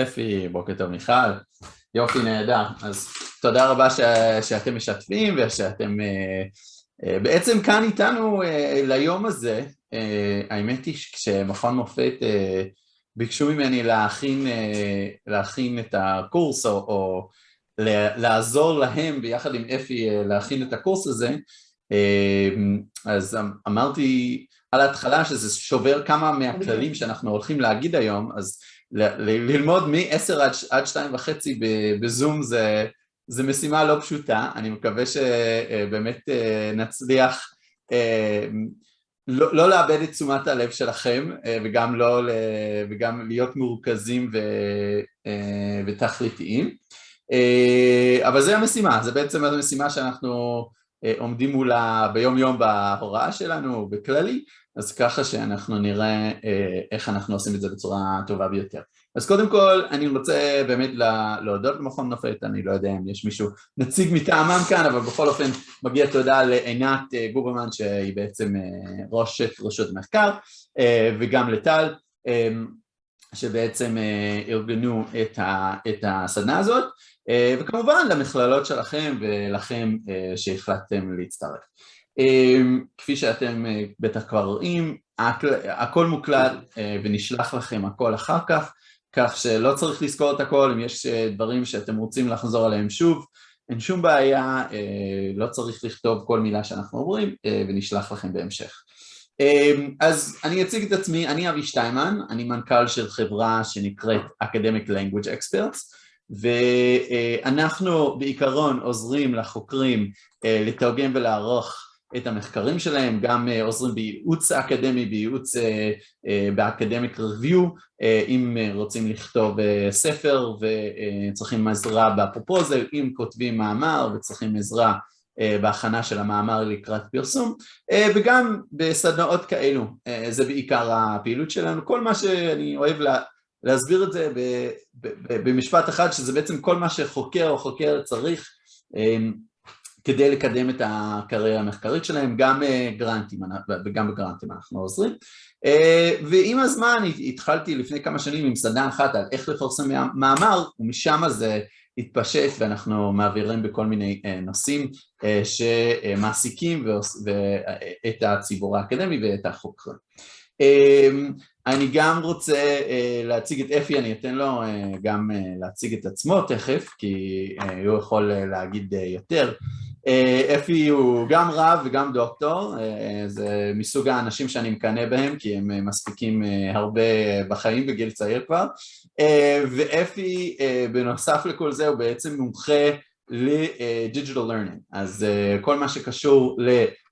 אפי, בוקר טוב מיכל, יופי נהדר, אז תודה רבה שאתם משתפים ושאתם בעצם כאן איתנו ליום הזה. האמת היא כשמכון מופת ביקשו ממני להכין את הקורס או לעזור להם ביחד עם אפי להכין את הקורס הזה, אז אמרתי על ההתחלה שזה שובר כמה מהכללים שאנחנו הולכים להגיד היום, אז ללמוד מ-10 עד 2:30 בזום זה משימה לא פשוטה. אני מקווה שבאמת נצליח לא לאבד את תשומת הלב שלכם וגם להיות מורכזים ותכליתיים, אבל זה המשימה, זה בעצם המשימה שאנחנו עומדים מולה ביום יום בהוראה שלנו בכללי, אז ככה שאנחנו נראה איך אנחנו עושים את זה בצורה טובה ביותר. אז קודם כל אני רוצה באמת להודות למכון מופת, אני לא יודע אם יש מישהו נציג מטעמם כאן, אבל בכל אופן מגיע תודה לעינת גוברמן שהיא בעצם ראשת רשות המחקר, וגם לטל שבעצם ארגנו את הסדנה הזאת, וכמובן למכללות שלכם ולכם שהחלטתם להצטרף. כפי שאתם בטח כבר רואים, הכל מוקלט ונשלח לכם הכל אחר כך, כך שלא צריך לזכור את הכל. אם יש דברים שאתם רוצים לחזור עליהם שוב, אין שום בעיה, לא צריך לכתוב כל מילה שאנחנו אומרים ונשלח לכם בהמשך. אז אני אציג את עצמי, אני אבי שטיימן, אני מנכ"ל של חברה שנקראת Academic Language Experts, ואנחנו בעיקרון עוזרים לחוקרים לתרגם ולערוך את המחקרים שלהם, גם עוזרים בייעוץ אקדמי, בייעוץ באקדמיק ריוויו, אם רוצים לכתוב ספר וצריכים עזרה בפרופוזל, אם כותבים מאמר וצריכים עזרה בהכנה של המאמר לקראת פרסום, וגם בסדנאות כאלו. זה בעיקר הפעילות שלנו. כל מה שאני אוהב להסביר את זה במשפט אחד, שזה בעצם כל מה שחוקר או חוקר צריך כדי לקדם את הקריירה המחקרית שלהם, גם גרנטים, וגם בגרנטים אנחנו עוזרים. ועם הזמן התחלתי לפני כמה שנים עם סדנה אחת על איך לפרסם מאמר, ומשם זה התפשט ואנחנו מעבירים בכל מיני נושאים שמעסיקים את הציבור האקדמי ואת החוקרים. אני גם רוצה להציג את אפי, אני אתן לו גם להציג את עצמו תכף, כי הוא יכול להגיד יותר. אפי הוא גם רב וגם דוקטור, זה מסוג האנשים שאני מקנא בהם, כי הם מספיקים הרבה בחיים בגיל צעיר כבר, ואפי בנוסף לכל זה הוא בעצם מומחה ל-digital learning, אז כל מה שקשור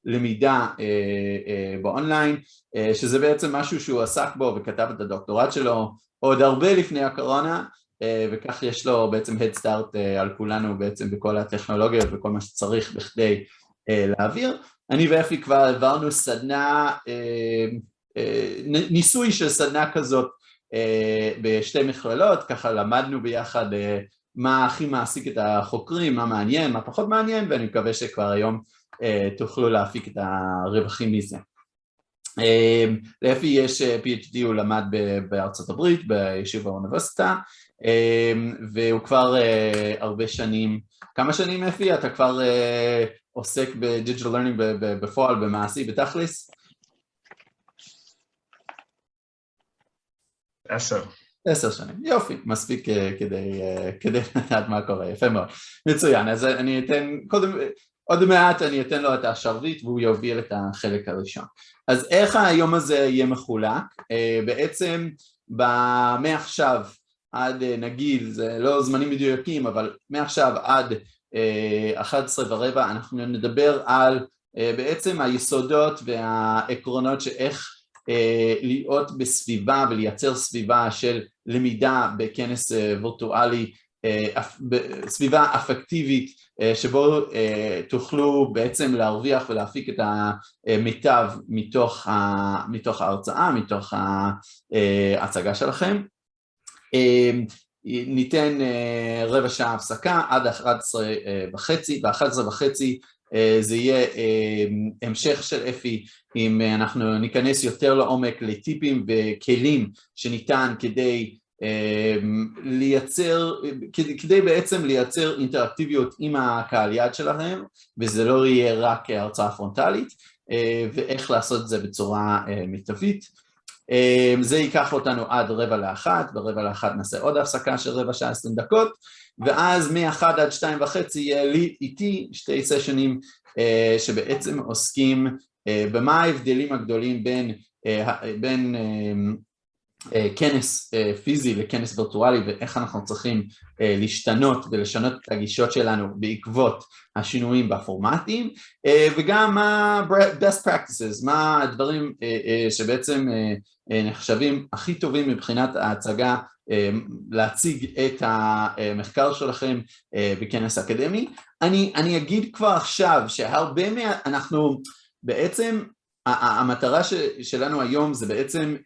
ללמידה באונליין, שזה בעצם משהו שהוא עסק בו וכתב את הדוקטורט שלו עוד הרבה לפני הקורונה, וכך יש לו בעצם head start על כולנו בעצם בכל הטכנולוגיות וכל מה שצריך בכדי להעביר. אני ואפי כבר עברנו סדנה, ניסוי של סדנה כזאת בשתי מכללות, ככה למדנו ביחד מה הכי מעסיק את החוקרים, מה מעניין, מה פחות מעניין, ואני מקווה שכבר היום תוכלו להפיק את הרווחים מזה. לאפי יש PhD, הוא למד בארצות הברית, בישיבה האוניברסיטה, והוא כבר הרבה שנים, כמה שנים אפי? אתה כבר עוסק בדיג'יטל לרנינג בפועל, במעשי, בתכלס? 10 שנים, יופי, מספיק כדי לדעת מה קורה, יפה מאוד, מצוין. אז אני אתן, עוד מעט אני אתן לו את השרביט והוא יוביל את החלק הראשון. אז איך היום הזה יהיה מחולק? בעצם מעכשיו עד נגיד, זה לא זמנים מדויקים, אבל מעכשיו עד 11:15 אנחנו נדבר על בעצם היסודות והעקרונות שאיך להיות בסביבה ולייצר סביבה של למידה בכנס וירטואלי, סביבה אפקטיבית שבו תוכלו בעצם להרוויח ולהפיק את המיטב מתוך ההרצאה, מתוך ההצגה שלכם. ניתן רבע שעה הפסקה עד 11:30, ב-11:30 זה יהיה המשך של אפי, אם אנחנו ניכנס יותר לעומק לטיפים וכלים שניתן כדי כדי בעצם לייצר אינטראקטיביות עם הקהל יעד שלהם, וזה לא יהיה רק הרצאה פרונטלית, ואיך לעשות את זה בצורה מיטבית. זה ייקח אותנו עד 12:45, ב-12:45 נעשה עוד הפסקה של רבע שעה 20 דקות, ואז מ-1 עד 2:30 יהיה לי איתי 2 סשנים שבעצם עוסקים במה ההבדלים הגדולים בין כנס פיזי לכנס וירטואלי, ואיך אנחנו צריכים להשתנות ולשנות את הגישות שלנו בעקבות השינויים בפורמטים, וגם מה best practices, מה הדברים שבעצם נחשבים הכי טובים מבחינת ההצגה, להציג את המחקר שלכם בכנס אקדמי. אני אגיד כבר עכשיו שהרבה אנחנו בעצם, המטרה שלנו היום זה בעצם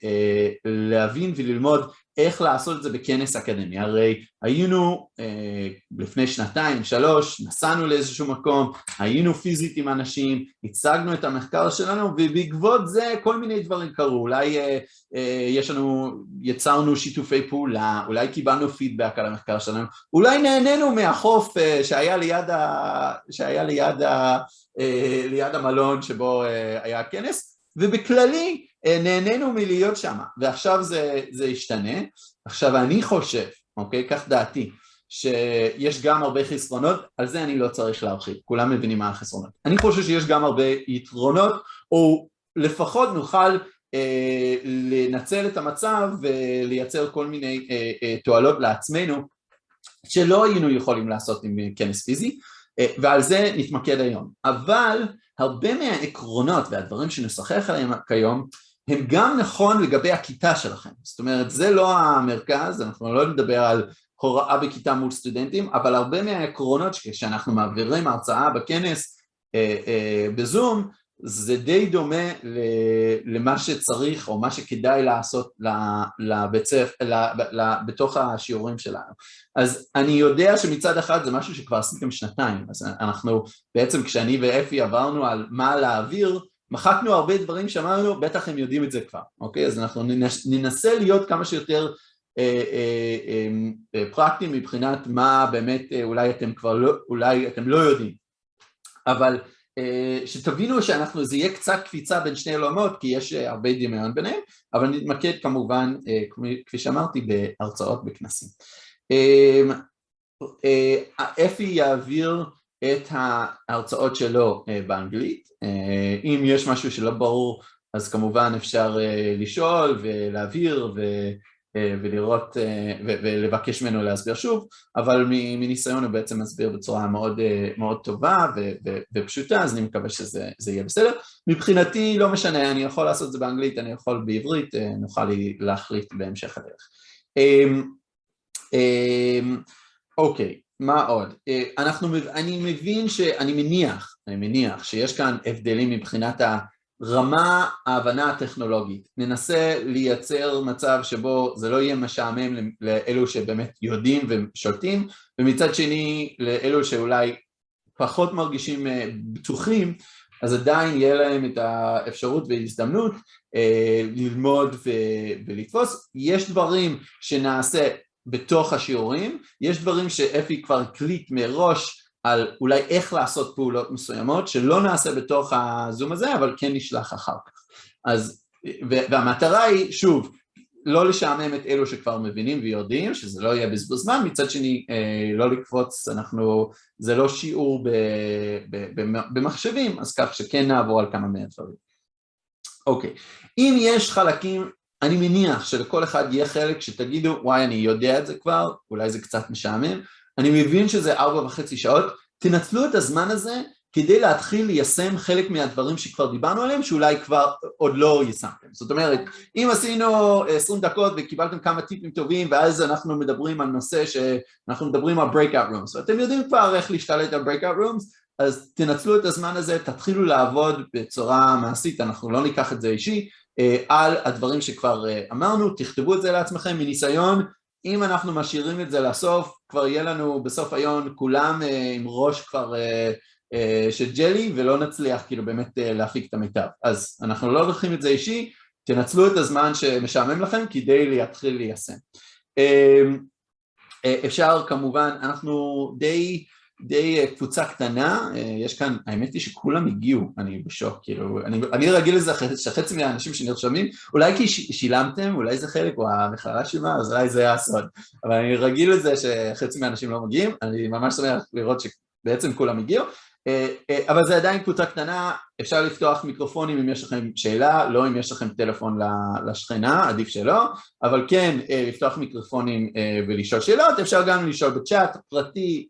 להבין וללמוד איך לעשות את זה בכנס אקדמי. הרי היינו לפני 2-3, נסענו לאיזשהו מקום, היינו פיזית עם אנשים, הצגנו את המחקר שלנו, ובעקבות זה כל מיני דברים קרו. אולי יצרנו שיתופי פעולה, אולי קיבלנו פידבק על המחקר שלנו, אולי נהנינו מהחוף שהיה ליד המלון שבו היה הכנס, ובכללי נהנינו מלהיות שם, ועכשיו זה ישתנה. עכשיו אני חושב, אוקיי, כך דעתי, שיש גם הרבה חסרונות, על זה אני לא צריך להרחיב, כולם מבינים מה החסרונות. אני חושב שיש גם הרבה יתרונות, או לפחות נוכל לנצל את המצב ולייצר כל מיני תועלות לעצמנו, שלא היינו יכולים לעשות עם כנס פיזי, ועל זה נתמקד היום. אבל הרבה מהעקרונות והדברים שנשוחח עליהם כיום, הם גם נכון לגבי הכיתה שלכם. זאת אומרת, זה לא המרכז, אנחנו לא נדבר על הוראה בכיתה מול סטודנטים, אבל הרבה מהעקרונות שאנחנו מעבירים הרצאה בכנס בזום, זה די דומה למה שצריך או מה שכדאי לעשות לבית ספר, בתוך השיעורים שלנו. אז אני יודע שמצד אחד זה משהו שכבר עשיתם 2, אז אנחנו בעצם כשאני ואפי עברנו על מה להעביר, מחקנו הרבה דברים שאמרנו, בטח הם יודעים את זה כבר, אוקיי? אז אנחנו ננסה להיות כמה שיותר פרקטיים מבחינת מה באמת אולי אתם לא יודעים, אבל שתבינו שאנחנו, זה יהיה קצת קפיצה בין שני עולמות, כי יש הרבה דמיון ביניהם, אבל נתמקד כמובן, כפי שאמרתי, בהרצאות בכנסים. אפי יעביר את ההרצאות שלו באנגלית, אם יש משהו שלא ברור, אז כמובן אפשר לשאול ולהעביר ולראות ולבקש ממנו להסביר שוב, אבל מניסיון הוא בעצם מסביר בצורה מאוד מאוד טובה ופשוטה, אז אני מקווה שזה יהיה בסדר. מבחינתי לא משנה, אני יכול לעשות את זה באנגלית, אני יכול בעברית, נוכל להחליט בהמשך הדרך. אוקיי, מה עוד? אני מניח שיש כאן הבדלים מבחינת רמה ההבנה הטכנולוגית. ננסה לייצר מצב שבו זה לא יהיה משעמם לאלו שבאמת יודעים ושולטים, ומצד שני לאלו שאולי פחות מרגישים בטוחים, אז עדיין יהיה להם את האפשרות והזדמנות ללמוד ולתפוס. יש דברים שנעשה בתוך השיעורים, יש דברים שאפי כבר קליט מראש, על אולי איך לעשות פעולות מסוימות, שלא נעשה בתוך הזום הזה, אבל כן נשלח אחר כך. אז, והמטרה היא, שוב, לא לשעמם את אלו שכבר מבינים ויודעים, שזה לא יהיה בזבוז זמן, מצד שני, לא לקפוץ, זה לא שיעור במחשבים, אז כך שכן נעבור על כמה מהדברים. אוקיי, אם יש חלקים, אני מניח שלכל אחד יהיה חלק שתגידו, וואי, אני יודע את זה כבר, אולי זה קצת משעמם, אני מבין שזה 4.5 שעות, תנצלו את הזמן הזה כדי להתחיל ליישם חלק מהדברים שכבר דיברנו עליהם, שאולי כבר עוד לא יישמתם. זאת אומרת, אם עשינו 20 דקות וקיבלתם כמה טיפים טובים, ואז אנחנו מדברים על נושא שאנחנו מדברים על breakout rooms, ואתם יודעים כבר איך להשתלט על breakout rooms, אז תנצלו את הזמן הזה, תתחילו לעבוד בצורה מעשית, אנחנו לא ניקח את זה אישי, על הדברים שכבר אמרנו, תכתבו את זה לעצמכם מניסיון, אם אנחנו משאירים את זה לסוף, כבר יהיה לנו בסוף היום כולם עם ראש כבר של ג'לי, ולא נצליח כאילו באמת להפיק את המיטב. אז אנחנו לא לוקחים את זה אישי, תנצלו את הזמן שמשעמם לכם כדי להתחיל ליישם. אפשר כמובן, אנחנו די קבוצה קטנה, יש כאן, האמת היא שכולם הגיעו, אני בשוק, כאילו, אני רגיל לזה שחצי מהאנשים שנרשמים, אולי כי שילמתם, אולי זה חלק, או המכללה שילמה, אז אולי זה הסוד, אבל אני רגיל לזה שחצי מהאנשים לא מגיעים, אני ממש שמח לראות שבעצם כולם הגיעו, אבל זה עדיין קבוצה קטנה, אפשר לפתוח מיקרופונים אם יש לכם שאלה, לא אם יש לכם טלפון לשכנה, עדיף שלא, אבל כן לפתוח מיקרופונים ולשאול שאלות, אפשר גם לשאול בצ'אט פרטי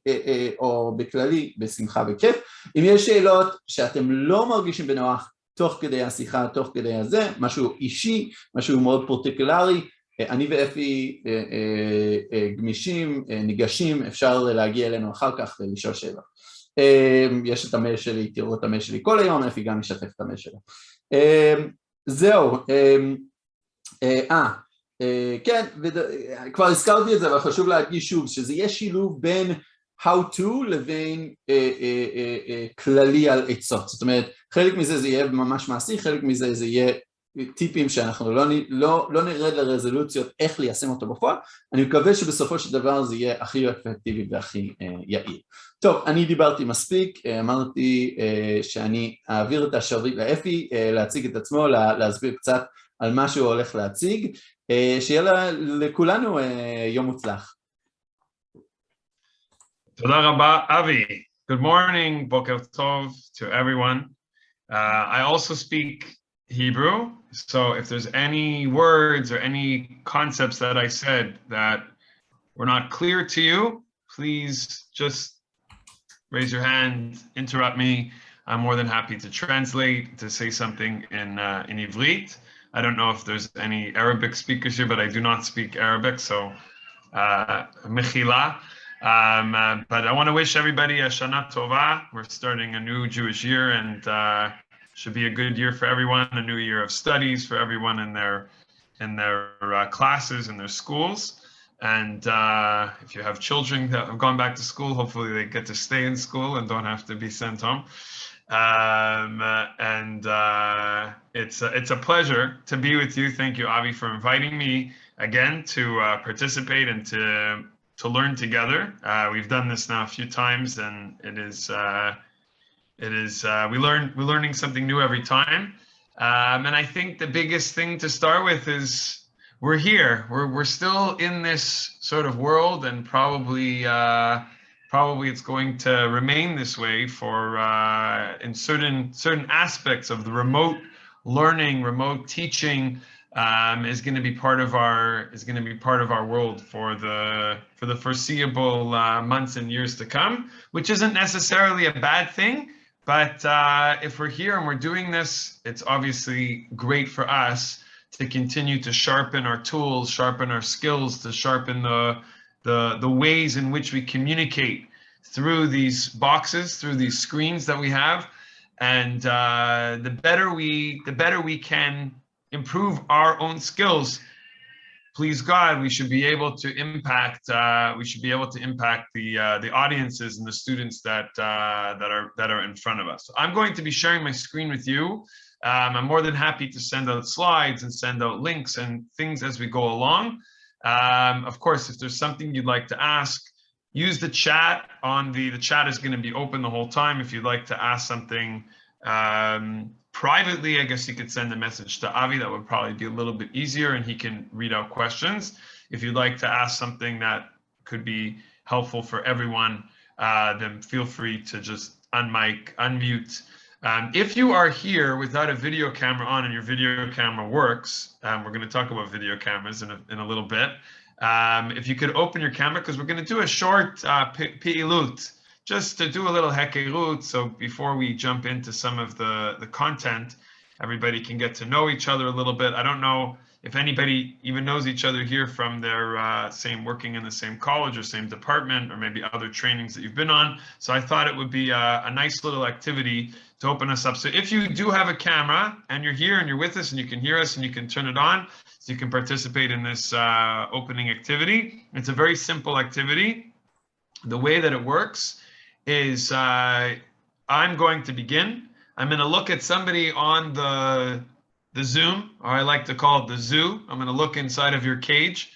או בכללי, בשמחה וכיף. אם יש שאלות שאתם לא מרגישים בנוח תוך כדי השיחה, תוך כדי הזה, משהו אישי, משהו מאוד פרטיקולרי, אני ואפי גמישים, ניגשים, אפשר להגיע אלינו אחר כך ולשאול שאלות. יש את המייל שלי, תראו את המייל שלי כל היום, אפי גם משתף את המייל שלו. זהו, כן, כבר הזכרתי את זה, אבל חשוב להדגיש שוב, שזה יהיה שילוב בין how to לבין כללי על עצות. זאת אומרת, חלק מזה זה יהיה ממש מעשי, חלק מזה זה יהיה טיפים שאנחנו לא נרד לרזולוציות איך ליישם אותו בפועל. אני מקווה שבסופו של דבר זה יהיה הכי אפקטיבי והכי יעיל. טוב, אני דיברתי מספיק, אמרתי שאני אעביר את השרביט לאפי, להציג את עצמו, להסביר קצת על מה שהוא הולך להציג, שיהיה לכולנו יום מוצלח. תודה רבה, אבי. Good morning, boker tov to everyone. I also speak Hebrew, so if there's any words or any concepts that I said that were not clear to you, please just raise your hand, interrupt me. I'm more than happy to translate, to say something in Ivrit. I don't know if there's any Arabic speakers here, but I do not speak Arabic, so mechila. But I want to wish everybody a Shana Tova. We're starting a new Jewish year, and should be a good year for everyone, a new year of studies for everyone in their classes, in their schools. And if you have children that have gone back to school, hopefully they get to stay in school and don't have to be sent home. It's a pleasure to be with you. Thank you, Avi, for inviting me again to participate and to learn together. We've done this now a few times, and we're learning something new every time. And I think the biggest thing to start with is we're here. We're still in this sort of world, and probably it's going to remain this way for in certain aspects of the remote learning, remote teaching is going to be part of our world for the foreseeable months and years to come, which isn't necessarily a bad thing. But if we're here and we're doing this, it's obviously great for us to continue to sharpen our tools, sharpen our skills, to sharpen the ways in which we communicate through these boxes, through these screens that we have. And the better we can improve our own skills, please God, we should be able to impact the audiences and the students that are in front of us. So I'm going to be sharing my screen with you. I'm more than happy to send out slides and send out links and things as we go along. Of course, if there's something you'd like to ask, use the chat. The chat is going to be open the whole time. If you'd like to ask something privately, I guess you could send a message to Avi. That would probably be a little bit easier, and he can read out questions. If you'd like to ask something that could be helpful for everyone, then feel free to just unmute. If you are here without a video camera on and your video camera works, we're going to talk about video cameras in a little bit. If you could open your camera, because we're going to do a short pi'ilut, just to do a little hekerut. So before we jump into some of the content, everybody can get to know each other a little bit. I don't know if anybody even knows each other here from their working in the same college or same department, or maybe other trainings that you've been on. So I thought it would be a nice little activity to open us up. So if you do have a camera and you're here and you're with us and you can hear us and you can turn it on, so you can participate in this opening activity. It's a very simple activity. The way that it works is I'm going to begin. I'm going to look at somebody on the Zoom, or I like to call it the zoo. I'm going to look inside of your cage,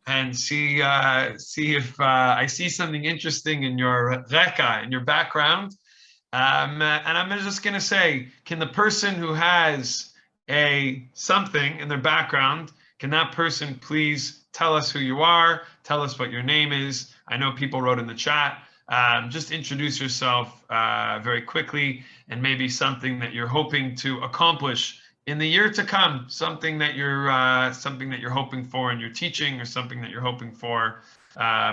and see if I see something interesting in your reka, in your background. And I'm just going to say, can the person who has something in their background, can that person please tell us who you are, tell us what your name is? I know people wrote in the chat. Just introduce yourself very quickly, and maybe something that you're hoping to accomplish in the year to come, something that you're hoping for in your teaching, or something that you're hoping for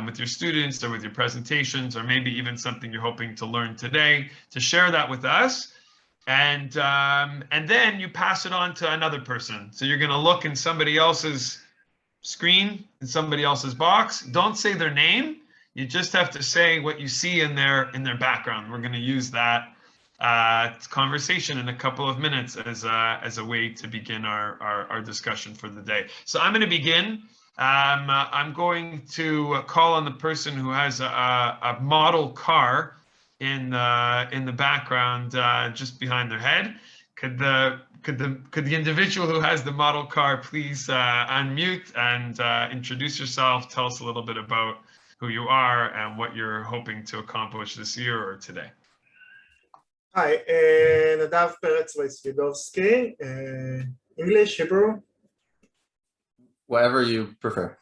with your students or with your presentations, or maybe even something you're hoping to learn today, to share that with us. And then you pass it on to another person. So you're going to look in somebody else's screen, in somebody else's box. Don't say their name. You just have to say what you see in their background. We're going to use that conversation in a couple of minutes as a way to begin our discussion for the day. So I'm going to begin. I'm going to call on the person who has a model car in the background just behind their head. Could the individual who has the model car please unmute and introduce yourself? Tell us a little bit about who you are and what you're hoping to accomplish this year or today. Hi, Nadav Peretz Vaisvidovsky, English, Hebrew? Whatever you prefer.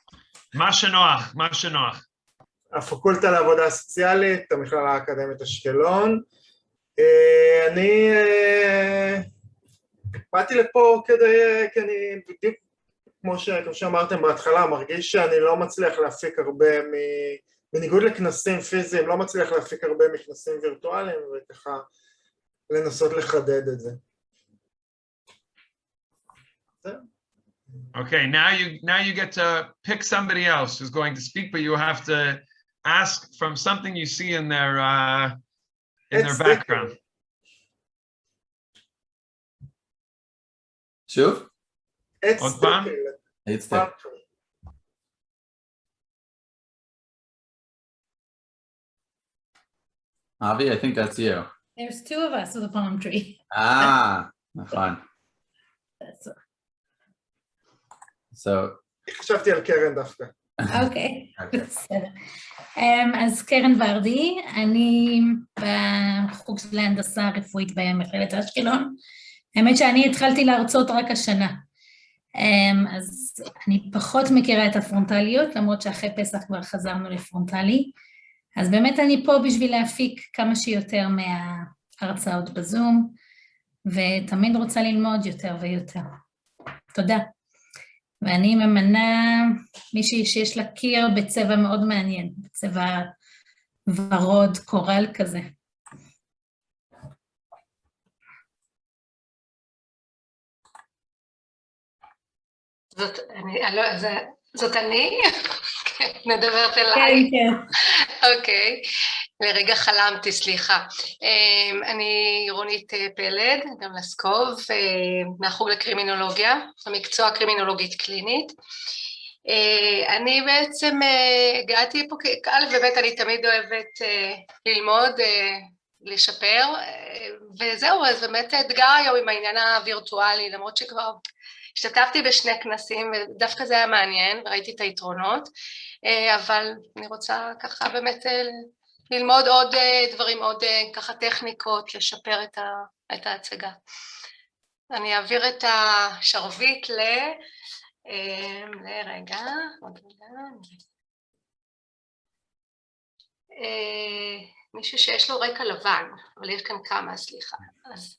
מה שנוח, מה שנוח. הפקולטה לעבודה סוציאלית, המכללה האקדמית אשקלון. אני באתי לפה כי אני בדיוק, כמו שאמרתם בהתחלה, מרגיש שאני לא מצליח להפיק הרבה, בניגוד לכנסים פיזיים, לא מצליח להפיק הרבה מכנסים וירטואליים, וככה לנסות לחדד את זה. Okay, now you get to pick somebody else who's going to speak, but you have to ask from something you see in their background. שוב? עוד פעם? Avi, I think that's you. There's two of us with a palm tree. נכון. So, חשבתי על קרן דווקא. אוקיי, בסדר. אז קרן ורדי, אני בחוג של ההנדסה הרפואית במכללת אשקלון. האמת שאני התחלתי להרצות רק השנה. אז אני פחות מכירה את הפרונטליות, למרות שאחרי פסח כבר חזרנו לפרונטלי. אז באמת אני פה בשביל להפיק כמה שיותר מההרצאות בזום, ותמיד רוצה ללמוד יותר ויותר. תודה. ואני ממנה מישהי שיש לה קיר בצבע מאוד מעניין, בצבע ורוד, קורל כזה. זאת אני? נדברת אליי? כן, כן. אוקיי, לרגע חלמתי, סליחה. אני רונית פלד, גם לסקוב, מהחוג לקרימינולוגיה, המקצוע קרימינולוגית קלינית. אני בעצם הגעתי פה, א' וב' אני תמיד אוהבת ללמוד, לשפר, וזהו, אז באמת אתגר היום עם העניין הווירטואלי, למרות שכבר השתתפתי בשני כנסים, ודווקא זה היה מעניין, וראיתי את היתרונות, אבל אני רוצה ככה באמת ללמוד עוד דברים, עוד ככה טכניקות, לשפר את ההצגה. אני אעביר את השרביט לרגע, מישהו שיש לו רקע לבן, אבל יש כאן כמה, סליחה. אז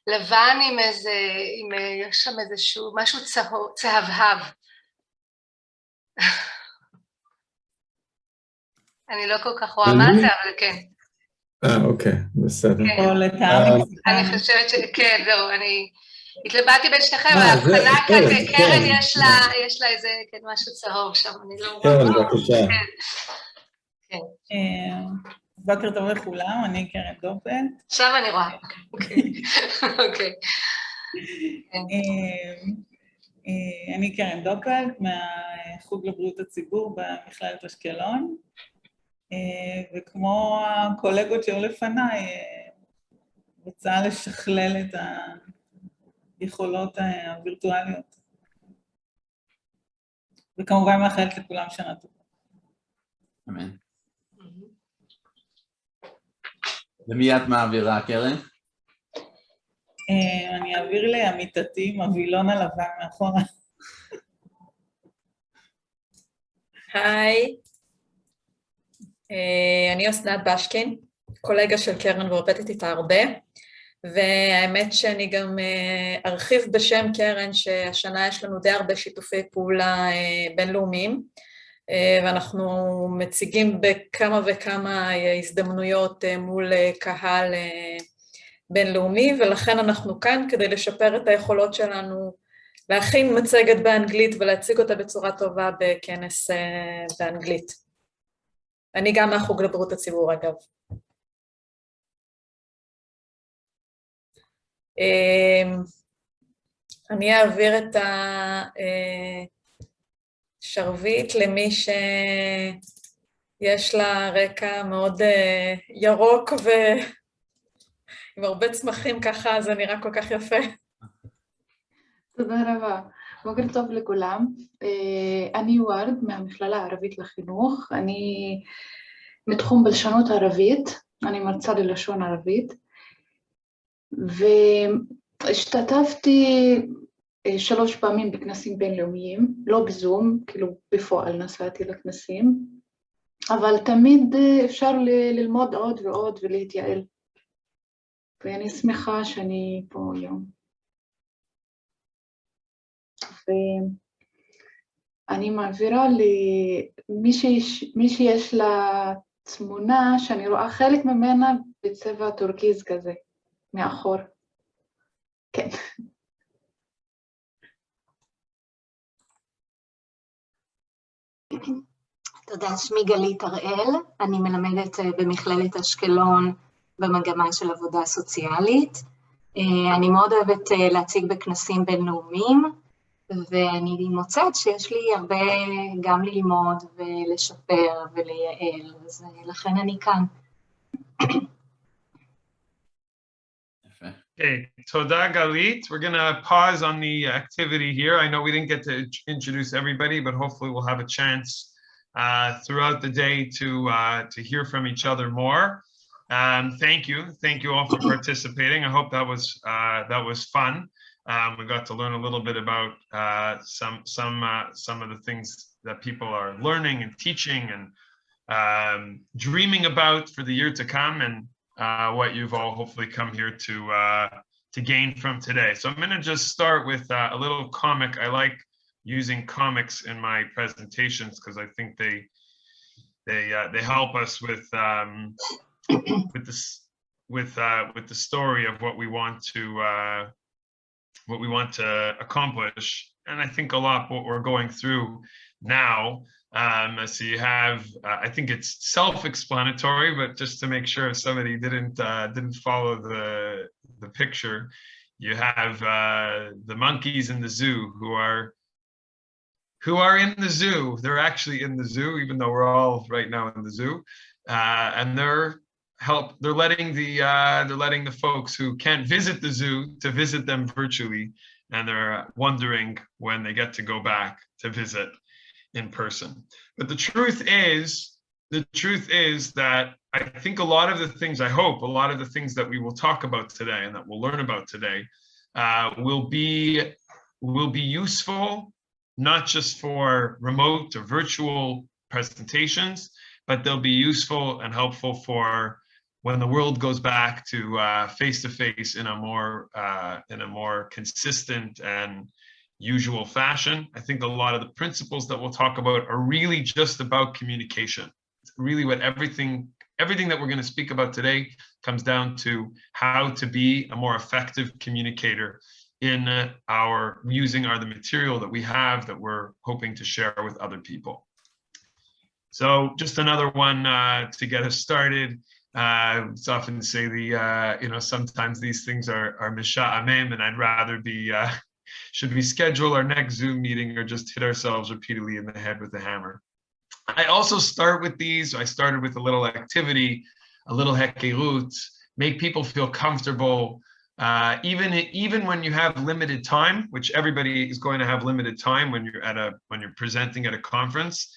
לבן עם יש שם איזשהו, משהו צהבהב. אני לא כל כך רואה מה זה, אבל כן. אוקיי, בסדר. אני חושבת שכן, זהו, אני התלבטתי בין שניכם, ההבחנה כאן, קרן יש לה איזה, כן, משהו צהוב שם, אני לא רואה. כן, בבקשה. כן. בוקר טוב לכולם, אני קרן דופל. עכשיו אני רואה. אוקיי. אני קרן דופל, מהחוג לבריאות הציבור במכללת אשקלון, וכמו הקולגות שהיו לפניי, רוצה לשכלל את היכולות הווירטואליות. וכמובן מאחלת לכולם שנה טובה. אמן. למי את מעבירה, קרן? אני אעביר לעמיתתי עם הווילון הלבן מאחורה. היי, אני אסנת בשקין, קולגה של קרן ועובדת איתה הרבה, והאמת שאני גם ארחיב בשם קרן שהשנה יש לנו די הרבה שיתופי פעולה בינלאומיים, ואנחנו מציגים בכמה וכמה הזדמנויות מול קהל בינלאומי, ולכן אנחנו כאן כדי לשפר את היכולות שלנו להכין מצגת באנגלית ולהציג אותה בצורה טובה בכנס באנגלית. אני גם מהחוג לבריאות הציבור, אגב. אני אעביר את השרביט למי שיש לה רקע מאוד ירוק ועם הרבה צמחים ככה, זה נראה כל כך יפה. תודה רבה. בוקר טוב לכולם. אני ורד מהמכללה הערבית לחינוך. אני מתחום בלשנות ערבית, אני מרצה ללשון ערבית, והשתתפתי 3 פעמים בכנסים בינלאומיים, לא בזום, כאילו בפועל נסעתי לכנסים, אבל תמיד אפשר ללמוד עוד ועוד ולהתייעל. ואני שמחה שאני פה היום. ואני מעבירה למי שיש לה תמונה שאני רואה חלק ממנה בצבע טורקיז כזה, מאחור. כן. תודה, שמי גלית הראל, אני מלמדת במכללת אשקלון במגמה של עבודה סוציאלית. אני מאוד אוהבת להציג בכנסים בינלאומיים, ואני מוצאת שיש לי הרבה גם ללמוד ולשפר ולייעל, אז לכן אני כאן. Okay, toda Galit. We're going to pause on the activity here. I know we didn't get to introduce everybody, but hopefully we'll have a chance throughout the day to hear from each other more. Thank you all for participating. I hope that was fun. We got to learn a little bit about some of the things that people are learning and teaching and dreaming about for the year to come, and what you've all hopefully come here to gain from today. So I'm going to just start with a little comic. I like using comics in my presentations because I think they help us with the story of what we want to accomplish. And I think a lot what we're going through now. So you have, I think it's self-explanatory, but just to make sure if somebody didn't follow the picture, you have the monkeys in the zoo who are in the zoo. They're actually in the zoo, even though we're all right now in the zoo, and they're letting the folks who can't visit the zoo to visit them virtually, and they're wondering when they get to go back to visit in person. But the truth is that I think a lot of the things, I hope a lot of the things that we will talk about today and that we'll learn about today will be useful, not just for remote or virtual presentations, but they'll be useful and helpful for when the world goes back to face-to-face in a more consistent and usual fashion. I think a lot of the principles that we'll talk about are really just about communication. It's really what everything that we're going to speak about today comes down to, how to be a more effective communicator in using the material that we have that we're hoping to share with other people. So just another one to get us started. It's often say sometimes these things are misha'amem, and I'd rather be should we schedule our next Zoom meeting or just hit ourselves repeatedly in the head with a hammer? I also start with these. I started with a little activity, a little hekerut, make people feel comfortable Even when you have limited time, which everybody is going to have limited time when you're presenting at a conference,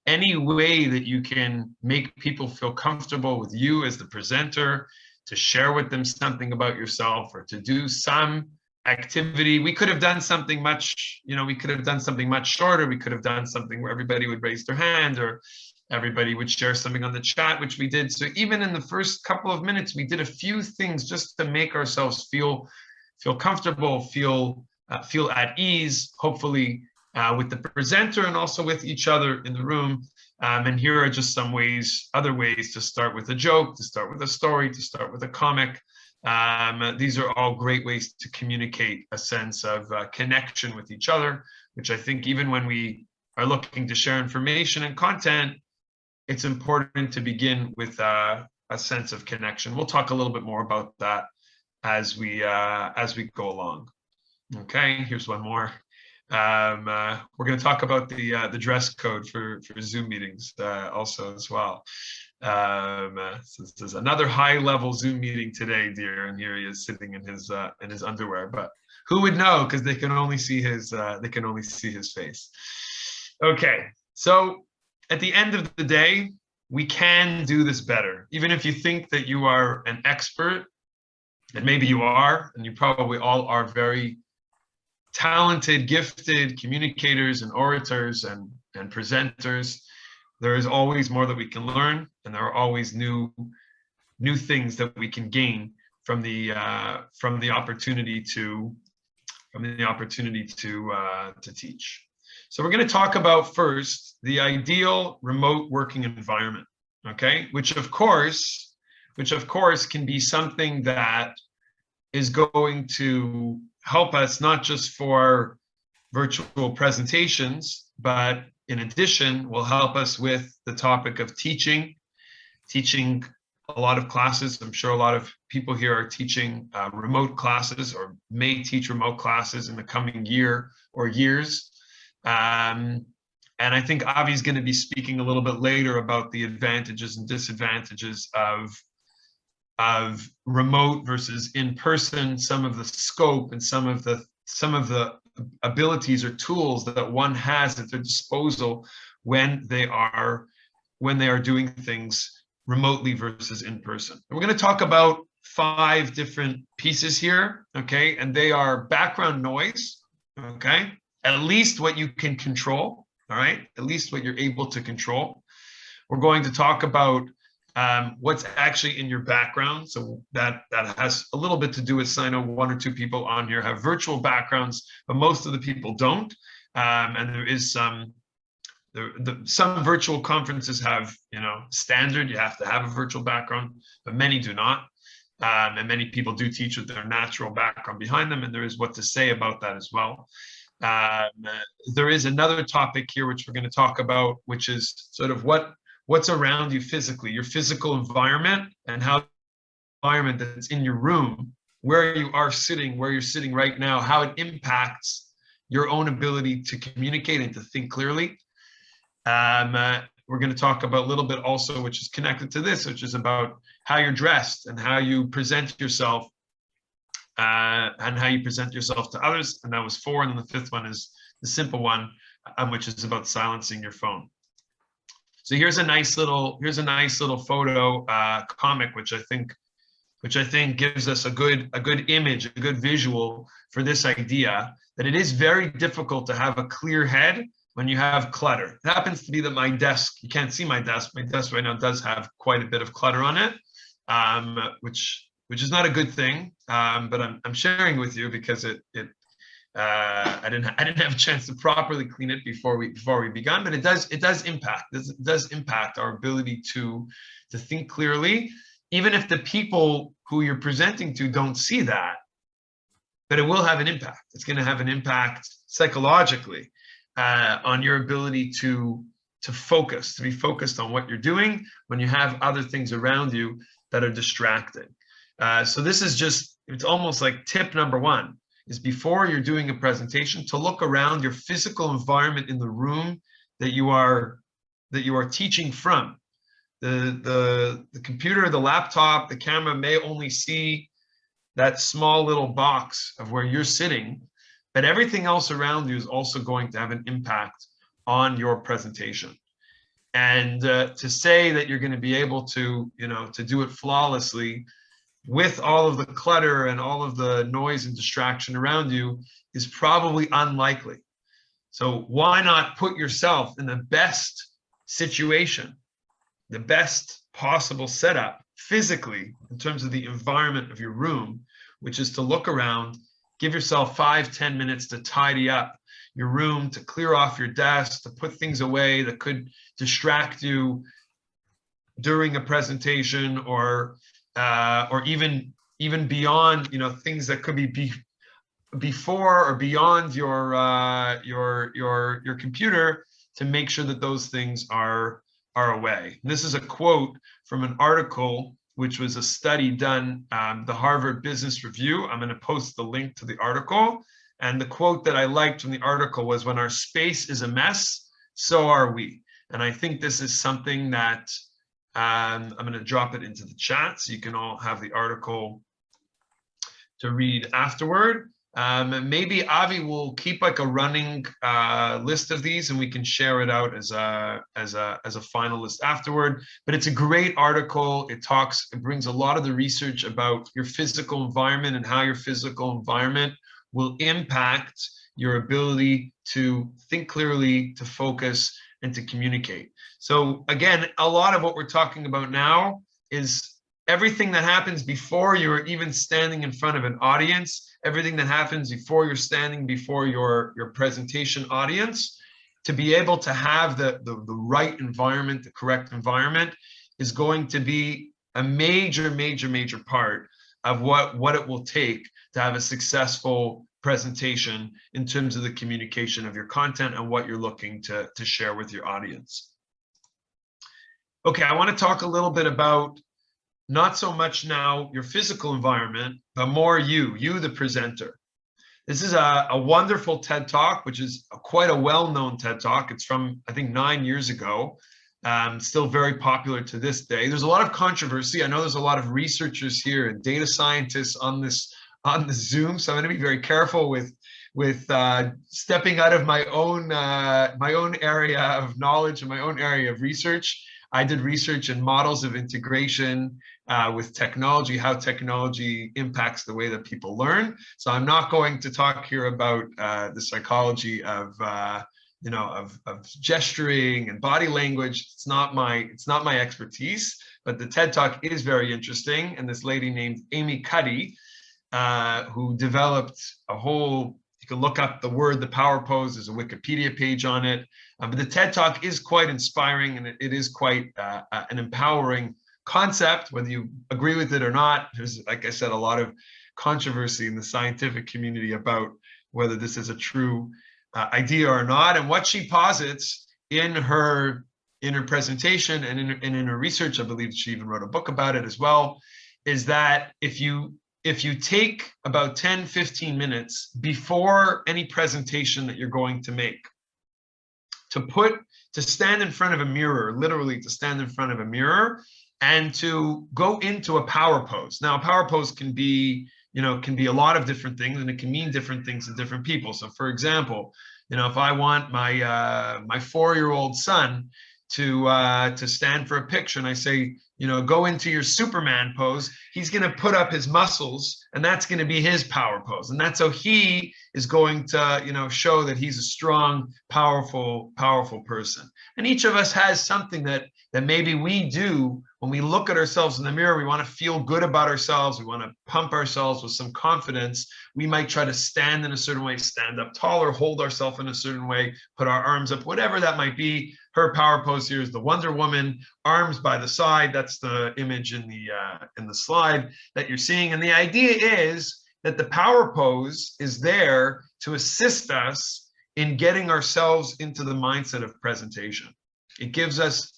any way that you can make people feel comfortable with you as the presenter, to share with them something about yourself, or to do some activity. We could have done something much, we could have done something much shorter. We could have done something where everybody would raise their hand, or everybody would share something on the chat, which we did. So even in the first couple of minutes, we did a few things just to make ourselves feel comfortable, feel at ease, hopefully with the presenter and also with each other in the room. And here are just some other ways to start with a joke, to start with a story, to start with a comic. These are all great ways to communicate a sense of connection with each other, which I think even when we are looking to share information and content, it's important to begin with a sense of connection. We'll talk a little bit more about that as we go along. Okay, here's one more. We're going to talk about the dress code for Zoom meetings also as well. So this is another high-level Zoom meeting today, dear, and here he is sitting in his underwear. But who would know? Because they can only see his face. Okay, so at the end of the day, we can do this better. Even if you think that you are an expert, and maybe you are, and you probably all are very talented, gifted communicators and orators and presenters, there is always more that we can learn, and there are always new things that we can gain from the opportunity to teach. So we're going to talk about first the ideal remote working environment, okay? Which of course can be something that is going to help us not just for virtual presentations, but in addition will help us with the topic of teaching a lot of classes. I'm sure a lot of people here are teaching remote classes or may teach remote classes in the coming year or years. And I think Avi's going to be speaking a little bit later about the advantages and disadvantages of remote versus in-person, some of the scope and some of the abilities or tools that one has at their disposal when they are doing things remotely versus in person. And we're going to talk about 5 different pieces here, okay? And they are background noise, okay? At least what you can control, all right? At least what you're able to control. We're going to talk about what's actually in your background. So that has a little bit to do with, I know 1 or 2 people on here have virtual backgrounds, but most of the people don't. And there is some virtual conferences have, standard, you have to have a virtual background, but many do not. And many people do teach with their natural background behind them, and there is what to say about that as well. There is another topic here which we're going to talk about, which is sort of what's around you physically, your physical environment, and how the environment that's in your room, where you're sitting right now, how it impacts your own ability to communicate and to think clearly. We're going to talk about a little bit also, which is connected to this, which is about how you're dressed and how you present yourself, and how you present yourself to others. And that was 4. And then the 5th one is the simple one, which is about silencing your phone. So here's a nice little photo comic, which I think gives us a good image, a good visual for this idea that it is very difficult to have a clear head when you have clutter. It happens to be that my desk, you can't see my desk. My desk right now does have quite a bit of clutter on it, which is not a good thing. But I'm sharing with you because I didn't have a chance to properly clean it before we began, but it does impact our ability to think clearly, even if the people who you're presenting to don't see that. But it will have an impact. It's going to have an impact psychologically on your ability to focus, to be focused on what you're doing when you have other things around you that are distracting. So this is it's almost like tip number 1 is before you're doing a presentation to look around your physical environment in the room that you are teaching from. The computer, the laptop, the camera may only see that small little box of where you're sitting, but everything else around you is also going to have an impact on your presentation. And to say that you're going to be able to, to do it flawlessly with all of the clutter and all of the noise and distraction around you is probably unlikely. So why not put yourself in the best situation, the best possible setup physically in terms of the environment of your room, which is to look around, give yourself 5-10 minutes to tidy up your room, to clear off your desk, to put things away that could distract you during a presentation, or even beyond, things that could be before or beyond your computer, to make sure that those things are away. This is a quote from an article which was a study done, the Harvard Business Review. I'm going to post the link to the article. And the quote that I liked from the article was, "When our space is a mess, so are we." And I think this is something that I'm going to drop it into the chat so you can all have the article to read afterward. Maybe Avi will keep like a running list of these, and we can share it out as a final list afterward. But it's a great article. It brings a lot of the research about your physical environment and how your physical environment will impact your ability to think clearly, to focus, and to communicate. So again, a lot of what we're talking about now is everything that happens before you're even standing in front of an audience, everything that happens before you're standing before your presentation audience. To be able to have the right environment, the correct environment, is going to be a major part of what it will take to have a successful presentation in terms of the communication of your content and what you're looking to share with your audience. Okay, I want to talk a little bit about not so much now your physical environment, but more you, the presenter. This is a wonderful TED Talk, which is quite a well-known TED Talk. It's from, I think, 9 years ago. Still very popular to this day. There's a lot of controversy. I know there's a lot of researchers here and data scientists on this Zoom, so I'm going to be very careful with stepping out of my own area of knowledge and my own area of research. I did research in models of integration with technology, how technology impacts the way that people learn. So I'm not going to talk here about the psychology of gesturing and body language. It's not my expertise, but the TED Talk is very interesting. And this lady named Amy Cuddy, who developed a whole, you can look up the word, the power pose, there's a Wikipedia page on it. But the TED Talk is quite inspiring, and it is quite an empowering concept, whether you agree with it or not. There's, like I said, a lot of controversy in the scientific community about whether this is a true idea or not. And what she posits in her presentation and in her research, I believe she even wrote a book about it as well, is that if you take about 10-15 minutes before any presentation that you're going to make, to stand in front of a mirror, literally to stand in front of a mirror, and to go into a power pose. Now, a power pose can be a lot of different things, and it can mean different things to different people. So for example, if I want my 4-year-old son to stand for a picture, and I say, go into your Superman pose, he's going to put up his muscles, and that's going to be his power pose. And that's how he is going to, show that he's a strong, powerful person. And each of us has something that maybe we do when we look at ourselves in the mirror. We want to feel good about ourselves. We want to pump ourselves with some confidence. We might try to stand in a certain way, stand up taller, hold ourselves in a certain way, put our arms up, whatever that might be. Her power pose here is the Wonder Woman, arms by the side. That's the image in the slide that you're seeing. And the idea is that the power pose is there to assist us in getting ourselves into the mindset of presentation. It gives us,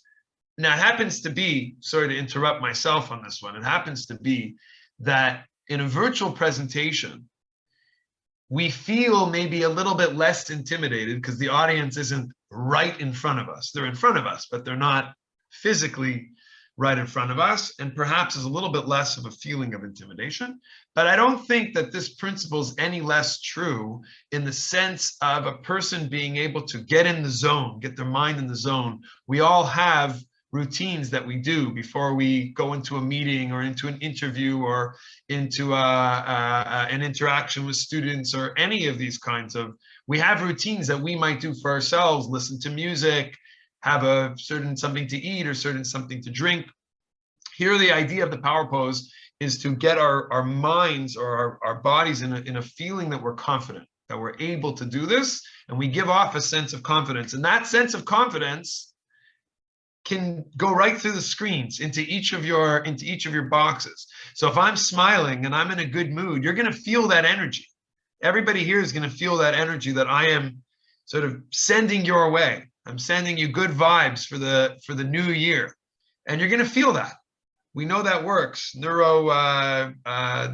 now it happens to be, sorry to interrupt myself on this one, it happens to be that in a virtual presentation, we feel maybe a little bit less intimidated because the audience isn't right in front of us. They're in front of us, but they're not physically right in front of us, and perhaps is a little bit less of a feeling of intimidation. But I don't think that this principle is any less true in the sense of a person being able to get in the zone, get their mind in the zone. We all have routines that we do before we go into a meeting or into an interview or into an interaction with students or any of these kinds of, we have routines that we might do for ourselves, listen to music, have a certain something to eat or certain something to drink. Here, the idea of the power pose is to get our minds or our bodies in a feeling that we're confident, that we're able to do this, and we give off a sense of confidence. And that sense of confidence can go right through the screens into each of your boxes. So if I'm smiling and I'm in a good mood, you're going to feel that energy. Everybody here is going to feel that energy that I am sort of sending your way. I'm sending you good vibes for the new year, and you're going to feel that. We know that works. The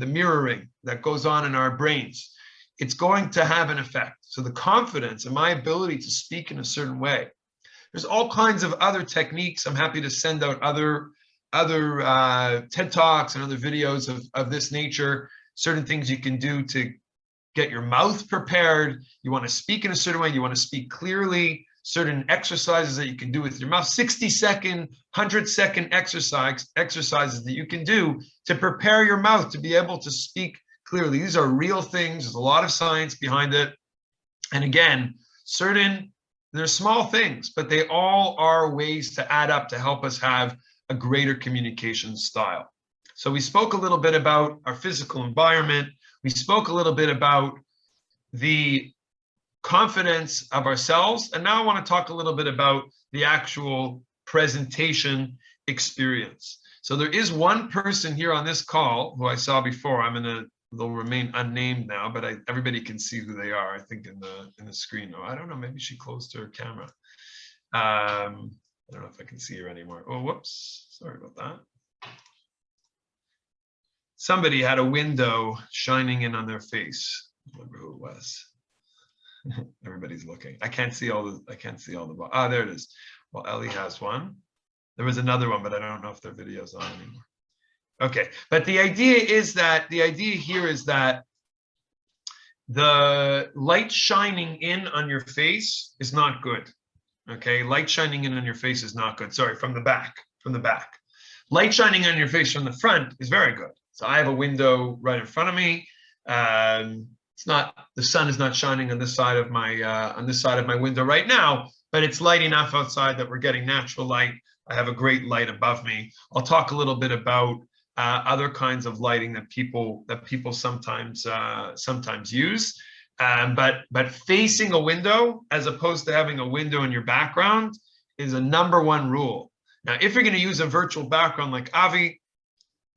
mirroring that goes on in our brains, it's going to have an effect. So the confidence and my ability to speak in a certain way. There's all kinds of other techniques. I'm happy to send out other TED Talks and other videos of this nature, certain things you can do to get your mouth prepared. You want to speak in a certain way. You want to speak clearly, certain exercises that you can do with your mouth, 60-second, 100-second exercises that you can do to prepare your mouth to be able to speak clearly. These are real things. There's a lot of science behind it. And again, they're small things, but they all are ways to add up to help us have a greater communication style. So we spoke a little bit about our physical environment. We spoke a little bit about the confidence of ourselves. And now I want to talk a little bit about the actual presentation experience. So there is one person here on this call who I saw before. They'll remain unnamed now, but everybody can see who they are, I think, in the screen. Oh, I don't know, maybe she closed her camera. I don't know if I can see her anymore. Oh, whoops, sorry about that. Somebody had a window shining in on their face. I don't remember who it was. Everybody's looking. I can't see all the, ah, there it is. Well, Ellie has one. There was another one, but I don't know if their video's on anymore. Okay, but the idea here is that the light shining in on your face is not good. Okay, light shining in on your face is not good. Sorry, from the back. Light shining on your face from the front is very good. So I have a window right in front of me. The sun is not shining on this side of my window right now, but it's light enough outside that we're getting natural light. I have a great light above me. I'll talk a little bit about other kinds of lighting that people sometimes use, but facing a window as opposed to having a window in your background is a #1 rule. Now, if you're going to use a virtual background like Avi,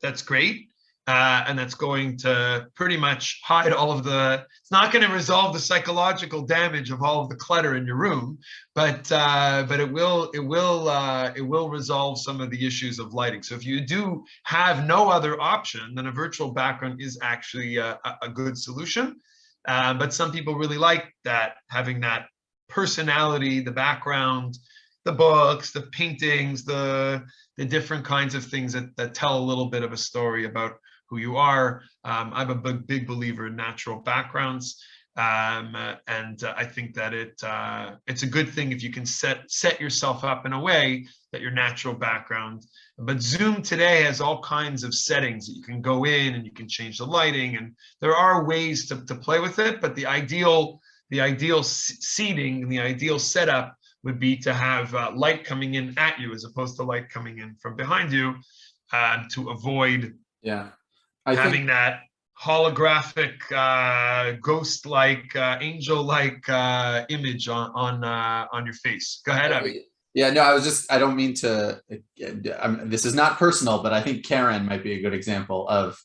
that's great, and that's going to pretty much hide all of it's not going to resolve the psychological damage of all of the clutter in your room, but it will resolve some of the issues of lighting. So if you do have no other option, then a virtual background is actually a good solution. But some people really like that, having that personality, the background, the books, the paintings, the different kinds of things that tell a little bit of a story about who you are. I'm a big believer in natural backgrounds, and I think that it's a good thing if you can set yourself up in a way that your natural background. But Zoom today has all kinds of settings that you can go in and you can change the lighting, and there are ways to play with it. But the ideal seating and the ideal setup would be to have light coming in at you as opposed to light coming in from behind you, to avoid having that holographic, ghost-like, angel-like image on your face. Go ahead, Abby. Yeah, no, I don't mean to, this is not personal, but I think Karen might be a good example of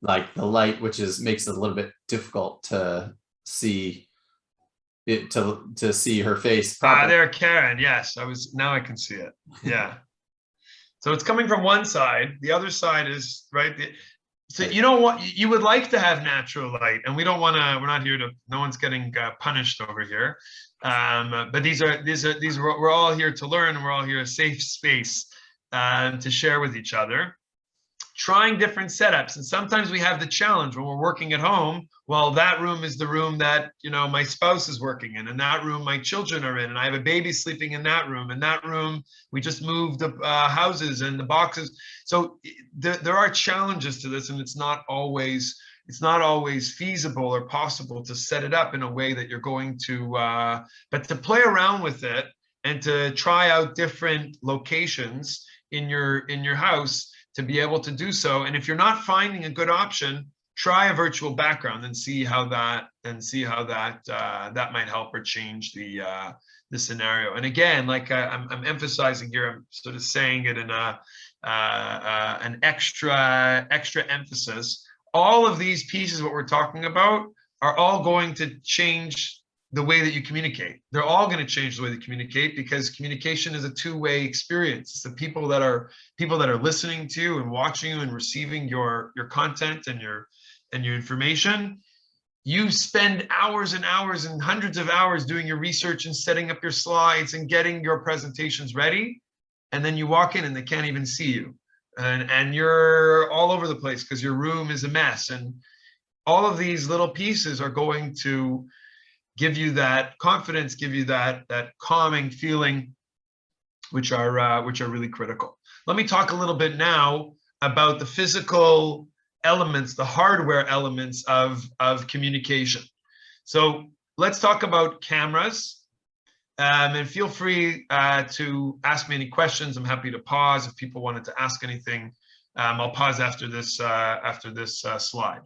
like the light, which makes it a little bit difficult to see it, to see her face properly. There, Karen, yes, now I can see it, yeah. So it's coming from one side, the other side is, right, so you don't want, you would like to have natural light, and we don't want to, we're not here to, no one's getting punished over here. But we're all here to learn, and we're all here a safe space to share with each other. Trying different setups, and sometimes we have the challenge when we're working at home. Well, that room is the room that my spouse is working in, and that room my children are in, and I have a baby sleeping in that room, and that room we just moved the houses and the boxes. So there are challenges to this, and it's not always feasible or possible to set it up in a way that you're going to, but to play around with it and to try out different locations in your house to be able to do so. And if you're not finding a good option, try a virtual background and see how that that might help or change the scenario. And again, like I'm emphasizing here, I'm sort of saying it in an extra emphasis. All of these pieces, what we're talking about, are all going to change the way that you communicate. They're all going to change the way they communicate, because communication is a two-way experience. It's the people that are listening to you and watching you and receiving your content and your information. You spend hours and hours and hundreds of hours doing your research and setting up your slides and getting your presentations ready, and then you walk in and they can't even see you, and you're all over the place because your room is a mess. And all of these little pieces are going to give you that confidence, give you that calming feeling, which are really critical. Let me talk a little bit now about the physical elements, the hardware elements of communication. So let's talk about cameras, and feel free to ask me any questions. I'm happy to pause if people wanted to ask anything. I'll pause after this slide.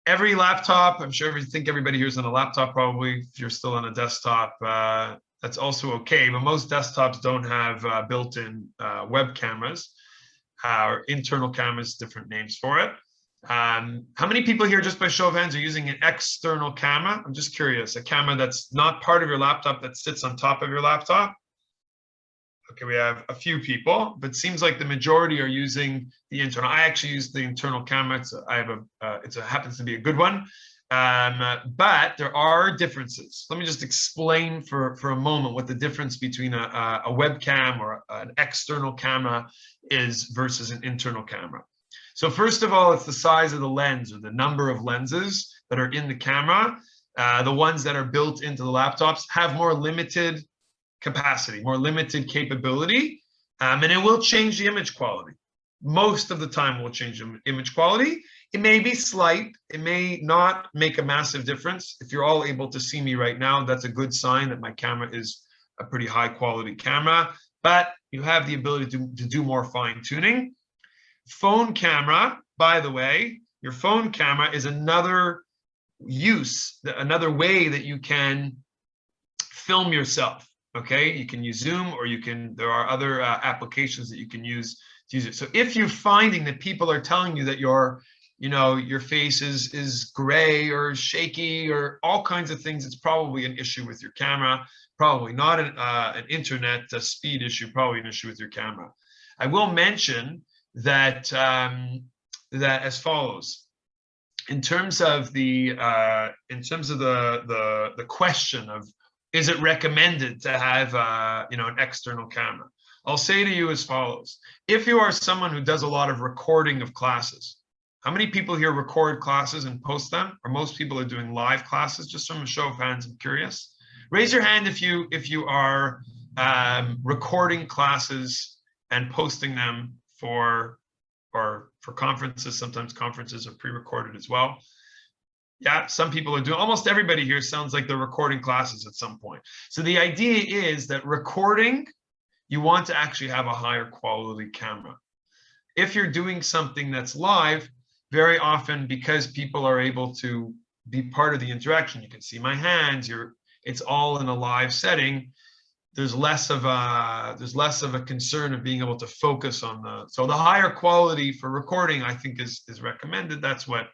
Every laptop, I'm sure everybody here is on a laptop probably. If you're still on a desktop, that's also okay, but most desktops don't have built-in web cameras or internal cameras, different names for it. How many people here, just by show of hands, are using an external camera? I'm just curious, a camera that's not part of your laptop, that sits on top of your laptop? Okay, we have a few people, but it seems like the majority are using the internal. I actually use the internal camera. It happens to be a good one, but there are differences. Let me just explain for a moment what the difference between a webcam or an external camera is versus an internal camera. So first of all, it's the size of the lens, or the number of lenses that are in the camera. The ones that are built into the laptops have more limited capacity, more limited capability, and it will change the image quality. Most of the time it will change the image quality. It may be slight, it may not make a massive difference. If you're all able to see me right now, that's a good sign that my camera is a pretty high quality camera, but you have the ability to do more fine tuning. Phone camera, by the way, your phone camera is another way that you can film yourself. Okay, you can use Zoom, or there are other applications that you can use to use it. So if you're finding that people are telling you that your face is gray or shaky or all kinds of things, it's probably an issue with your camera, probably not an internet speed issue, probably an issue with your camera. I will mention that as follows. In terms of the question of, is it recommended to have an external camera? I'll say to you as follows. If you are someone who does a lot of recording of classes, how many people here record classes and post them? Or most people are doing live classes? Just from a show of hands, I'm curious. Raise your hand if you are recording classes and posting them for conferences. Sometimes conferences are pre-recorded as well. Yeah, some people are doing, almost everybody here sounds like they're recording classes at some point. So the idea is that recording, you want to actually have a higher quality camera. If you're doing something that's live, very often, because people are able to be part of the interaction, you can see my hands, it's all in a live setting, there's less of a concern of being able to focus on so the higher quality for recording, I think, is recommended. That's what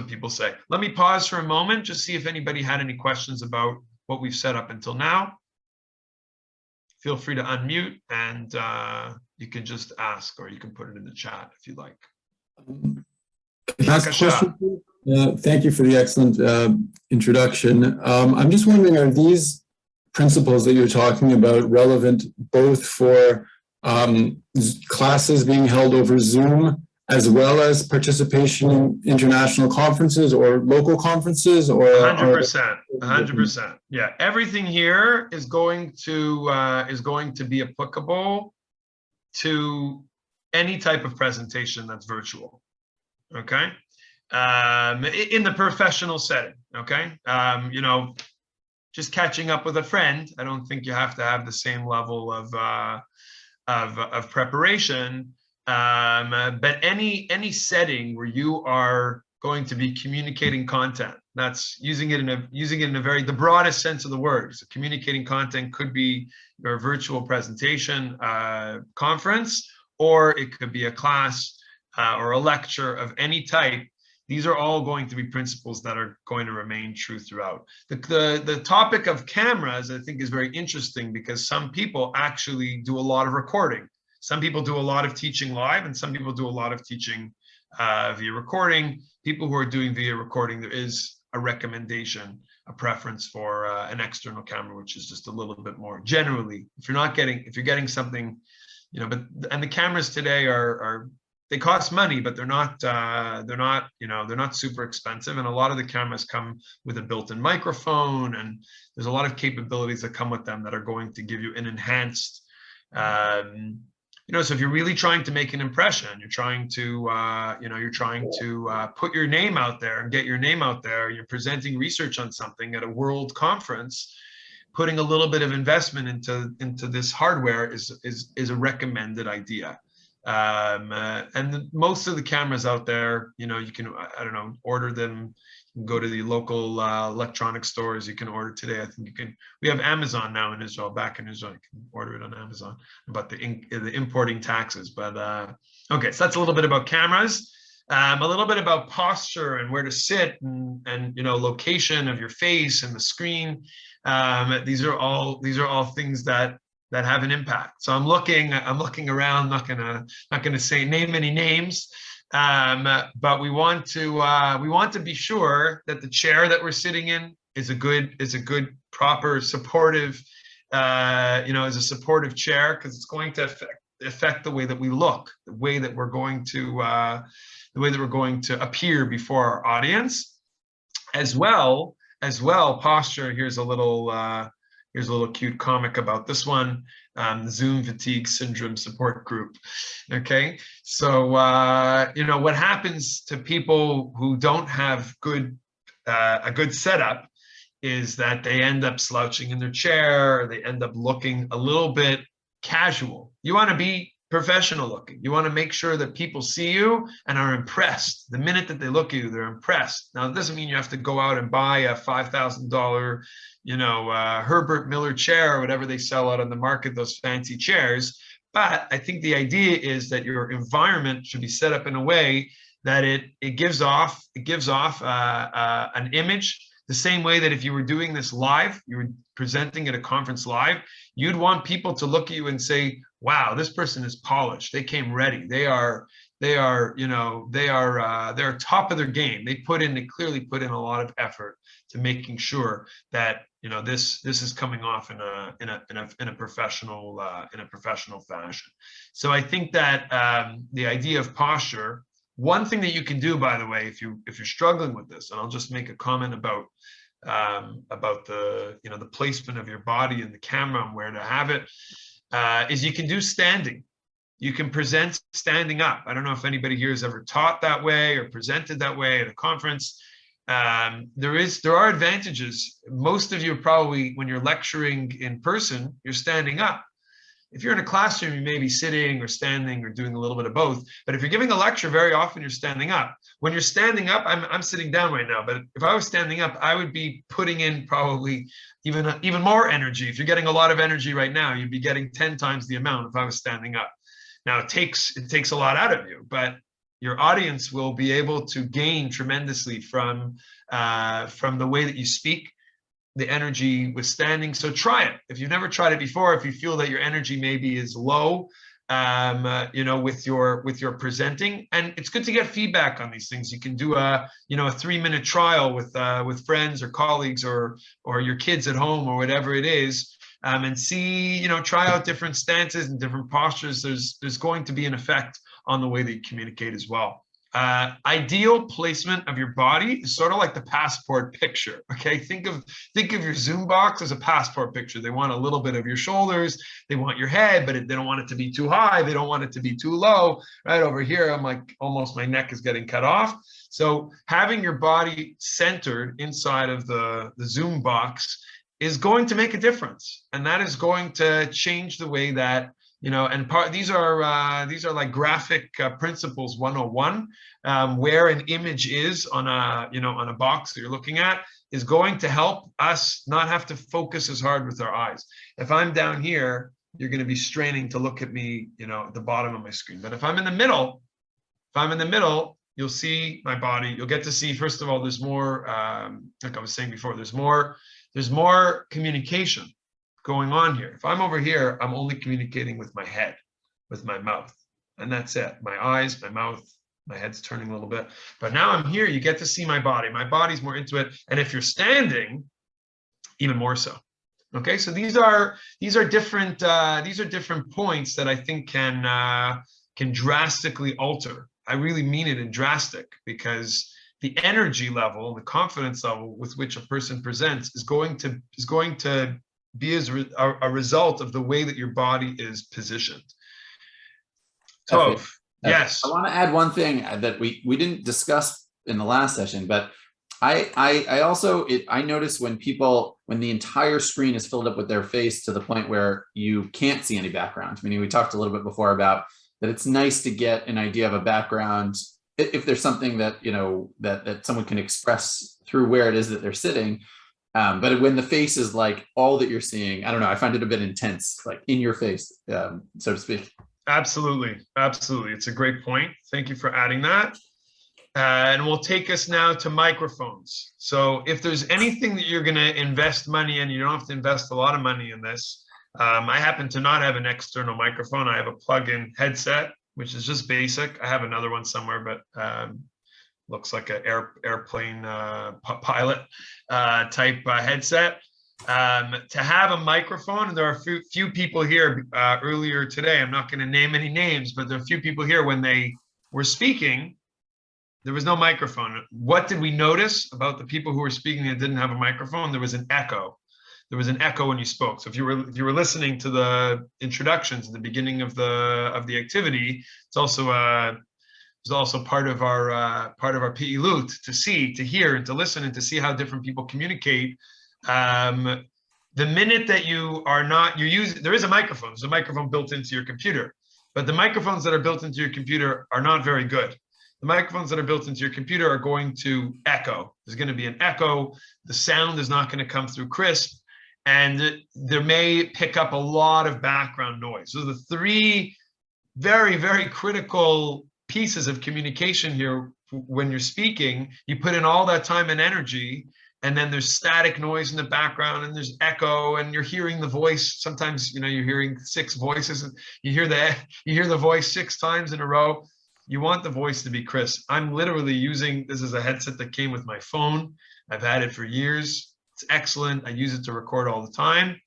people say. Let me pause for a moment, just see if anybody had any questions about what we've set up until now. Feel free to unmute, and you can just ask, or you can put it in the chat if you like. Can I ask a question? Thank you for the excellent introduction. I'm just wondering, are these principles that you're talking about relevant both for classes being held over Zoom, as well as participation in international conferences or local conferences, or 100%, 100%. Yeah, everything here is going to be applicable to any type of presentation that's virtual. Okay, in the professional setting. Okay, you know, just catching up with a friend. I don't think you have to have the same level of preparation. But any setting where you are going to be communicating content, that's using it in a very, the broadest sense of the word. So communicating content could be your virtual presentation, conference, or it could be a class or a lecture of any type. These are all going to be principles that are going to remain true throughout. The topic of cameras, I think, is very interesting because some people actually do a lot of recording. Some people do a lot of teaching live, and some people do a lot of teaching via recording. People who are doing via recording, there is a recommendation, a preference for an external camera, which is just a little bit more generally. If you're getting something, you know, and the cameras today are they cost money, but they're not super expensive. And a lot of the cameras come with a built-in microphone, and there's a lot of capabilities that come with them that are going to give you an enhanced, you know, so if you're really trying to make an impression, you're trying to put your name out there and get your name out there, you're presenting research on something at a world conference, putting a little bit of investment into this hardware is a recommended idea. And most of the cameras out there, you know, you can, I don't know, order them. You can go to the local electronic stores. You can order today. I think you can. We have Amazon now in Israel. Back in Israel, you can order it on Amazon. About the importing taxes, but okay. So that's a little bit about cameras. A little bit about posture and where to sit, and you know, location of your face and the screen. These are all things that have an impact. So I'm looking around. Not gonna name any names. But we want to be sure that the chair that we're sitting in is a good, proper, supportive, you know, is a supportive chair, because it's going to affect the way that we look, the way that we're going to appear before our audience, as well. Posture. Here's a little cute comic about this one. Zoom fatigue syndrome support group. Okay, so you know, what happens to people who don't have a good setup is that they end up slouching in their chair, or they end up looking a little bit casual. You want to be professional looking. You want to make sure that people see you and are impressed. The minute that they look at you, they're impressed. Now, it doesn't mean you have to go out and buy a $5,000, you know, Herbert Miller chair or whatever they sell out on the market, those fancy chairs. But I think the idea is that your environment should be set up in a way that it gives off an image, the same way that if you were doing this live, you were presenting at a conference live, you'd want people to look at you and say, wow, this person is polished. They came ready. They're top of their game. They clearly put in a lot of effort to making sure that, you know, this is coming off in a professional fashion. So I think that the idea of posture, one thing that you can do, by the way, if you're struggling with this, and I'll just make a comment about the, you know, the placement of your body in the camera and where to have it, is you can do standing. You can present standing up. I don't know if anybody here has ever taught that way or presented that way at a conference. There are advantages. Most of you probably, when you're lecturing in person, you're standing up. If you're in a classroom, you may be sitting or standing or doing a little bit of both. But if you're giving a lecture, very often you're standing up. When you're standing up, I'm sitting down right now, but if I was standing up, I would be putting in probably even more energy. If you're getting a lot of energy right now, you'd be getting 10 times the amount if I was standing up. Now, it takes a lot out of you, but your audience will be able to gain tremendously from the way that you speak, the energy with standing. So try it. If you've never tried it before, if you feel that your energy maybe is low, you know, with your presenting, and it's good to get feedback on these things. You can do a 3-minute trial with friends or colleagues or your kids at home or whatever it is, and see, you know, try out different stances and different postures. There's going to be an effect on the way that you communicate as well. Ideal placement of your body is sort of like the passport picture. Okay, think of your Zoom box as a passport picture. They want a little bit of your shoulders, they want your head, but they don't want it to be too high, they don't want it to be too low. Right over here, I'm like, almost my neck is getting cut off. So having your body centered inside of the Zoom box is going to make a difference, and that is going to change the way that, you know, and these are like graphic principles 101, where an image is on a, you know, on a box that you're looking at is going to help us not have to focus as hard with our eyes. If I'm down here, you're going to be straining to look at me, you know, at the bottom of my screen. But if I'm in the middle, you'll see my body. You'll get to see, first of all, there's more, like I was saying before, there's more communication going on here. If I'm over here, I'm only communicating with my head, with my mouth, and that's it. My eyes, my mouth, my head's turning a little bit. But now I'm here, you get to see my body. My body's more into it. And if you're standing, even more so. Okay, so these are different points that I think can drastically alter. I really mean it in drastic, because the energy level, the confidence level with which a person presents is going to be as a result of the way that your body is positioned. Tov, yes. I want to add one thing that we didn't discuss in the last session, but I also notice when the entire screen is filled up with their face to the point where you can't see any background. I mean, we talked a little bit before about that it's nice to get an idea of a background if there's something that, you know, that someone can express through where it is that they're sitting. But when the face is like all that you're seeing, I don't know, I find it a bit intense, like in your face, so to speak. Absolutely. It's a great point. Thank you for adding that. And we'll take us now to microphones. So if there's anything that you're going to invest money in, you don't have to invest a lot of money in this. I happen to not have an external microphone. I have a plug-in headset, which is just basic. I have another one somewhere, but looks like an airplane pilot type headset. To have a microphone, and there are a few people here earlier today, I'm not going to name any names, but there are a few people here, when they were speaking, there was no microphone. What did we notice about the people who were speaking that didn't have a microphone? There was an echo. There was an echo when you spoke. So if you were listening to the introductions at the beginning of the activity, it's also part of our peilut to see, to hear, and to listen, and to see how different people communicate. The minute that there is a microphone. There's a microphone built into your computer, but the microphones that are built into your computer are not very good. The microphones that are built into your computer are going to echo. There's going to be an echo. The sound is not going to come through crisp, and there may pick up a lot of background noise. So the three very, very critical pieces of communication here, when you're speaking, you put in all that time and energy, and then there's static noise in the background, and there's echo, and you're hearing the voice. Sometimes, you know, you're hearing 6 voices, and you hear the voice 6 times in a row. You want the voice to be crisp. I'm literally using, this is a headset that came with my phone. I've had it for years. It's excellent. I use it to record all the time.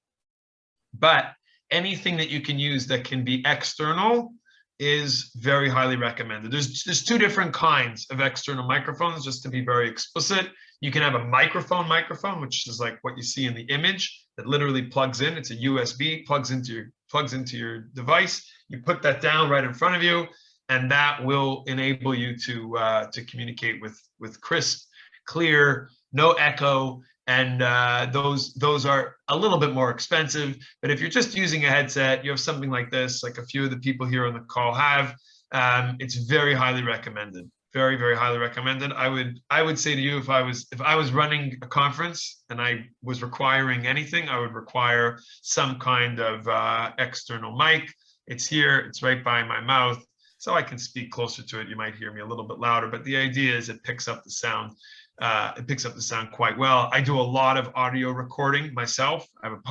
But anything that you can use that can be external is very highly recommended. There's 2 different kinds of external microphones, just to be very explicit. You can have a microphone, which is like what you see in the image, that literally plugs in. It's a USB, plugs into your device. You put that down right in front of you, and that will enable you to communicate with crisp, clear, no echo. And those are a little bit more expensive. But if you're just using a headset, you have something like this, like a few of the people here on the call have, it's very highly recommended. Very, very highly recommended. I would say to you, if I was running a conference and I was requiring anything, I would require some kind of external mic. It's here, it's right by my mouth, so I can speak closer to it. You might hear me a little bit louder, but the idea is it picks up the sound. It picks up the sound quite well. I do a lot of audio recording myself. I have a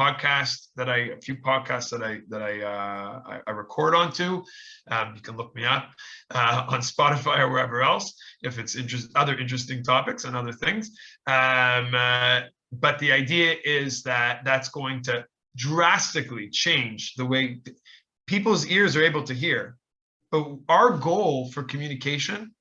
few podcasts that I record onto. You can look me up on Spotify or wherever else if it's other interesting topics and other things. But the idea is that that's going to drastically change the way people's ears are able to hear. But our goal for communication,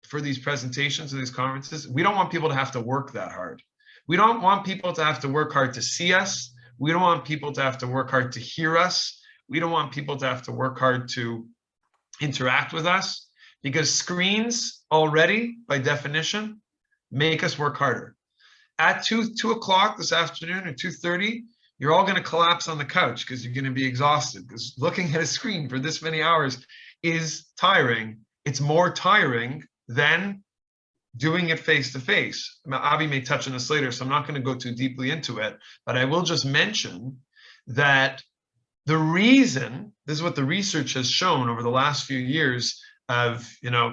for these presentations and these conferences, we don't want people to have to work that hard. We don't want people to have to work hard to see us. We don't want people to have to work hard to hear us. We don't want people to have to work hard to interact with us, because screens already, by definition, make us work harder. At 2 o'clock this afternoon or 2:30, you're all going to collapse on the couch because you're going to be exhausted, because looking at a screen for this many hours is tiring. It's more tiring than doing it face to face. Avi may touch on this later, so I'm not going to go too deeply into it, but I will just mention that the reason, this is what the research has shown over the last few years of,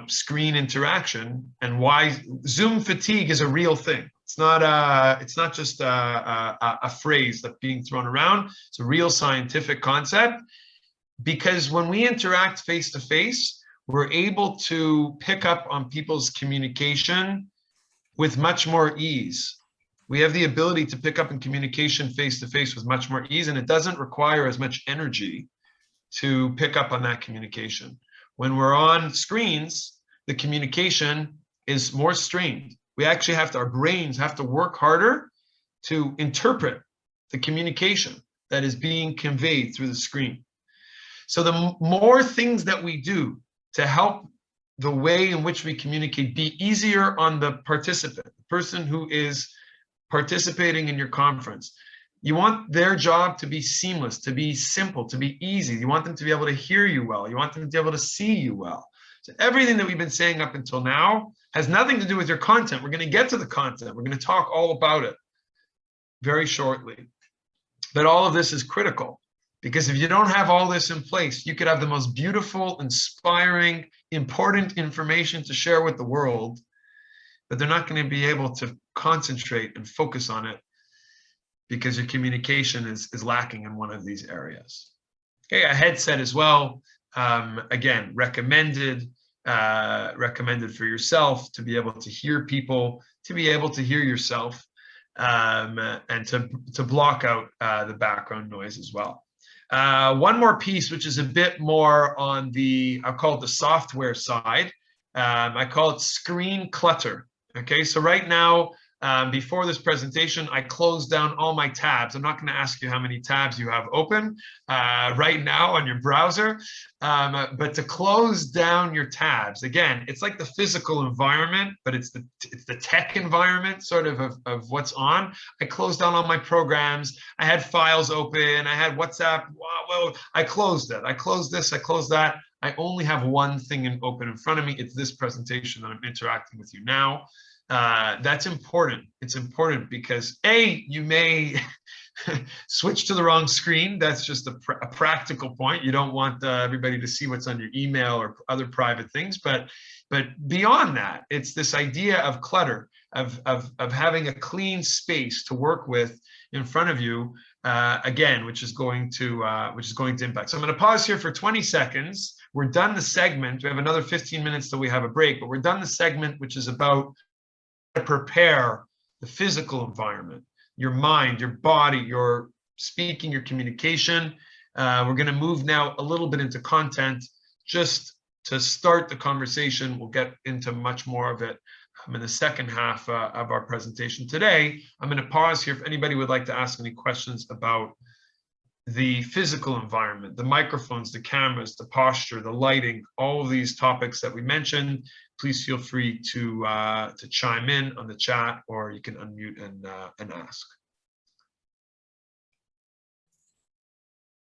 screen interaction, and why Zoom fatigue is a real thing. It's not just a phrase that's being thrown around. It's a real scientific concept, because when we interact face to face, we're able to pick up on people's communication with much more ease. We have the ability to pick up in communication face to face with much more ease, and it doesn't require as much energy to pick up on that communication. When we're on screens, the communication is more strained. We actually our brains have to work harder to interpret the communication that is being conveyed through the screen. So the more things that we do to help the way in which we communicate be easier on the participant, the person who is participating in your conference, you want their job to be seamless, to be simple, to be easy. You want them to be able to hear you well. You want them to be able to see you well. So everything that we've been saying up until now has nothing to do with your content. We're going to get to the content. We're going to talk all about it very shortly. But all of this is critical, because if you don't have all this in place, you could have the most beautiful, inspiring, important information to share with the world, but they're not going to be able to concentrate and focus on it because your communication is lacking in one of these areas. Okay, a headset as well. Again, recommended for yourself, to be able to hear people, to be able to hear yourself, and to block out the background noise as well. One more piece, which is a bit more on the, I'll call it the software side. I call it screen clutter. Okay, so right now, before this presentation, I closed down all my tabs. I'm not going to ask you how many tabs you have open right now on your browser, but to close down your tabs, again, it's like the physical environment, but it's the tech environment sort of what's on. I closed down all my programs. I had files open. I had WhatsApp. Well, I closed it. I closed this. I closed that. I only have one thing open in front of me. It's this presentation that I'm interacting with you now. That's important. It's important because you may switch to the wrong screen. That's just a practical point. You don't want everybody to see what's on your email or other private things. But beyond that, it's this idea of clutter, of having a clean space to work with in front of you. Again, which is going to impact. So I'm going to pause here for 20 seconds. We're done the segment. We have another 15 minutes till we have a break, but we're done the segment, which is about to prepare the physical environment, your mind, your body, your speaking, your communication. We're going to move now a little bit into content just to start the conversation. We'll get into much more of it in the second half of our presentation today. I'm going to pause here if anybody would like to ask any questions about the physical environment, the microphones, the cameras, the posture, the lighting, all of these topics that we mentioned. Please feel free to chime in on the chat, or you can unmute and ask.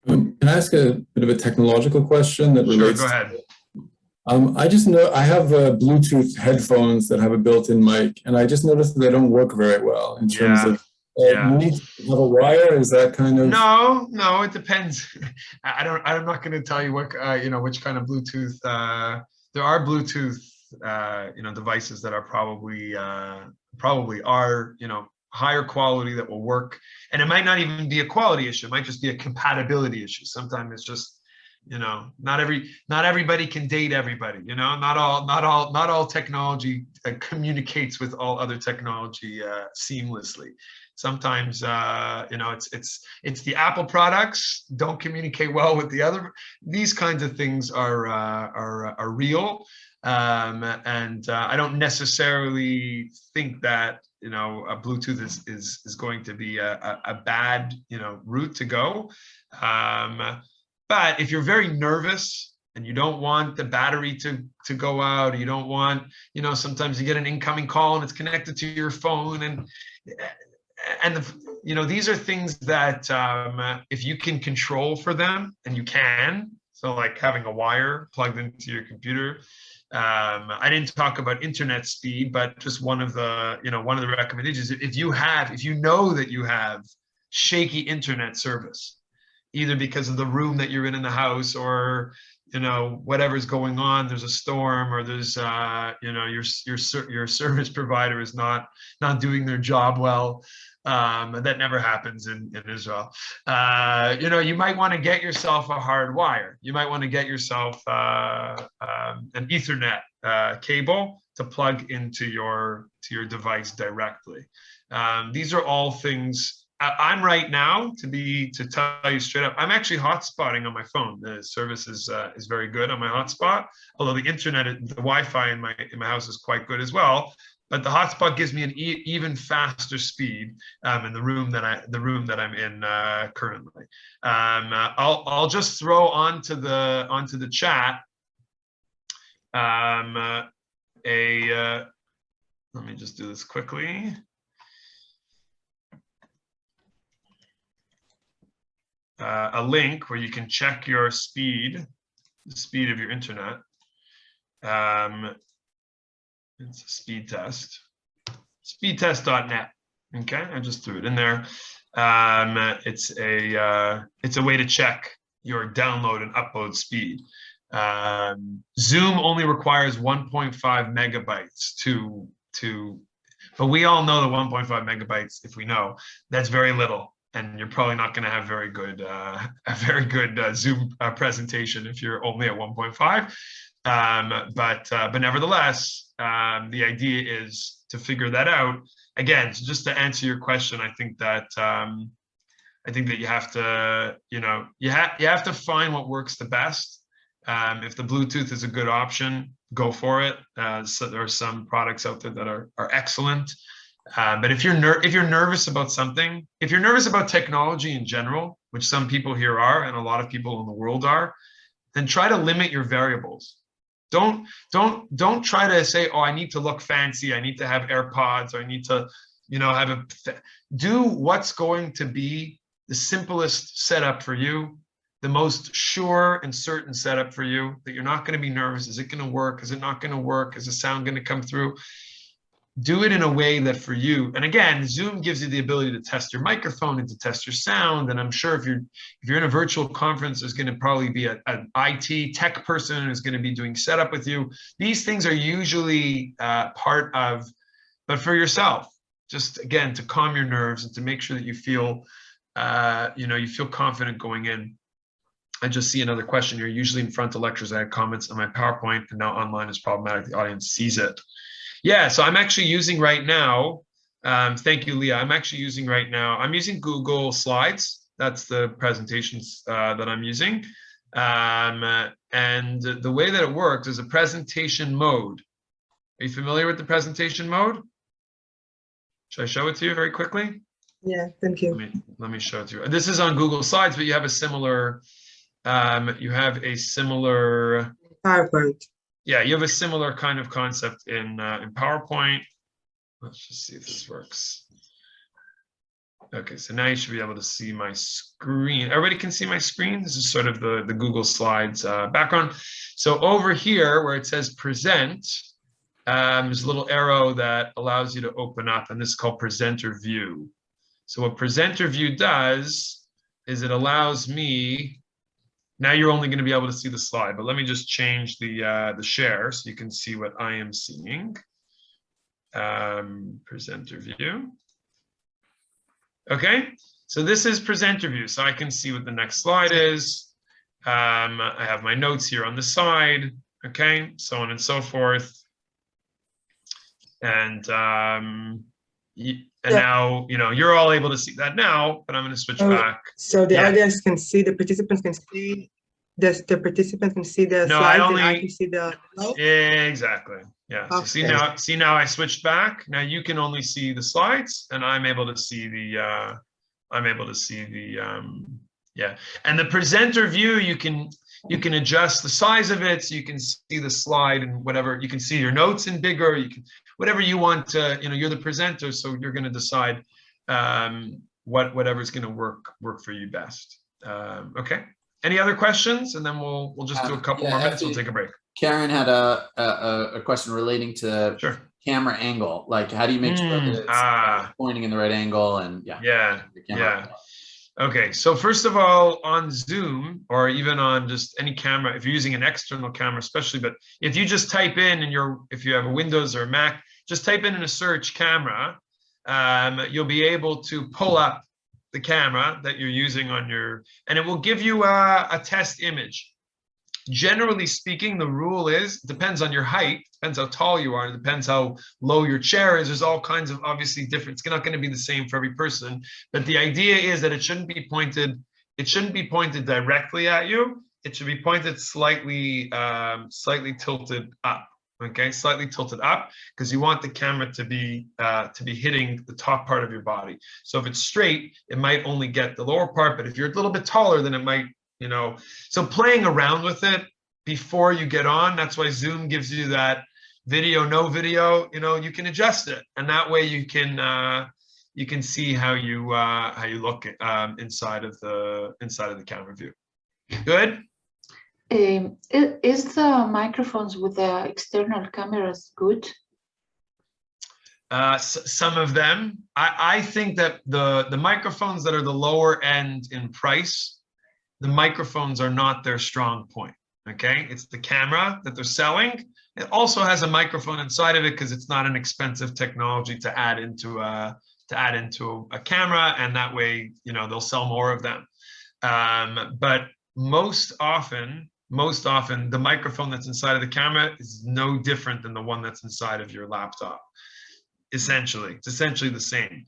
Can I ask a bit of a technological question that relates? Sure, go ahead. I just know I have Bluetooth headphones that have a built-in mic, and I just noticed that they don't work very well in terms of. You need to have a wire. Is that kind of? No, it depends. I'm not going to tell you what which kind of Bluetooth. There are Bluetooth devices that are probably are higher quality that will work, and it might not even be a quality issue. It might just be a compatibility issue. Sometimes it's just not everybody can date everybody. Not all technology communicates with all other technology seamlessly. Sometimes, it's the Apple products don't communicate well with the other. These kinds of things are real, and I don't necessarily think that a Bluetooth is going to be a bad route to go. But if you're very nervous and you don't want the battery to go out, you don't want, sometimes you get an incoming call and it's connected to your phone, and these are things that if you can control for them, and you can, so like having a wire plugged into your computer. I didn't talk about internet speed, but just one of the recommendations, if you know that you have shaky internet service, either because of the room that you're in the house, or whatever's going on, there's a storm, or there's your service provider is not doing their job well. That never happens in Israel. You might want to get yourself a hard wire. You might want to get yourself an Ethernet cable to plug into your device directly. These are all things. I'm right now, to tell you straight up, I'm actually hotspotting on my phone. The service is very good on my hotspot, although the internet, the Wi-Fi in my house is quite good as well. But the hotspot gives me an even faster speed in the room that I'm in currently. I'll just throw onto the chat let me just do this quickly. A link where you can check your speed, the speed of your internet. It's a speed test, speedtest.net. Okay, I just threw it in there. It's a way to check your download and upload speed. Zoom only requires 1.5 megabytes to, but we all know the 1.5 megabytes. If we know, that's very little, and you're probably not going to have a very good Zoom presentation if you're only at 1.5. But nevertheless, the idea is to figure that out. Again, so just to answer your question, I think that you have to, you have to find what works the best. If the Bluetooth is a good option, go for it. So there are some products out there that are excellent. But if you're nervous about something, if you're nervous about technology in general, which some people here are, and a lot of people in the world are, then try to limit your variables. Don't try to say, oh, I need to look fancy, I need to have AirPods, or I need to, do what's going to be the simplest setup for you, the most sure and certain setup for you, that you're not going to be nervous. Is it going to work? Is it not going to work? Is the sound going to come through? Do it in a way that for you, and again, Zoom gives you the ability to test your microphone and to test your sound. And I'm sure if you're in a virtual conference, there's going to probably be an IT tech person who's going to be doing setup with you. These things are usually part of, but for yourself, just again, to calm your nerves and to make sure that you feel, you feel confident going in. I just see another question here. Usually in front of lectures, I had comments on my PowerPoint, and now online is problematic. The audience sees it. Yeah, so I'm actually using right now, thank you, Leah. I'm actually using right now, I'm using Google Slides. That's the presentations that I'm using. And the way that it works is a presentation mode. Are you familiar with the presentation mode? Should I show it to you very quickly? Yeah, thank you. Let me show it to you. This is on Google Slides, but you have a similar, PowerPoint. Yeah, you have a similar kind of concept in PowerPoint. Let's just see if this works. Okay, so now you should be able to see my screen. Everybody can see my screen? This is sort of the Google Slides background. So over here where it says present, there's a little arrow that allows you to open up, and this is called presenter view. So what presenter view does is it allows me, now you're only going to be able to see the slide, but let me just change the share so you can see what I am seeing. Presenter view. Okay, so this is presenter view, so I can see what the next slide is. I have my notes here on the side, okay, so on and so forth. And And now, you're all able to see that now, but I'm going to switch back. So the audience can see, the participants can see, the participants can see the slides and I can see the notes? Exactly. Yeah. So see now I switched back. Now you can only see the slides, and I'm able to see the and the presenter view, you can adjust the size of it so you can see the slide and whatever. You can see your notes in bigger, you can whatever you want to, you're the presenter, so you're going to decide whatever's going to work for you best. Okay. Any other questions? And then we'll just do a couple more minutes. We'll take a break. Karen had a question relating to camera angle. Like, how do you make sure that it's pointing in the right angle? And Okay, so first of all, on Zoom or even on just any camera, if you're using an external camera especially, but if you just type in if you have a Windows or a Mac, just type in a search camera, you'll be able to pull up the camera that you're using and it will give you a test image. Generally speaking, the rule is, it depends on your height, depends how tall you are, it depends how low your chair is. There's all kinds of obviously different, it's not going to be the same for every person, but the idea is that it shouldn't be pointed directly at you. It should be pointed slightly tilted up. Okay, slightly tilted up, because you want the camera to be hitting the top part of your body. So if it's straight, it might only get the lower part, but if you're a little bit taller, then it might, so playing around with it before you get on. That's why Zoom gives you that video, no video, you can adjust it, and that way you can see how you look inside of the camera view. Good. Is the microphones with the external cameras good? Some of them. I think that the microphones that are the lower end in price, the microphones are not their strong point. Okay, it's the camera that they're selling. It also has a microphone inside of it because it's not an expensive technology to add into a camera, and that way they'll sell more of them. But most often the microphone that's inside of the camera is no different than the one that's inside of your laptop. Essentially, it's essentially the same.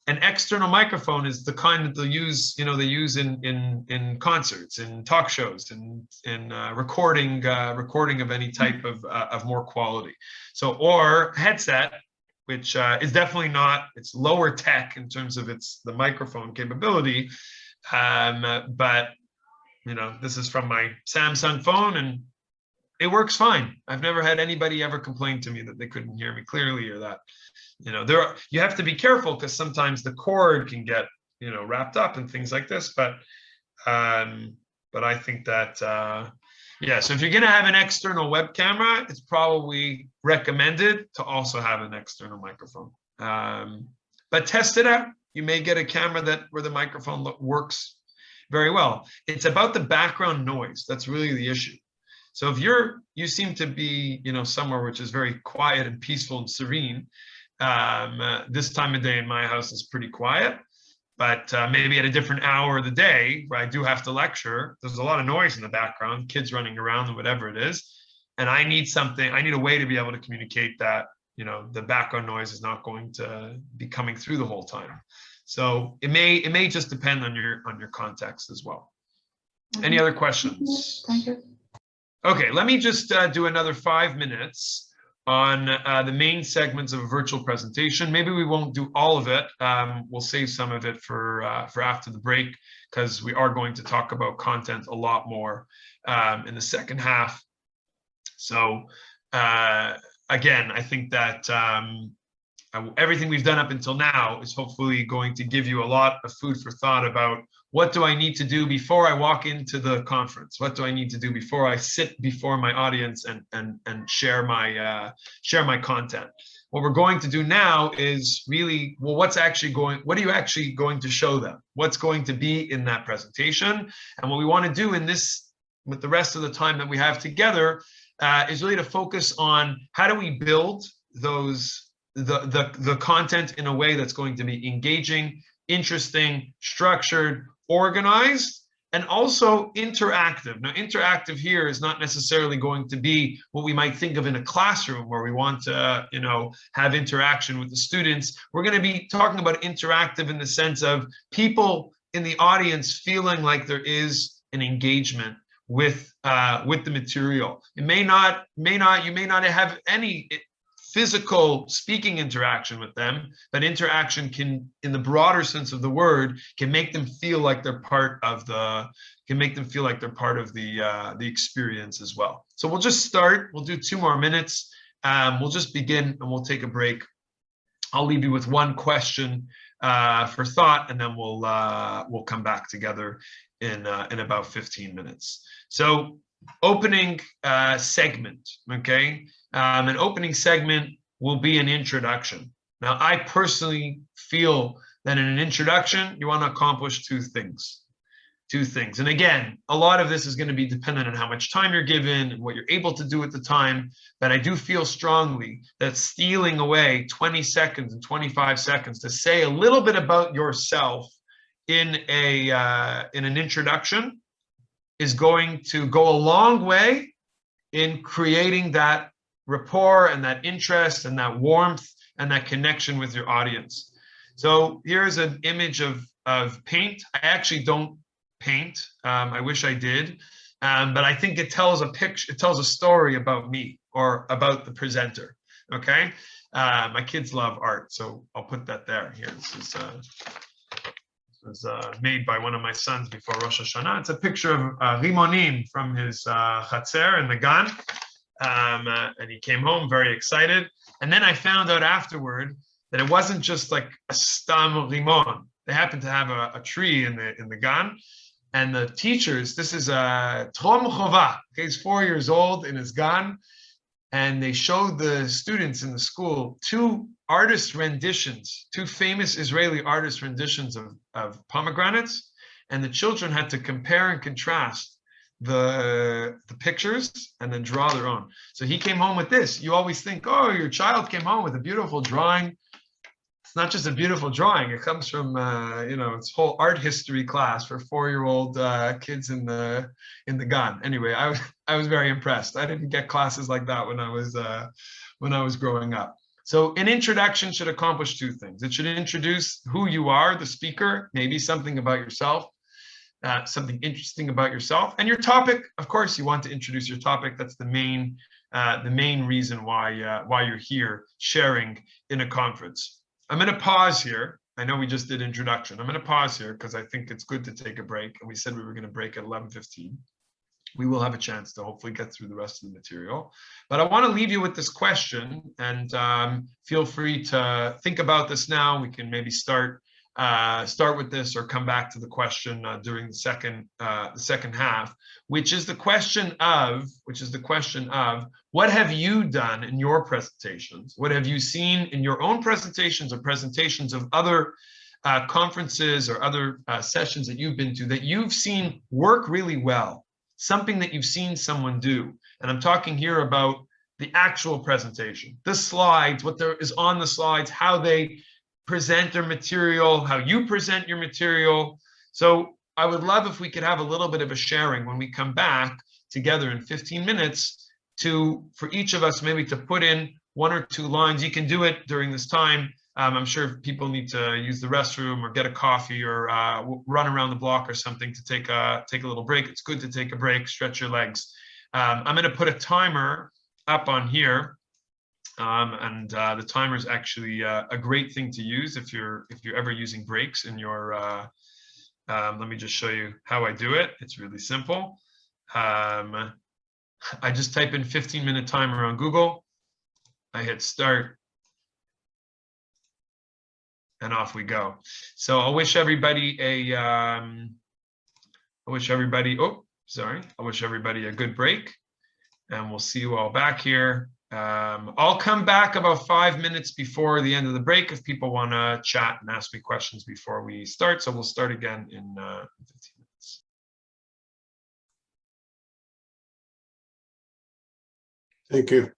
An external microphone is the kind that they use in concerts, in talk shows, in recording of any type of more quality. So, or headset, which is definitely not, it's lower tech in terms of the microphone capability, but this is from my Samsung phone and it works fine. I've never had anybody ever complain to me that they couldn't hear me clearly, or that, you have to be careful because sometimes the cord can get, wrapped up and things like this. But I think that, so if you're going to have an external web camera, it's probably recommended to also have an external microphone. But test it out. You may get a camera where the microphone works very well. It's about the background noise. That's really the issue. So if you seem to be, somewhere which is very quiet and peaceful and serene, this time of day in my house is pretty quiet, but maybe at a different hour of the day where I do have to lecture, there's a lot of noise in the background, kids running around and whatever it is. And I need a way to be able to communicate that, the background noise is not going to be coming through the whole time. So it may just depend on your context as well. Any other questions? Thank you. Okay, let me just do another 5 minutes on the main segments of a virtual presentation. Maybe we won't do all of it. We'll save some of it for after the break, because we are going to talk about content a lot more in the second half. So again, I think that everything we've done up until now is hopefully going to give you a lot of food for thought about what do I need to do before I walk into the conference? What do I need to do before I sit before my audience and share my content? What we're going to do now is really, well, what are you actually going to show them? What's going to be in that presentation? And what we want to do with the rest of the time that we have together is really to focus on how do we build the content in a way that's going to be engaging, interesting, structured, organized, and also interactive. Now, interactive here is not necessarily going to be what we might think of in a classroom where we want to, have interaction with the students. We're going to be talking about interactive in the sense of people in the audience feeling like there is an engagement with the material. You may not have any physical speaking interaction with them, but interaction can, in the broader sense of the word, can make them feel like they're part of the experience as well. So we'll just start. We'll do 2 more minutes. We'll just begin and we'll take a break. I'll leave you with one question for thought, and then we'll come back together in about 15 minutes. So opening segment, okay? An opening segment will be an introduction. Now, I personally feel that in an introduction, you want to accomplish two things. And again, a lot of this is going to be dependent on how much time you're given and what you're able to do at the time. But I do feel strongly that stealing away 20 seconds and 25 seconds to say a little bit about yourself in an introduction is going to go a long way in creating that rapport and that interest and that warmth and that connection with your audience. So here's an image of paint. I actually don't paint. I wish I did, but I think it tells a picture. It tells a story about me or about the presenter. Okay, my kids love art, so I'll put that there. Here, this was made by one of my sons before Rosh Hashanah. It's a picture of Rimonim from his chatzer in the gan. And he came home very excited. And then I found out afterward that it wasn't just like a stam rimon. They happened to have a tree in the gan. And the teachers, this is a Trom Chova. He's 4 years old in his gan. And they showed the students in the school two famous Israeli artist renditions of pomegranates. And the children had to compare and contrast the pictures and then draw their own. So he came home with this. You always think, oh, your child came home with a beautiful drawing. It's not just a beautiful drawing. It comes from it's whole art history class for 4-year-old kids in the gan. Anyway, I was very impressed. I didn't get classes like that when I was growing up. So an introduction should accomplish two things. It should introduce who you are, the speaker, maybe something about yourself. Something interesting about yourself and your topic. Of course, you want to introduce your topic. That's the main reason why you're here sharing in a conference. I'm going to pause here. I know we just did introduction. I'm going to pause here because I think it's good to take a break. And we said we were going to break at 11:15. We will have a chance to hopefully get through the rest of the material. But I want to leave you with this question, and feel free to think about this now. We can maybe start with this or come back to the question during the second half, which is the question of what have you done in your presentations? What have you seen in your own presentations or presentations of other conferences or other sessions that you've been to that you've seen work really well? Something that you've seen someone do. And I'm talking here about the actual presentation, the slides, what there is on the slides, how they present their material, how you present your material. So I would love if we could have a little bit of a sharing when we come back together in 15 minutes for each of us maybe to put in 1 or 2 lines. You can do it during this time. I'm sure people need to use the restroom or get a coffee or run around the block or something to take a little break. It's good to take a break, stretch your legs. I'm going to put a timer up on here. The timer is actually a great thing to use if you're ever using breaks in your. Let me just show you how I do it. It's really simple. I just type in 15-minute timer on Google. I hit start, and off we go. So I wish everybody a good break, and we'll see you all back here. I'll come back about 5 minutes before the end of the break if people want to chat and ask me questions before we start. So we'll start again in 15 minutes. Thank you.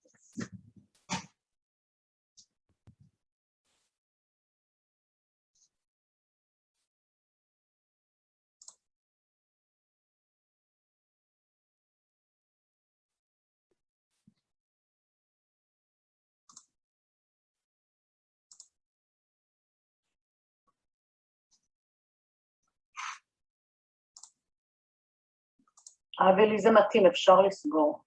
אבל זה מתאים, אפשר לסגור.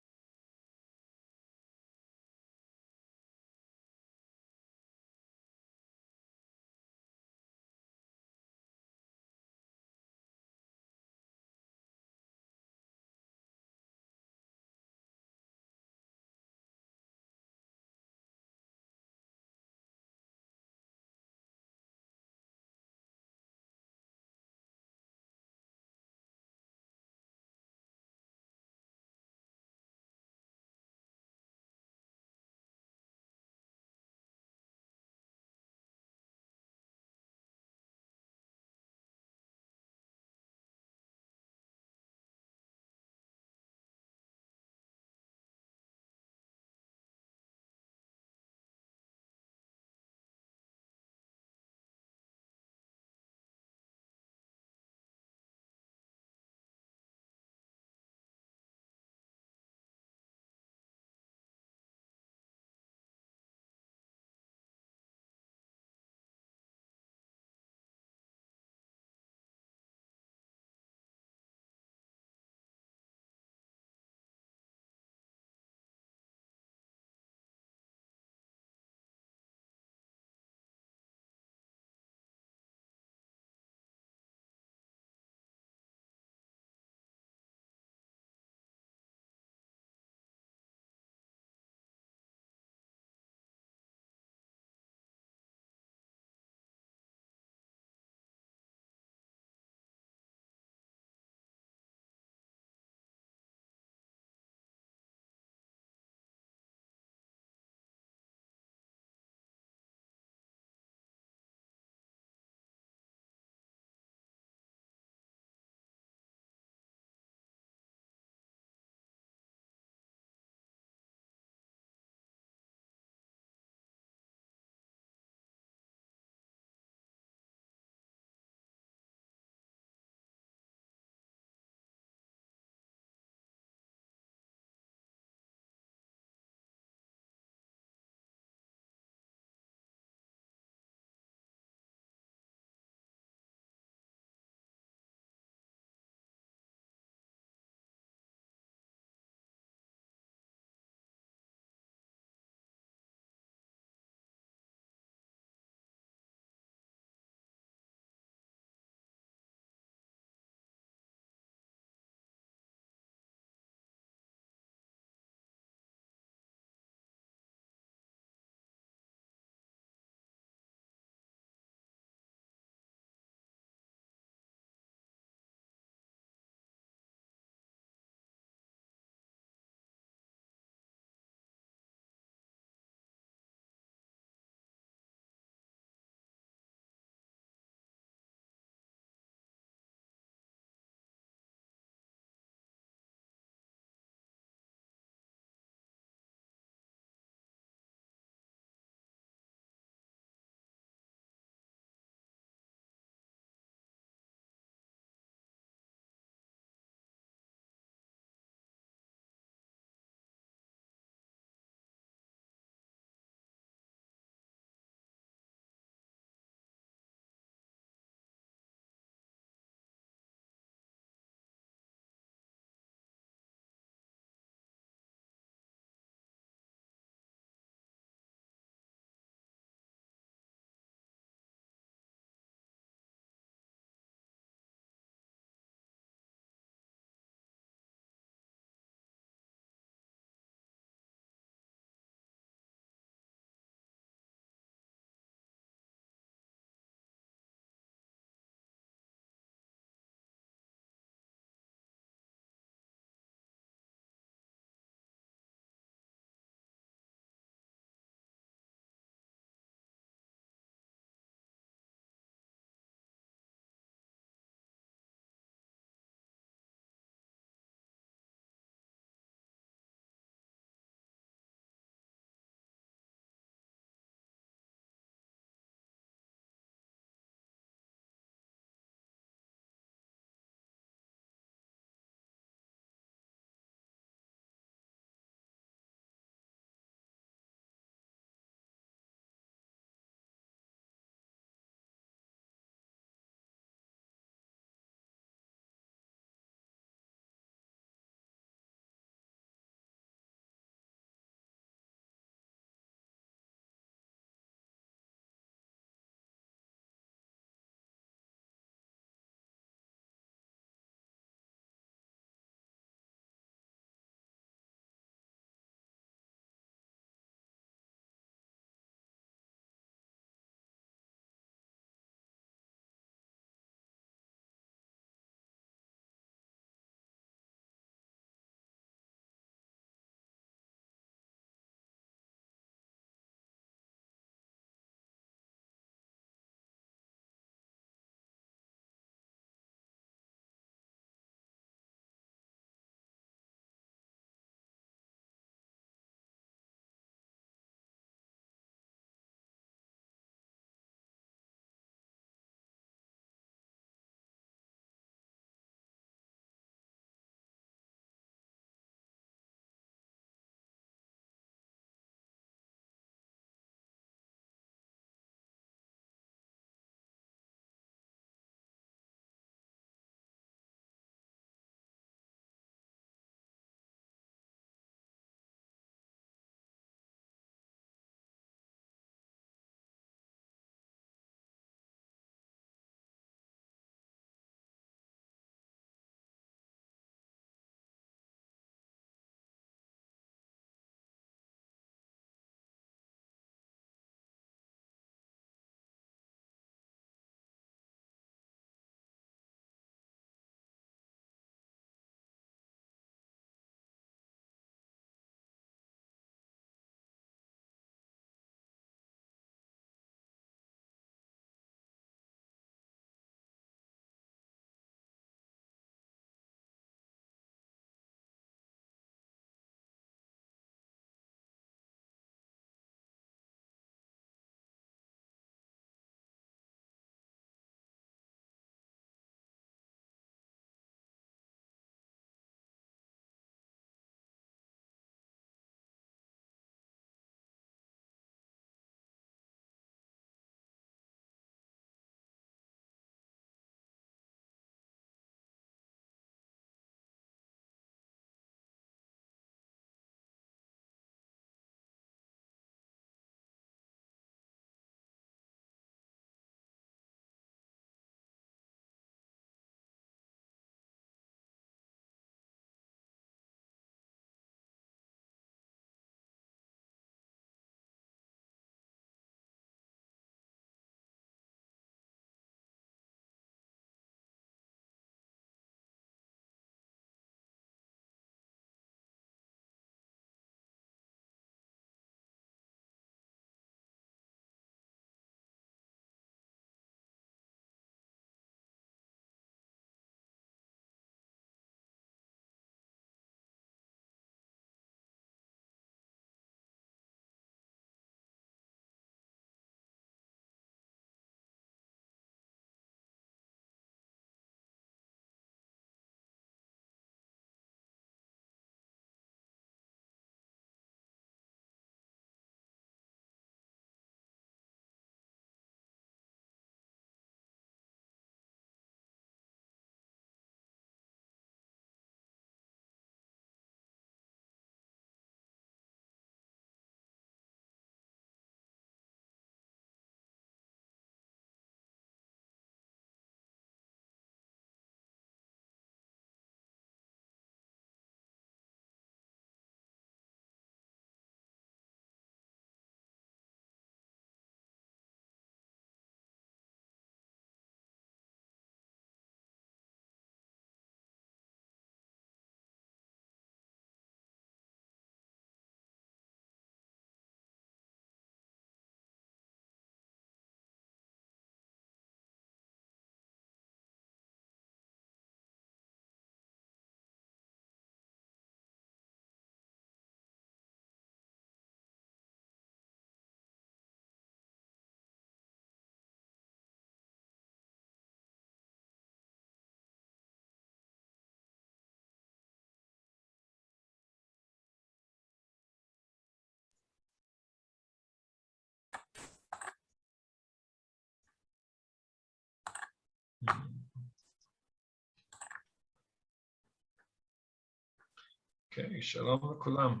Okay, shalom lekulam.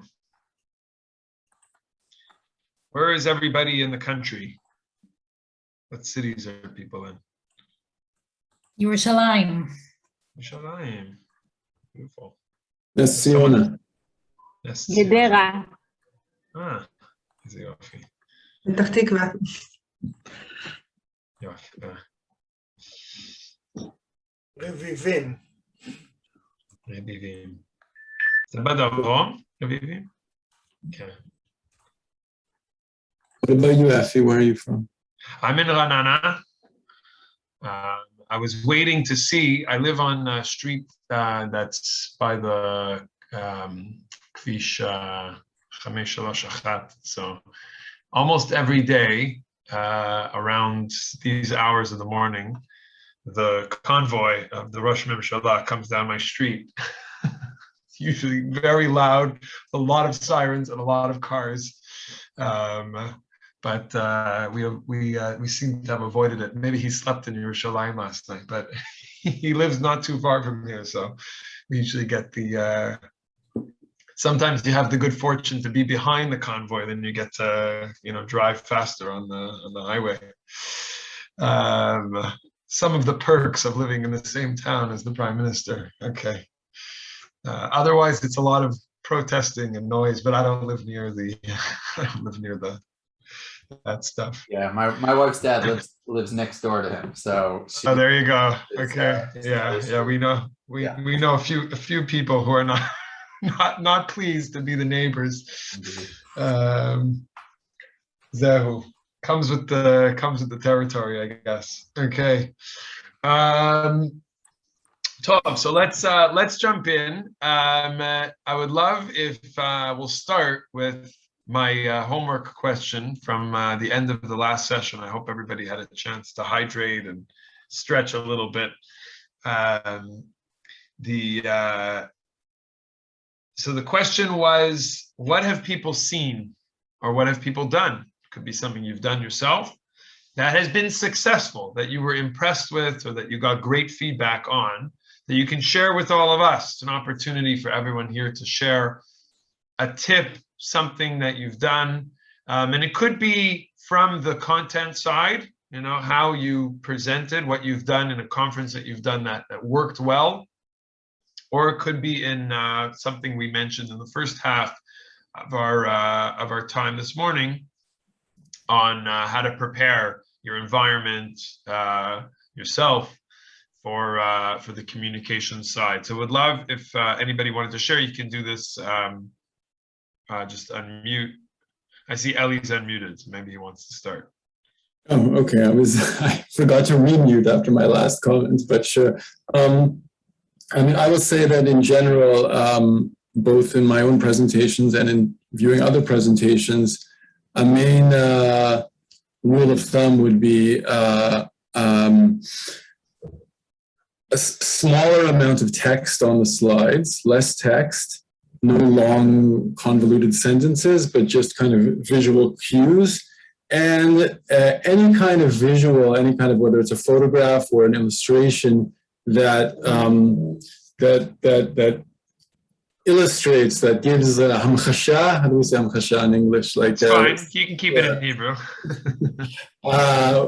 Where is everybody in the country? What cities are people in? Yerushalayim. Yerushalayim. Beautiful. Ness Tziyona. גדרה. איזה יופי. פתח תקווה. יופי. רביבים. רביבים. זה בדרום, רביבים? כן. What about you, Effie? Where are you from? I'm in Ranana. I was waiting to see, I live on a street that's by the Kvish 531. So almost every day around these hours of the morning, the convoy of the Rosh Mimshallah comes down my street. It's usually very loud, a lot of sirens and a lot of cars. But we seem to have avoided it. Maybe he slept in Yerushalayim last night, but he lives not too far from here, so we usually get the. Sometimes you have the good fortune to be behind the convoy, then you get to drive faster on the highway. Some of the perks of living in the same town as the Prime Minister. Okay. Otherwise, it's a lot of protesting and noise, but I don't live near that stuff. Yeah, my wife's dad lives next door to him, so. Oh, there you go. Okay, yeah, we know a few people who are not pleased to be the neighbors. Zehu comes with the territory, I guess. Okay. So let's jump in. I would love if we'll start with my homework question from the end of the last session. I hope everybody had a chance to hydrate and stretch a little bit. So the question was, what have people seen or what have people done? It could be something you've done yourself that has been successful, that you were impressed with, or that you got great feedback on, that you can share with all of us. It's an opportunity for everyone here to share a tip, something that you've done. And it could be from the content side, how you presented what you've done in a conference that you've done that worked well. Or it could be in something we mentioned in the first half of our time this morning on how to prepare your environment, yourself, for the communication side. So would love if anybody wanted to share. You can do this. Just unmute. I see Ellie's unmuted, so maybe he wants to start. Oh, okay. I forgot to remute after my last comments, but sure. I would say that in general, both in my own presentations and in viewing other presentations, a main rule of thumb would be a smaller amount of text on the slides, less text, no long convoluted sentences, but just kind of visual cues. And any kind of visual, whether it's a photograph or an illustration that illustrates, that gives a hamchasha. How do we say hamchasha in English? It's fine. You can keep it in Hebrew.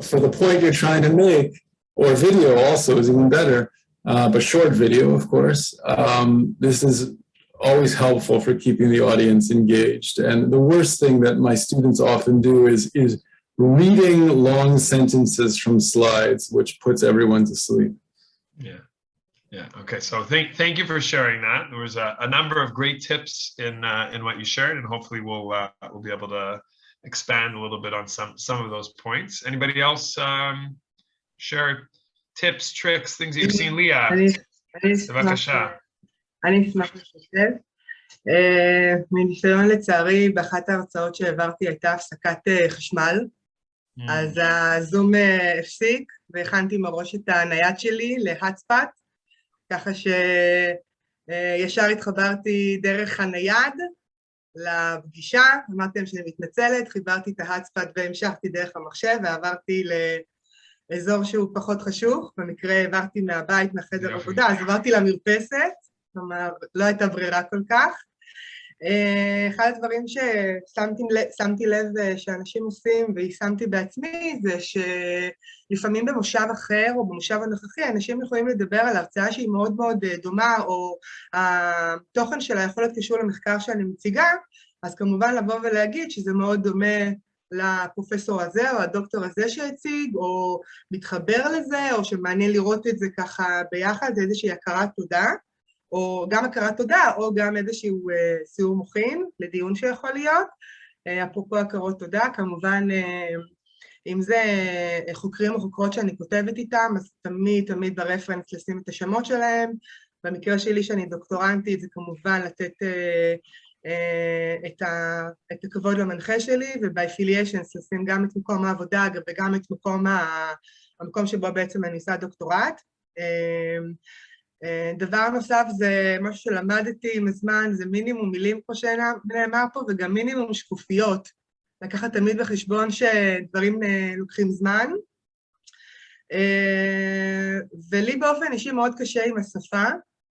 For the point you're trying to make, or video also is even better, but short video, of course. This is always helpful for keeping the audience engaged. And the worst thing that my students often do is reading long sentences from slides, which puts everyone to sleep. Yeah. Okay. So thank you for sharing that. There was a number of great tips in what you shared, and hopefully we'll be able to expand a little bit on some of those points. Anybody else share tips, tricks, things that you've seen? Leah, בבקשה. אני אשמח לשתף. מניסיון לצערי, באחת ההרצאות שהעברתי הייתה הפסקת חשמל, אז הזום הפסיק, והכנתי מראש את הנייד שלי להטספאט, ככה שישר התחברתי דרך הנייד לפגישה, אמרתי להם שאני מתנצלת, חיברתי את ההטספאט והמשכתי דרך המחשב, ועברתי אזור שהוא פחות חשוך, במקרה עברתי מהבית, מהחדר עבודה, אז עברתי למרפסת, כלומר, לא הייתה ברירה כל כך. אחד הדברים ששמתי לב שאנשים עושים ויישמתי בעצמי, זה שלפעמים במושב אחר או במושב הנוכחי, אנשים יכולים לדבר על הרצאה שהיא מאוד מאוד דומה, או התוכן שלה יכול להיות קשור למחקר שאני מציגה, אז כמובן לבוא ולהגיד שזה מאוד דומה לפרופסור הזה או הדוקטור הזה שהציג, או מתחבר לזה, או שמעניין לראות את זה ככה ביחד, זה איזושהי הכרת תודה, או גם הכרת תודה, או גם איזשהו סיור מוחין לדיון שיכול להיות. אפרופו הכרות תודה, כמובן, אם זה חוקרים או חוקרות שאני כותבת איתם, אז תמיד ברפרנס לשים את השמות שלהם. במקרה שלי שאני דוקטורנטית, זה כמובן לתת את הכבוד למנחה שלי, וב-affiliations לשים גם את מקום העבודה וגם את המקום שבו בעצם אני עושה דוקטורט. דבר נוסף זה משהו שלמדתי עם הזמן, זה מינימום מילים כמו שנאמר פה, וגם מינימום שקופיות. לקחת תמיד בחשבון שדברים לוקחים זמן. ולי באופן אישי מאוד קשה עם השפה,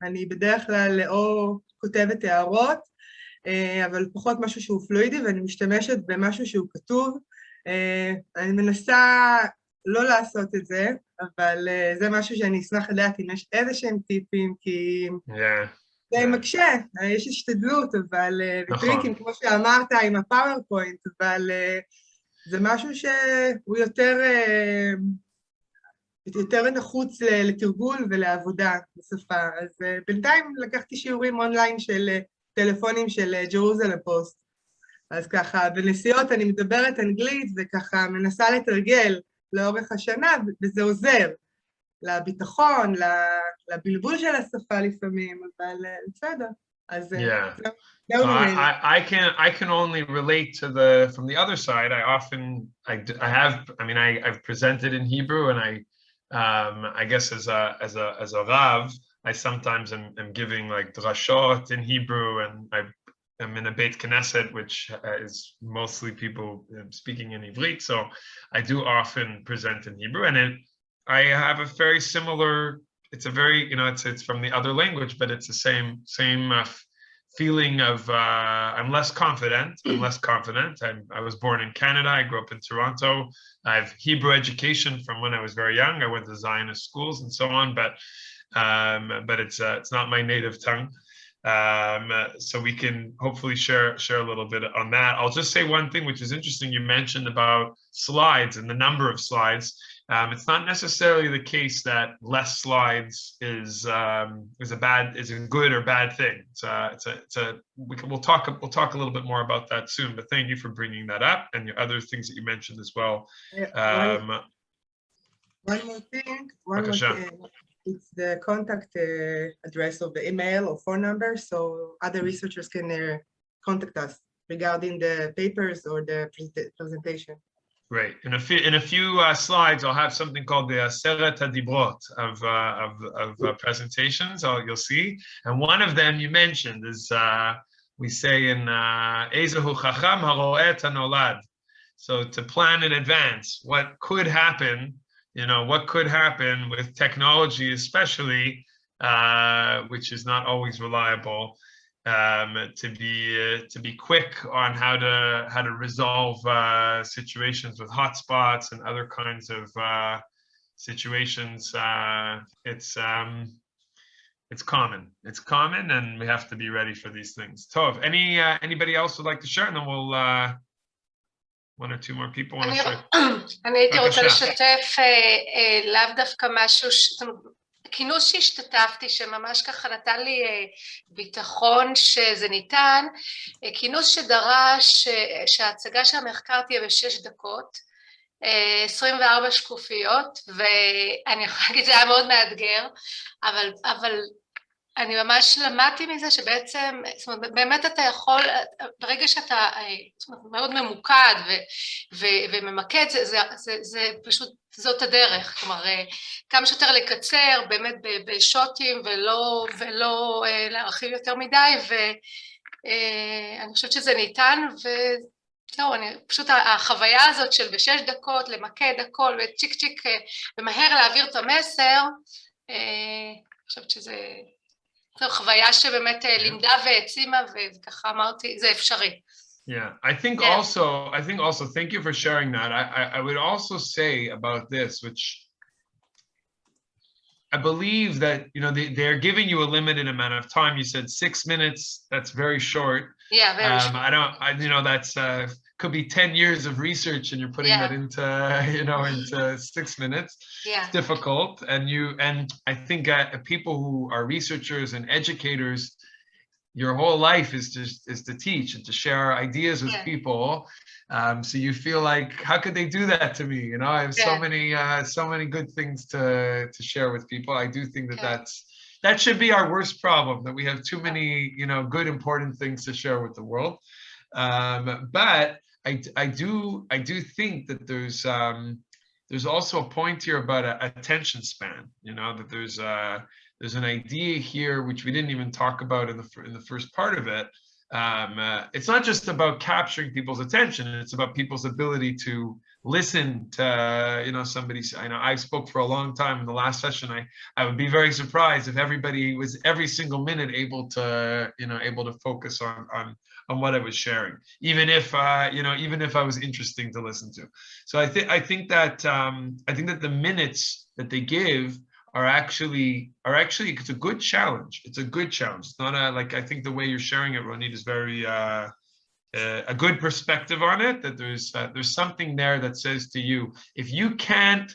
אני בדרך כלל או כותבת הערות, אבל פחות משהו שהוא פלואידי, ואני משתמשת במשהו שהוא כתוב. אני מנסה לא לעשות את זה, אבל זה משהו שאני אשמח לדעת אם יש איזשהם טיפים, כי זה מקשה, יש השתדלות, אבל וטריקים, כמו שאמרת, עם הפאורפוינט, אבל זה משהו שהוא יותר נחוץ לתרגול ולעבודה בשפה. אז בינתיים לקחתי שיעורים אונליין של טלפונים של ג'רוזלם פוסט. אז ככה, בנסיעות אני מדברת אנגלית, וככה מנסה לתרגל לאורך השנה, וזה עוזר לביטחון, לבלבול של השפה לפעמים, אבל בסדר. אז I can only relate to from the other side. I've presented in Hebrew, and I guess as a Rav, I sometimes am giving like drashot in Hebrew, and I'm in a Beit Knesset, which is mostly people speaking in Ivrit, so I do often present in Hebrew, and I have a very similar, it's a very, it's from the other language, but it's the same feeling of, I'm less confident. I was born in Canada, I grew up in Toronto, I have Hebrew education from when I was very young, I went to Zionist schools and so on, but it's not my native tongue. So we can hopefully share a little bit on that. I'll just say one thing, which is interesting. You mentioned about slides and the number of slides. It's not necessarily the case that less slides is a good or bad thing. We'll talk a little bit more about that soon. But thank you for bringing that up and your other things that you mentioned as well. One more thing. It's the contact address of the email or phone number, so other researchers can contact us regarding the papers or the presentation. Great. In a few slides, I'll have something called the Aseret HaDibrot of presentations. You'll see, and one of them you mentioned is we say in Ezehu Chacham Haro'eh et Hanolad. So to plan in advance what could happen. What could happen with technology, especially, which is not always reliable, to be quick on how to resolve situations with hotspots and other kinds of situations. It's common. It's common, and we have to be ready for these things. Tov, anybody else would like to share, and then we'll. One or two more people want to share. אני הייתי רוצה לשתף לאו דווקא משהו, כינוס שהשתתפתי שממש ככה נתן לי ביטחון שזה ניתן, כינוס שדרש שההצגה של המחקר תהיה ב6 דקות, 24 שקופיות, ואני יכולה להגיד זה היה מאוד מאתגר, אבל אני ממש למדתי מזה שבעצם, זאת אומרת, באמת אתה יכול, ברגע שאתה מאוד ממוקד וממקד, זה פשוט, זאת הדרך, כלומר, כמה שיותר לקצר, באמת בשוטים ולא להרחיב יותר מדי, ואני חושבת שזה ניתן, זהו, פשוט החוויה הזאת של ב6 דקות למקד הכל וצ'יק צ'יק ומהר להעביר את המסר, אני חושבת שזה חוויה שבאמת לימדה והעצימה, וככה אמרתי, זה אפשרי. Yeah, I think also, thank you for sharing that. I would also say about this, which I believe that, you know, they're giving you a limited amount of time. You said 6 minutes. That's very short. Yeah, very short. You know, that's could be 10 years of research, and you're putting that into, you know, into 6 minutes. Yeah. It's difficult, and I think people who are researchers and educators, your whole life is to teach and to share ideas with people. So you feel like, how could they do that to me? You know, I have so many good things to share with people. I do think that should be our worst problem, that we have too many, you know, good, important things to share with the world. But I do think that there's also a point here about attention span, you know, that there's an idea here which we didn't even talk about in the first part of it. It's not just about capturing people's attention, it's about people's ability to listen to, you know, somebody. I know I spoke for a long time in the last session. I would be very surprised if everybody was every single minute able to focus on what I was sharing, even if even if I was interesting to listen to. So I think that the minutes that they give are actually it's a good challenge. It's a good challenge. It's not like, I think the way you're sharing it, Ronit, is very a good perspective on it, that there's something there that says to you, if you can't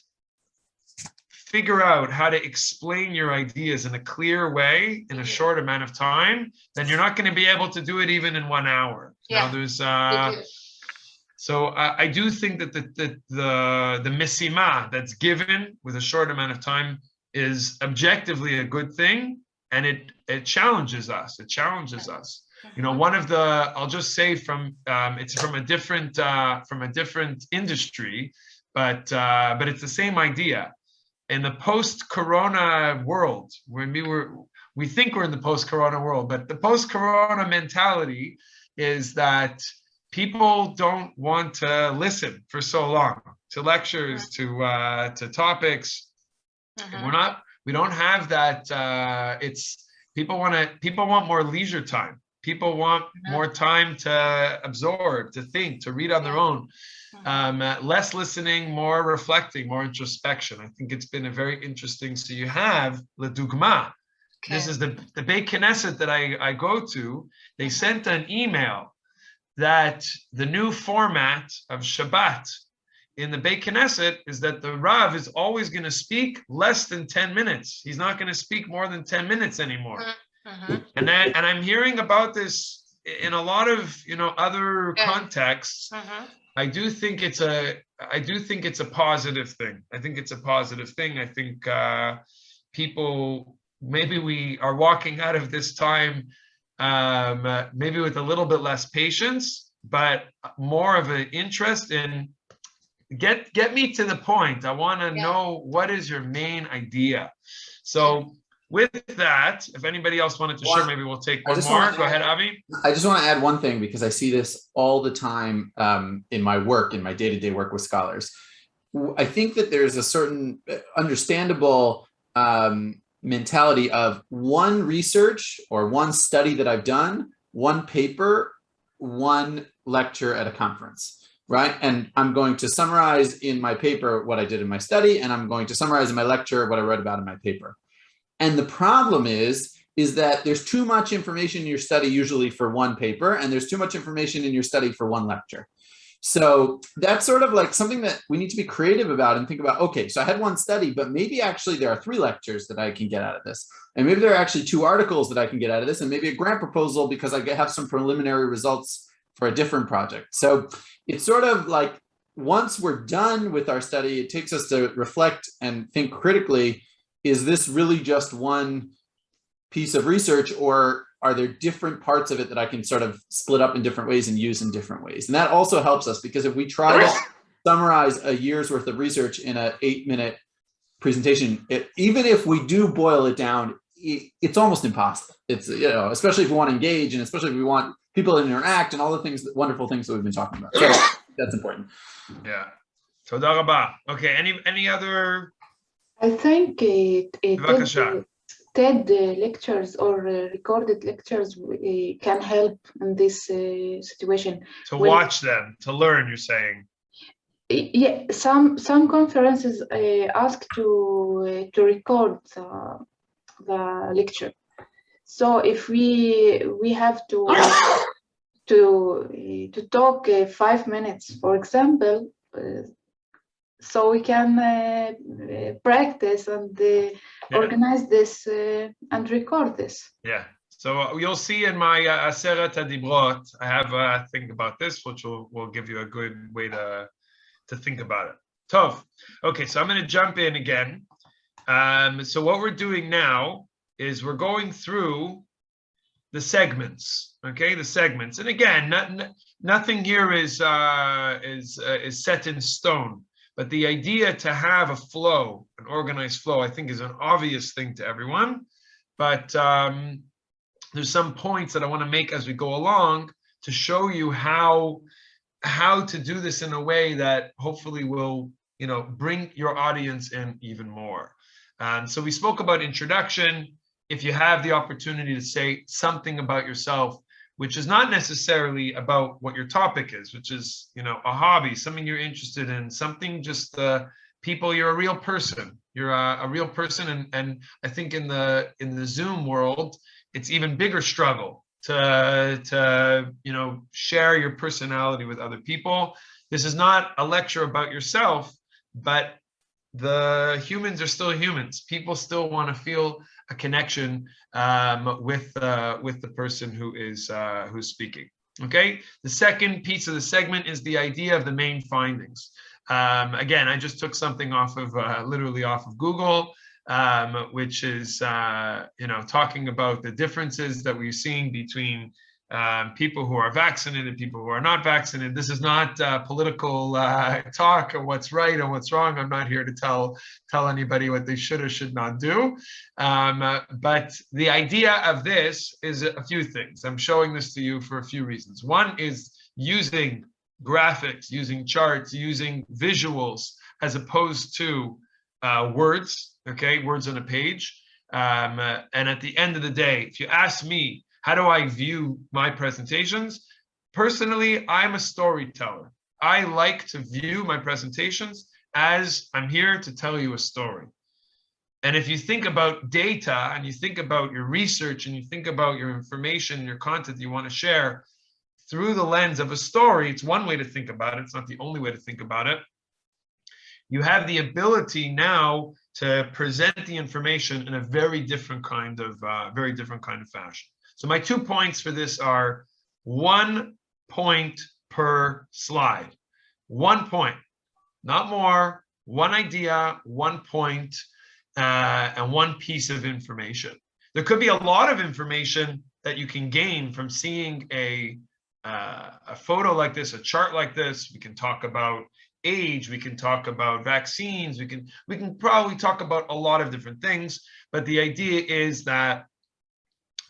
figure out how to explain your ideas in a clear way in a short amount of time, then you're not going to be able to do it even in 1 hour. Yeah. Now there's so I do think that the misima that's given with a short amount of time is objectively a good thing, and it challenges us. It challenges us. You know, one of the, I'll just say it's from a different industry, but it's the same idea. In the post-corona world, when we think we're in the post-corona world, but the post-corona mentality is that people don't want to listen for so long to lectures, to topics. We don't have that. People want more leisure time. People want more time to absorb, to think, to read on their own. Less listening, more reflecting, more introspection. I think it's been a very interesting. So you have Le Dugma. This is the Beit Knesset that I go to. They sent an email that the new format of Shabbat in the Beit Knesset is that the Rav is always going to speak less than 10 minutes. He's not going to speak more than 10 minutes anymore. And I'm hearing about this in a lot of, you know, other contexts. I do think it's a positive thing. I think it's a positive thing. I think people, maybe we are walking out of this time maybe with a little bit less patience, but more of an interest in get me to the point. I want to know, what is your main idea? So with that, if anybody else wanted to share, maybe we'll take one more. Go ahead, Avi. I just want to add one thing, because I see this all the time in my work, in my day-to-day work with scholars. I think that there's a certain understandable mentality of one research or one study that I've done, one paper, one lecture at a conference. Right? And I'm going to summarize in my paper what I did in my study, and I'm going to summarize in my lecture what I wrote about in my paper. And the problem is that there's too much information in your study usually for one paper, and there's too much information in your study for one lecture. So that's sort of like something that we need to be creative about and think about, okay, so I had one study, but maybe actually there are 3 lectures that I can get out of this. And maybe there are actually 2 articles that I can get out of this, and maybe a grant proposal because I have some preliminary results for a different project. So it's sort of like, once we're done with our study, it takes us to reflect and think critically, is this really just one piece of research, or are there different parts of it that I can sort of split up in different ways and use in different ways? And that also helps us, because if we try to summarize a year's worth of research in an 8-minute presentation, even if we do boil it down, it's almost impossible. It's, you know, especially if we want to engage, and especially if we want people interact and all the things, wonderful things that we've been talking about. So that's important. Yeah. Toda rabah. Okay. Any other? I think Bevakasha. TED lectures or recorded lectures can help in this situation. To watch them, to learn, you're saying. Yeah, some conferences ask to record the lecture. So if we have to talk 5 minutes, for example, so we can practice and organize this and record this. Yeah. So you'll see in my Aseret HaDibrot, I have a thing about this, which will give you a good way to think about it. Tov. Okay, so I'm going to jump in again. So what we're doing now is we're going through the segments. Okay, the segments, and again, nothing here is set in stone. But the idea to have a flow, an organized flow, I think is an obvious thing to everyone. But there's some points that I want to make as we go along to show you how to do this in a way that hopefully will, bring your audience in even more. So we spoke about introduction. If you have the opportunity to say something about yourself, which is not necessarily about what your topic is, which is, a hobby, something you're interested in, something just people, you're a real person. You're a real person. And I think in the Zoom world, it's even bigger struggle to share your personality with other people. This is not a lecture about yourself, but the humans are still humans. People still want to feel a connection with the person who's speaking. Okay. The second piece of the segment is the idea of the main findings. Again, I just took something off of literally off of Google, which is talking about the differences that we're seeing between people who are vaccinated and people who are not vaccinated. This is not political talk or what's right or what's wrong. I'm not here to tell anybody what they should or should not do. But the idea of this is a few things. I'm showing this to you for a few reasons. One is using graphics, using charts, using visuals as opposed to words, okay, words on a page. And at the end of the day, if you ask me, how do I view my presentations? Personally, I'm a storyteller. I like to view my presentations as I'm here to tell you a story. And if you think about data and you think about your research and you think about your information, your content you want to share through the lens of a story, it's one way to think about it. It's not the only way to think about it. You have the ability now to present the information in a very different kind of fashion. So my 2 points for this are 1 point per slide. 1 point, not more, 1 idea, 1 point, and 1 piece of information. There could be a lot of information that you can gain from seeing a photo like this, a chart like this. We can talk about age, we can talk about vaccines, we can probably talk about a lot of different things, but the idea is that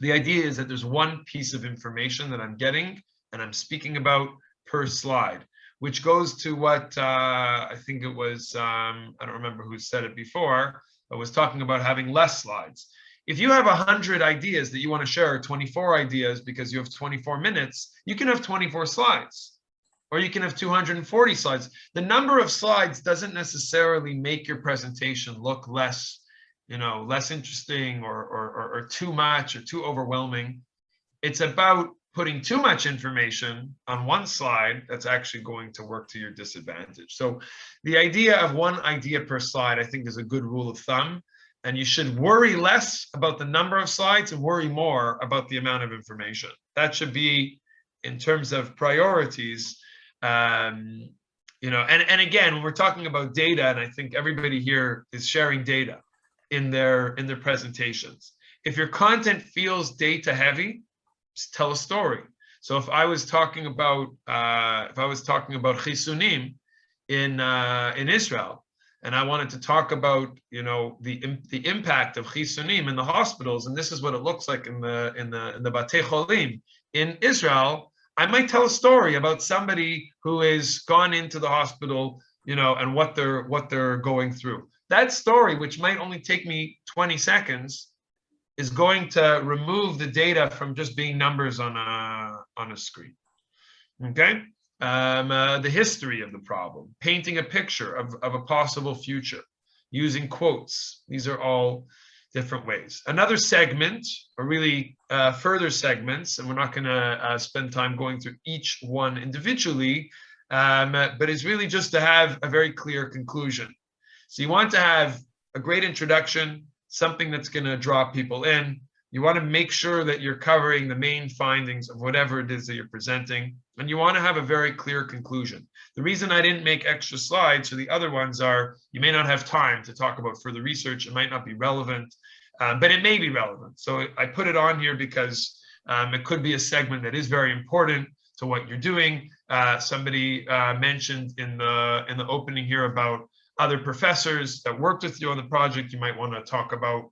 there's 1 piece of information that I'm getting and I'm speaking about per slide, which goes to what I think it was, I don't remember who said it before, but was talking about having less slides. If you have 100 ideas that you want to share, 24 ideas because you have 24 minutes, you can have 24 slides, or you can have 240 slides. The number of slides doesn't necessarily make your presentation look less interesting or too much or too overwhelming. It's about putting too much information on 1 slide that's actually going to work to your disadvantage. So the idea of 1 idea per slide, I think, is a good rule of thumb. And you should worry less about the number of slides and worry more about the amount of information. That should be, in terms of priorities, and again, when we're talking about data, and I think everybody here is sharing data in their presentations. If your content feels data heavy, just tell a story. So if I was talking about chisunim in Israel, and I wanted to talk about the impact of chisunim in the hospitals, and this is what it looks like in the batei cholim in Israel, I might tell a story about somebody who has gone into the hospital, and what they're going through. That story, which might only take me 20 seconds, is going to remove the data from just being numbers on a screen. Okay? The history of the problem, painting a picture of a possible future, using quotes. These are all different ways. Another segment, or really further segments, and we're not going to spend time going through each one individually, but it's really just to have a very clear conclusion. So you want to have a great introduction, something that's going to draw people in. You want to make sure that you're covering the main findings of whatever it is that you're presenting, and you want to have a very clear conclusion. The reason I didn't make extra slides for the other ones are you may not have time to talk about further research. It might not be relevant, but it may be relevant. So I put it on here because it could be a segment that is very important to what you're doing. Somebody mentioned in the opening here about other professors that worked with you on the project. You might want to talk about,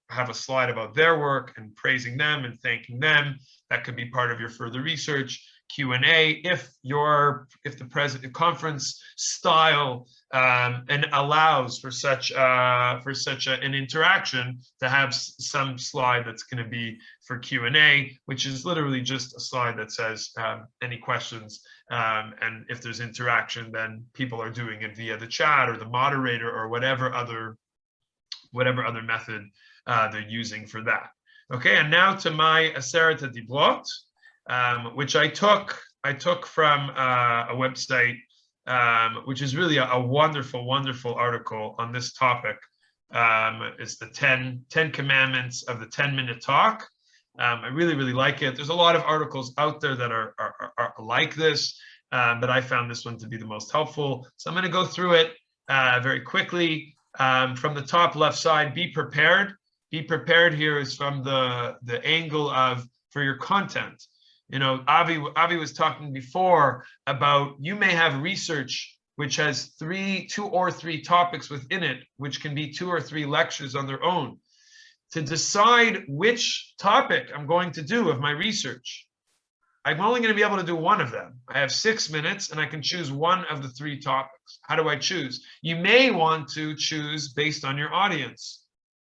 have a slide about their work and praising them and thanking them. That could be part of your further research. Q&A, if the conference style and allows for such an interaction, to have some slide that's going to be for Q&A, which is literally just a slide that says any questions, and if there's interaction, then people are doing it via the chat or the moderator or whatever other method they're using for that. Okay, and now to my Aseret HaDibrot, which I took from a website, which is really a wonderful, wonderful article on this topic. It's the 10 Commandments of the 10-minute talk. I really, really like it. There's a lot of articles out there that are like this, but I found this one to be the most helpful. So I'm going to go through it very quickly. From the top left side, be prepared. Be prepared here is from the angle of for your content. Avi was talking before about you may have research which has 2 or 3 topics within it, which can be 2 or 3 lectures on their own. To decide which topic I'm going to do of my research, I'm only going to be able to do one of them. I have 6 minutes and I can choose one of the 3 topics. How do I choose? You may want to choose based on your audience.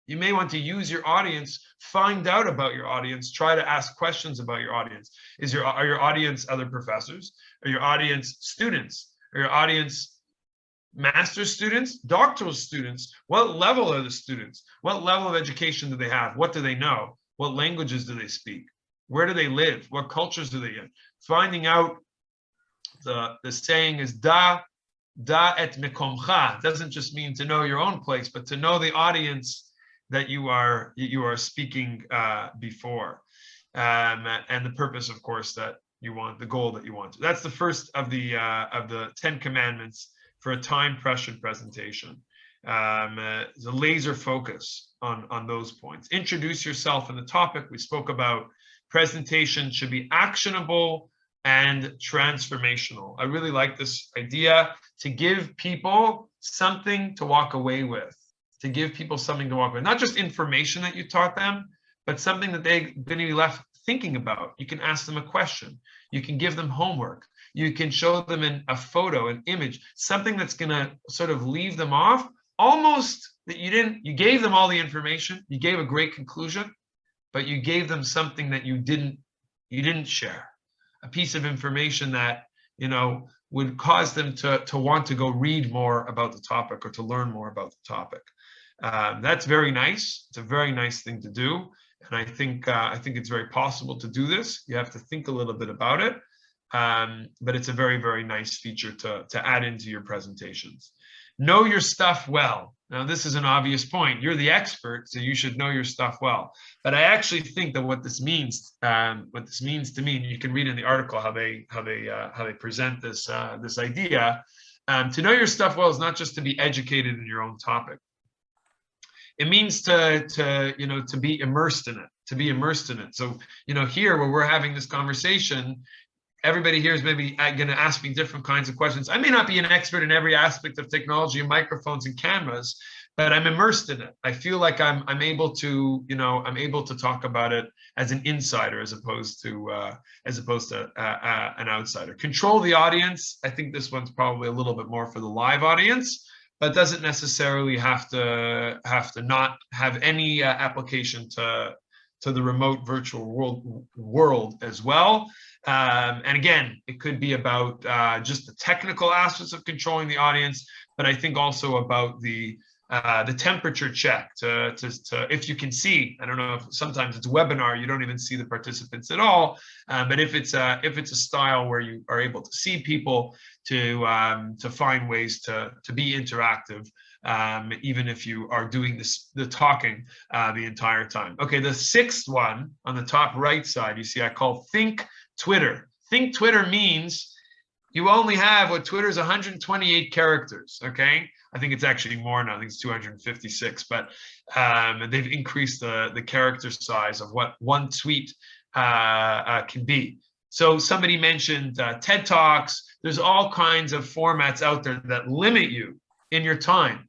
You may want to use your audience, find out about your audience, try to ask questions about your audience. Are your audience other professors? Are your audience students? Are your audience master's students, doctoral students? What level are the students? What level of education do they have? What do they know? What languages do they speak? Where do they live? What cultures do they in? Finding out, the saying is da et mekomcha. It doesn't just mean to know your own place, but to know the audience that you are speaking before, and the purpose, of course, that you want, the goal that you want. That's the first of the 10 Commandments for a time-pressured presentation. The laser focus on those points. Introduce yourself in the topic. We spoke about presentation should be actionable and transformational. I really like this idea to give people something to walk away with. To give people something to walk away with. Not just information that you taught them, but something that they're going to be left thinking about. You can ask them a question. You can give them homework. You can show them a photo, an image, something that's going to sort of leave them off. Almost that you gave them all the information. You gave a great conclusion, but you gave them something that you didn't share. A piece of information that, would cause them to want to go read more about the topic or to learn more about the topic. That's very nice. It's a very nice thing to do. And I think it's very possible to do this. You have to think a little bit about it. But it's a very, very nice feature to add into your presentations. Know your stuff well. Now, this is an obvious point. You're the expert, so you should know your stuff well. But I actually think that what this means to me, and you can read in the article how they present this idea. To know your stuff well is not just to be educated in your own topic. It means to be immersed in it. To be immersed in it. So here where we're having this conversation, everybody here is maybe going to ask me different kinds of questions. I may not be an expert in every aspect of technology and microphones and cameras, but I'm immersed in it. I feel like I'm able to, I'm able to talk about it as an insider as opposed to an outsider. Control the audience. I think this one's probably a little bit more for the live audience, but doesn't necessarily have to not have any application to the remote virtual world as well. And again, it could be about just the technical aspects of controlling the audience, but I think also about the temperature check to if you can see. I don't know if sometimes it's a webinar, you don't even see the participants at all. But if it's a style where you are able to see people, to find ways to be interactive, even if you are doing the talking the entire time. Okay, the sixth one on the top right side, you see I call Think Twitter. Think Twitter means you only have what Twitter's 128 characters, okay? I think it's actually more now, I think it's 256, but they've increased the character size of what one tweet can be. So somebody mentioned TED Talks. There's all kinds of formats out there that limit you in your time.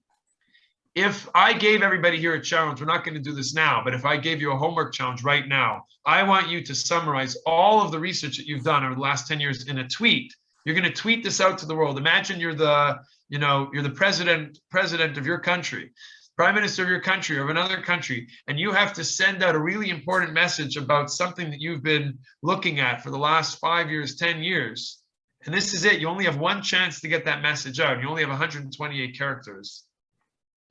If I gave everybody here a challenge, we're not going to do this now, but if I gave you a homework challenge right now, I want you to summarize all of the research that you've done over the last 10 years in a tweet. You're going to tweet this out to the world. Imagine you're the president of your country, prime minister of your country or of another country, and you have to send out a really important message about something that you've been looking at for the last 5 years, 10 years. And this is it. You only have one chance to get that message out. You only have 128 characters.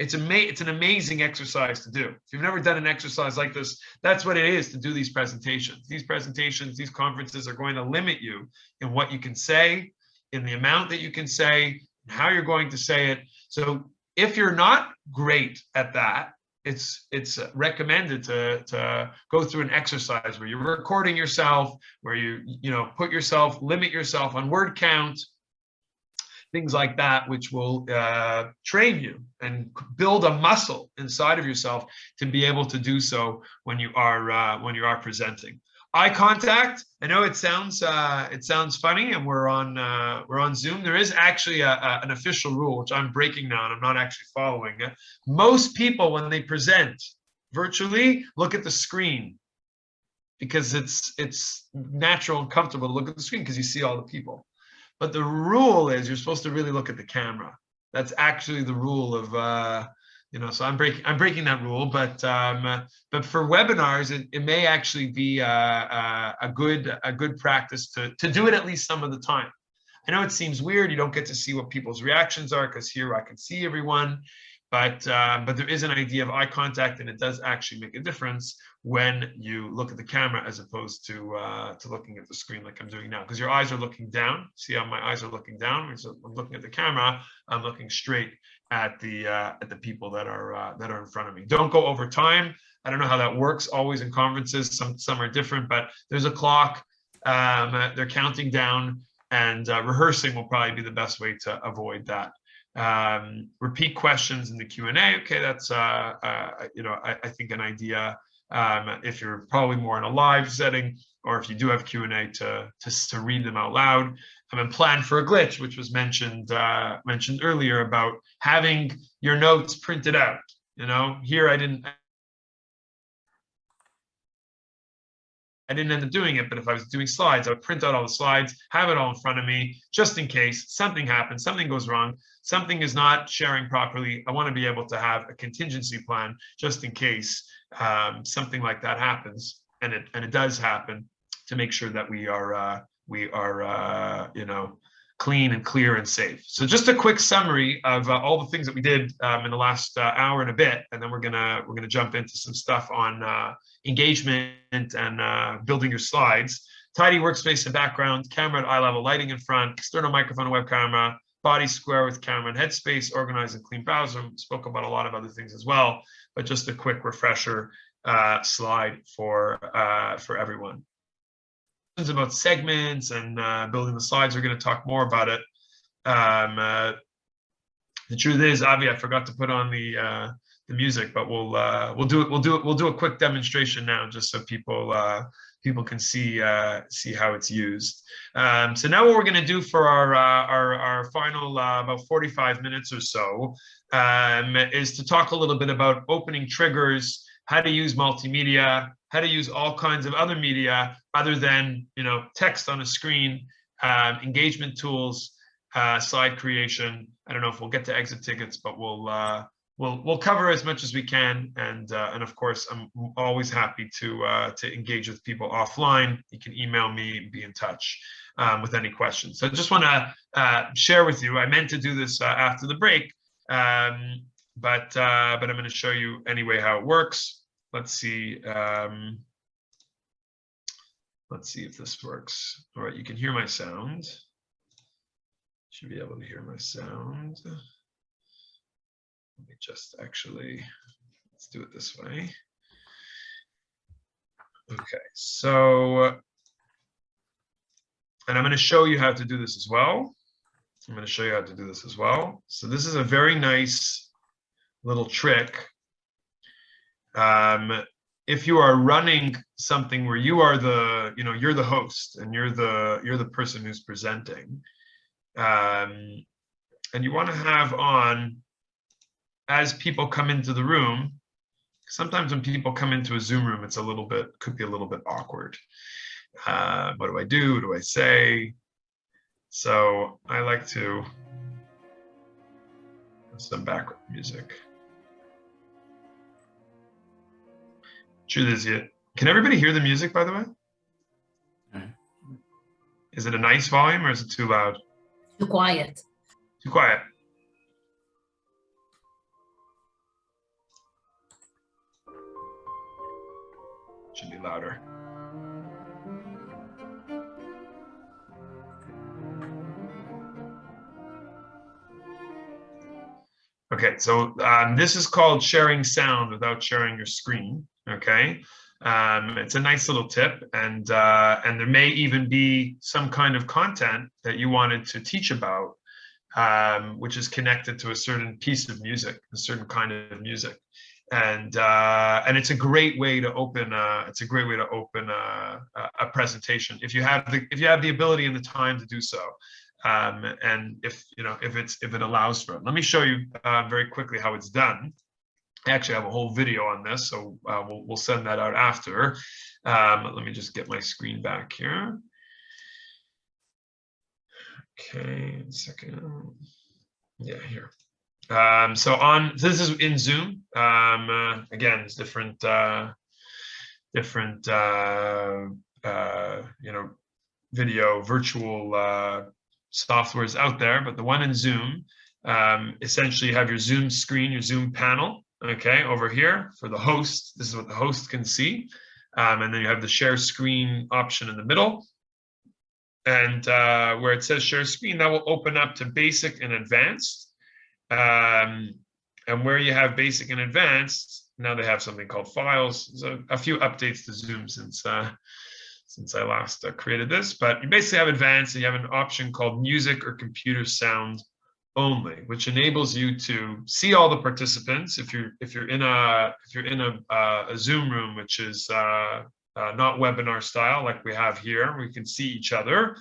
It's an amazing exercise to do. If you've never done an exercise like this, that's what it is to do these presentations. These presentations, these conferences are going to limit you in what you can say, in the amount that you can say, and how you're going to say it. So if you're not great at that, it's recommended to go through an exercise where you're recording yourself, where you limit yourself on word count, things like that, which will train you and build a muscle inside of yourself to be able to do so when you are presenting. Eye contact. I know it sounds funny, and we're on Zoom. There is actually an official rule which I'm breaking now, and I'm not actually following it. Most people, when they present virtually, look at the screen because it's natural and comfortable to look at the screen because you see all the people. But the rule is you're supposed to really look at the camera. That's actually the rule of, so I'm breaking that rule. But for webinars, it may actually be a good practice to do it at least some of the time. I know it seems weird. You don't get to see what people's reactions are because here I can see everyone. But there is an idea of eye contact, and it does actually make a difference when you look at the camera as opposed to looking at the screen like I'm doing now, because your eyes are looking down. See how my eyes are looking down? So I'm looking at the camera. I'm looking straight at the people that are in front of me. Don't go over time. I don't know how that works always in conferences. Some are different, but there's a clock. They're counting down, and rehearsing will probably be the best way to avoid that. Repeat questions in the Q&A. Okay, that's I think an idea. If you're probably more in a live setting, or if you do have Q&A, to read them out loud. And plan for a glitch, which was mentioned earlier about having your notes printed out. Here I didn't end up doing it, but if I was doing slides, I would print out all the slides, have it all in front of me, just in case something happens, something goes wrong, something is not sharing properly. I want to be able to have a contingency plan just in case something like that happens, and it does happen, to make sure that we are clean and clear and safe. So just a quick summary of all the things that we did in the last hour and a bit, and then we're gonna jump into some stuff on engagement and building your slides. Tidy workspace and background, camera at eye level, lighting in front, external microphone and web camera, body square with camera and headspace, organized and clean browser. We spoke about a lot of other things as well, but just a quick refresher slide for everyone. About segments and building the slides, we're going to talk more about it. The truth is, Avi, I forgot to put on the music, but we'll do a quick demonstration now, just so people people can see how it's used. So now what we're going to do for our final about 45 minutes or so is to talk a little bit about opening triggers, how to use multimedia, how to use all kinds of other media other than text on a screen, engagement tools, slide creation. I don't know if we'll get to exit tickets, but we'll cover as much as we can, and of course I'm always happy to engage with people offline. You can email me and be in touch with any questions. So I just want to share with you. I meant to do this after the break, but I'm going to show you anyway how it works. Let's see. Let's see if this works. All right, you can hear my sound. Should be able to hear my sound. Let me just let's do it this way. Okay, so, and I'm going to show you how to do this as well. So this is a very nice little trick. If you are running something where you are you're the host and you're the person who's presenting, and you want to have on, as people come into the room, sometimes when people come into a Zoom room, could be a little bit awkward. What do I do? What do I say? So I like to have some background music. Truth is, can everybody hear the music, by the way? Is it a nice volume or is it too loud? Too quiet. Too quiet. Should be louder. Okay, so this is called sharing sound without sharing your screen. Okay, it's a nice little tip, and there may even be some kind of content that you wanted to teach about, which is connected to a certain piece of music, a certain kind of music. And it's a great way to open a presentation if you have the ability and the time to do so, and if it allows for it. Let me show you very quickly how it's done. I actually have a whole video on this, so we'll send that out after. Let me just get my screen back here. Okay, 1 second. Yeah, here. So this is in Zoom. Again, it's different video virtual softwares out there, but the one in Zoom, essentially you have your Zoom screen, your Zoom panel, okay, over here for the host. This is what the host can see, and then you have the share screen option in the middle, and where it says share screen, that will open up to basic and advanced. And where you have basic and advanced, now they have something called files. So a few updates to Zoom since I last created this, but you basically have advanced, and you have an option called music or computer sound only, which enables you to see all the participants. If you're in a Zoom room, which is not webinar style like we have here, we can see each other.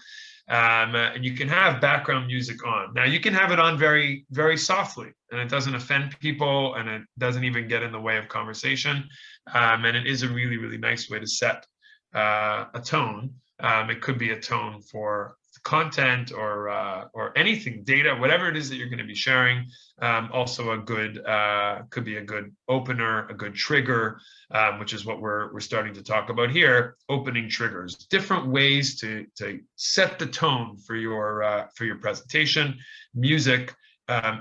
And you can have background music on. Now you can have it on very, very softly, and it doesn't offend people, and it doesn't even get in the way of conversation. And it is a really, really nice way to set a tone. It could be a tone for content or anything, data, whatever it is that you're going to be sharing. Also a good could be a good opener, a good trigger, which is what we're starting to talk about here. Opening triggers, different ways to set the tone for your presentation. Music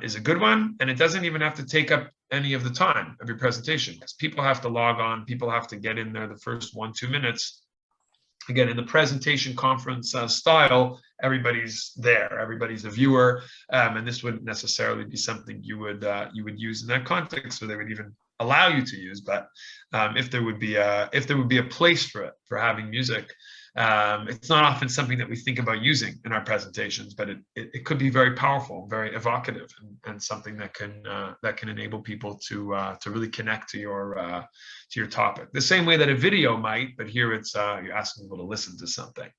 is a good one, and it doesn't even have to take up any of the time of your presentation, because people have to log on, people have to get in there the first 1-2 minutes. Again, in the presentation conference style, everybody's there, everybody's a viewer, and this wouldn't necessarily be something you would use in that context, or they would even allow you to use. But if there would be a place for it, for having music, It's not often something that we think about using in our presentations, but it could be very powerful, very evocative, and something that can enable people to really connect to your topic. The same way that a video might, but here it's you're asking people to listen to something.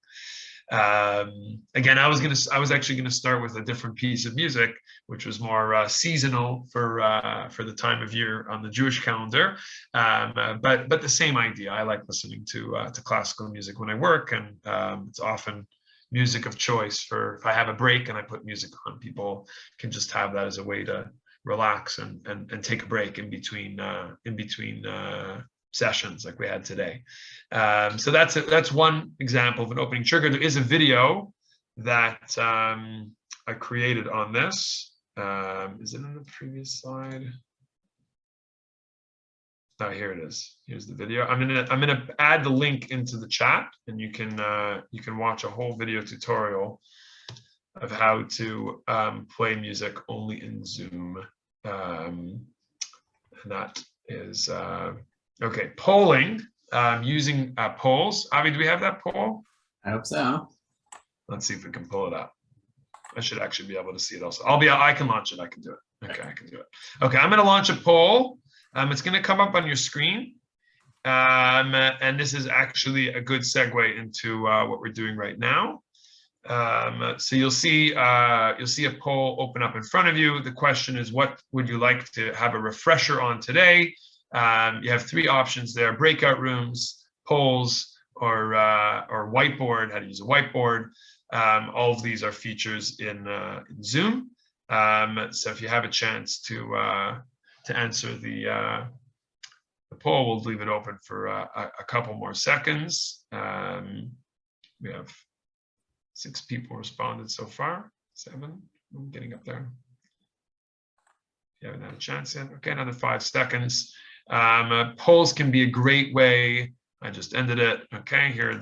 Again, I was actually gonna start with a different piece of music, which was more seasonal for the time of year on the Jewish calendar, but the same idea. I like listening to classical music when I work, and it's often music of choice for if I have a break and I put music on. People can just have that as a way to relax and take a break in between sessions like we had today. So that's one example of an opening trigger. There is a video that I created on this. Is it in the previous slide? Oh, here it is. Here's the video. I'm gonna add the link into the chat, and you can watch a whole video tutorial of how to play music only in Zoom. And that is okay. Polling, using polls. Avi, do we have that poll? I hope so. Let's see if we can pull it up. I should actually be able to see it also. I can launch it. I can do it. Okay, I can do it. Okay, I'm going to launch a poll. It's going to come up on your screen. And this is actually a good segue into what we're doing right now. So you'll see a poll open up in front of you. The question is, what would you like to have a refresher on today? You have three options there: breakout rooms, polls, or whiteboard. How to use a whiteboard. All of these are features in Zoom. So if you have a chance to answer the poll, we'll leave it open for a couple more seconds. We have 6 people responded so far. 7. I'm getting up there. You haven't had a chance yet. Okay, another 5 seconds. Polls can be a great way. I just ended it. Okay, here are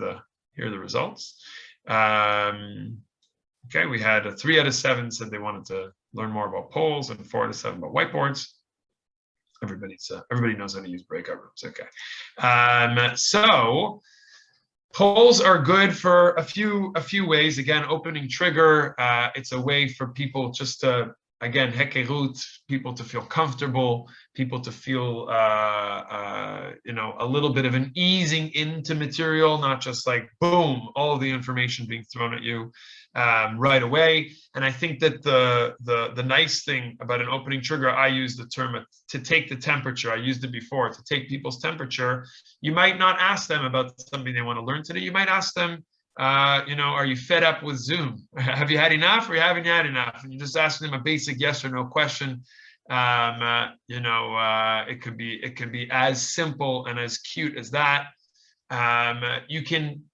the results. Okay, we had 3 out of 7 said they wanted to learn more about polls, and 4 out of 7 about whiteboards. Everybody knows how to use breakout rooms. Okay, so polls are good for a few ways. Again, opening trigger. It's a way for people just to, again, hekerut, people to feel comfortable, people to feel a little bit of an easing into material, not just like boom, all of the information being thrown at you right away. And I think that the nice thing about an opening trigger, I use the term to take the temperature. I used it before, to take people's temperature. You might not ask them about something they want to learn today. You might ask them, are you fed up with Zoom? Have you had enough, or haven't you had enough? And you just ask them a basic yes or no question. It could be as simple and as cute as that.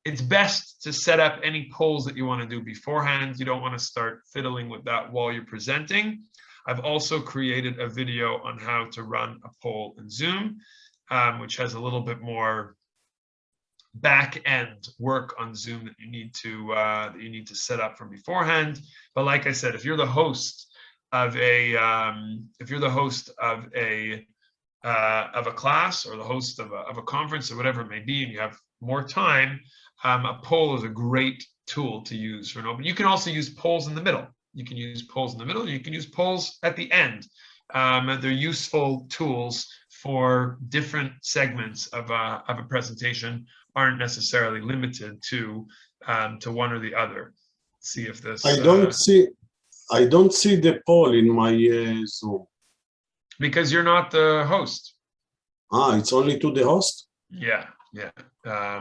It's best to set up any polls that you want to do beforehand. You don't want to start fiddling with that while you're presenting. I've also created a video on how to run a poll in Zoom, which has a little bit more back-end work on Zoom that you need to set up from beforehand. But like I said, if you're the host of a class, or the host of a conference, or whatever it may be, and you have more time, a poll is a great tool to use for an open. You can also use polls in the middle. You can use polls in the middle. You can use polls at the end. They're useful tools for different segments of a presentation. Aren't necessarily limited to one or the other. Let's see if this. I don't see the poll in my Zoom. Because you're not the host. It's only to the host? Yeah.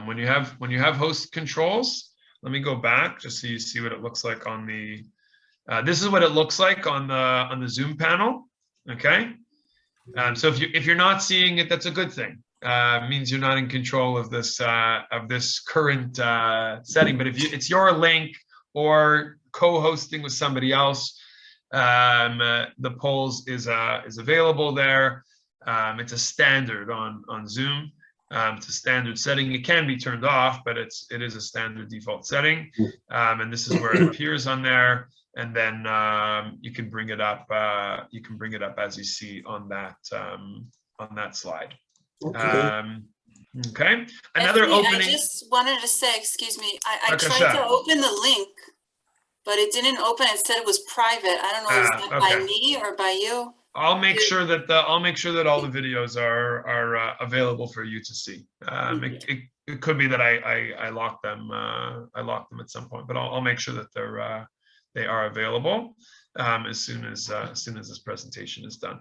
When you have host controls, let me go back just so you see what it looks like on the. This is what it looks like on the Zoom panel. Okay. So if you're not seeing it, that's a good thing. Means you're not in control of this current setting. But if it's your link or co-hosting with somebody else, the polls is available there. It's a standard on Zoom. It's a standard setting. It can be turned off, but it is a standard default setting. And this is where it appears on there. And then you can bring it up. You can bring it up as you see on that slide. Okay. Okay. Another opening. I just wanted to say, excuse me, I tried to open the link, but it didn't open. It said it was private. I don't know, is that by me or by you? I'll make sure that all the videos are available for you to see. It could be that I locked them. I locked them at some point, but I'll make sure that they are available as soon as this presentation is done.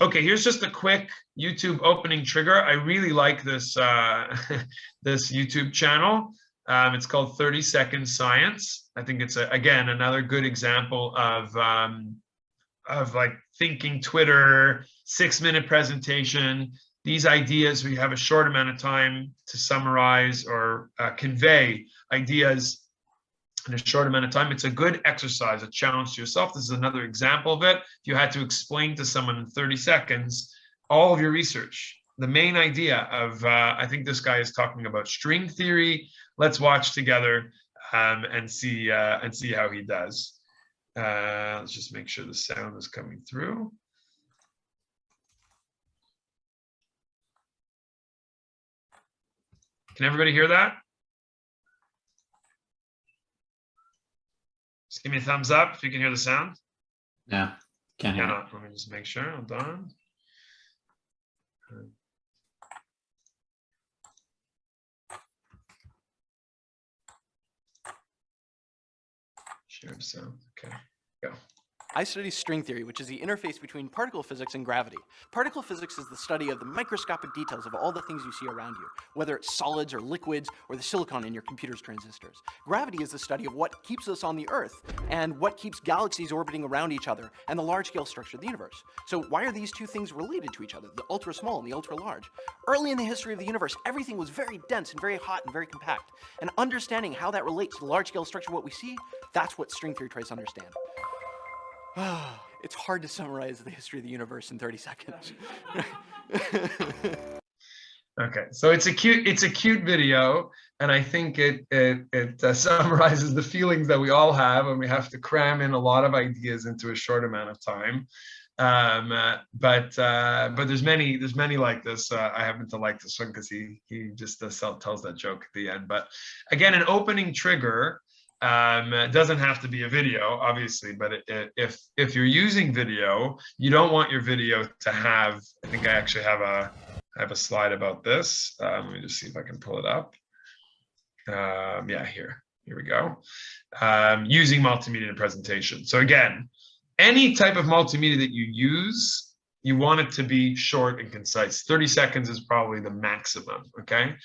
Okay, here's just a quick YouTube opening trigger. I really like this this YouTube channel. It's called 30 Second Science. I think it's again another good example of like thinking Twitter, 6-minute presentation. These ideas where you have a short amount of time to summarize or convey ideas in a short amount of time. It's a good exercise, a challenge to yourself. This is another example of it. If you had to explain to someone in 30 seconds all of your research, the main idea of, I think this guy is talking about string theory. Let's watch together and see how he does. Let's just make sure the sound is coming through. Can everybody hear that? Just give me a thumbs up if you can hear the sound. Yeah, can hear. Let me just make sure. Hold on. Share sound. Okay, go. I study string theory, which is the interface between particle physics and gravity. Particle physics is the study of the microscopic details of all the things you see around you, whether it's solids or liquids or the silicon in your computer's transistors. Gravity is the study of what keeps us on the Earth and what keeps galaxies orbiting around each other and the large-scale structure of the universe. So why are these two things related to each other, the ultra-small and the ultra-large? Early in the history of the universe, everything was very dense and very hot and very compact. And understanding how that relates to the large-scale structure of what we see, that's what string theory tries to understand. It's hard to summarize the history of the universe in 30 seconds. Okay, so it's a cute video, and I think it summarizes the feelings that we all have when we have to cram in a lot of ideas into a short amount of time. But there's many like this. I happen to like this one because he just tells that joke at the end. But again, an opening trigger. It doesn't have to be a video, obviously, but if you're using video, you don't want your video to have. I think I actually have a slide about this. Let me just see if I can pull it up. Yeah, here we go. Using multimedia in presentation. So again, any type of multimedia that you use, you want it to be short and concise. 30 seconds is probably the maximum. Okay.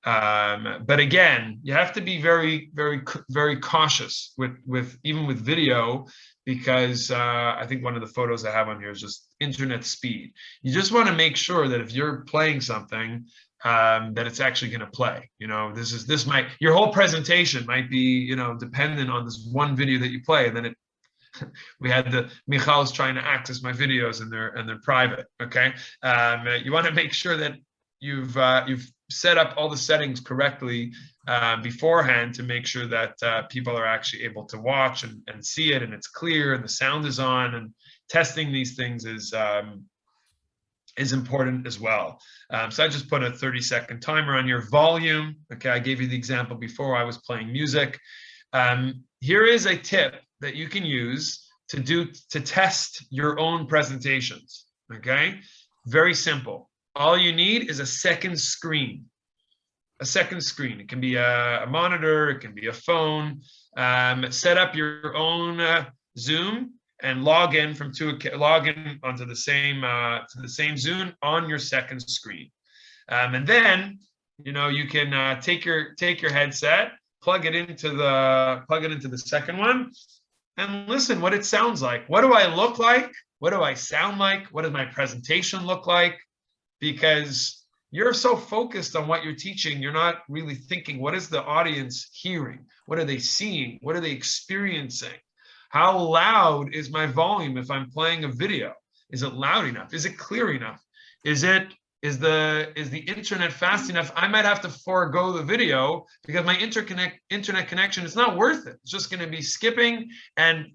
But again, you have to be very, very, very cautious with even with video, because I think one of the photos I have on here is just internet speed. You just want to make sure that if you're playing something, that it's actually going to play. You know, your whole presentation might be, dependent on this one video that you play, and then we had Michal's trying to access my videos and they're private. Okay, you want to make sure that you've set up all the settings correctly beforehand to make sure that people are actually able to watch and see it, and it's clear and the sound is on, and testing these things is important as well. So I just put a 30-second timer on your volume. Okay, I gave you the example before. I was playing music. Here is a tip that you can use to test your own presentations. Okay, very simple. All you need is a second screen. A second screen. It can be a monitor, it can be a phone. Set up your own Zoom and log in onto the same Zoom on your second screen. And then you can take your headset, plug it into the second one, and listen what it sounds like. What do I look like? What do I sound like? What does my presentation look like? Because you're so focused on what you're teaching, you're not really thinking, what is the audience hearing? What are they seeing? What are they experiencing? How loud is my volume if I'm playing a video? Is it loud enough? Is it clear enough? Is the internet fast enough? I might have to forego the video because my internet connection is not worth it. It's just going to be skipping, and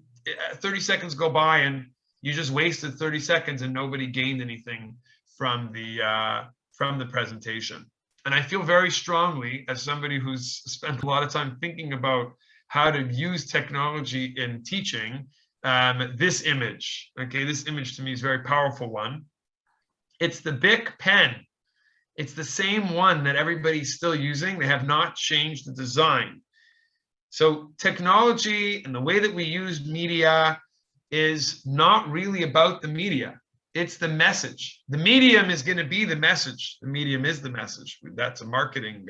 30 seconds go by and you just wasted 30 seconds and nobody gained anything from the from the presentation. And I feel very strongly, as somebody who's spent a lot of time thinking about how to use technology in teaching, this image, okay, this image to me is a very powerful one. It's the Bic pen. It's the same one that everybody's still using. They have not changed the design. So technology and the way that we use media is not really about the media. It's the message. The medium is going to be the message. The medium is the message. That's a marketing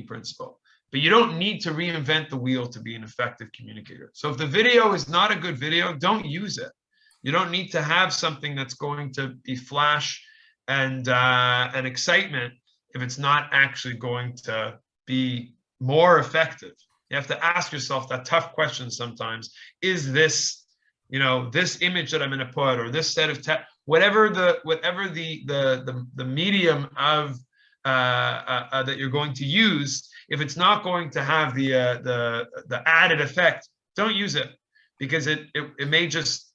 principle. But you don't need to reinvent the wheel to be an effective communicator. So if the video is not a good video, don't use it. You don't need to have something that's going to be flash and excitement if it's not actually going to be more effective. You have to ask yourself that tough question sometimes. Is this, this image that I'm going to put, or this set of text, whatever the medium of that you're going to use, if it's not going to have the added effect, don't use it, because it may just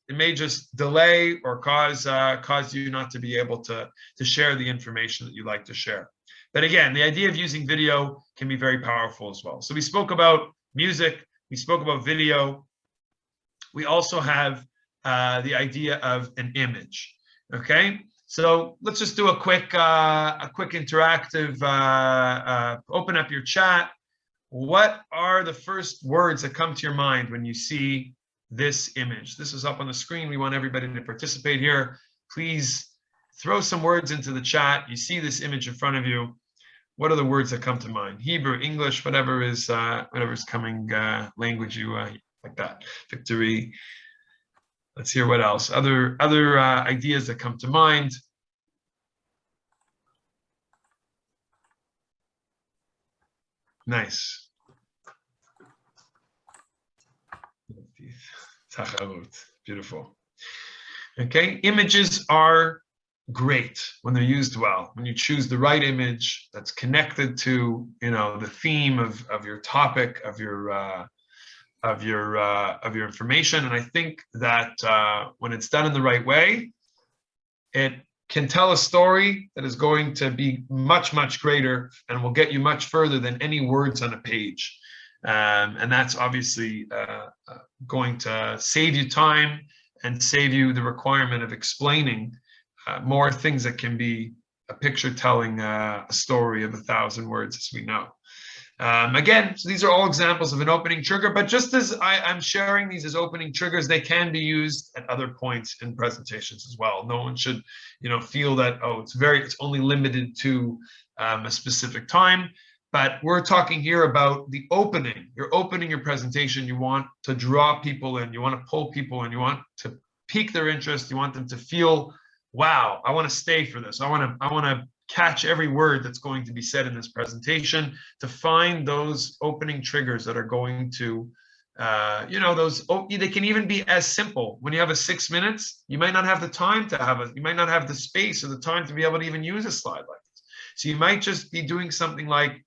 delay or cause you not to be able to share the information that you like to share. But again, the idea of using video can be very powerful as well. So we spoke about music, we spoke about video. We also have the idea of an image. Okay, so let's just do a quick interactive. Open up your chat. What are the first words that come to your mind when you see this image? This is up on the screen. We want everybody to participate here. Please throw some words into the chat. You see this image in front of you. What are the words that come to mind? Hebrew, English, whatever's coming, language you like that. Victory. Let's hear what else. Other ideas that come to mind. Nice. Beautiful. Okay, images are great when they're used well. When you choose the right image that's connected to, the theme of your topic, of your information. And I think that when it's done in the right way, it can tell a story that is going to be much, much greater and will get you much further than any words on a page. And that's obviously going to save you time and save you the requirement of explaining more things that can be a picture telling a story of 1,000 words, as we know. Again, so these are all examples of an opening trigger, but just as I'm sharing these as opening triggers, they can be used at other points in presentations as well. No one should, feel that, oh, it's only limited to a specific time. But we're talking here about the opening. You're opening your presentation. You want to draw people in. You want to pull people in. You want to pique their interest. You want them to feel, wow, I want to stay for this. I want to catch every word that's going to be said in this presentation, to find those opening triggers that are going to, they can even be as simple. When you have a 6 minutes, you might not have the time to you might not have the space or the time to be able to even use a slide like this. So you might just be doing something like,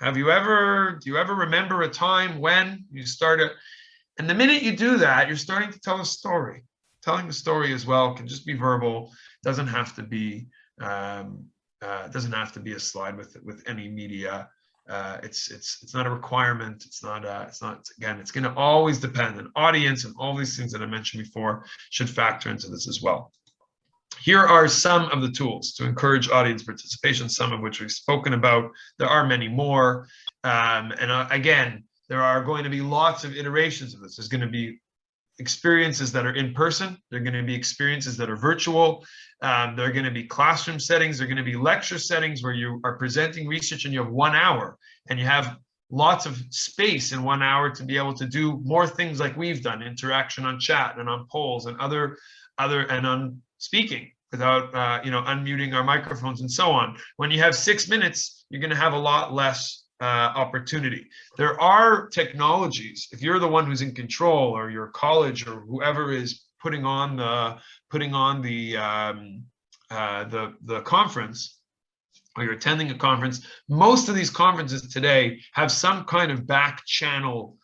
do you ever remember a time when you started? And the minute you do that, you're starting to tell a story. Telling the story as well can just be verbal. Doesn't have to be a slide with any media. It's not a requirement. It's not again, it's going to always depend on audience, and all these things that I mentioned before should factor into this as well. Here are some of the tools to encourage audience participation, some of which we've spoken about. There are many more. Again, there are going to be lots of iterations of this. There's going to be experiences that are in person. There are going to be experiences that are virtual. There are going to be classroom settings. There are going to be lecture settings where you are presenting research and you have 1 hour and you have lots of space in 1 hour to be able to do more things like we've done, interaction on chat and on polls and and on speaking without unmuting our microphones and so on. When you have 6 minutes, you're going to have a lot less opportunity. There are technologies. If you're the one who's in control, or your college, or whoever is putting on the conference, or you're attending a conference, most of these conferences today have some kind of back channel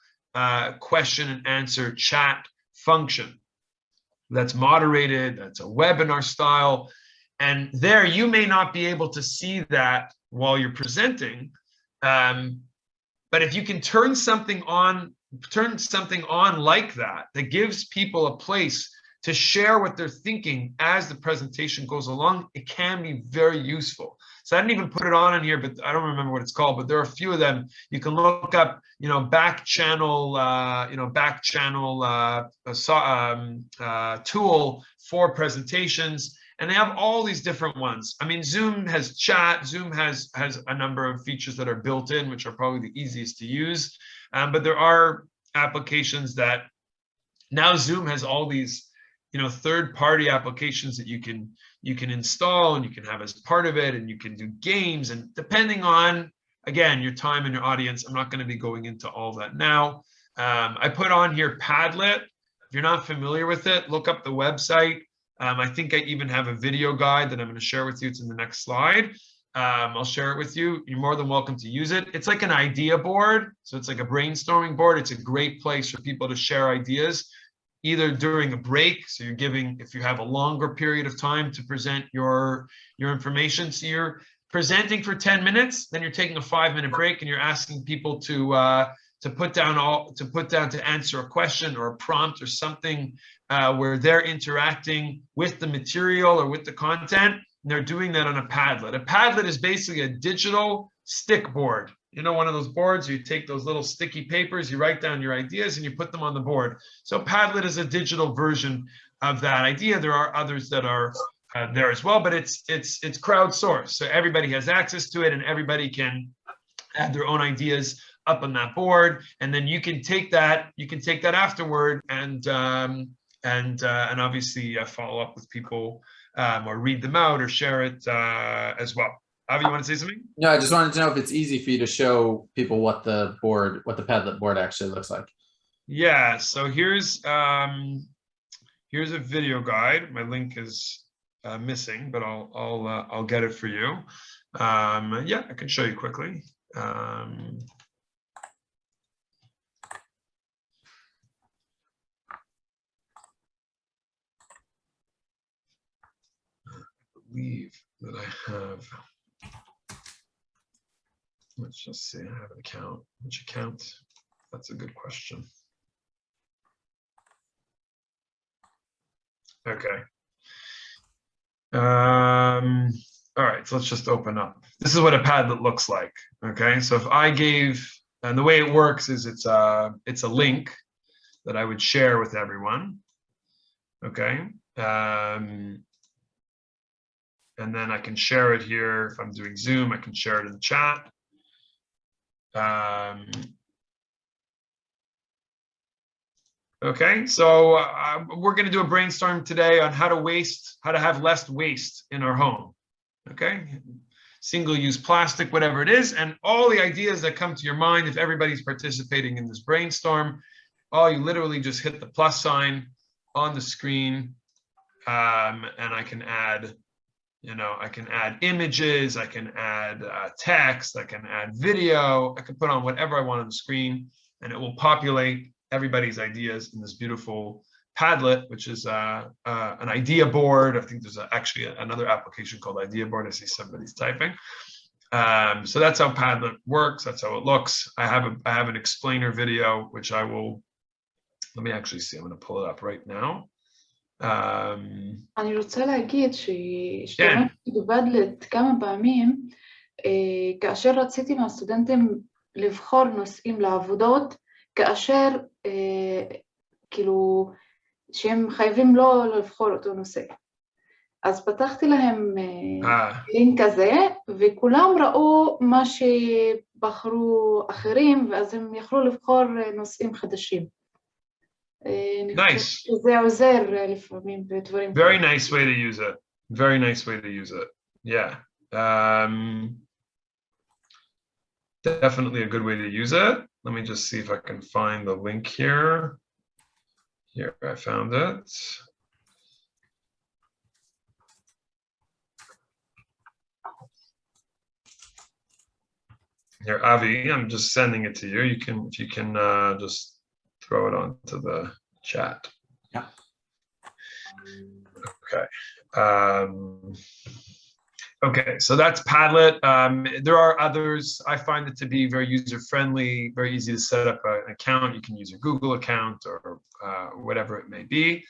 question and answer chat function that's moderated, that's a webinar style. And there you may not be able to see that while you're presenting, but if you can turn something on like that gives people a place to share what they're thinking as the presentation goes along, it can be very useful. So I didn't even put it on in here, but I don't remember what it's called, but there are a few of them. You can look up, back channel tool for presentations. And they have all these different ones. I mean, Zoom has chat. Zoom has a number of features that are built in, which are probably the easiest to use. But there are applications that now Zoom has all these, third-party applications that you can install and you can have as part of it, and you can do games. And depending on, again, your time and your audience, I'm not going to be going into all that now. I put on here Padlet. If you're not familiar with it, look up the website. I think I even have a video guide that I'm going to share with you. It's in the next slide. I'll share it with you. You're more than welcome to use it. It's like an idea board. So it's like a brainstorming board. It's a great place for people to share ideas, either during a break. So you're giving, if you have a longer period of time to present your information. So you're presenting for 10 minutes, then you're taking a 5-minute break and you're asking people to answer a question or a prompt or something where they're interacting with the material or with the content, and they're doing that on a Padlet. A Padlet is basically a digital stick board. One of those boards, you take those little sticky papers, you write down your ideas and you put them on the board. So Padlet is a digital version of that idea. There are others that are there as well, but it's crowdsourced. So everybody has access to it and everybody can add their own ideas up on that board, and then you can take that afterward and obviously follow up with people or read them out or share it as well. Avi, you want to say something? No, I just wanted to know if it's easy for you to show people what the Padlet board actually looks like. Yeah, so here's a video guide. My link is missing, but I'll get it for you. Yeah, I can show you quickly. Believe that I have, let's just say I have an account. Which account? That's a good question. Okay. All right, so let's just open up. This is what a Padlet looks like. Okay, so if I gave, and the way it works is it's a link that I would share with everyone. Okay. And then I can share it here. If I'm doing Zoom, I can share it in the chat. Okay, so we're going to do a brainstorm today on how to have less waste in our home. Okay, single-use plastic, whatever it is, and all the ideas that come to your mind. If everybody's participating in this brainstorm, you literally just hit the plus sign on the screen, and I can add. I can add images, I can add text, I can add video, I can put on whatever I want on the screen, and it will populate everybody's ideas in this beautiful Padlet, which is an idea board. I think there's actually another application called Idea Board. I see somebody's typing. So that's how Padlet works. That's how it looks. I have an explainer video, which I will, let me actually see, I'm going to pull it up right now. אני רוצה להגיד שהשתמשתי בבדלט כמה פעמים כאשר רציתי מהסטודנטים לבחור נושאים לעבודות, כאשר כאילו שהם חייבים לא לבחור אותו נושא. אז פתחתי להם לינק כזה, וכולם ראו מה שבחרו אחרים, ואז הם יכלו לבחור נושאים חדשים. Nice. Very nice way to use it. Very nice way to use it. Yeah. Definitely a good way to use it. Let me just see if I can find the link here. Here, I found it. Here, Avi, I'm just sending it to you. If you can just throw it onto the chat. Yeah. Okay, so that's Padlet. There are others. I find it to be very user-friendly, very easy to set up an account. You can use your Google account or whatever it may be.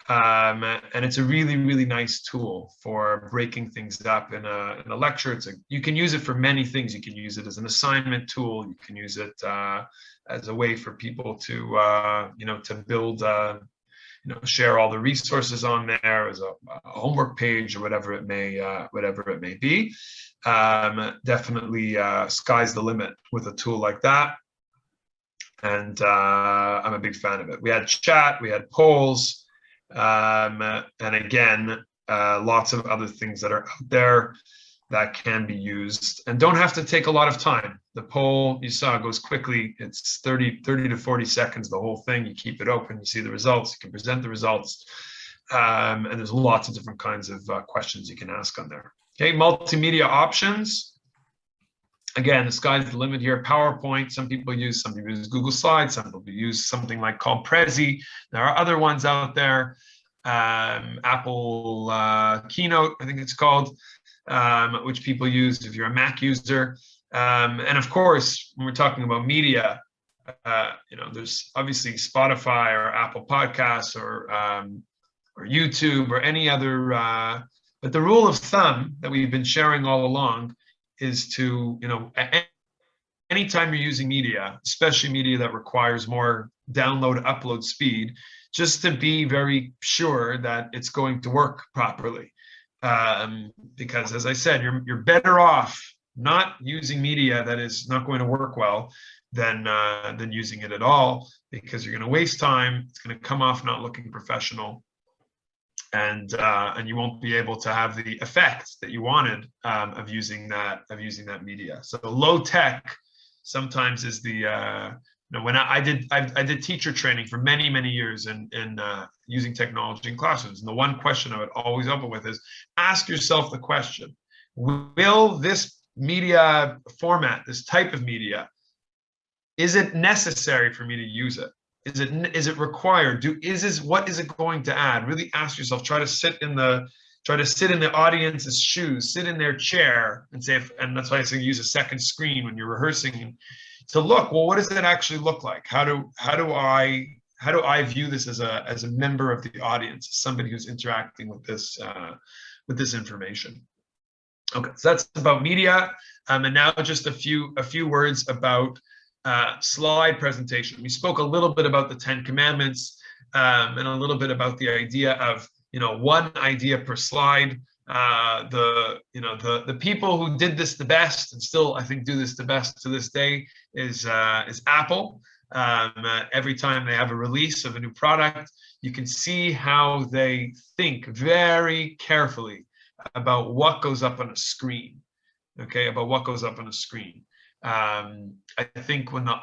And it's a really, really nice tool for breaking things up in a lecture. You can use it for many things. You can use it as an assignment tool. You can use it as a way for people to, to build share all the resources on there as a homework page or whatever it may be. Definitely sky's the limit with a tool like that. And I'm a big fan of it. We had chat, we had polls, and again, lots of other things that are out there that can be used and don't have to take a lot of time. The poll you saw goes quickly. It's 30 to 40 seconds, the whole thing. You keep it open, you see the results, you can present the results. And there's lots of different kinds of questions you can ask on there. Okay, multimedia options. Again, the sky's the limit here. PowerPoint, some people use Google Slides, some people use something like called Prezi. There are other ones out there. Apple Keynote, I think it's called. Which people use if you're a Mac user. And of course, when we're talking about media, there's obviously Spotify or Apple Podcasts or YouTube or any other, but the rule of thumb that we've been sharing all along is to, anytime you're using media, especially media that requires more download, upload speed, just to be very sure that it's going to work properly. Because as I said, you're better off not using media that is not going to work well than using it at all, because you're going to waste time. It's going to come off not looking professional, and you won't be able to have the effect that you wanted of using that media. So low tech sometimes is the when I did teacher training for many years in using technology in classrooms, and the one question I would always open with is, ask yourself the question: will this media format, this type of media, is it necessary for me to use it? Is it required? What is it going to add? Really ask yourself. Try to sit in the audience's shoes, sit in their chair, and say, and that's why I say use a second screen when you're rehearsing. To look, well, what does it actually look like? How do I view this as a member of the audience, somebody who's interacting with this information? Okay, so that's about media, and now just a few words about slide presentation. We spoke a little bit about the 10 Commandments and a little bit about the idea of one idea per slide. The people who did this the best, and still I think do this the best to this day, is Apple. Every time they have a release of a new product, you can see how they think very carefully about what goes up on a screen. Okay, about what goes up on a screen. I think when the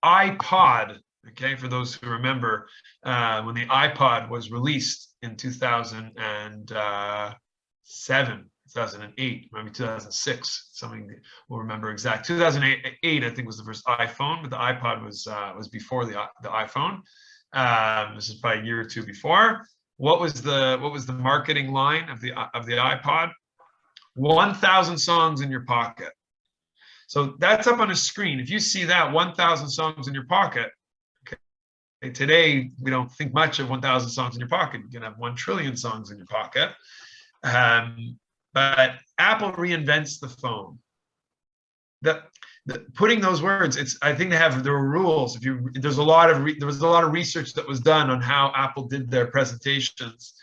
iPod, okay, for those who remember, when the iPod was released in 2007, 2008, maybe 2006, something will remember exact. 2008, I think, was the first iPhone, but the iPod was before the iPhone. This is probably a year or two before. What was the marketing line of the iPod? 1,000 songs in your pocket. So that's up on a screen. If you see that 1,000 songs in your pocket, okay, today we don't think much of 1,000 songs in your pocket. You can have 1 trillion songs in your pocket. But Apple reinvents the phone. Putting those words, I think there were rules. There was a lot of research that was done on how Apple did their presentations,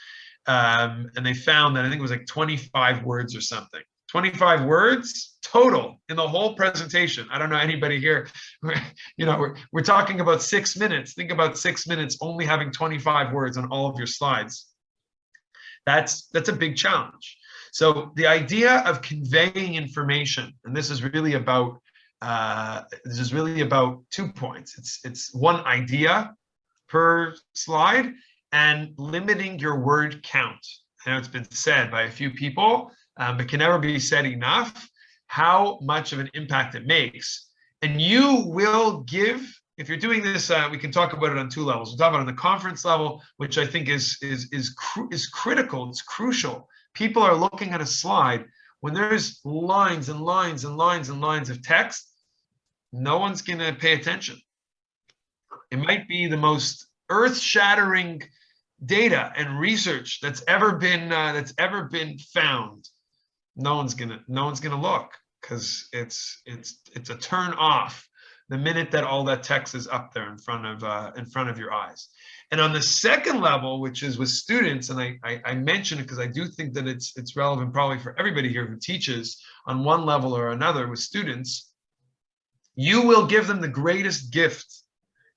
and they found that I think it was like 25 words or something. 25 words total in the whole presentation. I don't know anybody here. We're talking about 6 minutes. Think about 6 minutes only having 25 words on all of your slides. That's a big challenge. So the idea of conveying information, and this is really about 2 points. It's one idea per slide and limiting your word count. I know it's been said by a few people, but can never be said enough how much of an impact it makes. And you will give, if you're doing this, we can talk about it on two levels. We'll talk about it on the conference level, which I think is critical. It's crucial. People are looking at a slide when there's lines and lines and lines and lines of text. No one's going to pay attention. It might be the most earth-shattering data and research that's ever been found. No one's gonna look, because it's a turn off the minute that all that text is up there in front of your eyes. And on the second level, which is with students, and I mention it because I do think that it's relevant probably for everybody here who teaches on one level or another with students, you will give them the greatest gift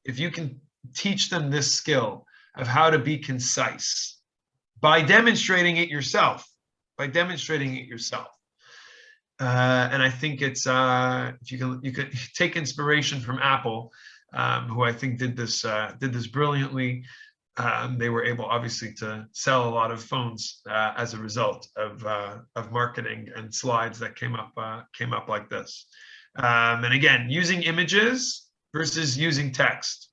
if you can teach them this skill of how to be concise by demonstrating it yourself. And I think it's if you could take inspiration from Apple, who I think did this brilliantly. They were able, obviously, to sell a lot of phones as a result of marketing and slides that came up like this. And again, using images versus using text.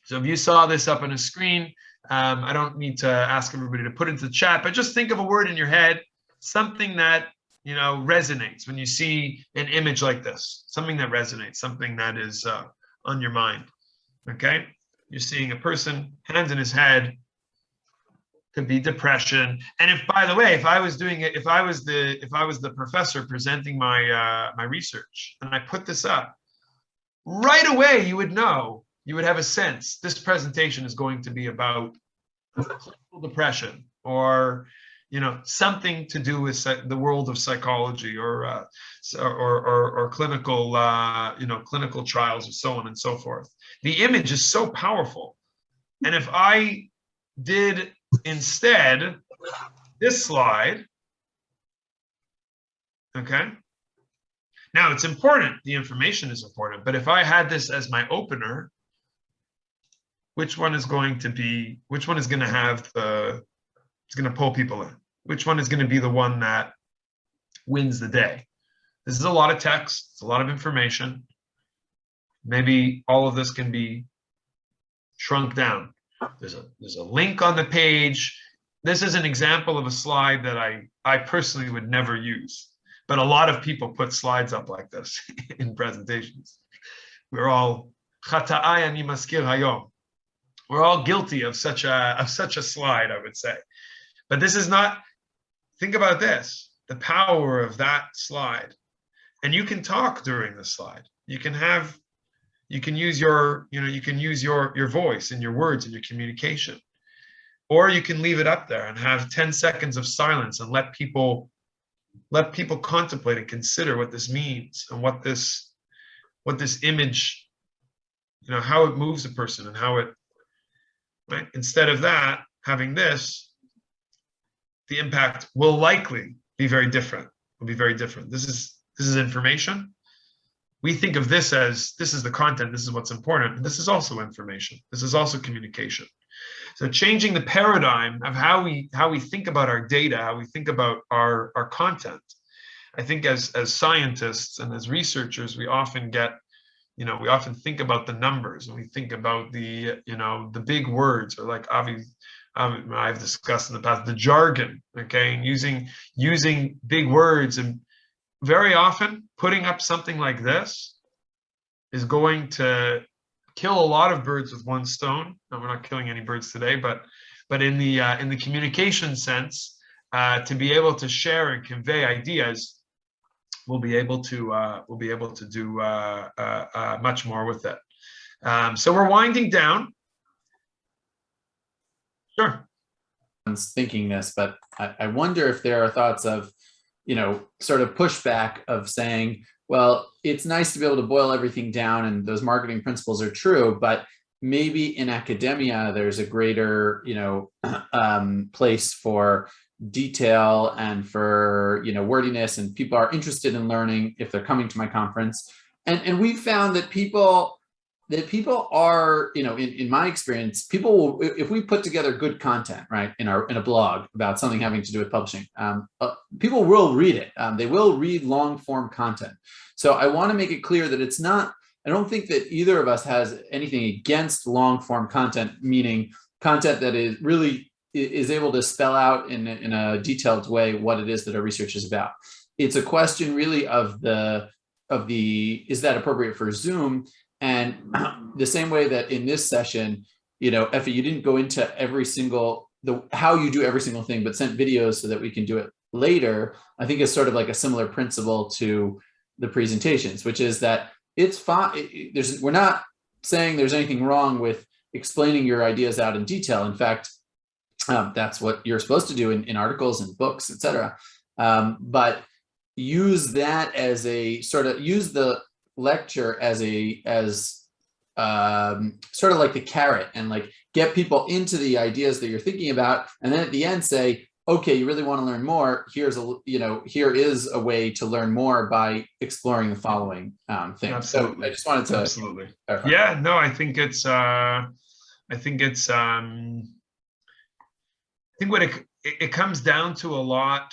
So if you saw this up on a screen, I don't need to ask everybody to put into the chat, but just think of a word in your head, something that, you know, resonates when you see an image like this, something that resonates, something that is on your mind. Okay, you're seeing a person, hands in his head, could be depression. And if, by the way, if I was doing it, if I was the professor presenting my my research, and I put this up, right away you would know. You would have a sense this presentation is going to be about clinical depression, or, you know, something to do with the world of psychology, or clinical, you know, clinical trials, and so on and so forth. The image is so powerful. And if I did instead this slide, okay. Now it's important. The information is important. But if I had this as my opener, which one is going to have it's going to pull people in? Which one is going to be the one that wins the day? This is a lot of text. It's a lot of information. Maybe all of this can be shrunk down. There's a link on the page. This is an example of a slide that I personally would never use, but a lot of people put slides up like this in presentations. We're all chata'ai ani maskir hayom. We're all guilty of such a slide, I would say. But this is not, think about this, the power of that slide. And you can talk during the slide. You can use your voice and your words and your communication. Or you can leave it up there and have 10 seconds of silence and let people contemplate and consider what this means, and what this image, you know, how it moves a person, and how it, right? Instead of that, having this, the impact will likely be very different. Will be very different. This is information. We think of this as, this is the content, this is what's important. This is also information. This is also communication. So changing the paradigm of how we think about our data, how we think about our content. I think as scientists and as researchers, we often get, you know, we often think about the numbers, and we think about the, you know, the big words, or like I've discussed in the past, the jargon, okay, and using big words. And very often putting up something like this is going to kill a lot of birds with one stone. No, we're not killing any birds today, but in the communication sense, to be able to share and convey ideas, we'll be able to do much more with it. So we're winding down. Sure. I'm thinking this, but I wonder if there are thoughts of, you know, sort of pushback of saying, well, it's nice to be able to boil everything down, and those marketing principles are true, but maybe in academia there's a greater, you know, place for detail and for, you know, wordiness, and people are interested in learning if they're coming to my conference. And we found that people are, you know, in my experience, people will, if we put together good content, right, in a blog about something having to do with publishing, people will read it. They will read long form content. So I want to make it clear that it's not I don't think that either of us has anything against long form content, meaning content that is really is able to spell out in a detailed way what it is that our research is about. It's a question really of the is that appropriate for Zoom? And the same way that in this session, you know, Effie, you didn't go into every single how you do every single thing, but sent videos so that we can do it later. I think it's sort of like a similar principle to the presentations, which is that it's fine. We're not saying there's anything wrong with explaining your ideas out in detail. In fact, that's what you're supposed to do in articles and books, etc. But use that as a sort of use the lecture as sort of like the carrot, and like get people into the ideas that you're thinking about, and then at the end say, okay, you really want to learn more, here is a way to learn more by exploring the following things. Absolutely. So I just wanted to absolutely clarify. Yeah, no, I think what it comes down to a lot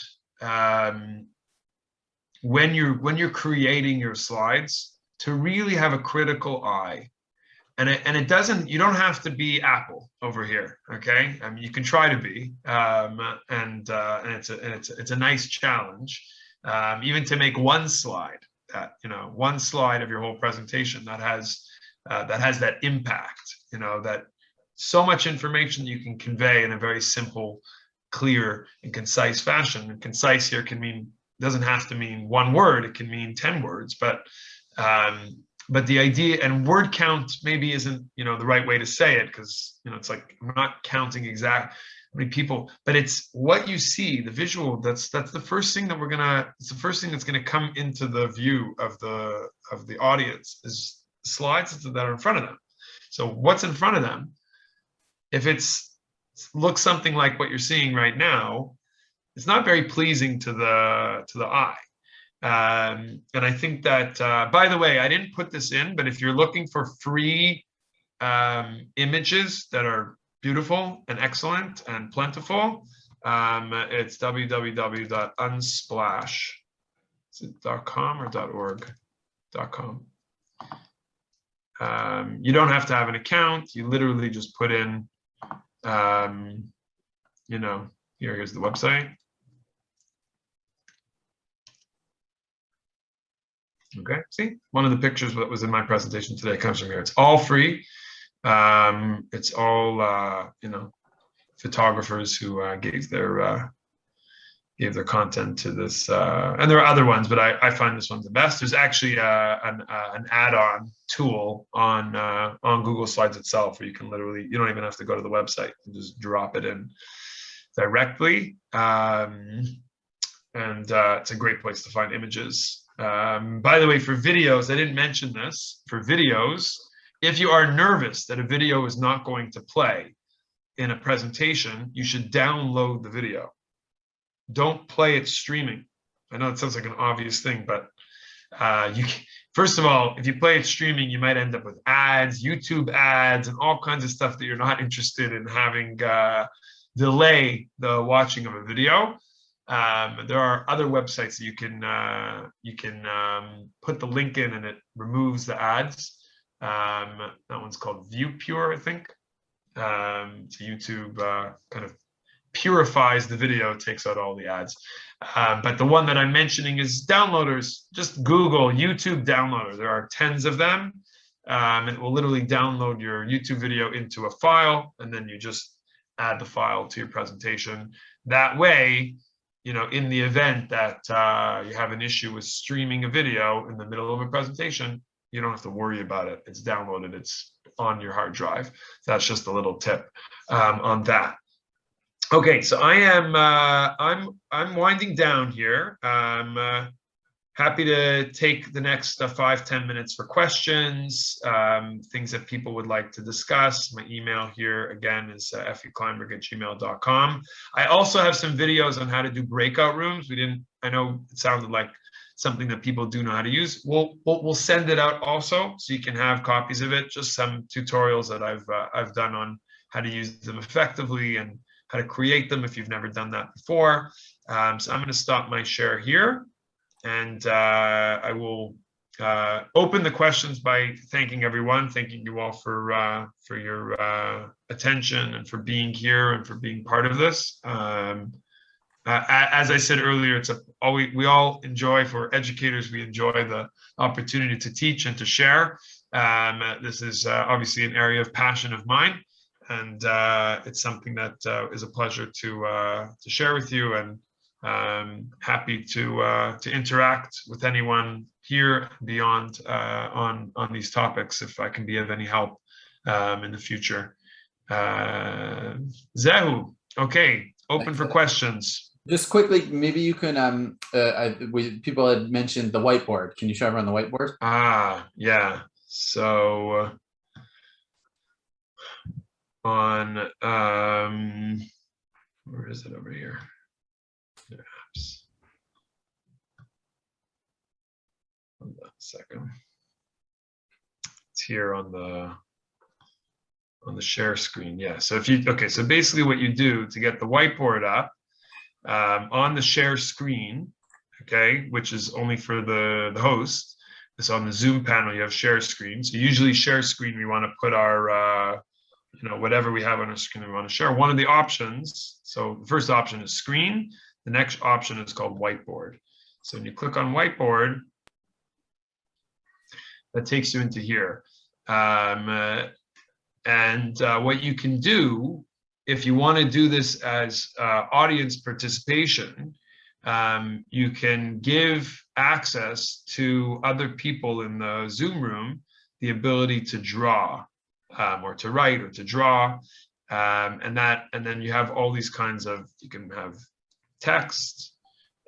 when you're creating your slides, to really have a critical eye. And it doesn't, you don't have to be Apple over here, okay? I mean, you can try to be, and it's a nice challenge, even to make one slide of your whole presentation that has that impact, that so much information you can convey in a very simple, clear, and concise fashion. And concise here doesn't have to mean one word; it can mean 10 words, but the idea, and word count maybe isn't the right way to say it, because it's like I'm not counting exact how many people, but it's what you see, the visual. That's the first thing that it's the first thing that's gonna come into the view of the audience, is slides that are in front of them. So what's in front of them, if looks something like what you're seeing right now, it's not very pleasing to the eye. And I think that, by the way, I didn't put this in, but if you're looking for free images that are beautiful and excellent and plentiful, it's www.unsplash.com or .org.com. You don't have to have an account. You literally just put in, here's the website. Okay, see, one of the pictures that was in my presentation today comes from here. It's all free. It's all photographers who gave their content to this, and there are other ones, but I find this one the best. There's actually an add-on tool on Google Slides itself, where you can literally, you don't even have to go to the website, you just drop it in directly, and it's a great place to find images. By the way, for videos, I didn't mention this. For videos, if you are nervous that a video is not going to play in a presentation, you should download the video. Don't play it streaming. I know it sounds like an obvious thing, but first of all, if you play it streaming, you might end up with ads, YouTube ads, and all kinds of stuff that you're not interested in having delay the watching of a video. There are other websites that you can put the link in, and it removes the ads. That one's called ViewPure, I think. So YouTube kind of purifies the video, takes out all the ads. But the one that I'm mentioning is downloaders. Just Google YouTube downloader. There are tens of them. It will literally download your YouTube video into a file, and then you just add the file to your presentation. That way, in the event that you have an issue with streaming a video in the middle of a presentation, you don't have to worry about it. It's downloaded. It's on your hard drive. That's just a little tip on that. Okay, so I'm winding down here. I'm happy to take the next 5-10 minutes for questions, things that people would like to discuss. My email here again is fekleinberg@gmail.com. I also have some videos on how to do breakout rooms. I know it sounded like something that people do know how to use. We'll send it out also, so you can have copies of it. Just some tutorials that I've done on how to use them effectively and how to create them if you've never done that before. So I'm going to stop my share here, and I will open the questions by thanking everyone, thanking you all for your attention and for being here and for being part of this. As I said earlier, we all enjoy, for educators, we enjoy the opportunity to teach and to share. This is obviously an area of passion of mine, and it's something that is a pleasure to share with you, and happy to interact with anyone here beyond on these topics if I can be of any help in the future. Zehu, okay, open for questions. Just quickly, maybe you can, people had mentioned the whiteboard. Can you show everyone the whiteboard? Yeah. So on, where is it over here? Perhaps. Hold on a second. It's here on the share screen. Yeah. So so basically what you do to get the whiteboard up, on the share screen, okay, which is only for the host. So on the Zoom panel, you have share screen. So usually share screen, we want to put our, whatever we have on our screen we want to share. One of the options, so the first option is screen. The next option is called whiteboard. So when you click on whiteboard, that takes you into here. What you can do, if you want to do this as audience participation, you can give access to other people in the Zoom room the ability to draw, or to write, or to draw, and then you have all these kinds of, you can have text,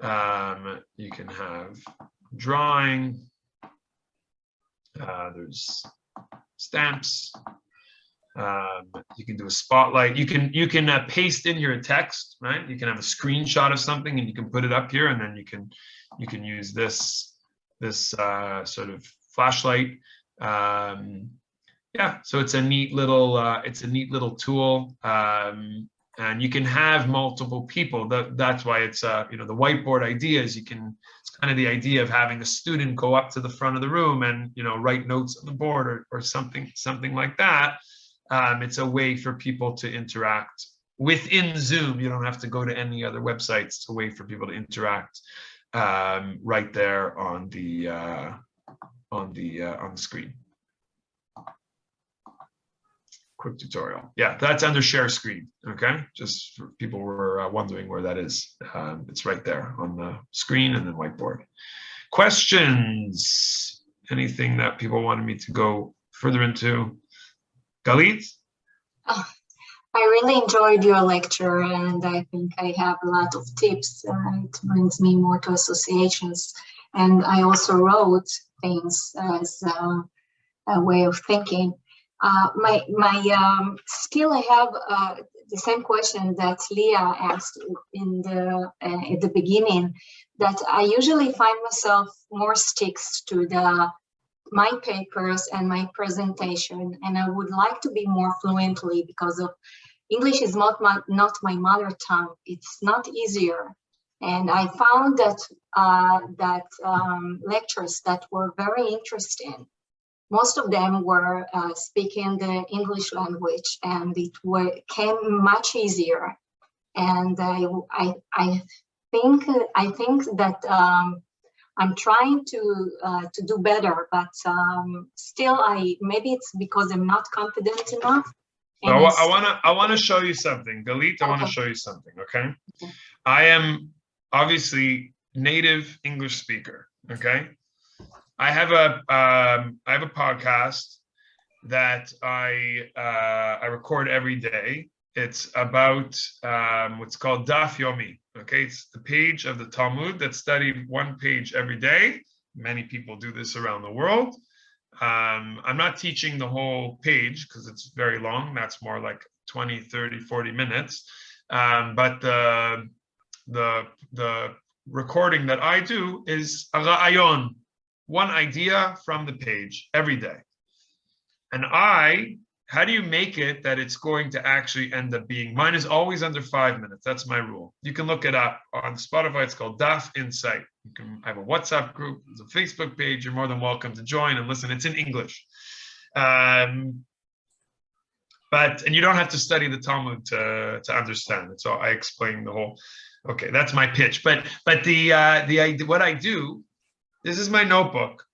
you can have drawing, there's stamps. You can do a spotlight. You can paste in your text, right? You can have a screenshot of something and you can put it up here, and then you can use this sort of flashlight. Yeah, so it's a neat little tool, and you can have multiple people. That's why it's the whiteboard idea is it's kind of the idea of having a student go up to the front of the room and write notes on the board or something like that. It's a way for people to interact within Zoom. You don't have to go to any other websites. It's a way for people to interact right there on the screen. Quick tutorial. Yeah, that's under share screen. Okay, just for people who were wondering where that is. It's right there on the screen and then whiteboard. Questions? Anything that people wanted me to go further into? Galit? Oh, I really enjoyed your lecture, and I think I have a lot of tips. It brings me more to associations, and I also wrote things as a way of thinking. My still I have the same question that Leah asked at the beginning, that I usually find myself more sticks to my papers and my presentation, and I would like to be more fluently, because of English is not my mother tongue. It's not easier, and I found that lectures that were very interesting, most of them were speaking the English language, and it came much easier. And I think that I'm trying to do better, but still, maybe it's because I'm not confident enough. I want to show you something, Galit. I want to show you something. Okay, I am obviously native English speaker. Okay, I have a podcast that I record every day. It's about what's called Daf Yomi. Okay, it's the page of the Talmud that's studied one page every day. Many people do this around the world. I'm not teaching the whole page because it's very long. That's more like 20, 30, 40 minutes. But the recording that I do is a ra'ayon, one idea from the page every day. And I how do you make it that it's going to actually end up being? Mine is always under 5 minutes. That's my rule. You can look it up on Spotify. It's called Daf Insight. You can have a WhatsApp group. There's a Facebook page. You're more than welcome to join and listen. It's in English. And you don't have to study the Talmud to understand it. So I explain the whole. Okay, that's my pitch. But what I do, this is my notebook.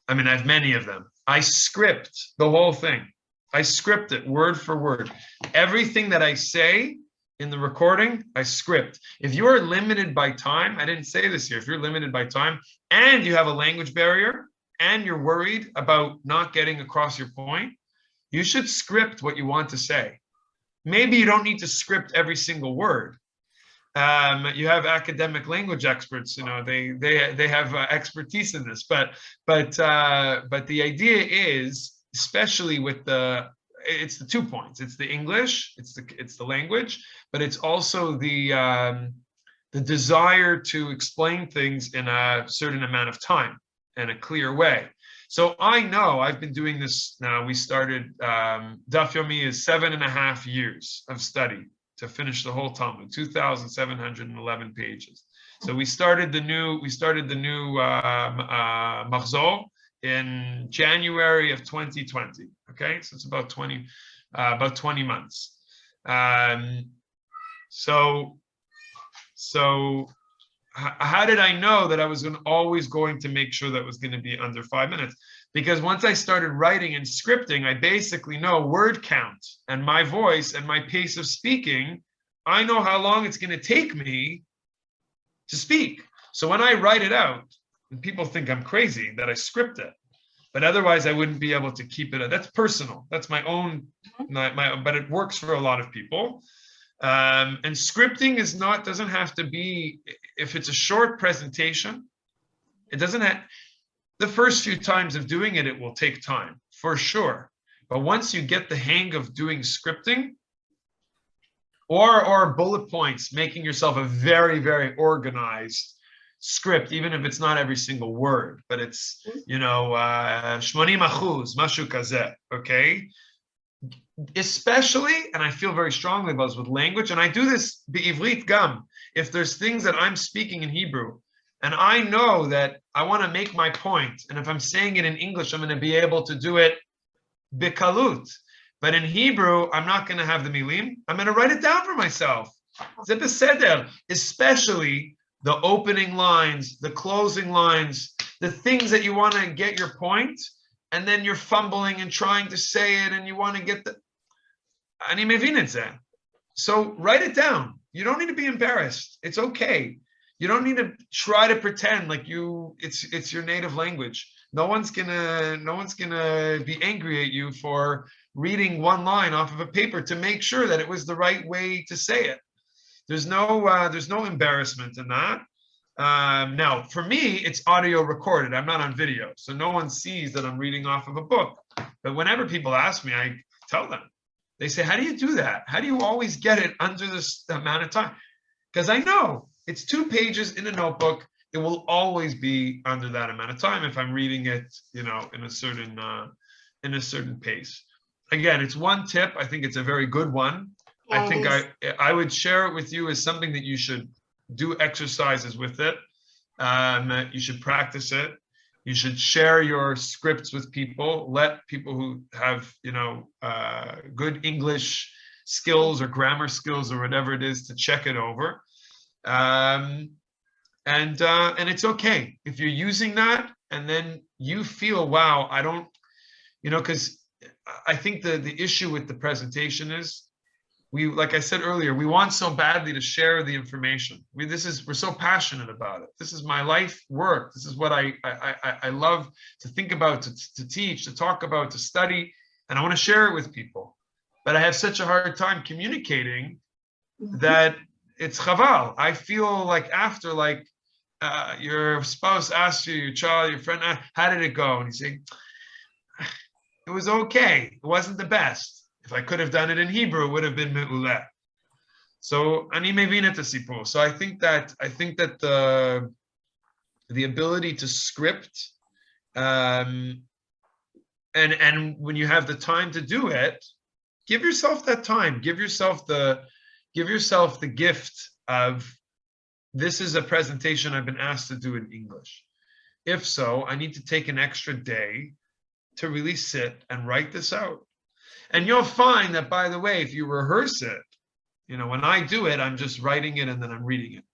I mean, I have many of them. I script the whole thing. I script it word for word. Everything that I say in the recording, I script. If you are limited by time, I didn't say this here, if you're limited by time and you have a language barrier and you're worried about not getting across your point, you should script what you want to say. Maybe you don't need to script every single word. You have academic language experts, you know, they have expertise in this, but the idea is, especially with it's the 2 points. It's the English, it's the language, but it's also the desire to explain things in a certain amount of time in a clear way. So I know I've been doing this now. We started Daf Yomi is 7.5 years of study to finish the whole Talmud, 2,711 pages. So we started the new Machzor in January of 2020. Okay, so it's about 20 months. So how did I know that I was always going to make sure that was going to be under 5 minutes? Because once I started writing and scripting, I basically know word count and my voice and my pace of speaking. I know how long it's going to take me to speak. So when I write it out, and people think I'm crazy that I script it, but otherwise I wouldn't be able to keep it. That's personal. That's my own, but it works for a lot of people. And scripting doesn't have to be, if it's a short presentation, it doesn't have, the first few times of doing it, it will take time for sure. But once you get the hang of doing scripting or bullet points, making yourself a very, very organized script, even if it's not every single word, but it's, 80%, mashu kazeh, okay? Especially, and I feel very strongly about this with language, and I do this be'ivrit gam, if there's things that I'm speaking in Hebrew, and I know that I want to make my point, and if I'm saying it in English, I'm going to be able to do it bikalut. But in Hebrew, I'm not going to have the milim. I'm going to write it down for myself. Zeh beseder, especially the opening lines, the closing lines, the things that you want to get your point, and then you're fumbling and trying to say it, and you want to get the. Ani mevin et zeh. So write it down. You don't need to be embarrassed. It's okay. You don't need to try to pretend like it's your native language. No one's gonna be angry at you for reading one line off of a paper to make sure that it was the right way to say it. There's no embarrassment in that. Now, for me, it's audio recorded. I'm not on video, so no one sees that I'm reading off of a book. But whenever people ask me, I tell them. They say, "How do you do that? How do you always get it under this amount of time?" Because I know it's 2 pages in a notebook. It will always be under that amount of time if I'm reading it, in a certain pace. Again, it's one tip. I think it's a very good one. Yeah, I think I would share it with you as something that you should do exercises with it. You should practice it. You should share your scripts with people. Let people who have, good English skills or grammar skills or whatever it is to check it over. And it's okay if you're using that and then you feel, wow, I don't, because I think the issue with the presentation is like I said earlier, we want so badly to share the information. We're so passionate about it. This is my life work. This is what I love to think about, to teach, to talk about, to study, and I want to share it with people. But I have such a hard time communicating that it's chaval. I feel like after, your spouse asks you, your child, your friend, how did it go? And you say, it was okay. It wasn't the best. If I could have done it in Hebrew, it would have been me'uleh. So ani mevin et hasipur. So I think that the ability to script, and when you have the time to do it, give yourself that time. Give yourself the gift of, this is a presentation I've been asked to do in English. If so, I need to take an extra day to really sit and write this out. And you'll find that, by the way, if you rehearse it, you know, when I do it, I'm just writing it and then I'm reading it.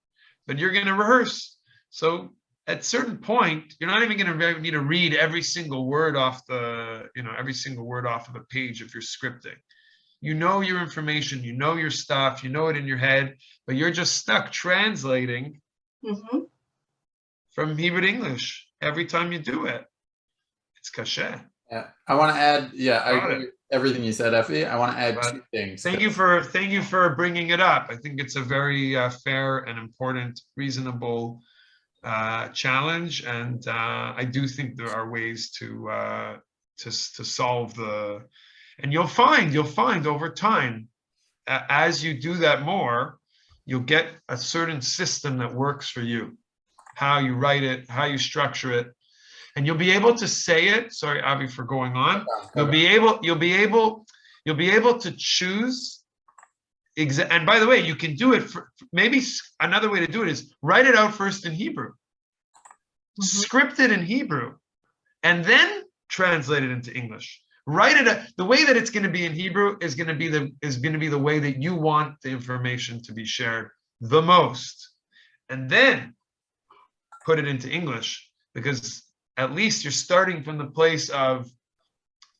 But you're going to rehearse. So at a certain point, you're not even going to need to read every single word off the, you know, every single word off of a page if you're scripting. You know your information, you know your stuff, you know it in your head, but you're just stuck translating from Hebrew to English every time you do it. It's kasher. Yeah, I want to add. Yeah, I agree with everything you said, Effie. I want to add two things. Thank you for bringing it up. I think it's a very fair and important, reasonable challenge, and I do think there are ways to solve the. And you'll find over time, as you do that more, you'll get a certain system that works for you. How you write it, how you structure it, and you'll be able to say it. Sorry, Avi, for going on. You'll be able to choose. And by the way, you can do it. Maybe another way to do it is write it out first in Hebrew, script it in Hebrew, and then translate it into English. Write it. The way that it's going to be in Hebrew is going to be the way that you want the information to be shared the most, and then put it into English, because at least you're starting from the place of,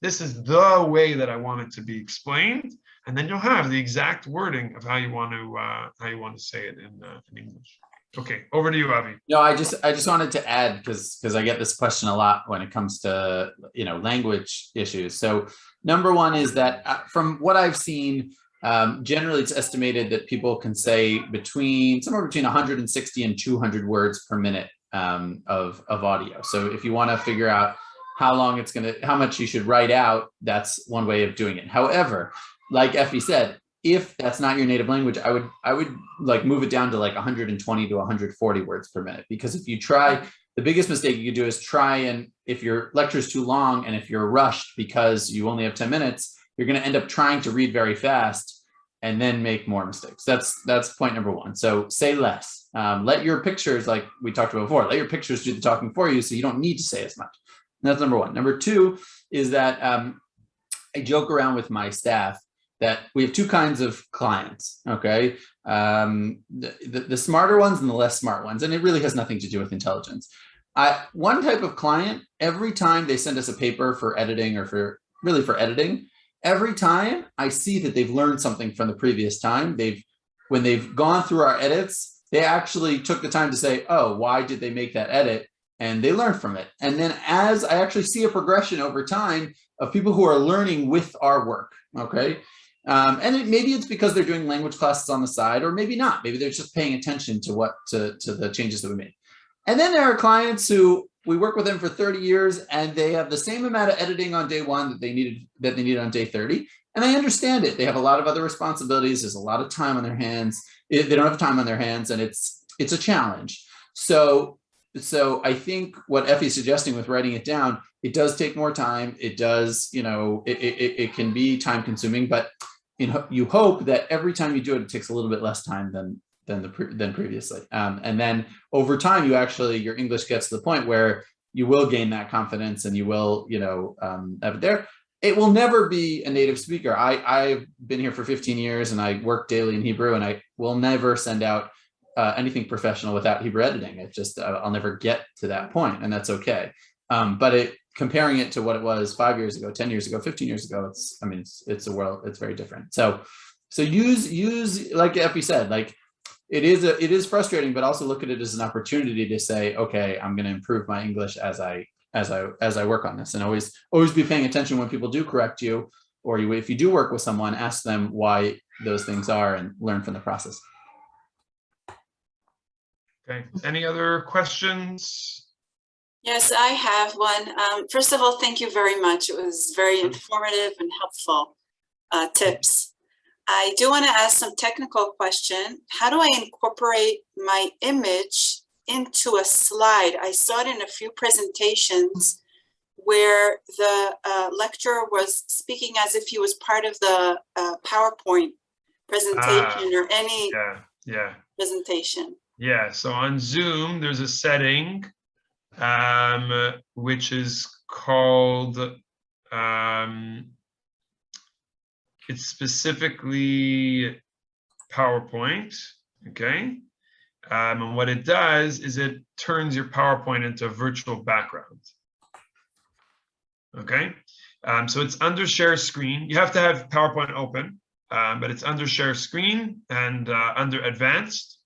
this is the way that I want it to be explained, and then you'll have the exact wording of how you want to say it in English. Okay, over to you, Avi. No, I just wanted to add, because I get this question a lot when it comes to, you know, language issues. So number one is that from what I've seen, generally it's estimated that people can say somewhere between 160 and 200 words per minute of audio. So if you want to figure out how much you should write out, that's one way of doing it. However, like Effie said, if that's not your native language, I would like move it down to like 120 to 140 words per minute, because if you try, the biggest mistake you could do is try, and if your lecture is too long and if you're rushed because you only have 10 minutes, you're going to end up trying to read very fast and then make more mistakes. That's point number one. So say less. Let your pictures, like we talked about before, let your pictures do the talking for you, so you don't need to say as much. And that's number one. Number two is that I joke around with my staff that we have two kinds of clients, okay? The smarter ones and the less smart ones, and it really has nothing to do with intelligence. One type of client, every time they send us a paper for editing or for editing, every time I see that they've learned something from the previous time. When they've gone through our edits, they actually took the time to say, oh, why did they make that edit? And they learned from it. And then as I actually see a progression over time of people who are learning with our work, okay? And maybe it's because they're doing language classes on the side, or maybe not. Maybe they're just paying attention to the changes that we made. And then there are clients who we work with them for 30 years, and they have the same amount of editing on day one that they needed on day 30. And I understand it. They have a lot of other responsibilities. There's a lot of time on their hands. They don't have time on their hands, and it's a challenge. So I think what Effie's suggesting with writing it down, it does take more time. It does, you know, it can be time consuming, but you hope that every time you do it, it takes a little bit less time than previously. And then over time, your English gets to the point where you will gain that confidence, and you will, you know, have it there. It will never be a native speaker. I've been here for 15 years and I work daily in Hebrew, and I will never send out anything professional without Hebrew editing. It's just, I'll never get to that point, and that's okay. But comparing it to what it was 5 years ago, 10 years ago, 15 years ago, it's a world, it's very different. So use, like Effie said, like it is frustrating, but also look at it as an opportunity to say, okay, I'm going to improve my English as I work on this, and always be paying attention when people do correct you, or if you do work with someone, ask them why those things are and learn from the process. Okay, any other questions? Yes, I have one. First of all, thank you very much. It was very informative and helpful tips. I do want to ask some technical question. How do I incorporate my image into a slide? I saw it in a few presentations where the lecturer was speaking as if he was part of the PowerPoint presentation or any presentation. Yeah, so on Zoom, there's a setting which is called, it's specifically PowerPoint, okay? And what it does is it turns your PowerPoint into a virtual background. Okay, so it's under share screen. You have to have PowerPoint open, but it's under share screen and under advanced.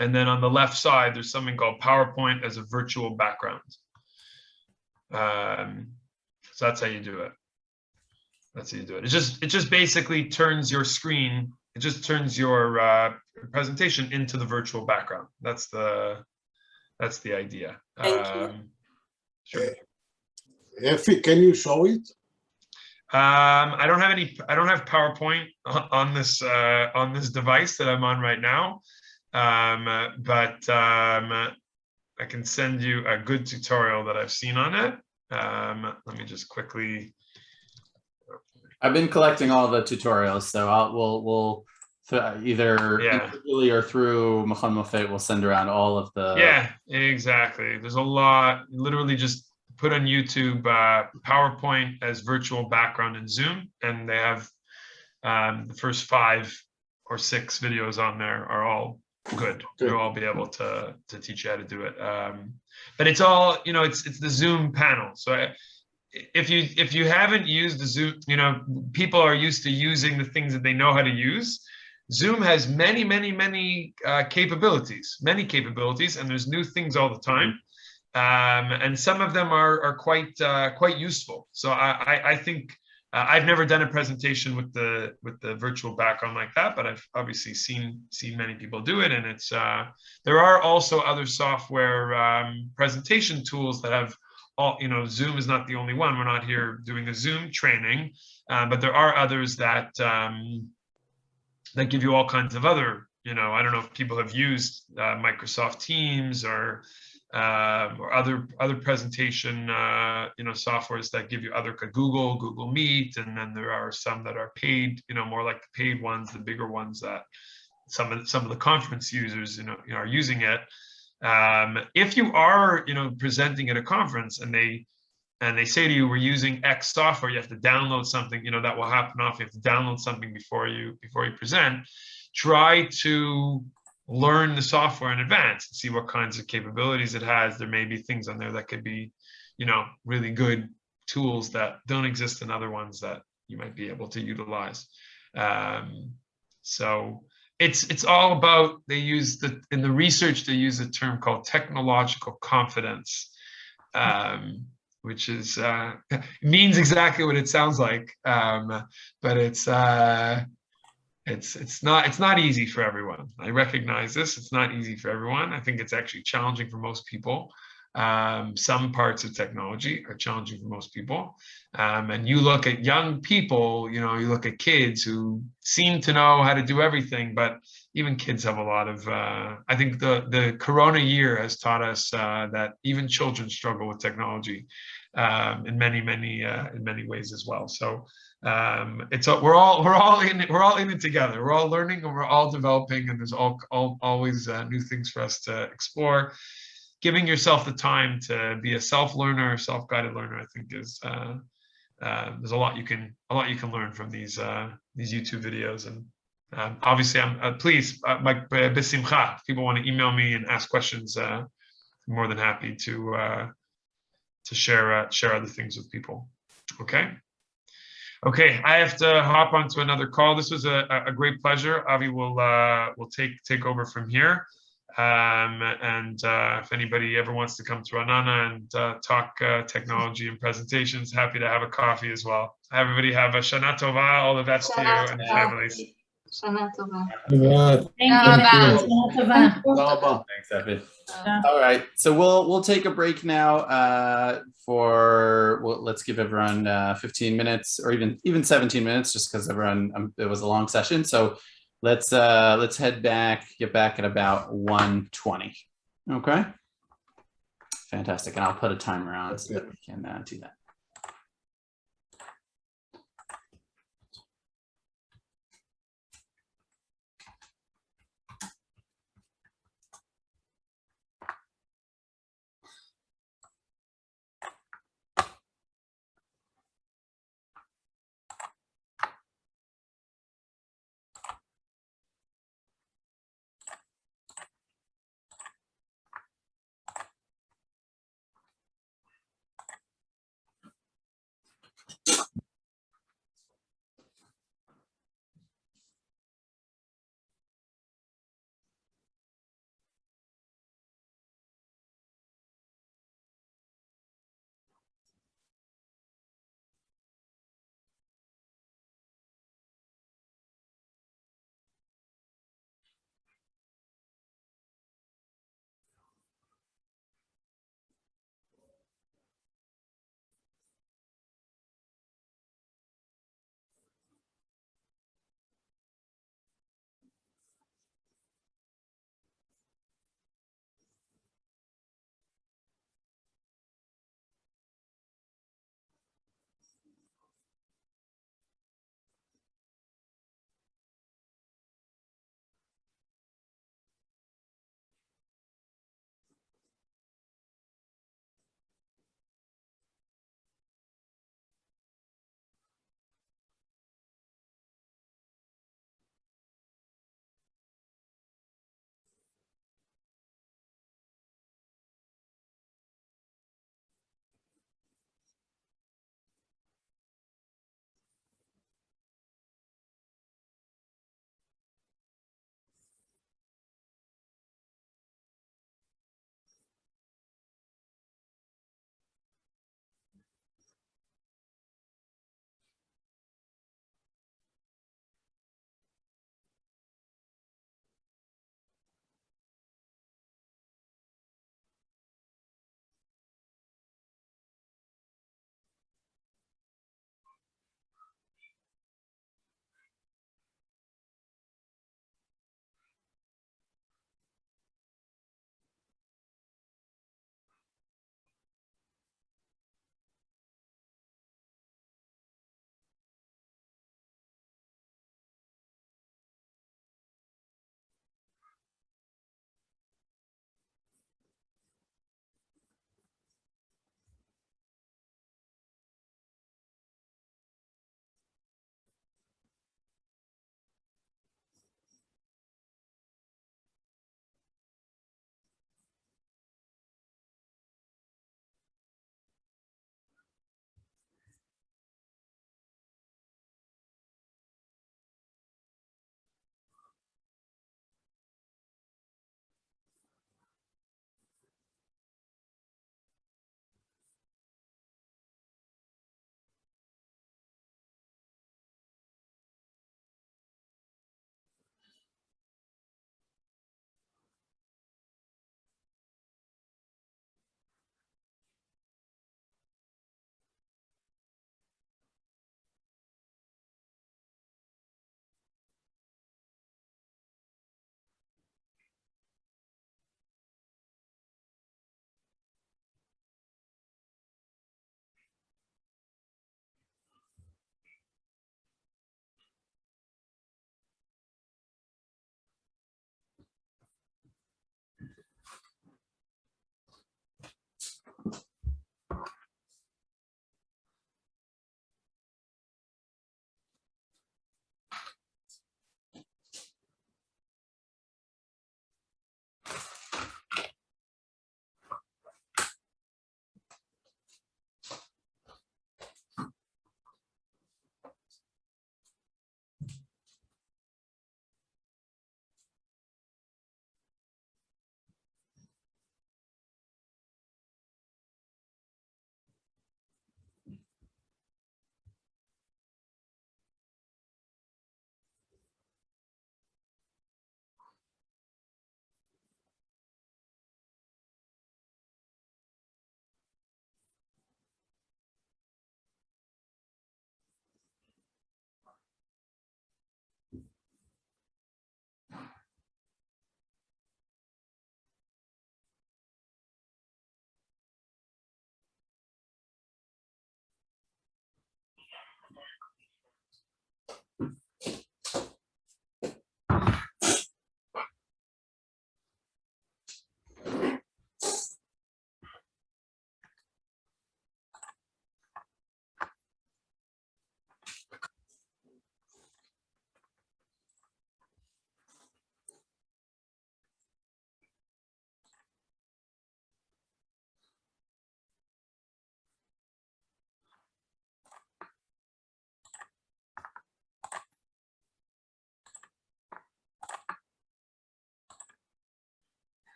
And then on the left side, there's something called PowerPoint as a virtual background. So that's how you do it. That's how you do it. It just basically turns your screen. It just turns your presentation into the virtual background. That's the idea. Thank you. Sure. Effie, can you show it? I don't have PowerPoint on this device that I'm on right now, but I can send you a good tutorial that I've seen on it. Let me just quickly. I've been collecting all the tutorials, so we'll either individually or through Machon Mofet, we'll send around all of the. Yeah, exactly. There's a lot. Literally, just put on YouTube PowerPoint as virtual background in Zoom, and they have the first 5 or 6 videos on there are all good. They'll all be able to teach you how to do it. But it's all, it's the Zoom panel. So if you haven't used the Zoom, people are used to using the things that they know how to use. Zoom has many capabilities, and there's new things all the time. And some of them are quite useful. So I think I've never done a presentation with the virtual background like that, but I've obviously seen many people do it. And it's there are also other software presentation tools that have all, Zoom is not the only one. We're not here doing a Zoom training, but there are others that give you all kinds of other, I don't know if people have used Microsoft Teams or other presentation softwares that give you other Google Meet, and then there are some that are paid, more like the paid ones, the bigger ones that some of the conference users are using it. If you are presenting at a conference and they say to you, we're using X software, you have to download something, that will happen often. You have to download something before you present. Try to learn the software in advance and see what kinds of capabilities it has. There may be things on there that could be, really good tools that don't exist in other ones that you might be able to utilize. So it's all about, in the research, they use a term called technological confidence, which is means exactly what it sounds like, but it's not easy for everyone. I recognize this. It's not easy for everyone. I think it's actually challenging for most people. Some parts of technology are challenging for most people. And you look at young people, you look at kids who seem to know how to do everything, but even kids have a lot of, I think the Corona year has taught us that even children struggle with technology in many ways as well. So we're all in it together. We're all learning and we're all developing, and there's always new things for us to explore. Giving yourself the time to be a self-learner, self-guided learner, I think is there's a lot you can learn from these YouTube videos. And obviously, I'm please, like besimcha, if people want to email me and ask questions, I'm more than happy to share other things with people. Okay, I have to hop onto another call. This was a great pleasure. Avi will take over from here. And if anybody ever wants to come to Anana and talk technology and presentations, happy to have a coffee as well. Everybody have a Shana Tova, all the best to you and your families. Shana Tova. Thank you. Thanks, Effie. All right, so we'll take a break now let's give everyone 15 minutes or even 17 minutes, just because everyone it was a long session. So let's get back at about 1:20. Okay, Fantastic. And I'll put a timer on so that we can do that.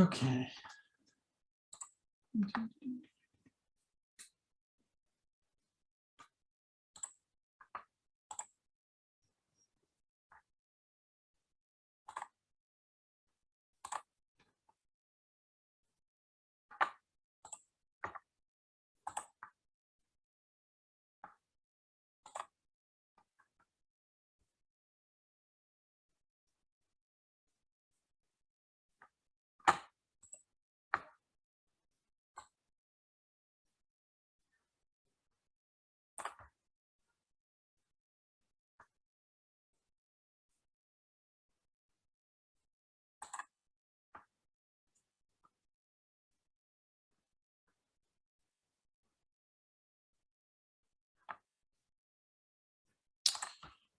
אוקיי.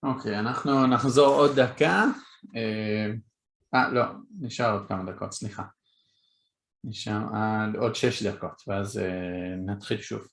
אוקיי, אנחנו נחזור עוד דקה. לא, נשאר עוד כמה דקות, סליחה. נשאר עוד 6 דקות, ואז נתחיל שוב.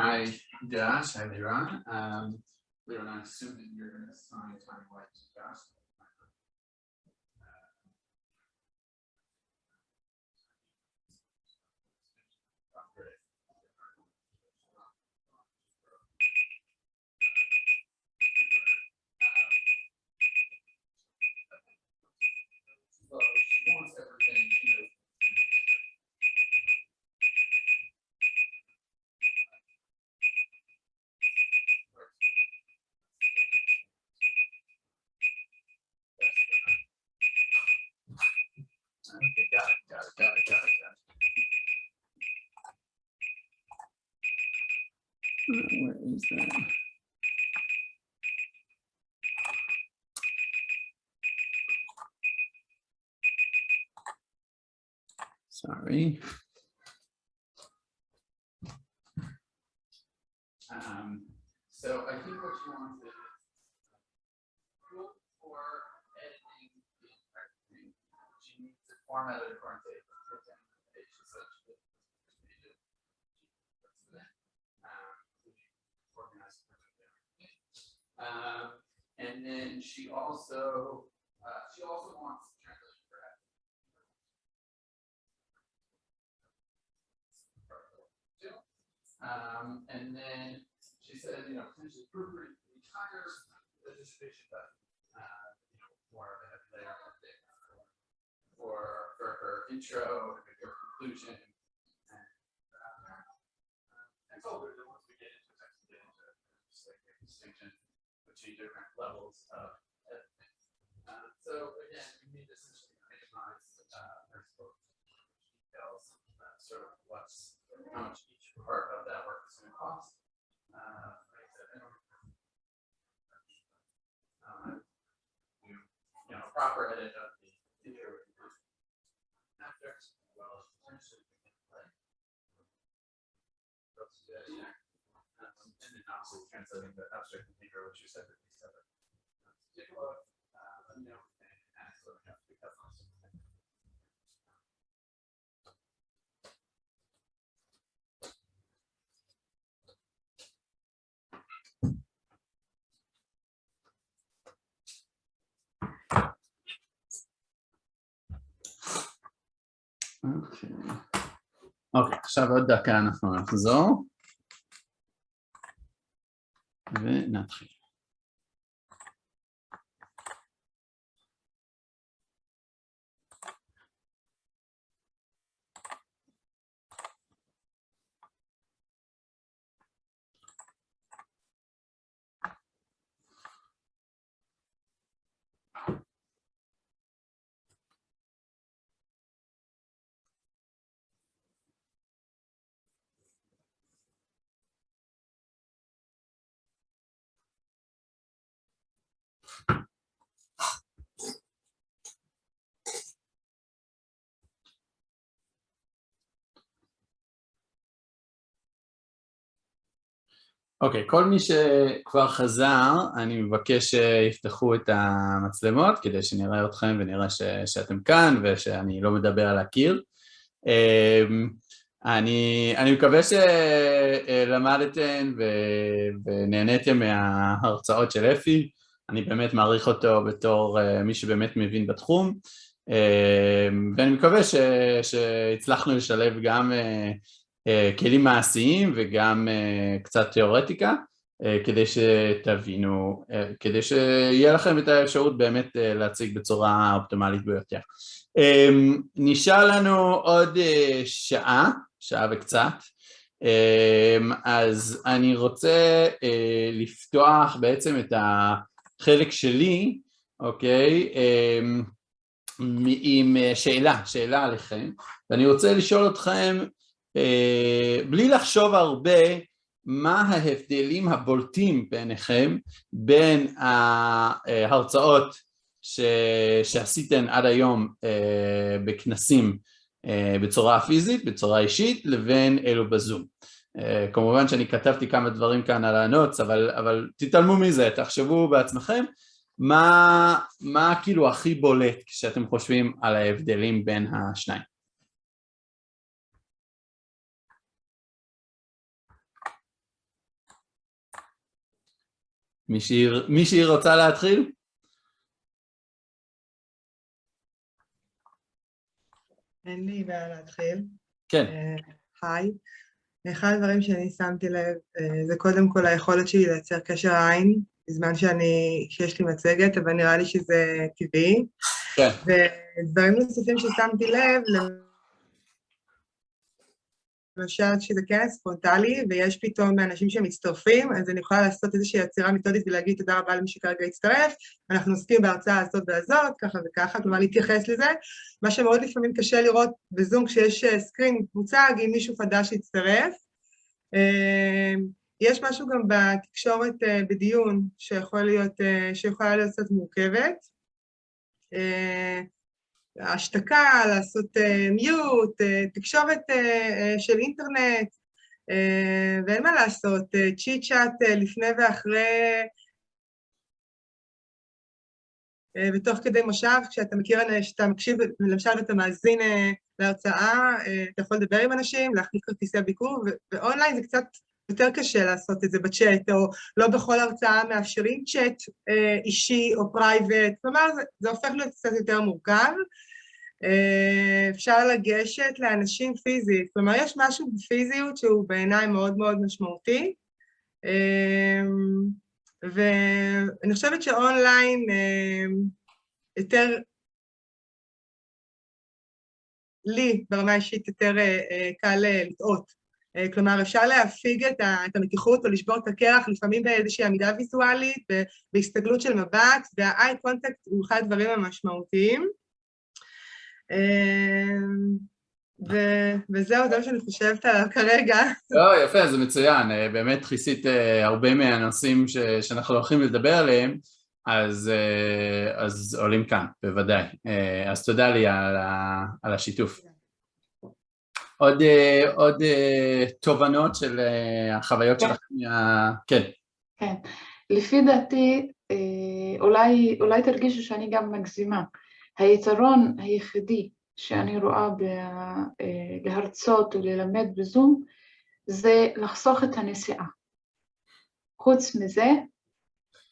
Hi, Josh. Hi, Leron. Leron, I assume that you're going to assign time white to Josh. So she wants everything, you know. Okay, got it. Where is that? Sorry. So I think what she wants is for editing the everything. She needs to format it according to and then she also wants translation for that. And then she said, you know, potentially proofread the entire dissertation, but you know, more of a heavy layer for her intro, her conclusion, and so once we get into text, we get into just like a distinction between different levels of editing. So again, we need to essentially itemize our scope details, sort of how much each part of that work is going to cost. You know, proper edit of the intro after, well, potentially we can play. And then also translating the abstract behavior, which you said that these separate. Take a look, let me know, and ask what we have to cut off. אוקיי, עכשיו עוד דקה אנחנו נחזור ונתחיל. אוקיי, כל מי שכבר חזר, אני מבקש שיפתחו את המצלמות כדי שנראה אתכם ונראה שאתם כאן ושאני לא מדבר על הקיר. אני מקווה שלמדתם ונהניתם מההרצאות של אפי, אני באמת מעריך אותו בתור מי שבאמת מבין בתחום, ואני מקווה שהצלחנו לשלב גם כלים מעשיים וגם קצת תיאורטיקה, כדי שתבינו, כדי שיהיה לכם את האפשרות באמת להציג בצורה אופטימלית ביותר. נשאר לנו עוד שעה וקצת, אז אני רוצה לפתוח בעצם את החלק שלי, אוקיי, עם שאלה עליכם, ואני רוצה לשאול אתכם, בלי לחשוב הרבה, מה ההבדלים הבולטים ביניכם בין ההרצאות שעשיתן עד היום בכנסים בצורה פיזית, בצורה אישית, לבין אלו בזום. כמובן שאני כתבתי כמה דברים כאן על הנוטס, אבל תתעלמו מזה, תחשבו בעצמכם, מה כאילו הכי בולט כשאתם חושבים על ההבדלים בין השניים. מישהי רוצה להתחיל? אין לי בעיה להתחיל. כן. היי. אחד הדברים שאני שמתי לב, זה קודם כל היכולת שלי לייצר קשר עין, בזמן שיש לי מצגת, אבל נראה לי שזה טבעי. כן. ודברים נוספים ששמתי לב, למשל שזה כנס ספונטלי, ויש פתאום אנשים שמצטרפים, אז אני יכולה לעשות איזושהי יצירה מתודית ולהגיד תודה רבה למי שכרגע יצטרף, אנחנו עוסקים בהרצאה הזאת והזאת, ככה וככה, כלומר להתייחס לזה, מה שמאוד לפעמים קשה לראות בזום כשיש סקרין מוצג, אם מישהו חדש יצטרף. יש משהו גם בתקשורת בדיון שיכולה להיות קצת מורכבת. השתקה, לעשות מיוט, תקשורת של אינטרנט, ואין מה לעשות, צ'יט צ'אט לפני ואחרי, ותוך כדי מושב, כשאתה מקשיב, למשל ואתה מאזין להרצאה, אתה יכול לדבר עם אנשים, להחליף כרטיסי ביקור, ואונליין זה קצת יותר קשה לעשות את זה בצ'אט, או לא בכל הרצאה מאפשרים צ'אט אישי או פרייבט, כלומר זה הופך להיות קצת יותר מורכב. אפשר לגשת לאנשים פיזית, כלומר יש משהו בפיזיות שהוא בעיניי מאוד מאוד משמעותי, ואני חושבת שאונליין יותר, לי ברמה אישית יותר קל לטעות, כלומר אפשר להפיג את המתיחות או לשבור את הקרח, לפעמים באיזושהי עמידה ויזואלית, בהסתגלות של מבט, וה-eye contact הוא אחד הדברים המשמעותיים. וזהו, זה מה שאני חושבת עליו כרגע. לא, יפה, זה מצוין, באמת כיסית הרבה מהנושאים שאנחנו הולכים לדבר עליהם, אז עולים כאן, בוודאי. אז תודה לי על השיתוף. עוד תובנות של החוויות שלכם? כן. כן, לפי דעתי, אולי תרגישו שאני גם מגזימה. היתרון היחידי שאני רואה להרצות וללמד בזום, זה לחסוך את הנסיעה. חוץ מזה,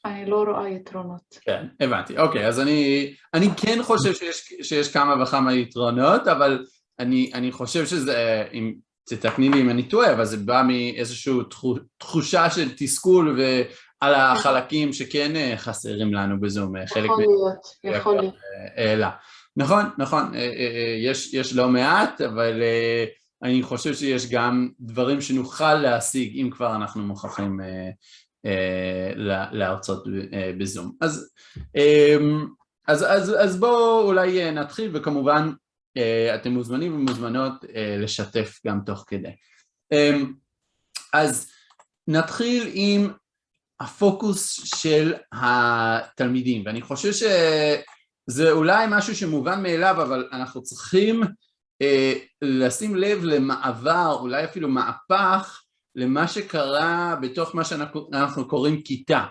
אני לא רואה יתרונות. כן, הבנתי. אוקיי, אז אני כן חושב שיש כמה וכמה יתרונות, אבל אני חושב שזה, אם תתקני לי אם אני טועה, אבל זה בא מאיזושהי תחושה של תסכול ועל החלקים שכן חסרים לנו בזום. יכול להיות. נכון, יש לא מעט, אבל אני חושב שיש גם דברים שנוכל להשיג אם כבר אנחנו מוכרחים להרצות בזום. אז בואו אולי נתחיל, וכמובן אתם מוזמנים ומוזמנות לשתף גם תוך כדי. אז נתחיל עם הפוקוס של התלמידים, ואני חושב שזה אולי משהו שמובן מאליו, אבל אנחנו צריכים לשים לב למעבר, אולי אפילו מהפך, למה שקרה בתוך מה שאנחנו קוראים כיתה.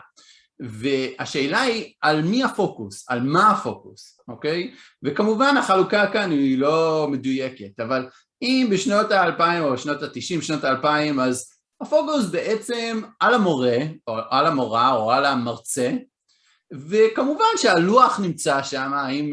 והשאלה היא על מי הפוקוס, על מה הפוקוס, אוקיי? וכמובן החלוקה כאן היא לא מדויקת, אבל אם בשנות ה-2000 או שנות ה-90, שנות ה-2000, אז הפוקוס בעצם על המורה, או על המורה, או על המרצה, וכמובן שהלוח נמצא שם, עם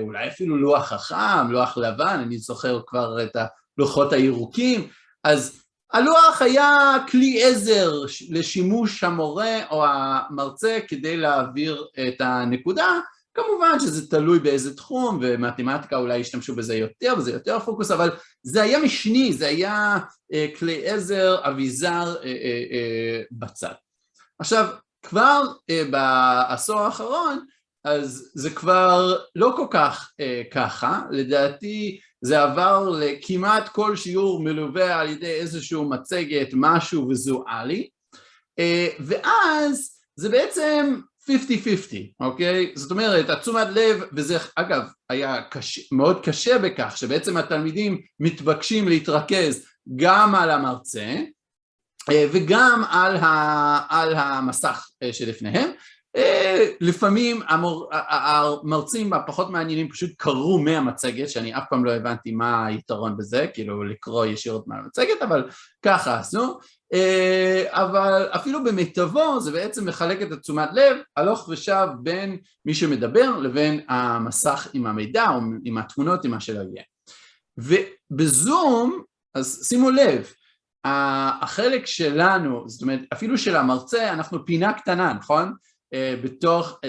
אולי אפילו לוח חכם, לוח לבן, אני זוכר כבר את הלוחות הירוקים, אז הלוח היה כלי עזר לשימוש המורה או המרצה כדי להעביר את הנקודה, כמובן שזה תלוי באיזה תחום, ומתמטיקה אולי השתמשו בזה יותר, וזה יותר פוקוס, אבל זה היה משני, זה היה כלי עזר, אביזר בצד. עכשיו, כבר בעשור האחרון, אז זה כבר לא כל כך ככה, לדעתי זה עבר לכמעט כל שיעור מלווה על ידי איזשהו מצגת, משהו ויזואלי, ואז זה בעצם 50-50, אוקיי? זאת אומרת, התשומת לב, וזה אגב היה מאוד קשה בכך, שבעצם התלמידים מתבקשים להתרכז גם על המרצה, וגם על המסך שלפניהם. לפעמים המרצים הפחות מעניינים פשוט קראו מהמצגת, שאני אף פעם לא הבנתי מה היתרון בזה, כאילו לקרוא ישירות מהמצגת, אבל ככה עשו. אבל אפילו במיטבו זה בעצם מחלק את התשומת לב הלוך ושב בין מי שמדבר לבין המסך עם המידע או עם התמונות, עם מה שלא יהיה. ובזום, אז שימו לב, החלק שלנו, זאת אומרת, אפילו של המרצה, אנחנו פינה קטנה, נכון?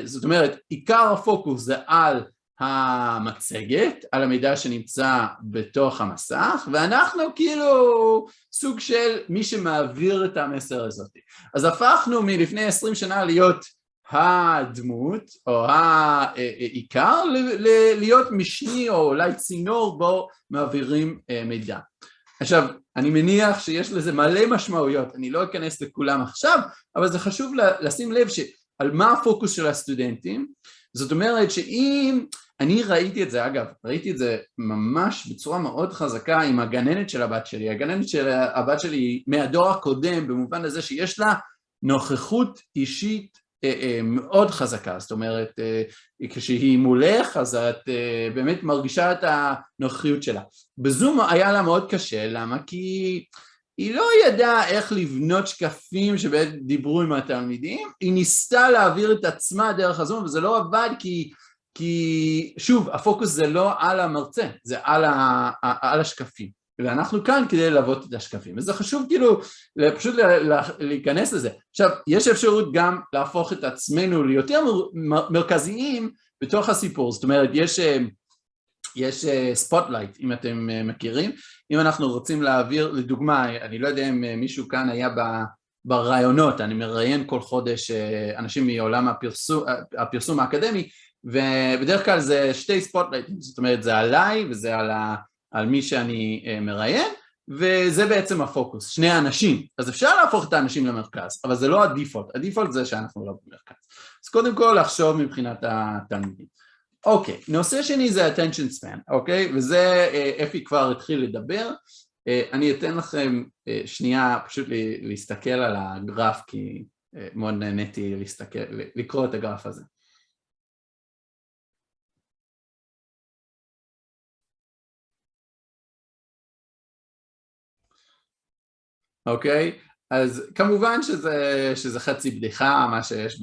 זאת אומרת, עיקר הפוקוס זה על המצגת, על המידע שנמצא בתוך המסך, ואנחנו כאילו סוג של מי שמעביר את המסר הזאת. אז הפכנו מלפני 20 שנה להיות הדמות, או העיקר, להיות משני או אולי צינור בו מעבירים מידע. עכשיו, אני מניח שיש לזה מלא משמעויות, אני לא אכנס לכולם עכשיו, אבל זה חשוב לשים לב על מה הפוקוס של הסטודנטים. זאת אומרת שאם, אני ראיתי את זה, אגב, ראיתי את זה ממש בצורה מאוד חזקה עם הגננת של הבת שלי. הגננת של הבת שלי היא מהדור הקודם, במובן הזה שיש לה נוכחות אישית מאוד חזקה, זאת אומרת, כשהיא מולך, אז את באמת מרגישה את הנוכחיות שלה. בזום היה לה מאוד קשה, למה? כי היא לא ידעה איך לבנות שקפים שבאמת דיברו עם התלמידים, היא ניסתה להעביר את עצמה דרך הזום, וזה לא עבד כי שוב, הפוקוס זה לא על המרצה, זה על השקפים. ואנחנו כאן כדי ללוות את השקפים, וזה חשוב כאילו פשוט להיכנס לזה. עכשיו, יש אפשרות גם להפוך את עצמנו ליותר מרכזיים בתוך הסיפור, זאת אומרת, יש ספוטלייט, אם אתם מכירים, אם אנחנו רוצים להעביר, לדוגמה, אני לא יודע אם מישהו כאן היה ברעיונות, אני מראיין כל חודש אנשים מעולם הפרסום האקדמי, ובדרך כלל זה שתי ספוטלייטים, זאת אומרת, זה עליי וזה על מי שאני מראיין, וזה בעצם הפוקוס, שני האנשים. אז אפשר להפוך את האנשים למרכז, אבל זה לא הדיפולט, הדיפולט זה שאנחנו לא במרכז. אז קודם כל לחשוב מבחינת התלמידים. אוקיי, נושא שני זה attention span, אוקיי? וזה אפי כבר התחיל לדבר. אני אתן לכם שנייה פשוט להסתכל על הגרף, כי מאוד נהניתי לקרוא את הגרף הזה. אוקיי? אז כמובן שזה חצי בדיחה, מה שיש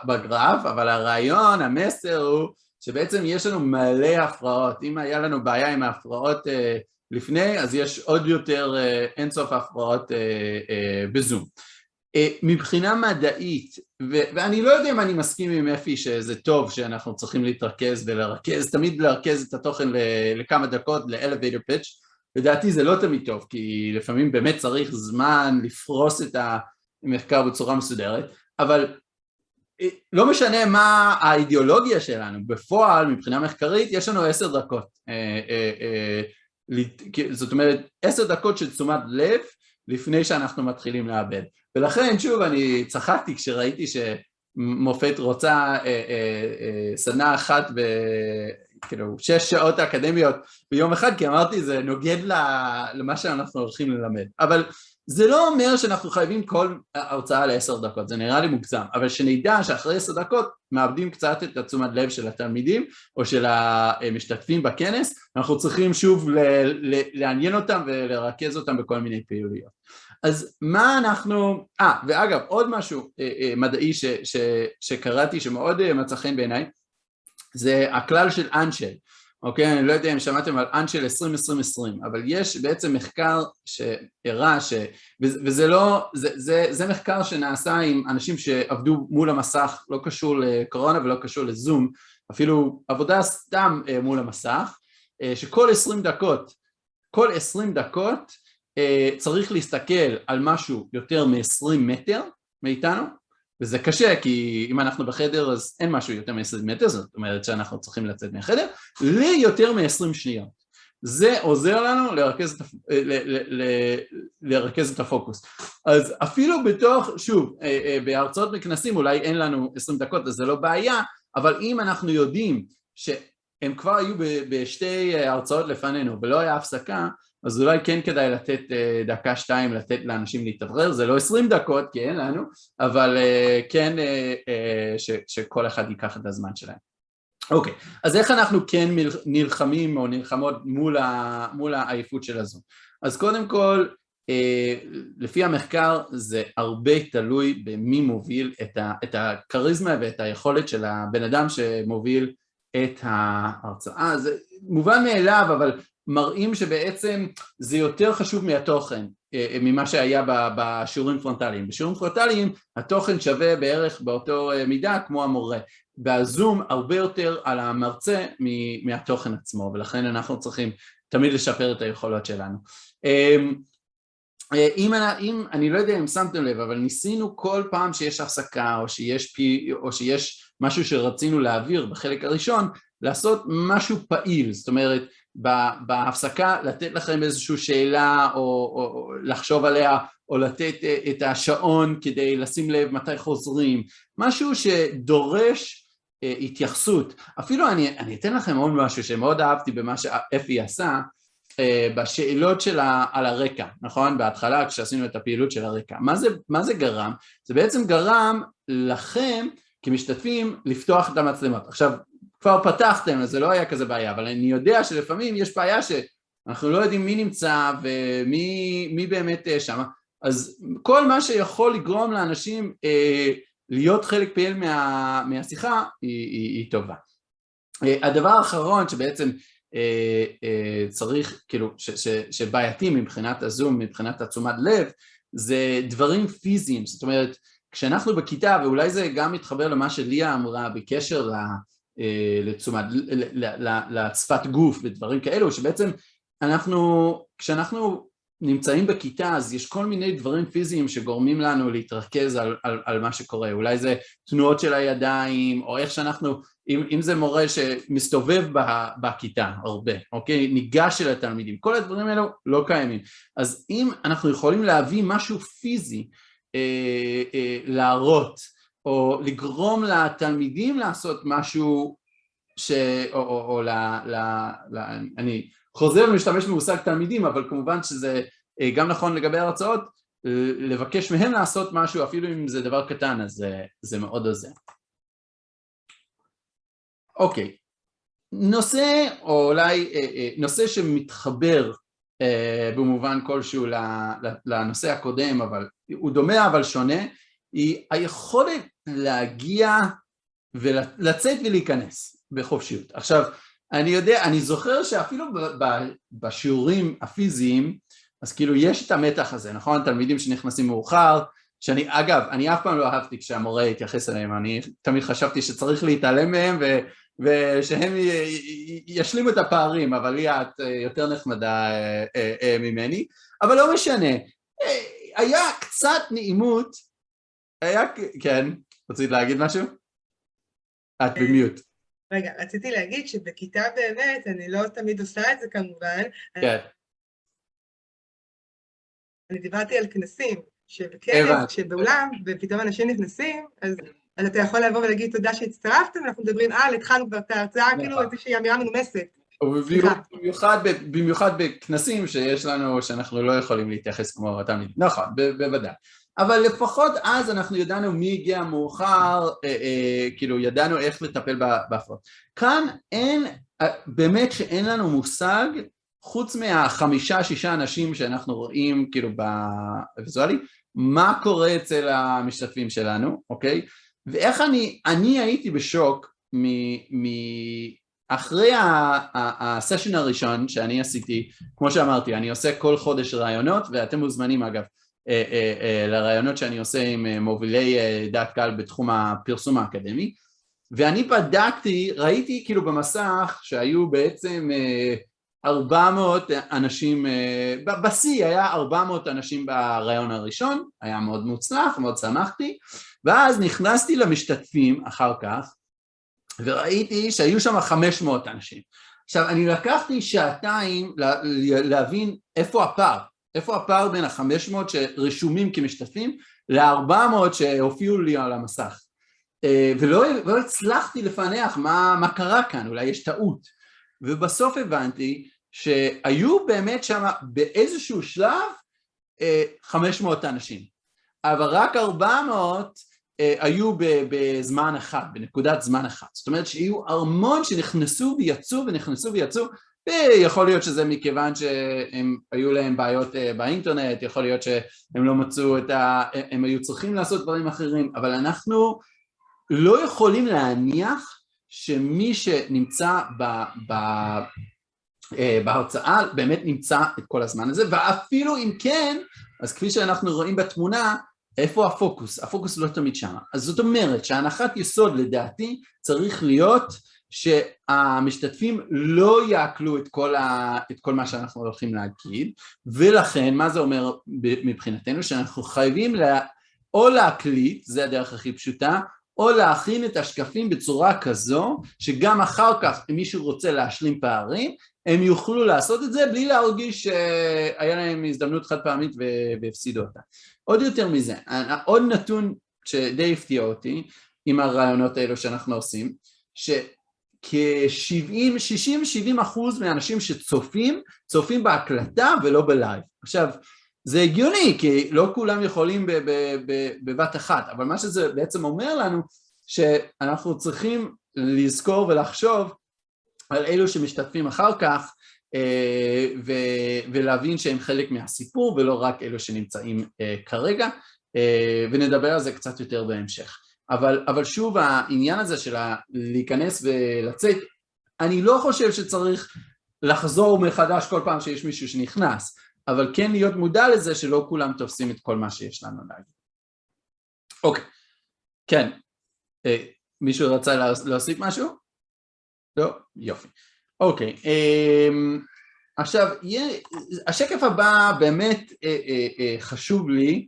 בגרף, אבל הרעיון, המסר הוא שבעצם יש לנו מלא הפרעות. אם היה לנו בעיה עם ההפרעות לפני, אז יש עוד יותר אינסוף הפרעות בזום. מבחינה מדעית, ואני לא יודע אם אני מסכים עם אפי שזה טוב שאנחנו צריכים להתרכז ולרכז, תמיד לרכז את התוכן לכמה דקות, ל-elevator pitch, לדעתי זה לא תמיד טוב, כי לפעמים באמת צריך זמן לפרוס את המחקר בצורה מסודרת, אבל לא משנה מה האידיאולוגיה שלנו, בפועל, מבחינה מחקרית, יש לנו 10 דקות. זאת אומרת, 10 דקות של תשומת לב לפני שאנחנו מתחילים לאבד. ולכן, שוב, אני צחקתי כשראיתי שמופת רוצה סדנה אחת כאילו 6 שעות אקדמיות ביום אחד, כי אמרתי זה נוגד למה שאנחנו הולכים ללמד. אבל זה לא אומר שאנחנו חייבים כל הרצאה ל10 דקות, זה נראה לי מוגזם, אבל שנדע שאחרי 10 דקות מאבדים קצת את תשומת לב של התלמידים או של המשתתפים בכנס, אנחנו צריכים שוב לעניין אותם ולרכז אותם בכל מיני פעילויות. אז מה אנחנו, ואגב עוד משהו מדעי שקראתי שמאוד מצא חן בעיניי, זה הכלל של אנשל. אוקיי, אני לא יודע אם שמעתם על אנשל 2020, אבל יש בעצם מחקר שהראה, וזה לא, זה מחקר שנעשה עם אנשים שעבדו מול המסך, לא קשור לקורונה ולא קשור לזום, אפילו עבודה סתם מול המסך, שכל 20 דקות צריך להסתכל על משהו יותר מ-20 מטר מאיתנו, וזה קשה, כי אם אנחנו בחדר אז אין משהו יותר מ-20 מטר, זאת אומרת שאנחנו צריכים לצאת מהחדר, ליותר מ-20 שניות. זה עוזר לנו לרכז את הפוקוס. אז אפילו בתוך, שוב, בהרצאות מכנסים אולי אין לנו 20 דקות, אז זה לא בעיה, אבל אם אנחנו יודעים שהם כבר היו בשתי הרצאות לפנינו ולא היה הפסקה, אז אולי כן כדאי לתת דקה-שתיים, לתת לאנשים להתאוורר, זה לא 20 דקות, כי אין לנו, אבל כן שכל אחד ייקח את הזמן שלהם. אוקיי, אז איך אנחנו כן נלחמים או נלחמות מול העייפות של הזום? אז קודם כל, לפי המחקר זה הרבה תלוי במי מוביל את הכריזמה ואת היכולת של הבן אדם שמוביל את ההרצאה. זה מובן מאליו, אבל מראים שבעצם זה יותר חשוב מהתוכן, ממה שהיה בשיעורים פרונטליים. בשיעורים פרונטליים התוכן שווה בערך באותו מידה כמו המורה. בזום הרבה יותר על המרצה מהתוכן עצמו, ולכן אנחנו צריכים תמיד לשפר את היכולות שלנו. אני לא יודע אם שמתם לב, אבל ניסינו כל פעם שיש הפסקה או שיש משהו שרצינו להעביר בחלק הראשון, לעשות משהו פעיל, זאת אומרת, בהפסקה לתת לכם איזושהי שאלה או לחשוב עליה, או לתת את השעון כדי לשים לב מתי חוזרים, משהו שדורש התייחסות. אפילו אני אתן לכם עוד משהו שמאוד אהבתי במה שאפי עשה, בשאלות שלה על הרקע, נכון? בהתחלה כשעשינו את הפעילות של הרקע. מה זה גרם? זה בעצם גרם לכם כמשתתפים לפתוח את המצלמות. עכשיו, כבר פתחתם, אז זה לא היה כזה בעיה, אבל אני יודע שלפעמים יש בעיה שאנחנו לא יודעים מי נמצא ומי באמת שם, אז כל מה שיכול לגרום לאנשים להיות חלק פעיל מהשיחה היא טובה. הדבר האחרון שבעצם צריך, כאילו, שבעייתי מבחינת הזום, מבחינת תשומת לב, זה דברים פיזיים, זאת אומרת, כשאנחנו בכיתה, ואולי זה גם מתחבר למה שליה אמרה בקשר לשפת גוף ודברים כאלו, שבעצם כשאנחנו נמצאים בכיתה, אז יש כל מיני דברים פיזיים שגורמים לנו להתרכז על מה שקורה, אולי זה תנועות של הידיים, או איך שאנחנו, אם זה מורה שמסתובב בכיתה הרבה, אוקיי, ניגש אל התלמידים, כל הדברים האלו לא קיימים, אז אם אנחנו יכולים להביא משהו פיזי, להראות, או לגרום לתלמידים לעשות משהו אני חוזר ומשתמש במושג תלמידים, אבל כמובן שזה גם נכון לגבי הרצאות, לבקש מהם לעשות משהו, אפילו אם זה דבר קטן, אז זה מאוד עוזר. אוקיי, נושא, או אולי נושא שמתחבר במובן כלשהו לנושא הקודם, אבל הוא דומה אבל שונה, היא היכולת להגיע ולצאת ולהיכנס בחופשיות. עכשיו, אני זוכר שאפילו בשיעורים הפיזיים, אז כאילו יש את המתח הזה, נכון? תלמידים שנכנסים מאוחר, אגב, אני אף פעם לא אהבתי כשהמורה יתייחס אליהם, אני תמיד חשבתי שצריך להתעלם מהם ושהם ישלימו את הפערים, אבל את יותר נחמדה ממני, אבל לא משנה, היה קצת נעימות, כן, רצית להגיד משהו? את במיוט. רגע, רציתי להגיד שבכיתה באמת, אני לא תמיד עושה את זה כמובן, כן. אני דיברתי על כנסים, שבכנס, כשבאולם, ופתאום אנשים נכנסים, אז אתה יכול לבוא ולהגיד תודה שהצטרפתם, אנחנו מדברים, התחלנו כבר את ההרצאה, כאילו איזושהי אמירה מנומסת. במיוחד בכנסים שיש לנו, שאנחנו לא יכולים להתייחס כמו תלמידים, נכון, בוודאי. אבל לפחות אז אנחנו ידענו מי הגיע מאוחר, כאילו ידענו איך לטפל בהפרעות. כאן אין, באמת שאין לנו מושג, חוץ מה5-6 אנשים שאנחנו רואים כאילו בוויזואלי, מה קורה אצל המשתתפים שלנו, אוקיי? ואיך אני הייתי בשוק אחרי הסשן הראשון שאני עשיתי, כמו שאמרתי, אני עושה כל חודש רעיונות, ואתם מוזמנים אגב, לרעיונות שאני עושה עם מובילי דעת קהל בתחום הפרסום האקדמי, ואני בדקתי, ראיתי כאילו במסך שהיו בעצם 400 אנשים, בשיא היה 400 אנשים ברעיון הראשון, היה מאוד מוצלח, מאוד שמחתי, ואז נכנסתי למשתתפים אחר כך, וראיתי שהיו שם 500 אנשים. עכשיו, אני לקחתי שעתיים להבין איפה הפער, איפה הפער בין ה-500 שרשומים כמשתתפים ל-400 שהופיעו לי על המסך. ולא הצלחתי לפענח מה קרה כאן, אולי יש טעות. ובסוף הבנתי שהיו באמת שם באיזשהו שלב 500 אנשים, אבל רק 400 היו בזמן אחד, בנקודת זמן אחד. זאת אומרת שהיו המון שנכנסו ויצאו ונכנסו ויצאו, ויכול להיות שזה מכיוון שהם היו להם בעיות באינטרנט, יכול להיות שהם לא מצאו הם היו צריכים לעשות דברים אחרים, אבל אנחנו לא יכולים להניח שמי שנמצא בהרצאה באמת נמצא את כל הזמן הזה, ואפילו אם כן, אז כפי שאנחנו רואים בתמונה, איפה הפוקוס? הפוקוס לא תמיד שם. אז זאת אומרת שהנחת יסוד לדעתי צריך להיות שהמשתתפים לא יעכלו את כל מה שאנחנו הולכים להגיד, ולכן מה זה אומר מבחינתנו? שאנחנו חייבים או להקליט, זה הדרך הכי פשוטה, או להכין את השקפים בצורה כזו, שגם אחר כך אם מישהו רוצה להשלים פערים, הם יוכלו לעשות את זה בלי להרגיש שהיה להם הזדמנות חד פעמית והפסידו אותה. עוד יותר מזה, עוד נתון שדי הפתיע אותי עם הרעיונות האלו שאנחנו עושים, שכ-60-70% מהאנשים צופים בהקלטה ולא בלייב. עכשיו, זה הגיוני, כי לא כולם יכולים בבת אחת, אבל מה שזה בעצם אומר לנו, שאנחנו צריכים לזכור ולחשוב על אלו שמשתתפים אחר כך, ולהבין שהם חלק מהסיפור, ולא רק אלו שנמצאים כרגע, ונדבר על זה קצת יותר בהמשך. אבל שוב, העניין הזה של להיכנס ולצאת, אני לא חושב שצריך לחזור מחדש כל פעם שיש מישהו שנכנס, אבל כן להיות מודע לזה שלא כולם תופסים את כל מה שיש לנו להגיד. אוקיי, כן, מישהו רצה להוסיף משהו? לא? יופי. אוקיי, עכשיו, השקף הבא באמת חשוב לי,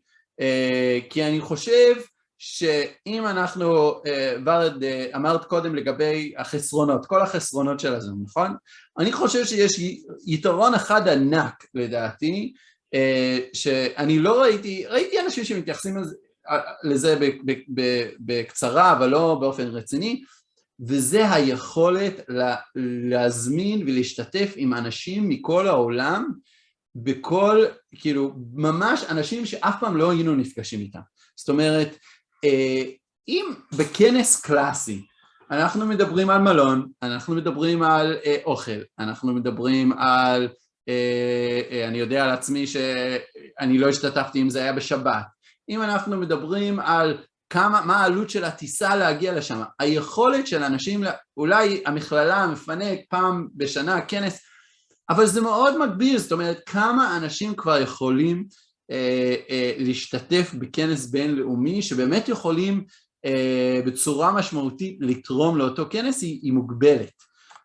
כי אני חושב שאם אנחנו, ורד אמרת קודם לגבי החסרונות, כל החסרונות של הזום, נכון? אני חושב שיש יתרון אחד ענק לדעתי, שאני לא ראיתי אנשים שמתייחסים לזה בקצרה, אבל לא באופן רציני, וזה היכולת להזמין ולהשתתף עם אנשים מכל העולם, בכל, כאילו, ממש אנשים שאף פעם לא היינו נפגשים איתם. זאת אומרת, אם בכנס קלאסי, אנחנו מדברים על מלון, אנחנו מדברים על אוכל, אנחנו מדברים על, אני יודע על עצמי שאני לא השתתפתי אם זה היה בשבת, אם אנחנו מדברים על מה העלות של הטיסה להגיע לשם, היכולת של אנשים, אולי המכללה מפנק פעם בשנה כנס, אבל זה מאוד מגביל, זאת אומרת כמה אנשים כבר יכולים להשתתף בכנס בינלאומי, שבאמת יכולים בצורה משמעותית לתרום לאותו כנס, היא מוגבלת,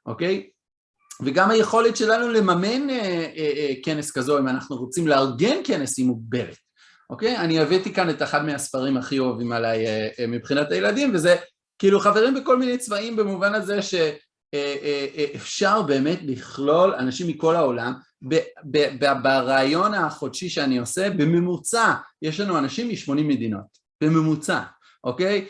אוקיי? וגם היכולת שלנו לממן כנס כזו, אם אנחנו רוצים לארגן כנס, היא מוגבלת. אוקיי? אני הבאתי כאן את אחד מהספרים הכי אוהבים עליי מבחינת הילדים, וזה כאילו חברים בכל מיני צבעים במובן הזה שאפשר באמת לכלול אנשים מכל העולם, ברעיון החודשי שאני עושה, בממוצע יש לנו אנשים מ-80 מדינות, בממוצע, אוקיי?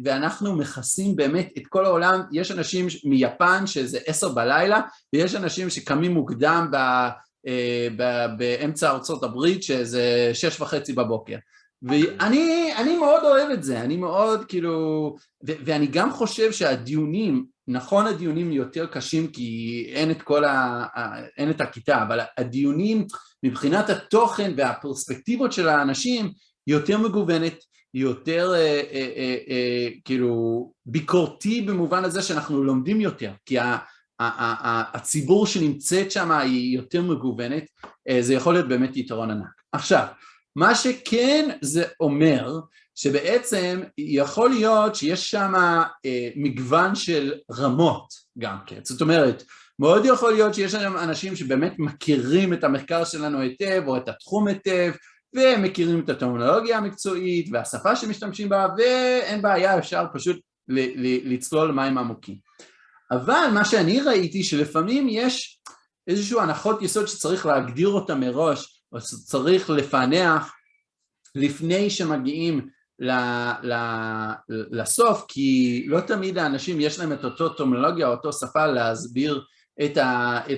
ואנחנו מכסים באמת את כל העולם, יש אנשים מיפן שזה 10 בלילה, ויש אנשים שקמים מוקדם באמצע ארצות הברית שזה 6:30 בבוקר. ואני מאוד אוהב את זה, אני מאוד כאילו, ואני גם חושב שהדיונים, נכון הדיונים יותר קשים כי אין את הכיתה, אבל הדיונים מבחינת התוכן והפרספקטיבות של האנשים יותר מגוונת, יותר כאילו ביקורתי במובן הזה שאנחנו לומדים יותר, כי הציבור שנמצאת שם היא יותר מגוונת, זה יכול להיות באמת יתרון ענק. עכשיו, מה שכן זה אומר, שבעצם יכול להיות שיש שם מגוון של רמות גם כן, זאת אומרת, מאוד יכול להיות שיש שם אנשים שבאמת מכירים את המחקר שלנו היטב, או את התחום היטב, ומכירים את הטרמינולוגיה המקצועית, והשפה שמשתמשים בה, ואין בעיה, אפשר פשוט לצלול מים עמוקים. אבל מה שאני ראיתי, שלפעמים יש איזשהו הנחות יסוד שצריך להגדיר אותה מראש, או שצריך לפענח לפני שמגיעים לסוף, כי לא תמיד האנשים יש להם את אותו טרמינולוגיה, אותו שפה להסביר את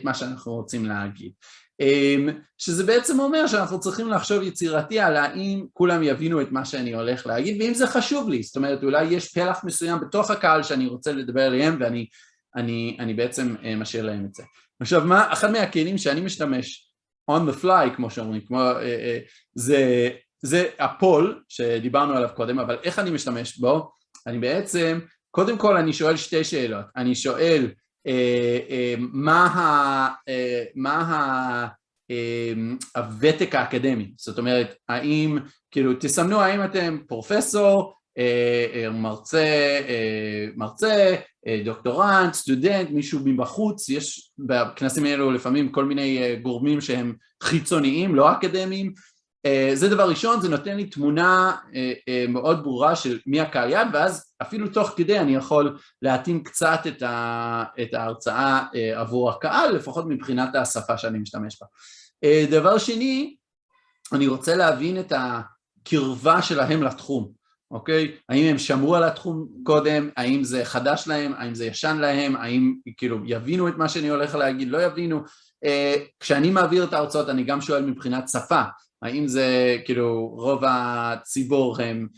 מה שאנחנו רוצים להגיד. שזה בעצם אומר שאנחנו צריכים לחשוב יצירתי על האם כולם יבינו את מה שאני הולך להגיד, ואם זה חשוב לי, זאת אומרת אולי יש פלח מסוים בתוך הקהל שאני רוצה לדבר עליהם, ואני בעצם משאיר להם את זה. עכשיו, אחד מהכלים שאני משתמש on the fly, כמו שאומרים, זה הפול שדיברנו עליו קודם, אבל איך אני משתמש בו? אני בעצם, קודם כל אני שואל שתי שאלות, אני שואל מה הוותק האקדמי, זאת אומרת, האם, כאילו, תסמנו האם אתם פרופסור, מרצה, דוקטורנט, סטודנט, מישהו מבחוץ, יש בכנסים האלו לפעמים כל מיני גורמים שהם חיצוניים, לא אקדמיים, זה דבר ראשון, זה נותן לי תמונה מאוד ברורה של מי הקהל יעד, ואז אפילו תוך כדי אני יכול להתאים קצת את ההרצאה עבור הקהל, לפחות מבחינת השפה שאני משתמש בה. דבר שני, אני רוצה להבין את הקרבה שלהם לתחום, אוקיי? האם הם שמרו על התחום קודם, האם זה חדש להם, האם זה ישן להם, האם כאילו יבינו את מה שאני הולך להגיד, לא יבינו. כשאני מעביר את ההרצאות אני גם שואל מבחינת שפה, האם זה כאילו רוב הציבור הם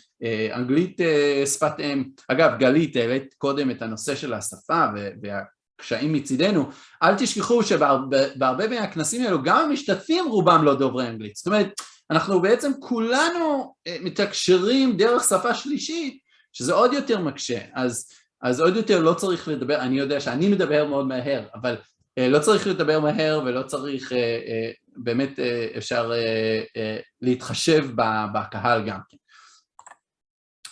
אנגלית שפת אם, אגב גלית העלית קודם את הנושא של השפה והקשיים מצידנו, אל תשכחו שבהרבה מהכנסים האלו גם המשתתפים רובם לא דוברי אנגלית, זאת אומרת אנחנו בעצם כולנו מתקשרים דרך שפה שלישית שזה עוד יותר מקשה, אז עוד יותר לא צריך לדבר, אני יודע שאני מדבר מאוד מהר, אבל לא צריך לדבר מהר ולא צריך, באמת אפשר להתחשב בקהל גם כן.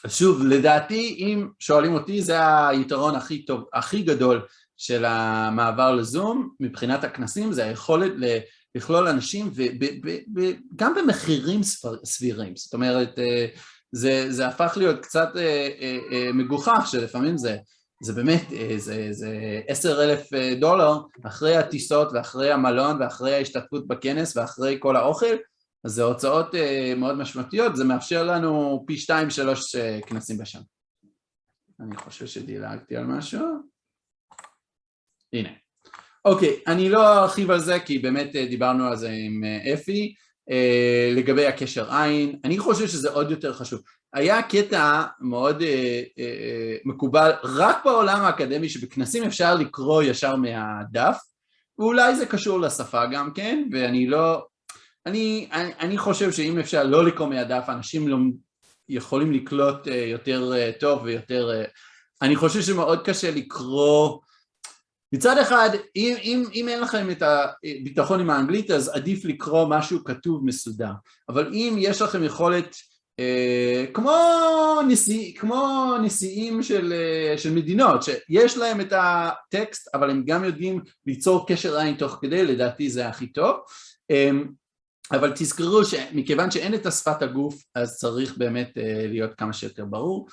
שוב, לדעתי, אם שואלים אותי, זה היתרון הכי טוב, הכי גדול של המעבר לזום, מבחינת הכנסים, זה היכולת לכלול אנשים, וגם במחירים סבירים, זאת אומרת, זה הפך להיות קצת מגוחך, שלפעמים זה באמת, זה $10,000 אחרי הטיסות ואחרי המלון ואחרי ההשתתפות בכנס ואחרי כל האוכל, אז זה הוצאות מאוד משמעותיות, זה מאפשר לנו פי 2-3 כנסים בשנה. אני חושב שדילגתי על משהו. הנה. אוקיי, אני לא ארחיב על זה כי באמת דיברנו על זה עם אפי, לגבי הקשר עין, אני חושב שזה עוד יותר חשוב. היה קטע מאוד מקובל רק בעולם האקדמי שבכנסים אפשר לקרוא ישר מהדף, ואולי זה קשור לשפה גם כן, ואני לא, אני חושב שאם אפשר לא לקרוא מהדף, אנשים לא יכולים לקלוט יותר טוב ויותר, אני חושב שמאוד קשה לקרוא, מצד אחד, אם אין לכם את הביטחון עם האנגלית, אז עדיף לקרוא משהו כתוב מסודר, אבל אם יש לכם יכולת, כמו נשיאים של מדינות, שיש להם את הטקסט, אבל הם גם יודעים ליצור קשר עין תוך כדי, לדעתי זה הכי טוב, אבל תזכרו שמכיוון שאין את השפת הגוף, אז צריך באמת להיות כמה שיותר ברור.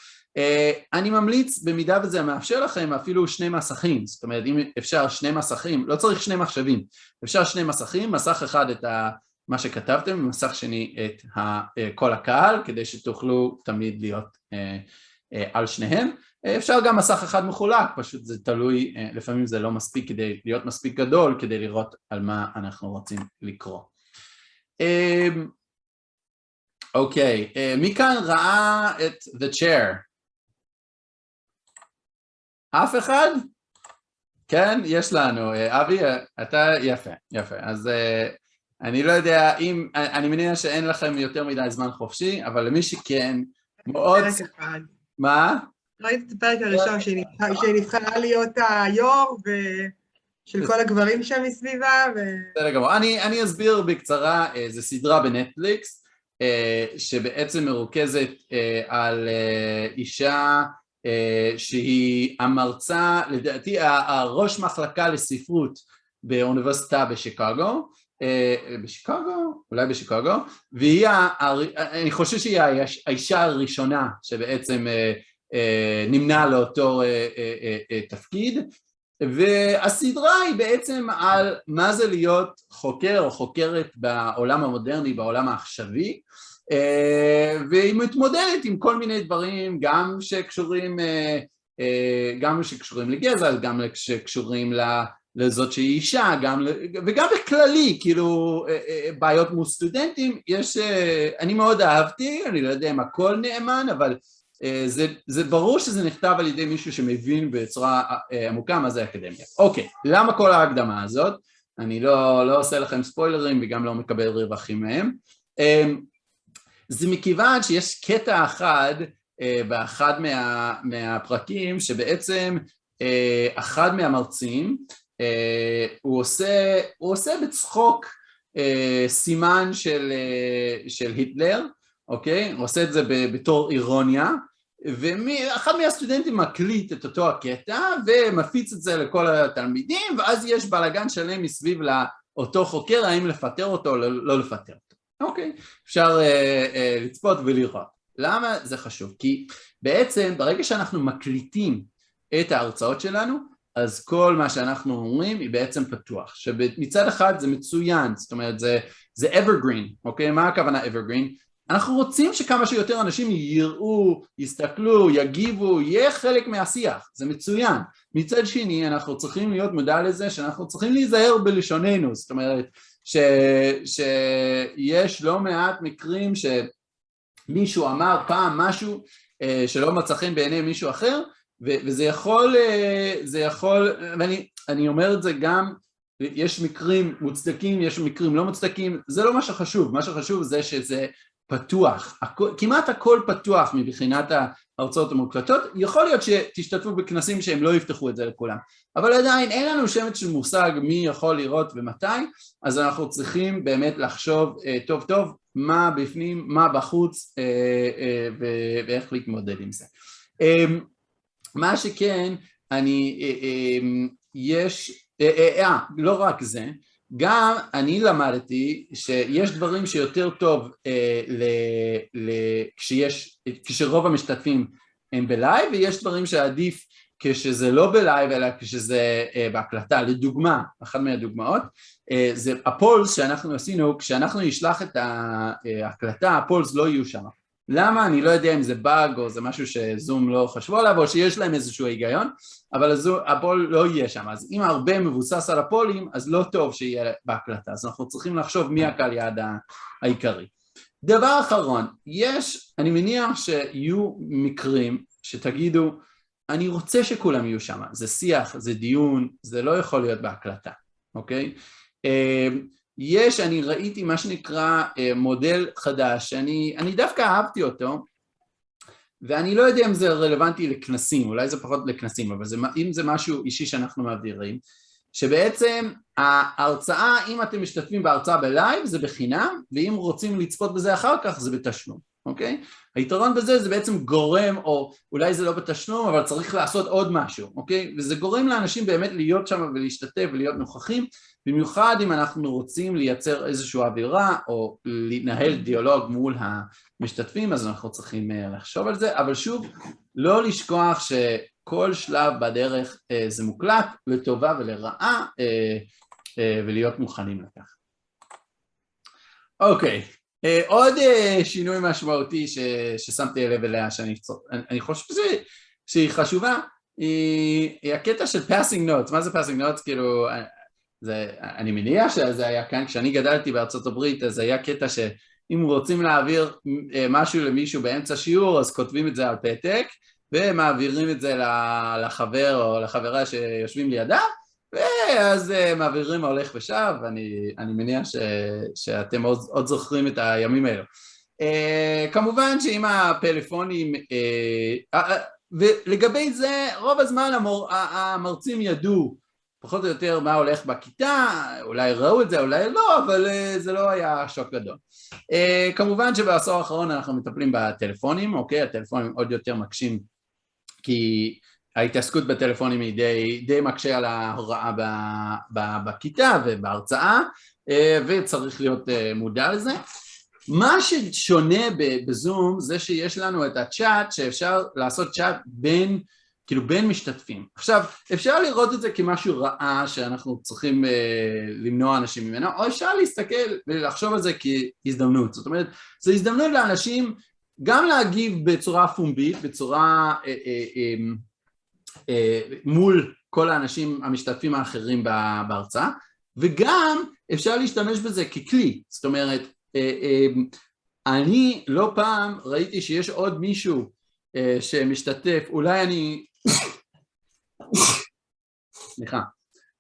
אני ממליץ, במידה וזה מאפשר לכם, אפילו 2 מסכים, זאת אומרת, אם אפשר 2 מסכים, לא צריך 2 מחשבים, אפשר 2 מסכים, מסך אחד את מה שכתבתם, במסך שני את כל הקהל, כדי שתוכלו תמיד להיות על שניהם. אפשר גם מסך אחד מחולק, פשוט זה תלוי, לפעמים זה לא מספיק כדי להיות מספיק גדול, כדי לראות על מה אנחנו רוצים לקרוא. אוקיי, מי כאן ראה את The Chair? אף אחד? כן, יש לנו. אבי, אתה יפה, יפה. אז אני לא יודע אם, אני מניח שאין לכם יותר מדי זמן חופשי, אבל למי שכן, מאוד... פרק אחד. מה? ראיתי את הפרק הראשון שנבחרה להיות היו"ר של כל הגברים שם מסביבה. בסדר גמור. אני אסביר בקצרה, זו סדרה בנטפליקס, שבעצם מרוכזת על אישה שהיא המרצה, לדעתי הראש מחלקה לספרות באוניברסיטה בשיקגו, אולי בשיקגו, והיא, אני חושב שהיא האישה הראשונה שבעצם נמנה לאותו תפקיד, והסדרה היא בעצם על מה זה להיות חוקר או חוקרת בעולם המודרני, בעולם העכשווי, והיא מתמודדת עם כל מיני דברים, גם שקשורים לגזע, גם שקשורים לזאת שהיא אישה, וגם בכללי, כאילו בעיות מול סטודנטים, אני מאוד אהבתי, אני לא יודע אם הכל נאמן, אבל זה ברור שזה נכתב על ידי מישהו שמבין בצורה עמוקה מה זה אקדמיה. אוקיי, למה כל ההקדמה הזאת? אני לא עושה לכם ספוילרים וגם לא מקבל רווחים מהם. זה מכיוון שיש קטע אחד באחד מהפרקים שבעצם אחד מהמרצים הוא עושה בצחוק סימן של היטלר, אוקיי? הוא עושה את זה בתור אירוניה, ואחד מהסטודנטים מקליט את אותו הקטע ומפיץ את זה לכל התלמידים, ואז יש בלגן שלם מסביב לאותו חוקר, האם לפטר אותו או לא לפטר אותו. אוקיי, אפשר לצפות ולראות. למה זה חשוב? כי בעצם ברגע שאנחנו מקליטים את ההרצאות שלנו, אז כל מה שאנחנו אומרים היא בעצם פתוח, שמצד אחד זה מצוין, זאת אומרת זה evergreen, אוקיי? מה הכוונה evergreen? אנחנו רוצים שכמה שיותר אנשים יראו, יסתכלו, יגיבו, יהיה חלק מהשיח, זה מצוין. מצד שני, אנחנו צריכים להיות מודע לזה שאנחנו צריכים להיזהר בלשוננו, זאת אומרת שיש לא מעט מקרים שמישהו אמר פעם משהו שלא מצא חן בעיני מישהו אחר, וזה יכול, ואני אומר את זה גם, יש מקרים מוצדקים, יש מקרים לא מוצדקים, זה לא מה שחשוב, מה שחשוב זה שזה פתוח, כמעט הכל פתוח מבחינת ההרצאות המוקלטות, יכול להיות שתשתתפו בכנסים שהם לא יפתחו את זה לכולם, אבל עדיין אין לנו שמץ של מושג מי יכול לראות ומתי, אז אנחנו צריכים באמת לחשוב טוב טוב מה בפנים, מה בחוץ ואיך להתמודד עם זה. מה שכן, לא רק זה, גם אני למדתי שיש דברים שיותר טוב כשרוב המשתתפים הם בלייב, ויש דברים שעדיף כשזה לא בלייב אלא כשזה בהקלטה. לדוגמה, אחת מהדוגמאות, זה הפולס שאנחנו עשינו, כשאנחנו נשלח את ההקלטה, הפולס לא יהיו שם. למה? אני לא יודע אם זה באג או זה משהו שזום לא חשבו עליו או שיש להם איזשהו היגיון, אבל הפול לא יהיה שם. אז אם הרבה מבוסס על הפולים, אז לא טוב שיהיה בהקלטה. אז אנחנו צריכים לחשוב מי הקהל יעד העיקרי. דבר אחרון, אני מניח שיהיו מקרים שתגידו, אני רוצה שכולם יהיו שם. זה שיח, זה דיון, זה לא יכול להיות בהקלטה, אוקיי? אני ראיתי מה שנקרא מודל חדש, אני דווקא אהבתי אותו, ואני לא יודע אם זה רלוונטי לכנסים, אולי זה פחות לכנסים, אבל אם זה משהו אישי שאנחנו מעבירים, שבעצם ההרצאה, אם אתם משתתפים בהרצאה בלייב, זה בחינם, ואם רוצים לצפות בזה אחר כך, זה בתשלום, אוקיי? היתרון בזה זה בעצם גורם, או אולי זה לא בתשלום, אבל צריך לעשות עוד משהו, אוקיי? וזה גורם לאנשים באמת להיות שם ולהשתתף ולהיות נוכחים, במיוחד אם אנחנו רוצים לייצר איזושהי אווירה, או לנהל דיאלוג מול המשתתפים, אז אנחנו צריכים לחשוב על זה, אבל שוב, לא לשכוח שכל שלב בדרך זה מוקלט, לטובה ולרעה, ולהיות מוכנים לכך. אוקיי, עוד שינוי משמעותי ששמתי לב אליה, שאני חושב שהיא חשובה, היא הקטע של passing notes. מה זה passing notes? כאילו, אני מניח שזה היה כאן, כשאני גדלתי בארצות הברית, אז היה קטע שאם רוצים להעביר משהו למישהו באמצע שיעור, אז כותבים את זה על פתק, ומעבירים את זה לחבר או לחברה שיושבים לידה, ואז מעבירים הולך ושב. אני מניח שאתם עוד זוכרים את הימים האלו. כמובן שעם הפלאפונים, ולגבי זה רוב הזמן המרצים ידעו פחות או יותר מה הולך בכיתה, אולי ראו את זה, אולי לא, אבל זה לא היה שוק גדול. כמובן שבעשור האחרון אנחנו מטפלים בטלפונים, אוקיי? הטלפונים עוד יותר מקשים, כי ההתעסקות בטלפונים היא די מקשה על ההוראה בכיתה ובהרצאה, וצריך להיות מודע לזה. מה ששונה בזום זה שיש לנו את הצ'אט, שאפשר לעשות צ'אט בין משתתפים. עכשיו, אפשר לראות את זה כמשהו רעה שאנחנו צריכים למנוע אנשים ממנו, או אפשר להסתכל ולחשוב על זה כהזדמנות. זאת אומרת, זו הזדמנות לאנשים גם להגיב בצורה פומבית, בצורה מול כל האנשים המשתתפים האחרים בהרצאה, וגם אפשר להשתמש בזה ככלי. זאת אומרת, אני לא פעם ראיתי שיש עוד מישהו שמשתתף,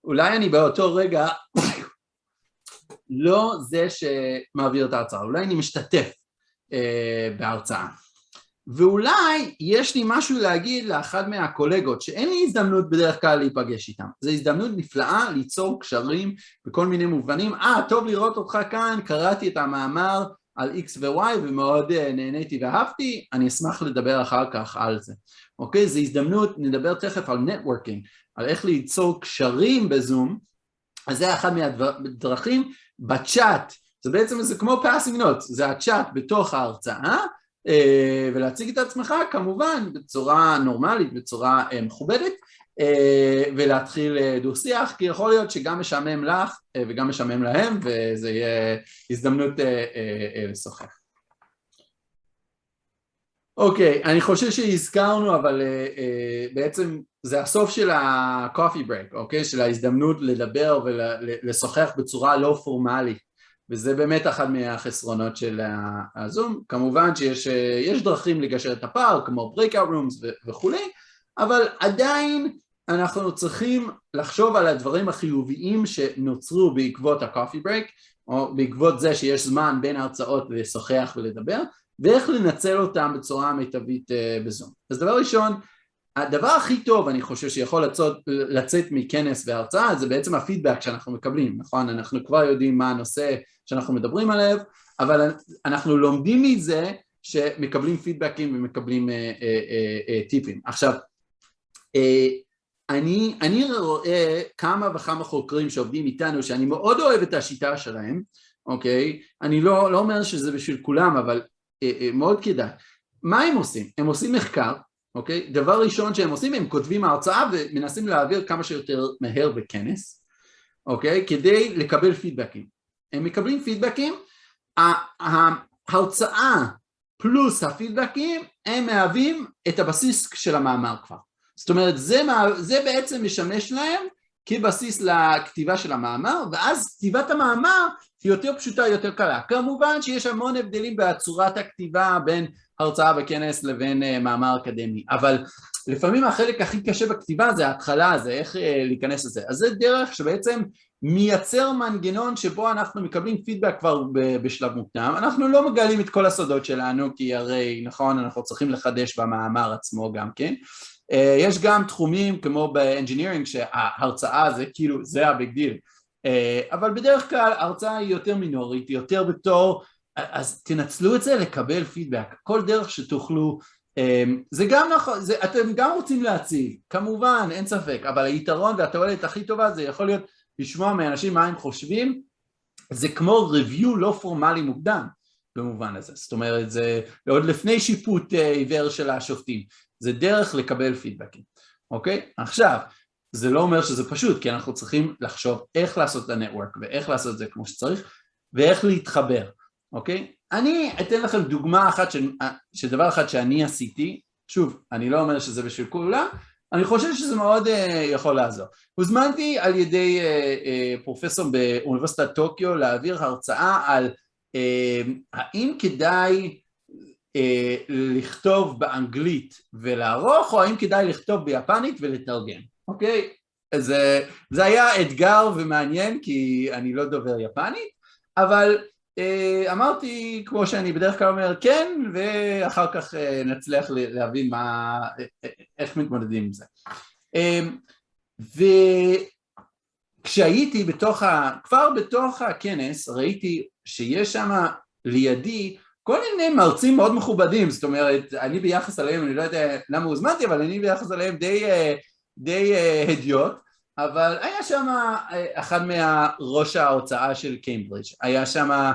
אולי אני באותו רגע לא זה שמעביר את ההרצאה, אולי אני משתתף בהרצאה, ואולי יש לי משהו להגיד לאחד מהקולגות שאין לי הזדמנות בדרך כלל להיפגש איתם. זו הזדמנות נפלאה ליצור קשרים בכל מיני מובנים. טוב לראות אותך כאן, קראתי את המאמר על X ו-Y ומאוד נהניתי ואהבתי, אני אשמח לדבר אחר כך על זה. אוקיי, זו הזדמנות, נדבר תכף על נטוורקינג, על איך ליצור קשרים בזום. אז זה אחד מהדרכים בצ'אט, זה בעצם כמו passing notes, זה הצ'אט בתוך ההרצאה, ולהציג את עצמך כמובן בצורה נורמלית, בצורה מכובדת, ולהתחיל דו שיח, כי יכול להיות שגם משעמם לך וגם משעמם להם, וזה יהיה הזדמנות לשוחח. אוקיי, אני חושב שהזכרנו, אבל בעצם זה הסוף של ה-coffee break, אוקיי? של ההזדמנות לדבר ולשוחח בצורה לא פורמלית. וזה באמת אחד מהחסרונות של הזום. כמובן שיש דרכים לגשר את הפער, כמו breakout rooms וכולי, אבל עדיין אנחנו צריכים לחשוב על הדברים החיוביים שנוצרו בעקבות ה-coffee break, או בעקבות זה שיש זמן בין הרצאות לשוחח ולדבר, ואיך לנצל אותם בצורה מיטבית בזום. אז דבר ראשון, הדבר הכי טוב אני חושב שיכול לצאת מכנס והרצאה, זה בעצם הפידבק שאנחנו מקבלים, נכון? אנחנו כבר יודעים מה הנושא שאנחנו מדברים עליו, אבל אנחנו לומדים מזה שמקבלים פידבקים ומקבלים טיפים. עכשיו, אני רואה כמה וכמה חוקרים שעובדים איתנו, שאני מאוד אוהב את השיטה שלהם, אוקיי? אני לא אומר שזה בשביל כולם, אבל מאוד כדאי. מה הם עושים? הם עושים מחקר, אוקיי? דבר ראשון שהם עושים, הם כותבים הרצאה ומנסים להעביר כמה שיותר מהר בכנס, אוקיי? כדי לקבל פידבקים. הם מקבלים פידבקים, ההרצאה פלוס הפידבקים, הם מהווים את הבסיס של המאמר כבר. זאת אומרת, זה בעצם משמש להם כבסיס לכתיבה של המאמר, ואז כתיבת המאמר היא יותר פשוטה, יותר קלה. כמובן שיש המון הבדלים בצורת הכתיבה בין הרצאה בכנס לבין מאמר אקדמי, אבל לפעמים החלק הכי קשה בכתיבה זה ההתחלה, זה איך להיכנס לזה. אז זה דרך שבעצם מייצר מנגנון שבו אנחנו מקבלים פידבק כבר בשלב מוקדם. אנחנו לא מגלים את כל הסודות שלנו, כי הרי נכון, אנחנו צריכים לחדש במאמר עצמו גם כן. יש גם תחומים כמו ב-engineering שההרצאה זה כאילו, זה הביג דיל. אבל בדרך כלל ההרצאה היא יותר מינורית, היא יותר בתור, אז תנצלו את זה לקבל פידבק, כל דרך שתוכלו, זה גם נכון, אתם גם רוצים להציג, כמובן, אין ספק, אבל היתרון והתועלת הכי טובה זה יכול להיות לשמוע מאנשים מה הם חושבים, זה כמו review לא פורמלי מוקדם, במובן הזה, זאת אומרת, זה עוד לפני שיפוט עיוור של השופטים, זה דרך לקבל פידבקים, אוקיי? עכשיו, זה לא אומר שזה פשוט, כי אנחנו צריכים לחשוב איך לעשות את הנטוורק, ואיך לעשות את זה כמו שצריך, ואיך להתחבר, אוקיי? אני אתן לכם דוגמה אחת של דבר אחד שאני עשיתי, שוב, אני לא אומר שזה בשביל כולם, אני חושב שזה מאוד יכול לעזור. הוזמנתי על ידי פרופסור באוניברסיטת טוקיו להעביר הרצאה על האם כדאי לכתוב באנגלית ולערוך, או האם כדאי לכתוב ביפנית ולתרגם, אוקיי? זה היה אתגר ומעניין, כי אני לא דובר יפנית, אבל אמרתי, כמו שאני בדרך כלל אומר, כן, ואחר כך נצליח להבין איך מתמודדים עם זה. וכשהייתי כבר בתוך הכנס, ראיתי שיש שם לידי כל מיני מרצים מאוד מכובדים, זאת אומרת, אני ביחס עליהם, אני לא יודע למה הוזמנתי, אבל אני ביחס עליהם די הדיוט, אבל היה שם אחד מהראש ההוצאה של קיימברידג', היה שם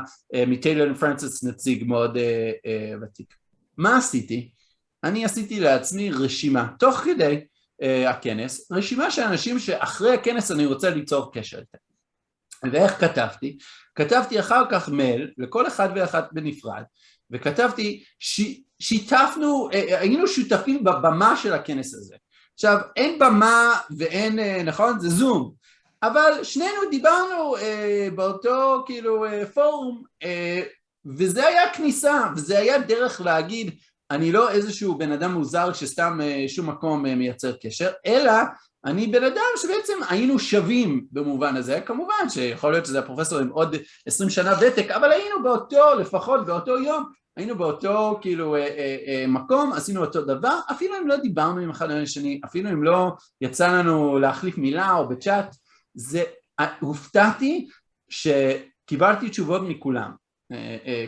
מטיילר פרנסיס נציג מאוד ותיק. מה עשיתי? אני עשיתי לעצמי רשימה, תוך כדי הכנס, רשימה של אנשים שאחרי הכנס אני רוצה ליצור קשר איתם. ואיך כתבתי? כתבתי אחר כך מייל לכל אחד ואחת בנפרד, וכתבתי, היינו שותפים בבמה של הכנס הזה. עכשיו, אין במה ואין, נכון? זה זום, אבל שנינו דיברנו באותו כאילו פורום, וזה היה כניסה, וזה היה דרך להגיד, אני לא איזשהו בן אדם מוזר שסתם שום מקום מייצר קשר, אלא אני בן אדם שבעצם היינו שווים במובן הזה, כמובן שיכול להיות שזה הפרופסור עם עוד 20 שנה ותק, אבל היינו לפחות באותו יום, היינו באותו כאילו מקום, עשינו אותו דבר, אפילו אם לא דיברנו עם אחד השני, אפילו אם לא יצא לנו להחליף מילה או בצ'אט, הופתעתי שקיבלתי תשובות מכולם,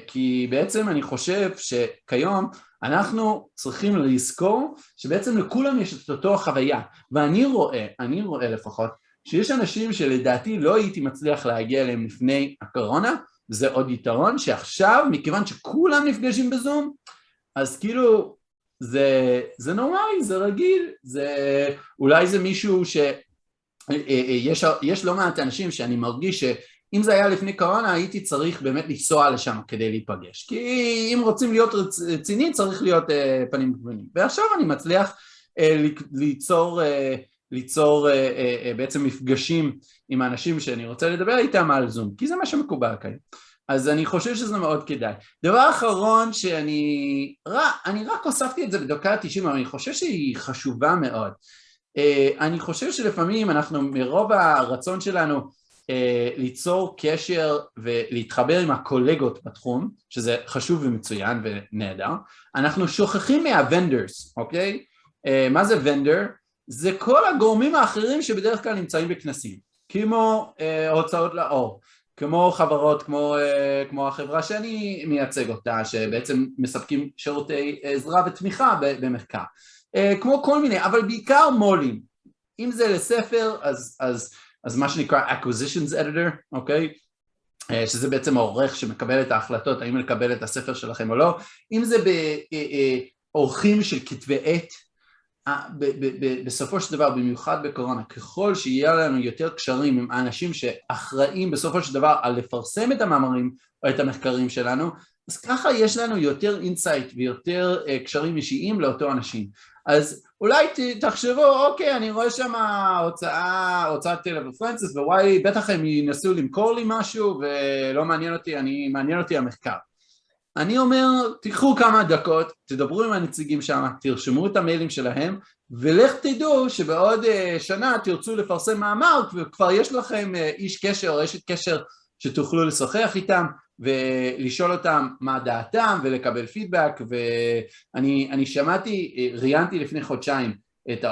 כי בעצם אני חושב שכיום אנחנו צריכים לזכור שבעצם לכולם יש את אותו חוויה, ואני רואה לפחות, שיש אנשים שלדעתי לא הייתי מצליח להגיע אליהם לפני הקורונה, זה עוד יתרון שעכשיו, מכיוון שכולם נפגשים בזום, אז כאילו זה נורמלי, זה רגיל, אולי זה מישהו שיש לא מעט אנשים שאני מרגיש שאם זה היה לפני קורונה הייתי צריך באמת לנסוע לשם כדי להיפגש, כי אם רוצים להיות רציני צריך להיות פנים בפנים, ועכשיו אני מצליח ליצור בעצם מפגשים עם האנשים שאני רוצה לדבר איתם על זום, כי זה מה שמקובל כאן. אז אני חושב שזה מאוד כדאי. דבר אחרון שאני רק הוספתי את זה בדקה ה-90, אבל אני חושב שהיא חשובה מאוד. אני חושב שלפעמים אנחנו מרוב הרצון שלנו ליצור קשר ולהתחבר עם הקולגות בתחום, שזה חשוב ומצוין ונהדר, אנחנו שוכחים מהוונדרס, אוקיי? מה זה ונדר? זה כל הגורמים האחרים שבדרך כלל נמצאים בכנסים, כמו הוצאות לאור, כמו חברות, כמו החברה שאני מייצג אותה, שבעצם מספקים שירותי עזרה ותמיכה במחקר, כמו כל מיני, אבל בעיקר מולים, אם זה לספר, אז מה שנקרא acquisitions editor, אוקיי? שזה בעצם העורך שמקבל את ההחלטות, האם לקבל את הספר שלכם או לא, אם זה בעורכים של כתבי עת, בסופו של דבר, במיוחד בקורונה, ככל שיהיה לנו יותר קשרים עם האנשים שאחראים בסופו של דבר על לפרסם את המאמרים או את המחקרים שלנו, אז ככה יש לנו יותר אינסייט ויותר קשרים אישיים לאותו אנשים. אז אולי תחשבו, אוקיי, אני רואה שם הוצאת טיילר ופרנסיס, ווואי, בטח הם ינסו למכור לי משהו ולא מעניין אותי, מעניין אותי המחקר. אני אומר, תיקחו כמה דקות, תדברו עם הנציגים שם, תרשמו את המיילים שלהם, ולך תדעו שבעוד שנה תרצו לפרסם מאמר, וכבר יש לכם איש קשר או אשת קשר שתוכלו לשוחח איתם, ולשאול אותם מה דעתם, ולקבל פידבק, ואני ראיינתי לפני חודשיים את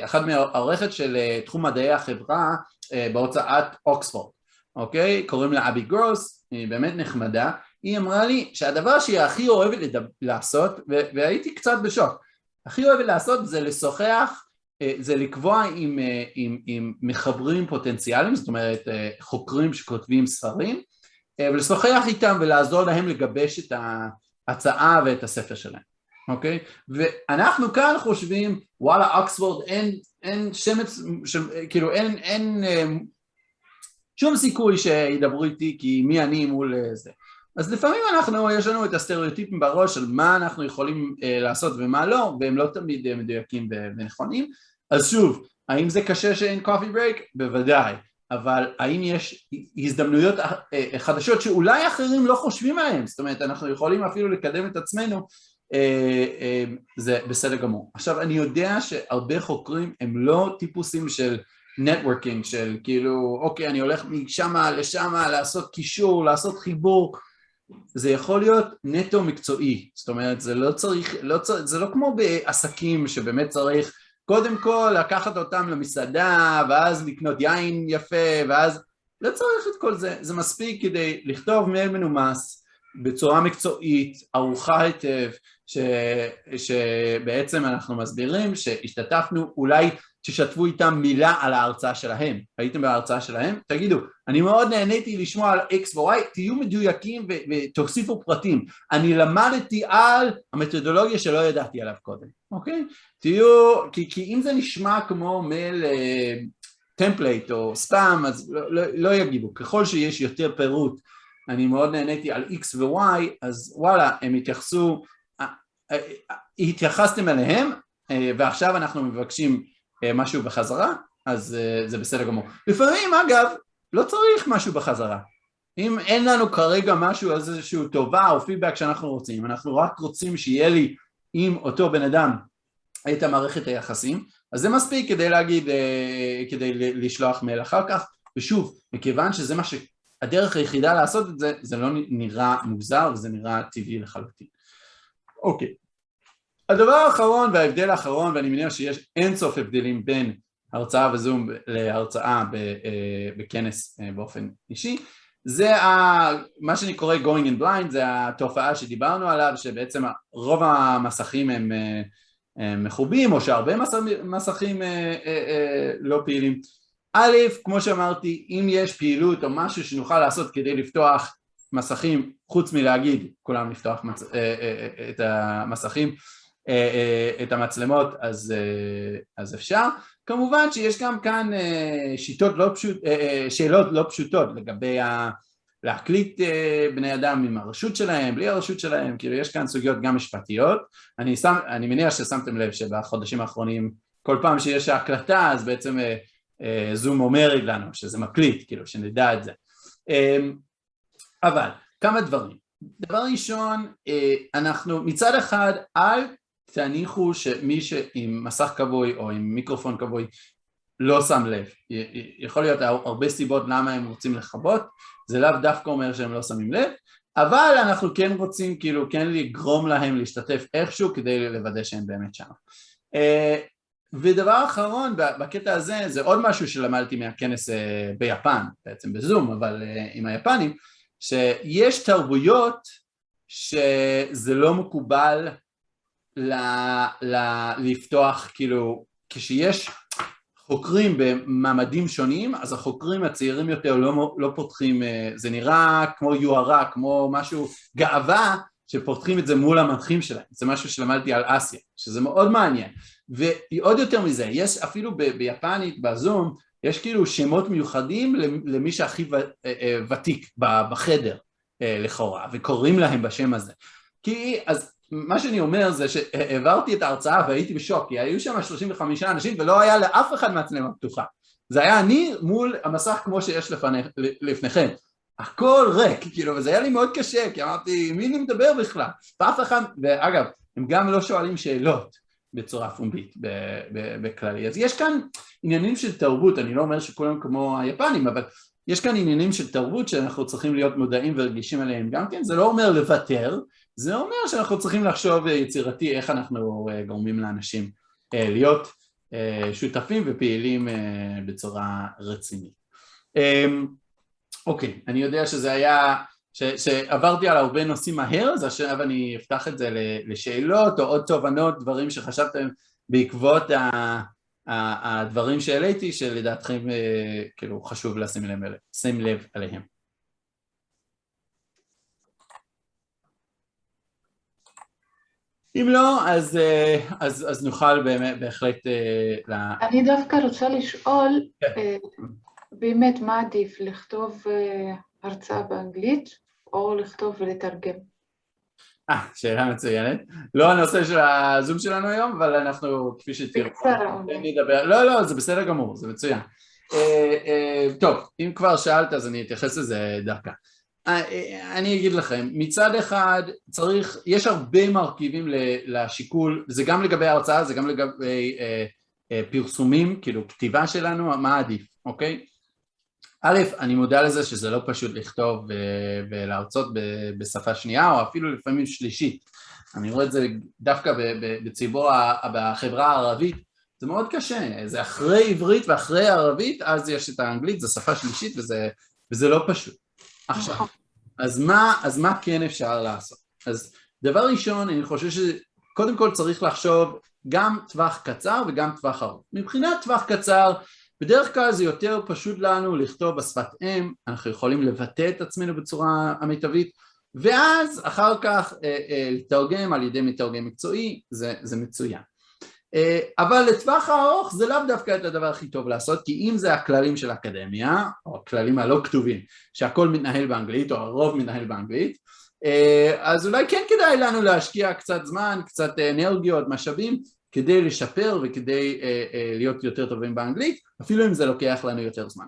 אחת מהעורכת של תחום מדעי החברה בהוצאת אוקספורד, אוקיי? קוראים לה אבי גרוס, היא באמת נחמדה, היא אמרה לי שהדבר שהיא הכי אוהבת לעשות, והייתי קצת בשוק, הכי אוהבת לעשות זה לשוחח, זה לקבוע עם מחברים פוטנציאליים, זאת אומרת חוקרים שכותבים ספרים, ולשוחח איתם ולעזור להם לגבש את ההצעה ואת הספר שלהם, אוקיי? ואנחנו כאן חושבים, וואלה, אוקספורד, אין שמץ, כאילו אין שום סיכוי שידברו איתי, כי מי אני מול זה. אז לפעמים יש לנו את הסטריאוטיפים בראש של מה אנחנו יכולים לעשות ומה לא, והם לא תמיד מדויקים ונכונים. אז שוב, האם זה קשה שאין coffee break? בוודאי. אבל האם יש הזדמנויות חדשות שאולי אחרים לא חושבים עליהם? זאת אומרת, אנחנו יכולים אפילו לקדם את עצמנו, זה בסדר גמור. עכשיו, אני יודע שהרבה חוקרים הם לא טיפוסים של נטוורקינג, של כאילו, אוקיי, אני הולך משמה לשמה, לעשות קישור, לעשות חיבור. זה יכול להיות נטו מקצועי. זאת אומרת, זה לא צריך, זה לא כמו בעסקים שבאמת צריך קודם כל לקחת אותם למסעדה, ואז לקנות יין יפה, ואז לא צריך את כל זה. זה מספיק כדי לכתוב מייל מנומס, בצורה מקצועית, ארוחה היטב, שבעצם אנחנו מסבירים שהשתתפנו, אולי תשתפו איתם מילה על ההרצאה שלהם. הייתם בהרצאה שלהם? תגידו, אני מאוד נהניתי לשמוע על X ו-Y, תהיו מדויקים ותוסיפו פרטים. אני למדתי על המתודולוגיה שלא ידעתי עליו קודם, אוקיי? תהיו, כי אם זה נשמע כמו מייל טמפלייט או ספאם, אז לא יגיבו. ככל שיש יותר פירוט, אני מאוד נהניתי על X ו-Y, אז וואלה, הם התייחסתם אליהם, ועכשיו אנחנו מבקשים משהו בחזרה, אז זה בסדר גמור. לפעמים, אגב, לא צריך משהו בחזרה. אם אין לנו כרגע משהו, איזשהו טובה או פידבק שאנחנו רוצים, אנחנו רק רוצים שיהיה לי עם אותו בן אדם את המערכת היחסים, אז זה מספיק כדי להגיד, כדי לשלוח מייל אחר כך, ושוב, מכיוון שזה מה שהדרך היחידה לעשות את זה, זה לא נראה מוזר, וזה נראה טבעי לחלוטין. אוקיי. הדבר האחרון וההבדל האחרון, ואני מניח שיש אינסוף הבדלים בין הרצאה וזום להרצאה בכנס באופן אישי, זה מה שאני קורא going in blind, זה התופעה שדיברנו עליו, שבעצם רוב המסכים הם מחובים, או שהרבה מסכים לא פעילים. א', כמו שאמרתי, אם יש פעילות או משהו שנוכל לעשות כדי לפתוח מסכים, חוץ מלהגיד כולם לפתוח את המסכים, את המצלמות, אז אפשר. כמובן שיש גם כאן שאלות לא פשוטות לגבי להקליט בני אדם עם הרשות שלהם, בלי הרשות שלהם, כאילו יש כאן סוגיות גם משפטיות. אני מניח ששמתם לב שבחודשים האחרונים, כל פעם שיש הקלטה, אז בעצם זום אומר לנו שזה מקליט, כאילו שנדע את זה. אבל כמה דברים. דבר ראשון, אנחנו מצד אחד אל תניחו שמי שעם מסך כבוי או עם מיקרופון כבוי לא שם לב. יכול להיות הרבה סיבות למה הם רוצים לחבות, זה לאו דווקא אומר שהם לא שמים לב, אבל אנחנו כן רוצים כאילו כן לגרום להם להשתתף איכשהו כדי לוודא שהם באמת שם. ודבר אחרון בקטע הזה, זה עוד משהו שלמדתי מהכנס ביפן, בעצם בזום, אבל עם היפנים, שיש תרבויות שזה לא מקובל לפתוח, כאילו, כשיש חוקרים במעמדים שונים, אז החוקרים הצעירים יותר לא פותחים, זה נראה כמו יוהרה, כמו משהו גאווה, שפותחים את זה מול המנחים שלהם. זה משהו שלמדתי על אסיה, שזה מאוד מעניין. ועוד יותר מזה, יש אפילו ביפנית, בזום, יש כאילו שמות מיוחדים למי שהכי ותיק בחדר לכאורה, וקוראים להם בשם הזה. כי, אז מה שאני אומר זה שהעברתי את ההרצאה והייתי בשוק, כי היו שם 35 אנשים ולא היה לאף אחד מצלמה פתוחה. זה היה אני מול המסך כמו שיש לפניכם. הכל ריק, כאילו, וזה היה לי מאוד קשה, כי אמרתי, מי אני מדבר בכלל? ואף אחד, ואגב, הם גם לא שואלים שאלות בצורה פומבית בכללי. אז יש כאן עניינים של תרבות, אני לא אומר שכולם כמו היפנים, אבל יש כאן עניינים של תרבות שאנחנו צריכים להיות מודעים ורגישים עליהם גם כן, זה לא אומר לוותר, זה אומר שאנחנו צריכים לחשוב יצירתי איך אנחנו גורמים לאנשים להיות שותפים ופעילים בצורה רצינית. אוקיי, אני יודע שזה היה, שעברתי על הרבה נושאים מהר, אז עכשיו אני אפתח את זה לשאלות או עוד תובנות, דברים שחשבתם בעקבות הדברים שהעליתי, שלדעתכם כאילו חשוב לשים לב עליהם. אם לא, אז נוכל בהחלט... אני דווקא רוצה לשאול, באמת מה עדיף, לכתוב הרצאה באנגלית או לכתוב ולתרגם? שאלה מצוינת. לא הנושא של הזום שלנו היום, אבל אנחנו, כפי שתראו, נדבר. לא, זה בסדר גמור, זה מצוין. טוב, אם כבר שאלת, אז אני אתייחס לזה דקה. אני אגיד לכם, מצד אחד יש הרבה מרכיבים לשיקול, זה גם לגבי ההרצאה, זה גם לגבי פרסומים, כאילו כתיבה שלנו, מה עדיף, אוקיי? א', אני מודע לזה שזה לא פשוט לכתוב ולהרצות בשפה שנייה, או אפילו לפעמים שלישית. אני רואה את זה דווקא בציבור, בחברה הערבית, זה מאוד קשה, זה אחרי עברית ואחרי ערבית, אז יש את האנגלית, זה שפה שלישית וזה לא פשוט. עכשיו, אז מה כן אפשר לעשות? אז דבר ראשון, אני חושב שקודם כל צריך לחשוב גם טווח קצר וגם טווח ארוך. מבחינת טווח קצר, בדרך כלל זה יותר פשוט לנו לכתוב בשפת אם, אנחנו יכולים לבטא את עצמנו בצורה המיטבית, ואז אחר כך לתרגם על ידי מתרגם מקצועי, זה מצוין. אבל לטווח הארוך זה לאו דווקא את הדבר הכי טוב לעשות, כי אם זה הכללים של האקדמיה, או הכללים הלא כתובים, שהכל מתנהל באנגלית, או הרוב מתנהל באנגלית, אז אולי כן כדאי לנו להשקיע קצת זמן, קצת אנרגיות, משאבים, כדי לשפר וכדי להיות יותר טובים באנגלית, אפילו אם זה לוקח לנו יותר זמן.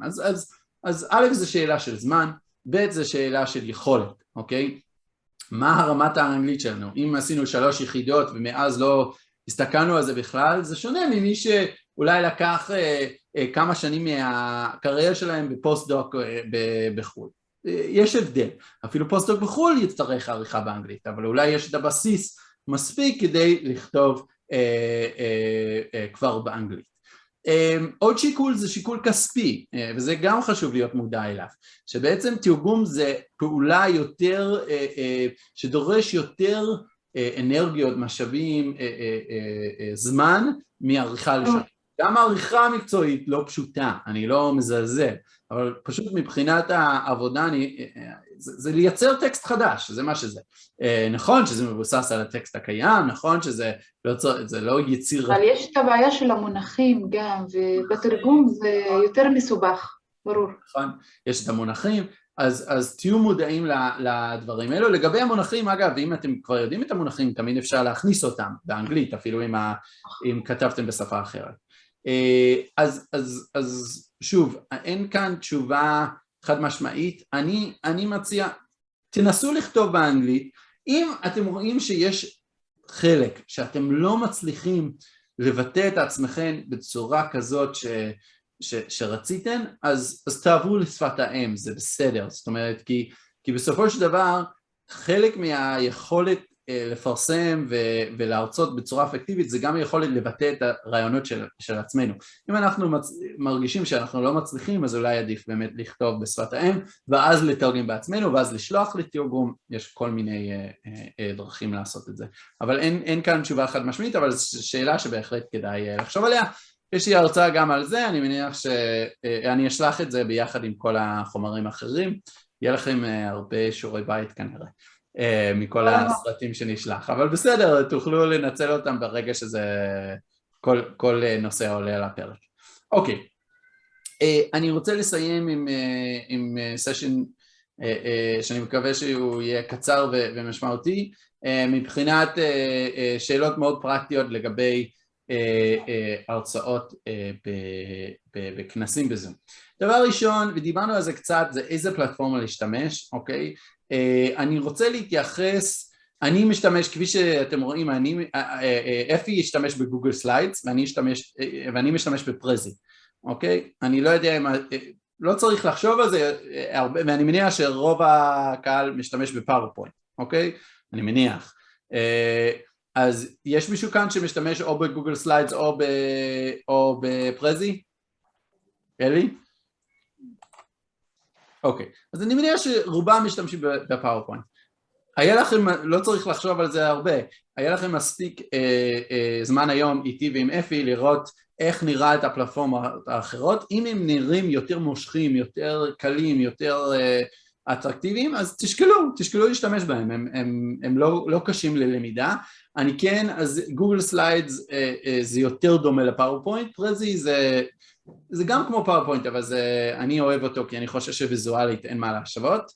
אז א' זה שאלה של זמן, ב' זה שאלה של יכולת, אוקיי? מה הרמת האנגלית שלנו? אם עשינו 3 יחידות ומאז לא הסתכלנו על זה בכלל, זה שונה ממי שאולי לקח כמה שנים מהקריירה שלהם בפוסט-דוק בחו"ל. יש הבדל, אפילו פוסט-דוק בחו"ל יצטרך עריכה באנגלית, אבל אולי יש את הבסיס מספיק כדי לכתוב כבר באנגלית. עוד שיקול זה שיקול כספי, וזה גם חשוב להיות מודע אליו, שבעצם תרגום זה פעולה יותר, שדורש יותר אנרגיות, משאבים, זמן מעריכה לשון. גם העריכה המקצועית לא פשוטה, אני לא מזלזל, אבל פשוט מבחינת העבודה זה לייצר טקסט חדש, זה מה שזה. נכון שזה מבוסס על הטקסט הקיים, נכון שזה לא יציר... אבל יש את הבעיה של המונחים גם, ובתרגום זה יותר מסובך, ברור. נכון, יש את המונחים, אז תהיו מודעים לדברים האלו. לגבי המונחים, אגב, אם אתם כבר יודעים את המונחים, תמיד אפשר להכניס אותם באנגלית, אפילו אם כתבתם בשפה אחרת. אז שוב, אין כאן תשובה חד משמעית, אני מציע, תנסו לכתוב באנגלית, אם אתם רואים שיש חלק שאתם לא מצליחים לבטא את עצמכם בצורה כזאת שרציתם, אז תעברו לשפת האם, זה בסדר, זאת אומרת, כי בסופו של דבר, חלק מהיכולת לפרסם ולהרצות בצורה אפקטיבית, זה גם יכולת לבטא את הרעיונות של עצמנו. אם אנחנו מרגישים שאנחנו לא מצליחים, אז אולי עדיף באמת לכתוב בשפת האם, ואז לתרגם בעצמנו, ואז לשלוח לתרגום, יש כל מיני דרכים לעשות את זה. אבל אין כאן תשובה חד משמעית, אבל זו שאלה שבהחלט כדאי לחשוב עליה. יש לי הרצאה גם על זה, אני מניח שאני אשלח את זה ביחד עם כל החומרים האחרים, יהיה לכם הרבה שיעורי בית כנראה. מכל הסרטים שנשלח, אבל בסדר, תוכלו לנצל אותם ברגע שזה כל נושא עולה על הפרק. אוקיי, אני רוצה לסיים עם סשן שאני מקווה שהוא יהיה קצר ומשמעותי, מבחינת שאלות מאוד פרקטיות לגבי הרצאות בכנסים בזום. דבר ראשון, ודיברנו על זה קצת, זה איזה פלטפורמה להשתמש, אוקיי? אני רוצה להתייחס, אני משתמש, כפי שאתם רואים, אפי ישתמש בגוגל סליידס, ואני משתמש בפרזי, אוקיי? אני לא יודע אם, לא צריך לחשוב על זה, ואני מניח שרוב הקהל משתמש בפאורפוינט, אוקיי? אני מניח. אז יש מישהו כאן שמשתמש או בגוגל סליידס או בפרזי? אלי? אוקיי, אז אני מניח שרובם משתמשים בפאורפוינט. היה לכם, לא צריך לחשוב על זה הרבה, היה לכם מספיק זמן היום איתי ועם אפי לראות איך נראה את הפלטפורמה האחרות, אם הם נראים יותר מושכים, יותר קלים, יותר אטרקטיביים, אז תשקלו להשתמש בהם, הם לא קשים ללמידה. אני כן, אז גוגל סליידס זה יותר דומה לפאורפוינט, פרזי זה גם כמו פאורפוינט, אבל אני אוהב אותו כי אני חושב שוויזואלית אין מה להשוות.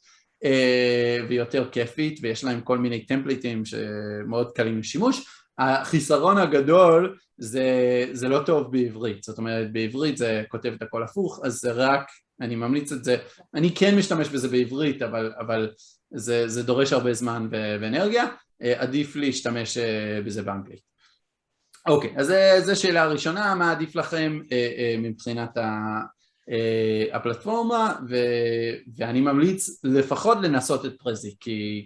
ויותר כיפית, ויש להם כל מיני טמפליטים שמאוד קלים לשימוש. החיסרון הגדול זה לא טוב בעברית, זאת אומרת בעברית זה כותב את הכל הפוך, אז זה רק, אני ממליץ את זה, אני כן משתמש בזה בעברית, אבל זה דורש הרבה זמן ואנרגיה, עדיף להשתמש בזה באנגלית. אוקיי, אז זו שאלה ראשונה, מה עדיף לכם מבחינת הפלטפורמה, ואני ממליץ לפחות לנסות את פרזי,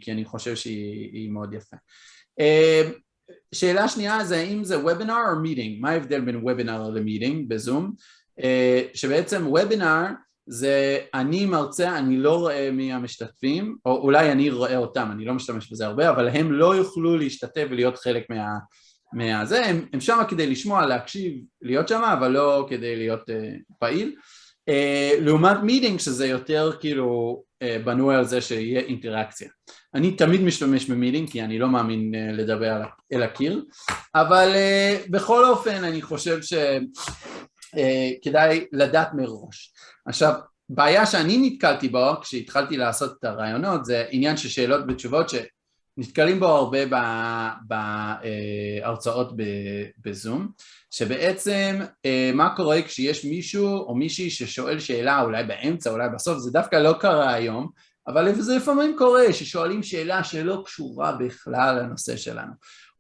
כי אני חושב שהיא מאוד יפה. שאלה שנייה זה האם זה וובינר או מיטינג, מה ההבדל בין וובינר למיטינג בזום, שבעצם וובינר זה אני מרצה, אני לא רואה מי המשתתפים, או אולי אני רואה אותם, אני לא משתמש בזה הרבה, אבל הם לא יוכלו להשתתף ולהיות חלק מהזה, הם שם כדי לשמוע, להקשיב, להיות שם, אבל לא כדי להיות פעיל. לעומת מיטינג שזה יותר כאילו בנוי על זה שיהיה אינטראקציה. אני תמיד משתמש במיטינג כי אני לא מאמין לדבר אל הקיר, אבל בכל אופן אני חושב שכדאי לדעת מראש. עכשיו, בעיה שאני נתקלתי בו כשהתחלתי לעשות את הרעיונות זה עניין של שאלות ותשובות שנתקלים בו הרבה בהרצאות בזום, שבעצם מה קורה כשיש מישהו או מישהי ששואל שאלה אולי באמצע, אולי בסוף, זה דווקא לא קרה היום, אבל זה לפעמים קורה ששואלים שאלה שלא קשורה בכלל לנושא שלנו,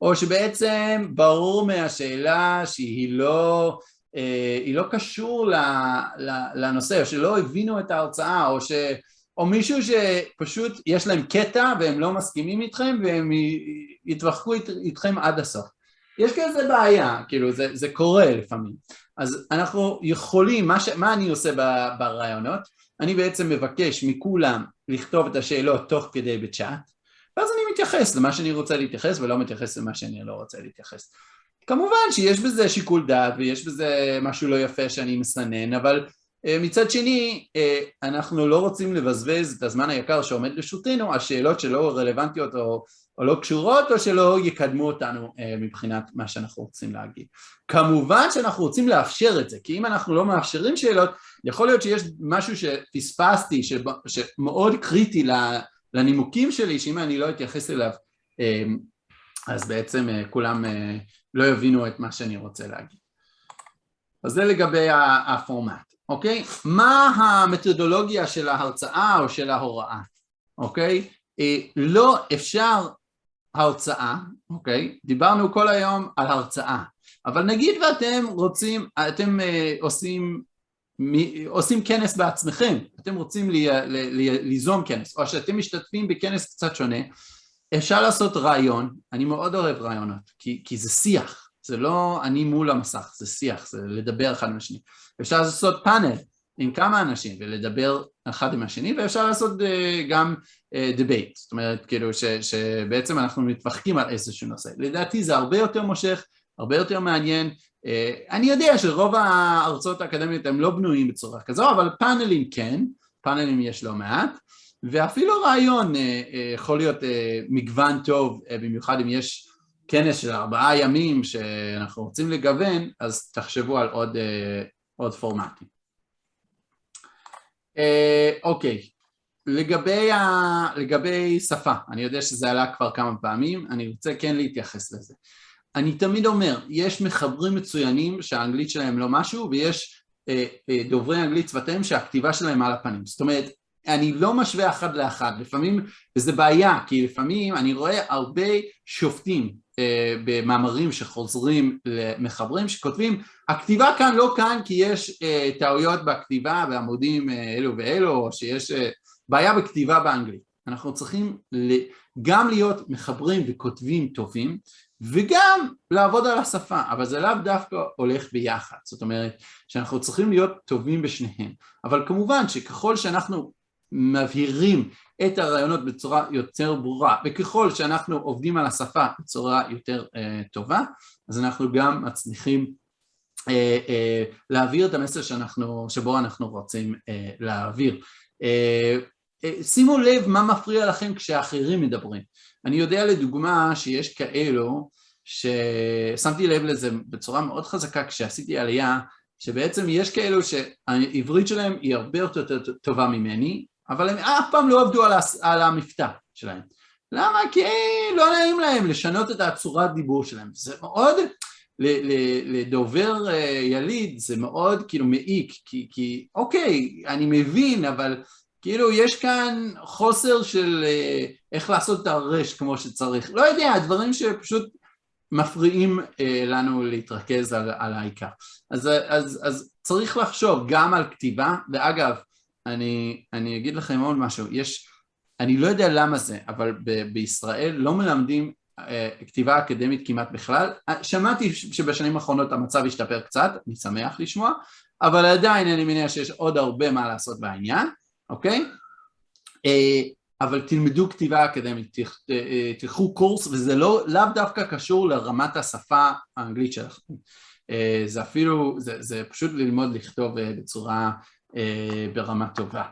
או שבעצם ברור מהשאלה שהיא לא קשור לנושא, או שלא הבינו את ההרצאה, או מישהו שפשוט יש להם קטע והם לא מסכימים איתכם והם יתווכחו איתכם עד הסוף. יש כזה בעיה, כאילו זה קורה לפעמים. אז אנחנו יכולים, מה אני עושה ברעיונות? אני בעצם מבקש מכולם לכתוב את השאלות תוך כדי בצ'אט, ואז אני מתייחס למה שאני רוצה להתייחס ולא מתייחס למה שאני לא רוצה להתייחס. כמובן שיש בזה שיקול דעת ויש בזה משהו לא יפה שאני מסנן, אבל מצד שני אנחנו לא רוצים לבזבז את הזמן היקר שעומד לרשותנו על שאלות שלא רלוונטיות או לא קשורות או שלא יקדמו אותנו מבחינת מה שאנחנו רוצים להגיד. כמובן שאנחנו רוצים לאפשר את זה, כי אם אנחנו לא מאפשרים שאלות, יכול להיות שיש משהו שפספסתי שמאוד קריטי לנימוקים שלי, שאם אני לא אתייחס אליו אז בעצם כולם לא יבינו את מה שאני רוצה להגיד. אז זה לגבי הפורמט, אוקיי? מה המתודולוגיה של ההרצאה או של ההוראה, אוקיי? לא אפשר הרצאה, אוקיי? דיברנו כל היום על הרצאה, אבל נגיד ואתם רוצים, אתם עושים כנס בעצמכם, אתם רוצים ליזום כנס, או שאתם משתתפים בכנס קצת שונה, אפשר לעשות רעיון, אני מאוד אוהב רעיונות, כי זה שיח, זה לא אני מול המסך, זה שיח, זה לדבר אחד עם השני. אפשר לעשות פאנל עם כמה אנשים ולדבר אחד עם השני, ואפשר לעשות גם דיבייט, זאת אומרת כאילו שבעצם אנחנו מתווכחים על איזשהו נושא. לדעתי זה הרבה יותר מושך, הרבה יותר מעניין, אני יודע שרוב ההרצאות האקדמיות הם לא בנויים בצורה כזו, אבל פאנלים כן, פאנלים יש לא מעט, ואפילו רעיון יכול להיות מגוון טוב, במיוחד אם יש כנס של 4 ימים שאנחנו רוצים לגוון, אז תחשבו על עוד פורמטים. אוקיי, לגבי שפה, אני יודע שזה עלה כבר כמה פעמים, אני רוצה כן להתייחס לזה. אני תמיד אומר, יש מחברים מצוינים שהאנגלית שלהם לא משהו, ויש דוברי אנגלית שפתיים שהכתיבה שלהם על הפנים. זאת אומרת, אני לא משווה אחד לאחד, לפעמים, וזה בעיה, כי לפעמים אני רואה הרבה שופטים במאמרים שחוזרים למחברים שכותבים, הכתיבה כאן לא כאן כי יש טעויות בכתיבה בעמודים אלו ואלו, או שיש בעיה בכתיבה באנגלית. אנחנו צריכים גם להיות מחברים וכותבים טובים, וגם לעבוד על השפה, אבל זה לאו דווקא הולך ביחד, זאת אומרת שאנחנו צריכים להיות טובים בשניהם, אבל כמובן שככל שאנחנו מבהירים את הרעיונות בצורה יותר ברורה, וככל שאנחנו עובדים על השפה בצורה יותר טובה, אז אנחנו גם מצליחים להעביר את המסר שבו אנחנו רוצים להעביר. שימו לב מה מפריע לכם כשאחרים מדברים. אני יודע לדוגמה שיש כאלו ששמתי לב לזה בצורה מאוד חזקה כשעשיתי עלייה, שבעצם יש כאלו שהעברית שלהם היא הרבה יותר טובה ממני, אבל הם אף פעם לא עבדו על המבטא שלהם. למה? כי לא נעים להם לשנות את הצורת דיבור שלהם. זה מאוד, לדובר יליד זה מאוד כאילו מעיק, כי אוקיי, אני מבין, אבל כאילו יש כאן חוסר של איך לעשות את הרש כמו שצריך. לא יודע, הדברים שפשוט מפריעים לנו להתרכז על העיקר. אז צריך לחשוב גם על כתיבה, ואגב, אני אגיד לכם עוד משהו, אני לא יודע למה זה, אבל בישראל לא מלמדים כתיבה אקדמית כמעט בכלל. שמעתי שבשנים האחרונות המצב השתפר קצת, אני שמח לשמוע, אבל עדיין אני מניח שיש עוד הרבה מה לעשות בעניין, אוקיי? אבל תלמדו כתיבה אקדמית, תלכו קורס, וזה לאו דווקא קשור לרמת השפה האנגלית שלכם. זה אפילו, זה פשוט ללמוד לכתוב בצורה ברמה טובה.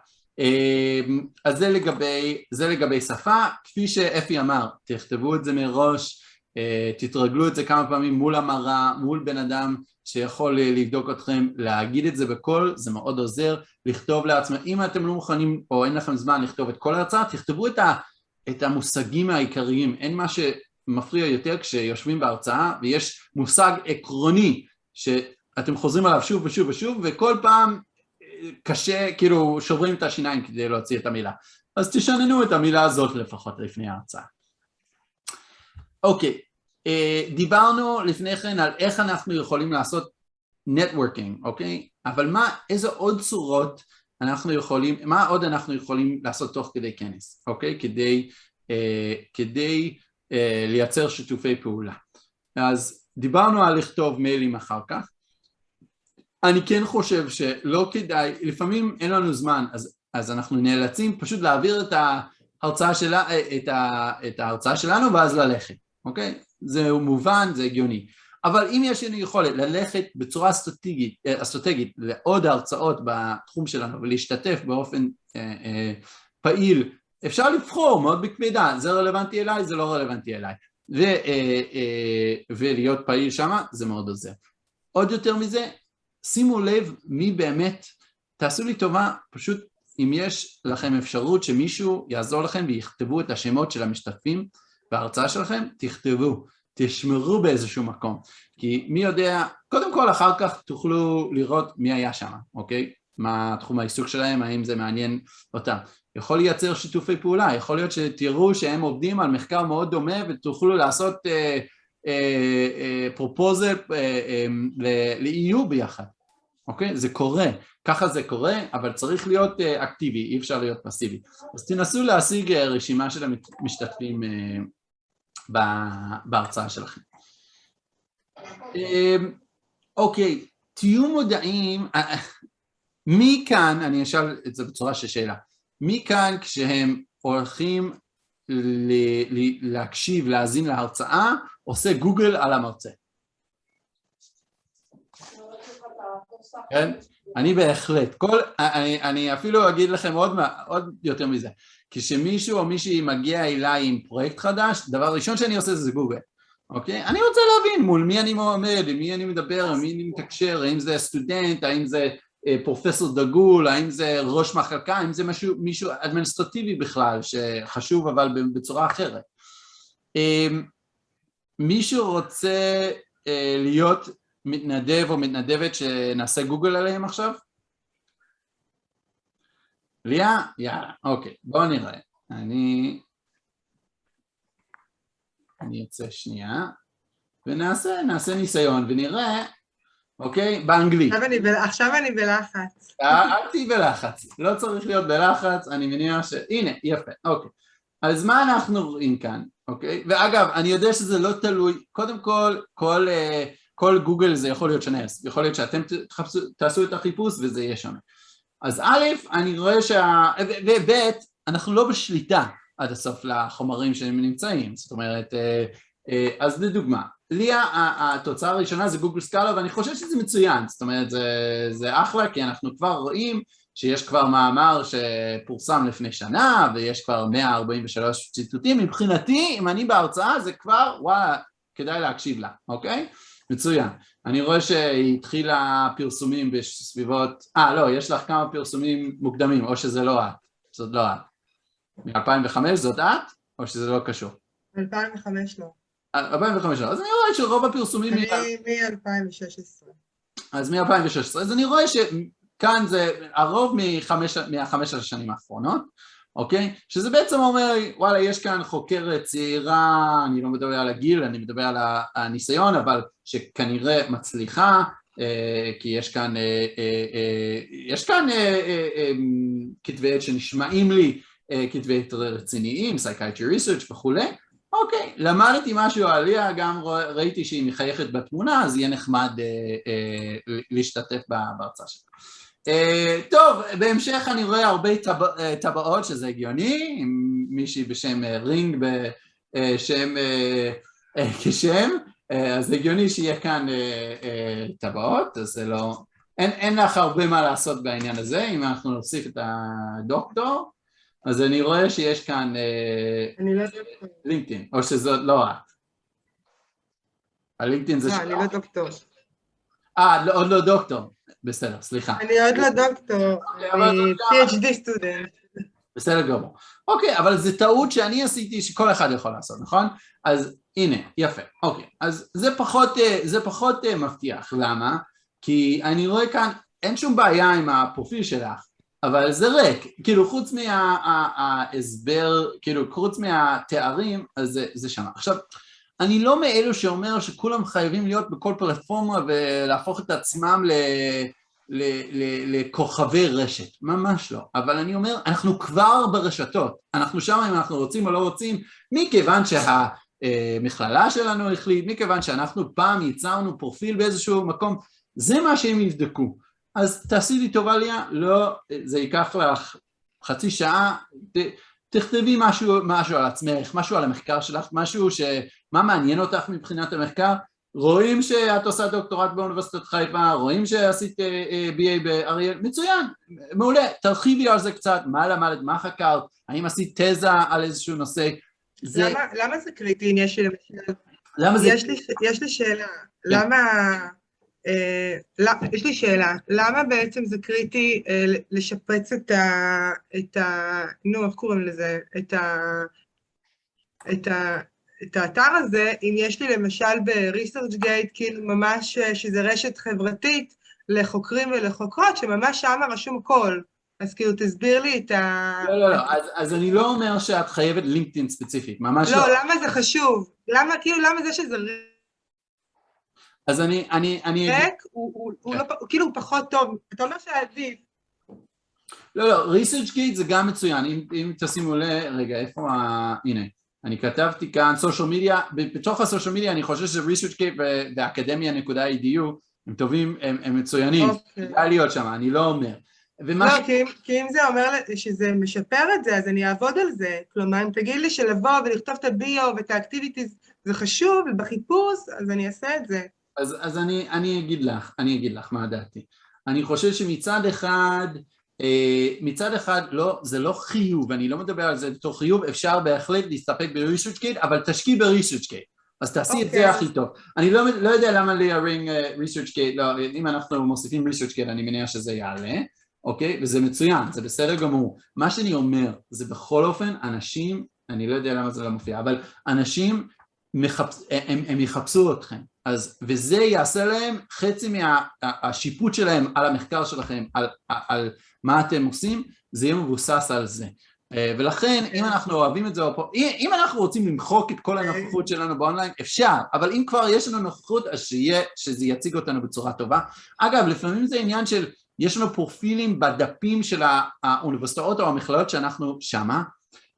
אז זה לגבי שפה, כפי שאפי אמר, תכתבו את זה מראש, תתרגלו את זה כמה פעמים מול המראה, מול בן אדם שיכול לבדוק אתכם, להגיד את זה בקול, זה מאוד עוזר, לכתוב לעצמם, אם אתם לא מוכנים או אין לכם זמן לכתוב את כל ההרצאה, תכתבו את המושגים העיקריים, אין מה שמפריע יותר כשיושבים בהרצאה, ויש מושג עקרוני שאתם חוזרים עליו שוב ושוב ושוב, וכל פעם קשה, כאילו שוברים את השיניים כדי להוציא את המילה, אז תשננו את המילה הזאת לפחות לפני ההרצאה. אוקיי, דיברנו לפני כן על איך אנחנו יכולים לעשות נטוורקינג, אוקיי? אבל איזה עוד צורות מה עוד אנחנו יכולים לעשות תוך כדי כנס, אוקיי? כדי לייצר שיתופי פעולה. אז דיברנו על לכתוב מיילים אחר כך, אני כן חושב שלא כדאי, לפעמים אין לנו זמן, אז אנחנו נאלצים פשוט להעביר את ההרצאה שלנו ואז ללכת, אוקיי? זה מובן, זה הגיוני. אבל אם יש לנו יכולת ללכת בצורה אסטרטגית לעוד הרצאות בתחום שלנו ולהשתתף באופן פעיל, אפשר לבחור מאוד בקפידה, זה רלוונטי אליי, זה לא רלוונטי אליי. ולהיות פעיל שם, זה מאוד עוזר. עוד יותר מזה, שימו לב מי באמת, תעשו לי טובה, פשוט אם יש לכם אפשרות שמישהו יעזור לכם ויכתבו את השמות של המשתתפים בהרצאה שלכם, תכתבו, תשמרו באיזשהו מקום, כי מי יודע, קודם כל אחר כך תוכלו לראות מי היה שם, אוקיי? מה תחום העיסוק שלהם, האם זה מעניין אותם. יכול לייצר שיתופי פעולה, יכול להיות שתראו שהם עובדים על מחקר מאוד דומה ותוכלו לעשות פרופוזל ל-EU ביחד, אוקיי? זה קורה, ככה זה קורה, אבל צריך להיות אקטיבי, אי אפשר להיות פסיבי. אז תנסו להשיג רשימה של המשתתפים בהרצאה שלכם. אוקיי, תהיו מודעים, מי כאן, אני אשאל את זה בצורה של שאלה, מי כאן כשהם הולכים להקשיב, להאזין להרצאה, עושה גוגל על המרצה? כן? אני בהחלט, אני אפילו אגיד לכם עוד יותר מזה, כשמישהו או מישהי מגיע אליי עם פרויקט חדש, דבר ראשון שאני עושה זה גוגל, אוקיי? אני רוצה להבין מול מי אני עומד, עם מי אני מדבר, עם מי אני מתקשר, האם זה סטודנט, האם זה פרופסור דגול, האם זה ראש מחלקה, האם זה מישהו אדמיניסטרטיבי בכלל, שחשוב אבל בצורה אחרת. מישהו רוצה להיות מתנדב או מתנדבת שנעשה גוגל עליהם עכשיו? ליה? יאללה, אוקיי, בואו נראה. אני אצא שנייה, ונעשה ניסיון ונראה, אוקיי, באנגלית. עכשיו אני בלחץ. אל תהי בלחץ, לא צריך להיות בלחץ, אני מניח הנה, יפה, אוקיי. אז מה אנחנו רואים כאן, אוקיי? ואגב, אני יודע שזה לא תלוי, קודם כל גוגל זה יכול להיות שונה, יכול להיות שאתם תעשו את החיפוש וזה יהיה שונה. אז א', אני רואה וב', אנחנו לא בשליטה עד הסוף לחומרים שהם נמצאים, זאת אומרת, אז לדוגמה, לי התוצאה הראשונה זה גוגל סקאלה, ואני חושב שזה מצוין, זאת אומרת, זה אחלה, כי אנחנו כבר רואים שיש כבר מאמר שפורסם לפני שנה, ויש כבר 143 ציטוטים, מבחינתי, אם אני בהרצאה, זה כבר, וואלה, כדאי להקשיב לה, אוקיי? מצוין. אני רואה שהתחילה פרסומים בסביבות, לא, יש לך כמה פרסומים מוקדמים, או שזה לא את, זאת לא את. מ-2005 זאת את, או שזה לא קשור? 2005 לא. 2005 לא, אז אני רואה שרוב הפרסומים... אני מ-2016. אז מ-2016, אז אני רואה שכאן זה הרוב מה-5 השנים האחרונות, אוקיי? שזה בעצם אומר, וואלה, יש כאן חוקרת צעירה, אני לא מדבר על הגיל, אני מדבר על הניסיון, אבל שכנראה מצליחה, כי יש כאן כתבי עת שנשמעים לי, כתבי עת רציניים, psychiatry research וכולי, אוקיי, למדתי משהו עליה, גם ראיתי שהיא מחייכת בתמונה, אז יהיה נחמד להשתתף בהרצאה שלה. טוב, בהמשך אני רואה הרבה טבעות שזה הגיוני, עם מישהי בשם רינג בשם כשם, אז הגיוני שיהיה כאן טבעות, אז זה לא, אין לך הרבה מה לעשות בעניין הזה, אם אנחנו נוסיף את הדוקטור, אז אני רואה שיש כאן לינקדאין, או שזאת לא את. הלינקדאין זה שלך. אני לא דוקטור. עוד לא דוקטור. בסדר, סליחה. אני עוד לא דוקטור, אני PhD סטודנט. בסדר גמור. אוקיי, אבל זו טעות שאני עשיתי שכל אחד יכול לעשות, נכון? אז הנה, יפה. אוקיי, אז זה פחות מבטיח. למה? כי אני רואה כאן, אין שום בעיה עם הפרופיל שלך, אבל זה ריק. כאילו, חוץ מההסבר, כאילו, חוץ מהתארים, אז זה שם. עכשיו, אני לא מאלו שאומר שכולם חייבים להיות בכל פלטפורמה ולהפוך את עצמם לכוכבי רשת, ממש לא. אבל אני אומר, אנחנו כבר ברשתות, אנחנו שם אם אנחנו רוצים או לא רוצים, מכיוון שהמכללה שלנו החליט, מכיוון שאנחנו פעם יצרנו פרופיל באיזשהו מקום, זה מה שהם יבדקו. אז תעשי לי טובה ליה, לא, זה ייקח לך חצי שעה, תכתבי משהו על עצמך, משהו על המחקר שלך, משהו מה מעניין אותך מבחינת המחקר, רואים שאת עושה דוקטורט באוניברסיטת חיפה, רואים שעשית BA באריאל, מצוין, מעולה, תרחיבי על זה קצת, מה למדת, מה חקרת, האם עשית תזה על איזשהו נושא. למה זה קריטי אם יש לי למשל? יש לי שאלה, יש לי שאלה, למה בעצם זה קריטי לשפץ נו, איך קוראים לזה, את האתר הזה, אם יש לי למשל ב-ResearchGate, כאילו ממש שזה רשת חברתית לחוקרים ולחוקרות, שממש שם רשום הכל. אז כאילו תסביר לי את לא, אז אני לא אומר שאת חייבת לינקדאין ספציפית, ממש לא. לא, למה זה חשוב? למה זה שזה... אז אני... כאילו הוא פחות טוב, אתה אומר שעדיף. לא, ResearchGate זה גם מצוין, אם תשימו רגע, איפה הנה. אני כתבתי כאן סושיאל מדיה, בתוך הסושיאל מדיה אני חושב ש-ResearchGate והאקדמיה.edu הם טובים, הם מצוינים, כדאי להיות שם, אני לא אומר. לא, כי אם זה אומר שזה משפר את זה, אז אני אעבוד על זה, כלומר, אם תגיד לי שלבוא ולכתוב את הביו ואת האקטיביטיז זה חשוב, ובחיפוש, אז אני אעשה את זה. אז אני אגיד לך מה דעתי. אני חושב שמצד אחד לא, זה לא חיוב, אני לא מדבר על זה בתור חיוב, אפשר בהחלט להסתפק ב-ResearchGate, אבל תשקיע ב-ResearchGate, אז תעשי את זה הכי טוב. אני לא יודע למה להרים ResearchGate, לא, אם אנחנו מוסיפים ResearchGate אני מניח שזה יעלה, אוקיי? וזה מצוין, זה בסדר גמור. מה שאני אומר, זה בכל אופן, אנשים, אני לא יודע למה זה לא מופיע, אבל אנשים הם יחפשו אתכם, וזה יעשה להם חצי מהשיפוט שלהם על המחקר שלכם, על מה אתם עושים, זה יהיה מבוסס על זה. ולכן, אם אנחנו אוהבים את זה, אם אנחנו רוצים למחוק את כל הנוכחות שלנו באונליין, אפשר, אבל אם כבר יש לנו נוכחות, אז שזה יציג אותנו בצורה טובה. אגב, לפעמים זה עניין של, יש לנו פרופילים בדפים של האוניברסיטאות או המכללות שאנחנו שמה,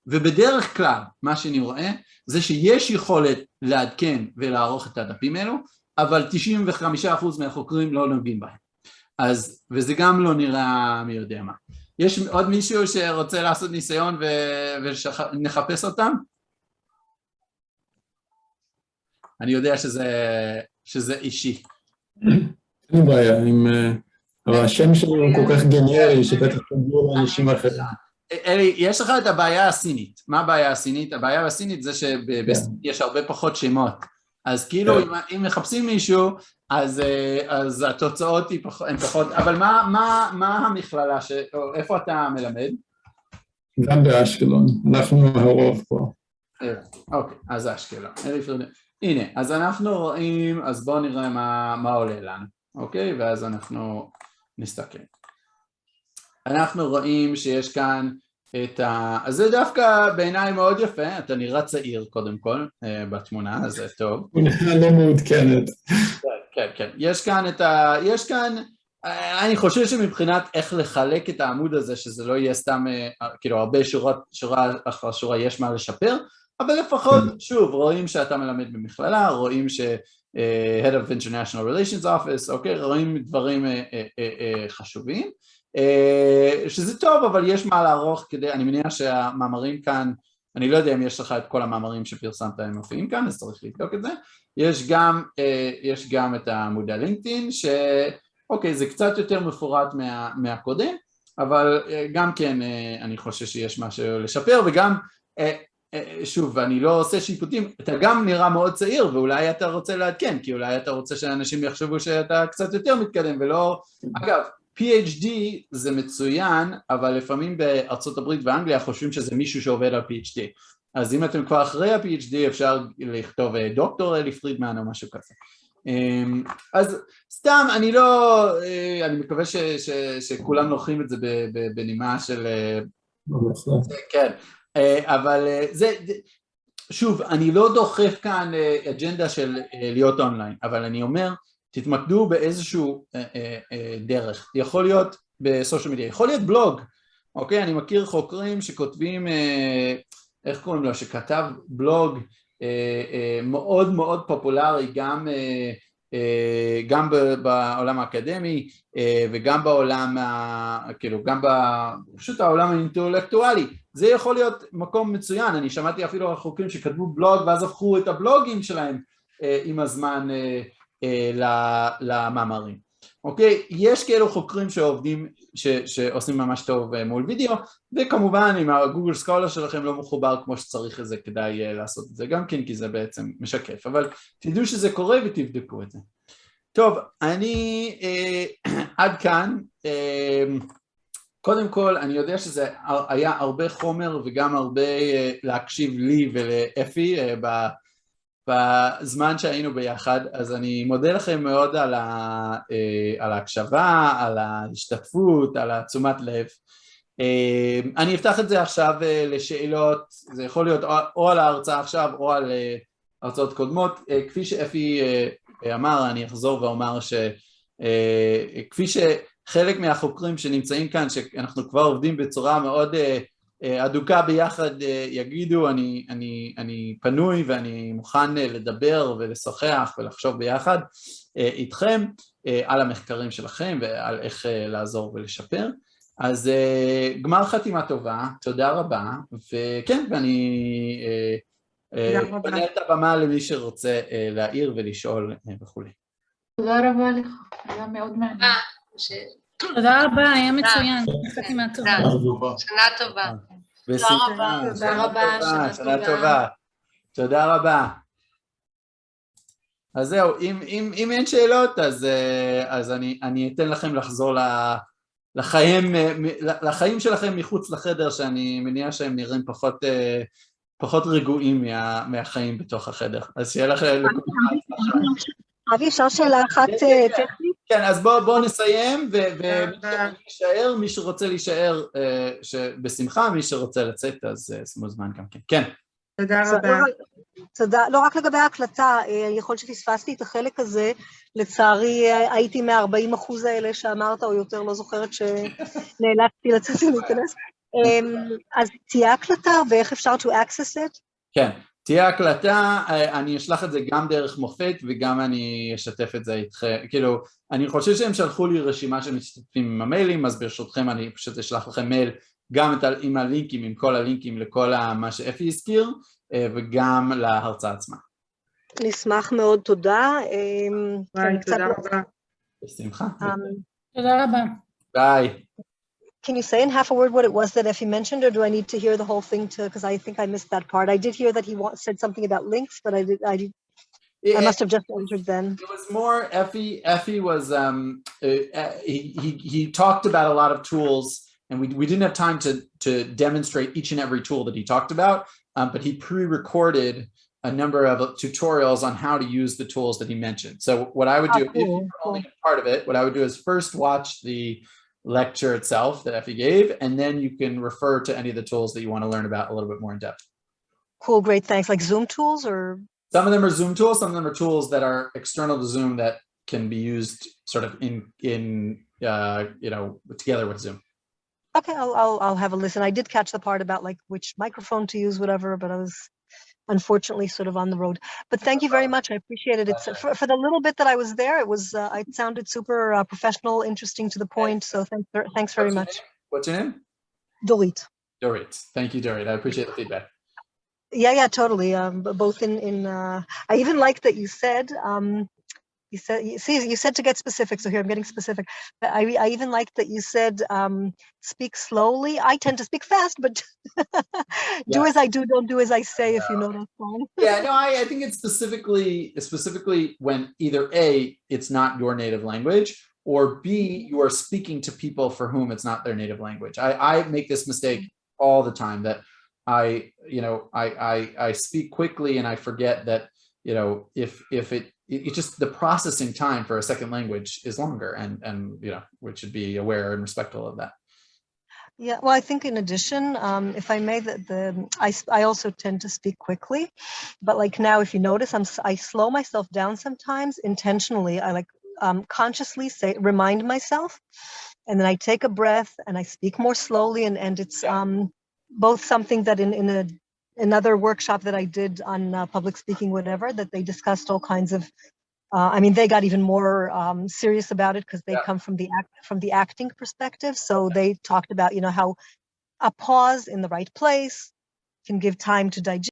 ובדרך כלל, מה שאני רואה, זה שיש יכולת לעדכן ולערוך את הדפים האלו, אבל 95% מהחוקרים לא נוגעים בהם. וזה גם לא נראה מי יודע מה. יש עוד מישהו שרוצה לעשות ניסיון ונחפש אותם? אני יודע שזה אישי. אין בעיה, אבל השם שלו הוא כל כך גנרי, שבטח תגיעו לאנשים אחרים. אלי, יש לך את הבעיה הסינית. מה הבעיה הסינית? הבעיה הסינית זה שיש הרבה פחות שמות. אז כאילו, אם מחפשים מישהו, אז התוצאות הן פחות, אבל מה המכללה, איפה אתה מלמד? גם באשקלון, אנחנו הרוב פה. אוקיי, אז אשקלון. הנה, אז אנחנו רואים, אז בואו נראה מה עולה לנו, אוקיי? ואז אנחנו נסתכל. אנחנו רואים שיש כאן את אז זה דווקא בעיניי מאוד יפה, אתה נראה צעיר קודם כל בתמונה, אז זה טוב. תמונה לא מעודכנת. כן, כן. יש כאן, אני חושב שמבחינת איך לחלק את העמוד הזה, שזה לא יהיה סתם, כאילו הרבה שורה אחר שורה יש מה לשפר, אבל לפחות, שוב, רואים שאתה מלמד במכללה, רואים Head of International Relations Office, אוקיי, רואים דברים חשובים, שזה טוב, אבל יש מה לערוך כדי, אני מניח שהמאמרים כאן, אני לא יודע אם יש לך את כל המאמרים שפרסמת הם מופיעים כאן, אז צריך לבדוק את זה. יש גם את העמוד הלינקדאין, שאוקיי, זה קצת יותר מפורט מהקודם, אבל גם כן אני חושב שיש משהו לשפר, וגם, שוב, אני לא עושה שיפוטים, אתה גם נראה מאוד צעיר, ואולי אתה רוצה לעדכן, כי אולי אתה רוצה שאנשים יחשבו שאתה קצת יותר מתקדם, ולא, אגב, PhD זה מצוין, אבל לפעמים בארצות הברית ואנגליה חושבים שזה מישהו שעובד על PhD. אז אם אתם כבר אחרי ה-PhD אפשר לכתוב דוקטור אלי פרידמן או משהו כזה. אז סתם, אני מקווה שכולם לוקחים את זה בנימה של... כן, אבל זה... שוב, אני לא דוחף כאן אג'נדה של להיות אונליין, אבל אני אומר, תתמקדו באיזשהו דרך, יכול להיות בסושיאל מדיה, יכול להיות בלוג, אוקיי? אני מכיר חוקרים שכותבים, איך קוראים לו, שכתב בלוג מאוד מאוד פופולרי, גם בעולם האקדמי וגם בעולם, כאילו, גם פשוט העולם האינטלקטואלי, זה יכול להיות מקום מצוין, אני שמעתי אפילו על חוקרים שכתבו בלוג ואז הפכו את הבלוגים שלהם עם הזמן למאמרים. אוקיי? יש כאלו חוקרים שעובדים, שעושים ממש טוב מול וידאו, וכמובן אם הגוגל סקולר שלכם לא מחובר כמו שצריך, זה כדאי לעשות את זה גם כן, כי זה בעצם משקף, אבל תדעו שזה קורה ותבדקו את זה. טוב, אני עד כאן, קודם כל אני יודע שזה היה הרבה חומר וגם הרבה להקשיב לי ולאפי בזמן שהיינו ביחד, אז אני מודה לכם מאוד על ההקשבה, על ההשתתפות, על התשומת לב. אני אפתח את זה עכשיו לשאלות, זה יכול להיות או על ההרצאה עכשיו או על הרצאות קודמות. כפי שאפי אמר, אני אחזור ואומר שכפי שחלק מהחוקרים שנמצאים כאן, שאנחנו כבר עובדים בצורה מאוד אדוקה ביחד, יגידו, אני פנוי ואני מוכן לדבר ולשוחח ולחשוב ביחד איתכם על המחקרים שלכם ועל איך לעזור ולשפר. אז גמר חתימה טובה, תודה רבה, וכן, ואני פונה את הבמה למי שרוצה להעיר ולשאול וכו'. תודה רבה לך, היה מאוד מעניין. תודה רבה, היה מצוין, חתימה טובה. שנה טובה. תודה רבה, שנה טובה. תודה רבה. אז זהו, אם אין שאלות, אז אני אתן לכם לחזור לחיים שלכם מחוץ לחדר, שאני מניח שהם נראים פחות רגועים מהחיים בתוך החדר. אז שיהיה לכם... אבי, אפשר שאלה אחת טכנית? כן, אז בואו נסיים, מי שרוצה להישאר בשמחה, מי שרוצה לצאת, אז מוזמן גם כן. כן. תודה רבה. תודה, לא רק לגבי ההקלטה, יכול שפספסתי את החלק הזה, לצערי הייתי מה-40% האלה שאמרת, או יותר לא זוכרת שנאלצתי לצאת ולהיכנס. אז תהיה הקלטה, ואיך אפשר to access it? כן. תהיה הקלטה, אני אשלח את זה גם דרך מופת וגם אני אשתף את זה איתכם, כאילו, אני חושב שהם שלחו לי רשימה שמשתתפים עם המיילים, אז ברשותכם אני פשוט אשלח לכם מייל גם עם הלינקים, עם כל הלינקים לכל מה שאפי הזכיר, וגם להרצאה עצמה. נשמח מאוד, תודה. תודה רבה. בשמחה. תודה רבה. ביי. Can you say in half a word what it was that Effie mentioned, or do I need to hear the whole thing too? Because I think I missed that part. I did hear that he said something about links, but I must have just entered then. It was more Effie was he talked about a lot of tools and we didn't have time to demonstrate each and every tool that he talked about, but he pre-recorded a number of tutorials on how to use the tools that he mentioned. So what I would do, if you're only part of it, what I would do is first watch the lecture itself that Effie gave, and then you can refer to any of the tools that you want to learn about a little bit more in depth. Cool, great, thanks. Like Zoom tools, or? Some of them are Zoom tools, some of them are tools that are external to Zoom that can be used sort of in you know, together with Zoom. Okay, I'll have a listen. I did catch the part about like which microphone to use, whatever, but I was unfortunately sort of on the road. But thank you very much. I appreciated it. For the little bit that I was there, it sounded super professional, interesting, to the point. So thanks very much. What's your name? Dorit. Dorit. Thank you, Dorit. I appreciate the feedback. Yeah, totally. Both I even like that you said, you said to get specific. So here I'm getting specific. I even like that you said, speak slowly. I tend to speak fast, but do as I do, don't do as I say, if you know what I'm saying. Yeah, no, I think it's specifically when either A, it's not your native language, or B, you are speaking to people for whom it's not their native language. I make this mistake all the time, that I speak quickly and I forget that, you know, if it just, the processing time for a second language is longer, and you know, we should be aware and respectful of that. Yeah, well, I think in addition, if I may, I also tend to speak quickly, but like now, if you notice, I slow myself down sometimes intentionally. I like consciously remind myself, and then I take a breath and I speak more slowly, and it's both something that in another workshop that I did on public speaking, whatever, that they discussed all kinds of. I mean, they got even more serious about it because they come from the acting perspective. So they talked about, you know, how a pause in the right place can give time to digest.